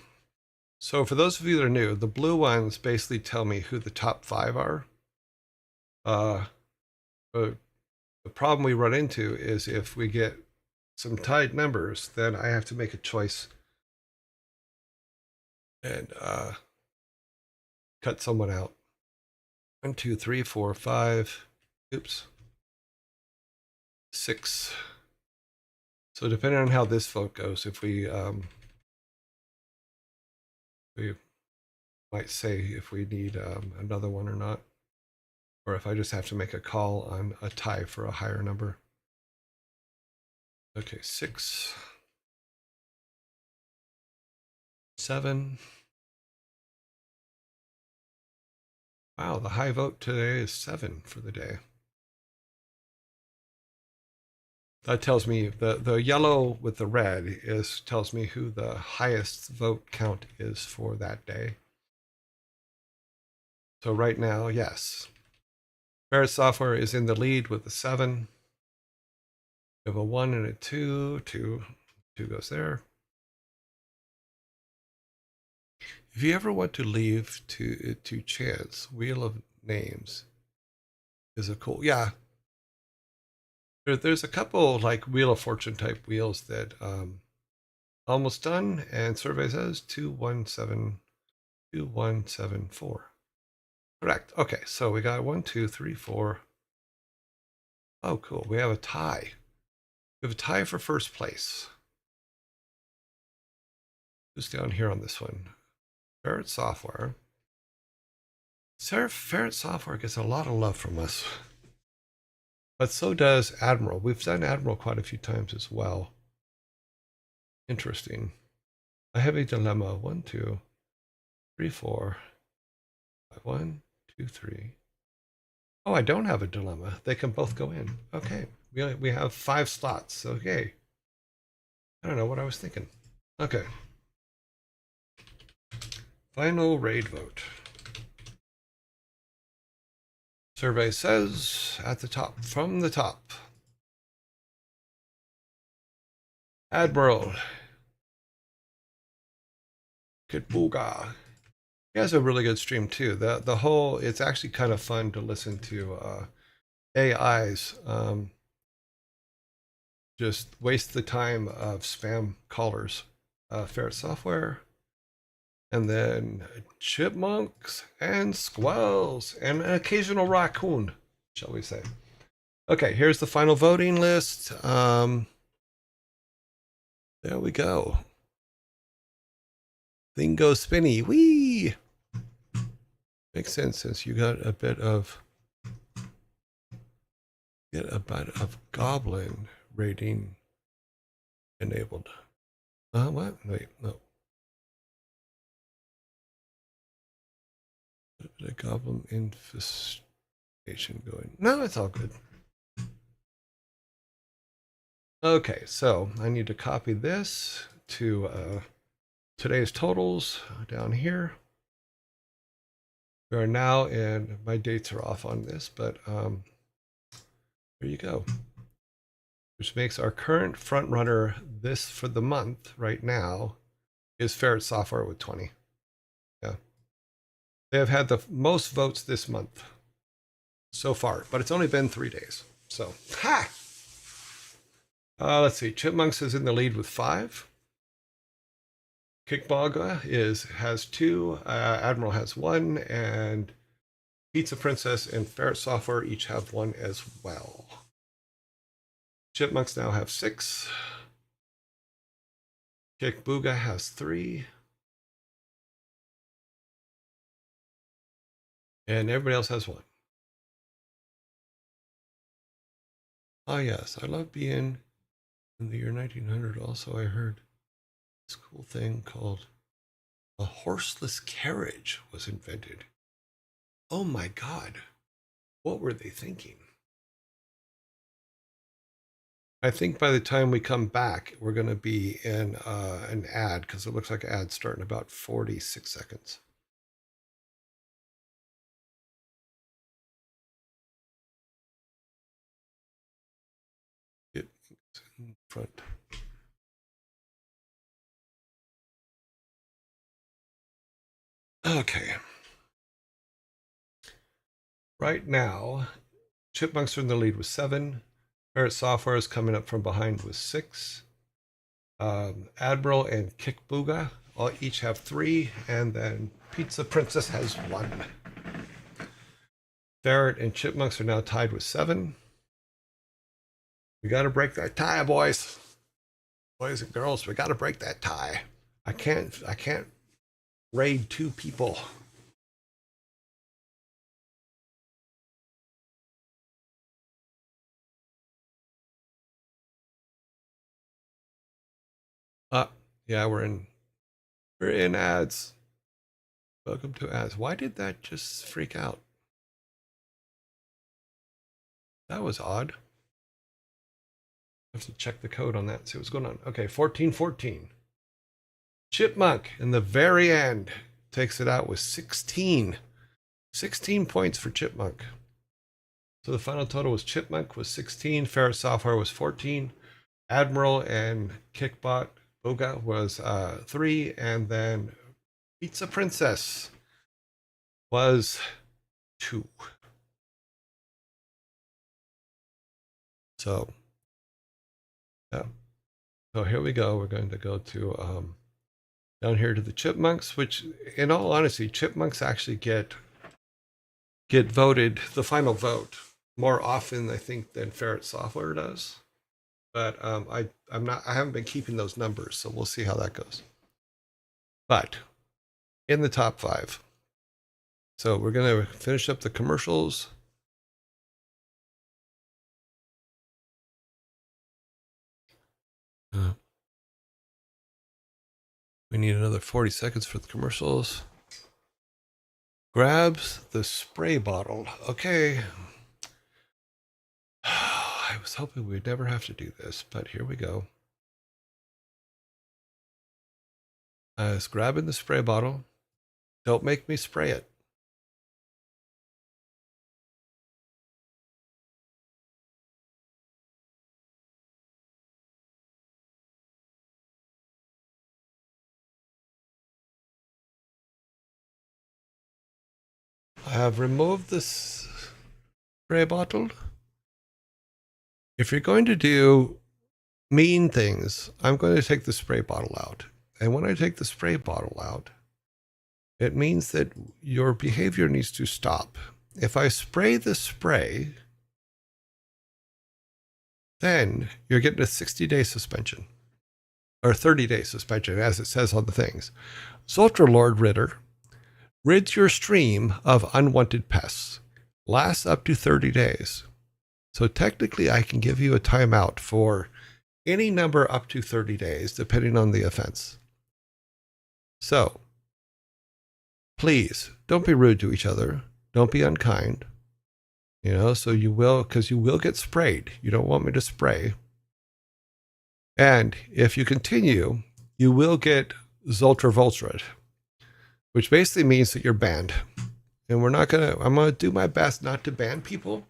[SPEAKER 1] So for those of you that are new, the blue ones basically tell me who the top 5 are. But the problem we run into is if we get some tied numbers, then I have to make a choice and cut someone out. 1, 2, 3, 4, 5. Oops. 6. So depending on how this vote goes, if we might say if we need another one or not, or if I just have to make a call on a tie for a higher number. Okay, 6, 7. Wow, the high vote today is 7 for the day. That tells me the yellow with the red tells me who the highest vote count is for that day. So right now, yes, Barrett Software is in the lead with the 7. We have a 1 and a 2. 2 goes there. If you ever want to leave to chance, Wheel of Names is a cool, yeah. There's a couple like Wheel of Fortune type wheels that almost done, and survey says 2174. Correct. Okay, so we got 1, 2, 3, 4. Oh, cool. We have a tie. We have a tie for first place. Who's down here on this one? Ferret Software. Ferret Software gets a lot of love from us. But so does Admiral. We've done Admiral quite a few times as well. Interesting. I have a dilemma. 1, 2, 3, 4. 1, 2, 3. Oh, I don't have a dilemma. They can both go in. Okay. We have 5 slots. Okay. I don't know what I was thinking. Okay. Final raid vote. Survey says at the top, from the top, Admiral Kitbooga. He has a really good stream too. The whole, it's actually kind of fun to listen to AIs just waste the time of spam callers. Ferret Software, and then chipmunks and squirrels and an occasional raccoon, shall we say. Okay, here's the final voting list. There we go. Thing goes spinny. Whee! Makes sense since you got a bit of goblin rating enabled. What? Wait, no. A goblin infestation going. No, it's all good. Okay, so I need to copy this to today's totals down here. We are now, and my dates are off on this, but there you go. Which makes our current front runner this for the month right now is Ferret Software with 20. Yeah. They have had the most votes this month so far, but it's only been 3 days. So, ha! Let's see. Chipmunks is in the lead with 5. Kickbaga has 2. Admiral has 1, and Pizza Princess and Ferret Software each have 1 as well. Chipmunks now have 6. Kick Booga has 3. And everybody else has 1. Ah, yes, I love being in the year 1900. Also, I heard this cool thing called a horseless carriage was invented. Oh my God, what were they thinking? I think by the time we come back, we're going to be in an ad because it looks like an ad starting about 46 seconds. Get in front. Okay. Right now, Chipmunks are in the lead with 7. Parrot Software is coming up from behind with 6. Admiral and Kick Booga all each have 3, and then Pizza Princess has 1. Ferret and Chipmunks are now tied with 7. We got to break that tie, boys. Boys and girls, we got to break that tie. I can't raid 2 people. Yeah, we're in ads. Welcome to ads. Why did that just freak out? That was odd. I have to check the code on that, see what's going on. Okay, 1414. Chipmunk in the very end takes it out with 16. 16 points for Chipmunk. So the final total was Chipmunk was 16, Ferret Software was 14, Admiral and Kickbot Boga was 3, and then Pizza Princess was 2. So, yeah. So here we go. We're going to go to down here to the Chipmunks, which, in all honesty, Chipmunks actually get voted the final vote more often, I think, than Ferret Software does. But I haven't been keeping those numbers, so we'll see how that goes. But in the top 5. So we're going to finish up the commercials. We need another 40 seconds for the commercials. Grabs the spray bottle. Okay. I was hoping we'd never have to do this, but here we go. I was grabbing the spray bottle. Don't make me spray it. I have removed this spray bottle. If you're going to do mean things, I'm going to take the spray bottle out. And when I take the spray bottle out, it means that your behavior needs to stop. If I spray the spray, then you're getting a 60-day suspension. Or 30-day suspension, as it says on the things. Zoltar Lord Ritter rids your stream of unwanted pests. Lasts up to 30 days. So technically, I can give you a timeout for any number up to 30 days, depending on the offense. So, please, don't be rude to each other. Don't be unkind. You know, so you will, because you will get sprayed. You don't want me to spray. And if you continue, you will get Zoltar Voltred, which basically means that you're banned. And I'm going to do my best not to ban people.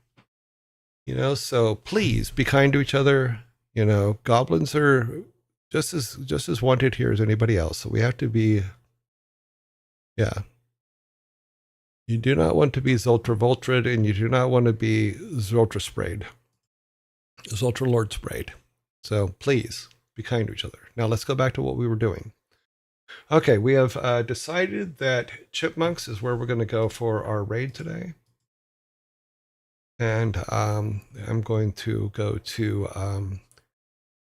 [SPEAKER 1] You know, so please be kind to each other. You know, goblins are just as wanted here as anybody else. So we have to be, yeah. You do not want to be Zoltar Voltred, and you do not want to be Zoltar Sprayed. Zoltar Lord Sprayed. So please be kind to each other. Now let's go back to what we were doing. Okay, we have decided that Chipmunks is where we're going to go for our raid today. And I'm going to go to,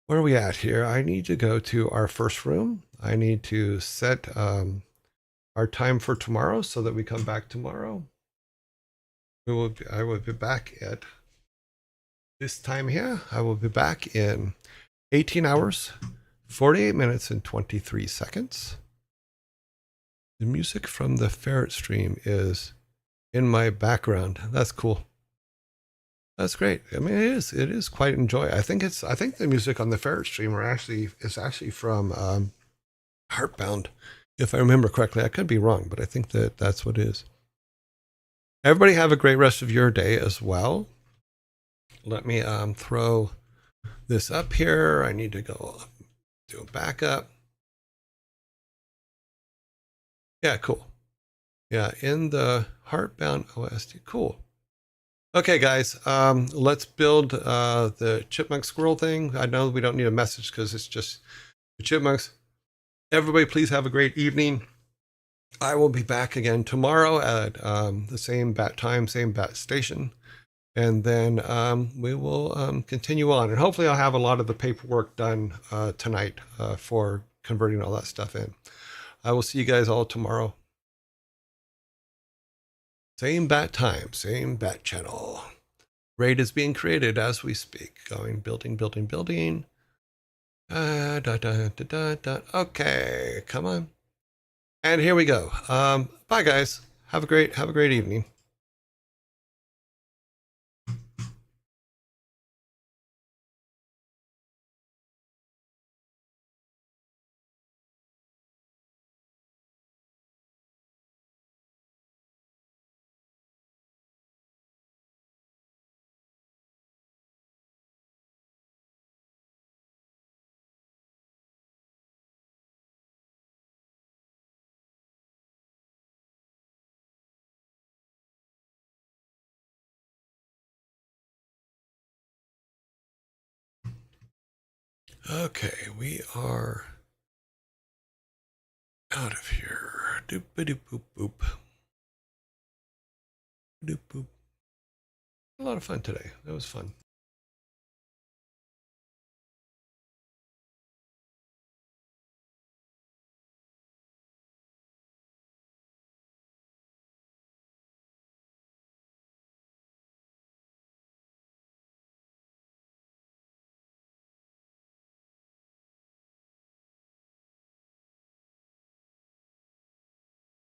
[SPEAKER 1] where are we at here? I need to go to our first room. I need to set our time for tomorrow so that we come back tomorrow. I will be back at this time here. I will be back in 18 hours, 48 minutes, and 23 seconds. The music from the ferret stream is in my background. That's cool. That's great. I mean, it is quite enjoyable. I think the music on the ferret stream is actually from Heartbound, if I remember correctly. I could be wrong, but I think that's what it is. Everybody have a great rest of your day as well. Let me throw this up here. I need to go do a backup. Yeah, cool. Yeah, in the Heartbound OST. Cool. Okay, guys, let's build the chipmunk squirrel thing. I know we don't need a message because it's just the chipmunks. Everybody, please have a great evening. I will be back again tomorrow at the same bat time, same bat station. And then we will continue on. And hopefully I'll have a lot of the paperwork done tonight for converting all that stuff in. I will see you guys all tomorrow. Same bat time, same bat channel. Raid is being created as we speak. Going, building. Okay, come on. And here we go. Bye, guys. Have a great evening. Okay, we are out of here. Doop doop boop boop. Doop boop. A lot of fun today. That was fun.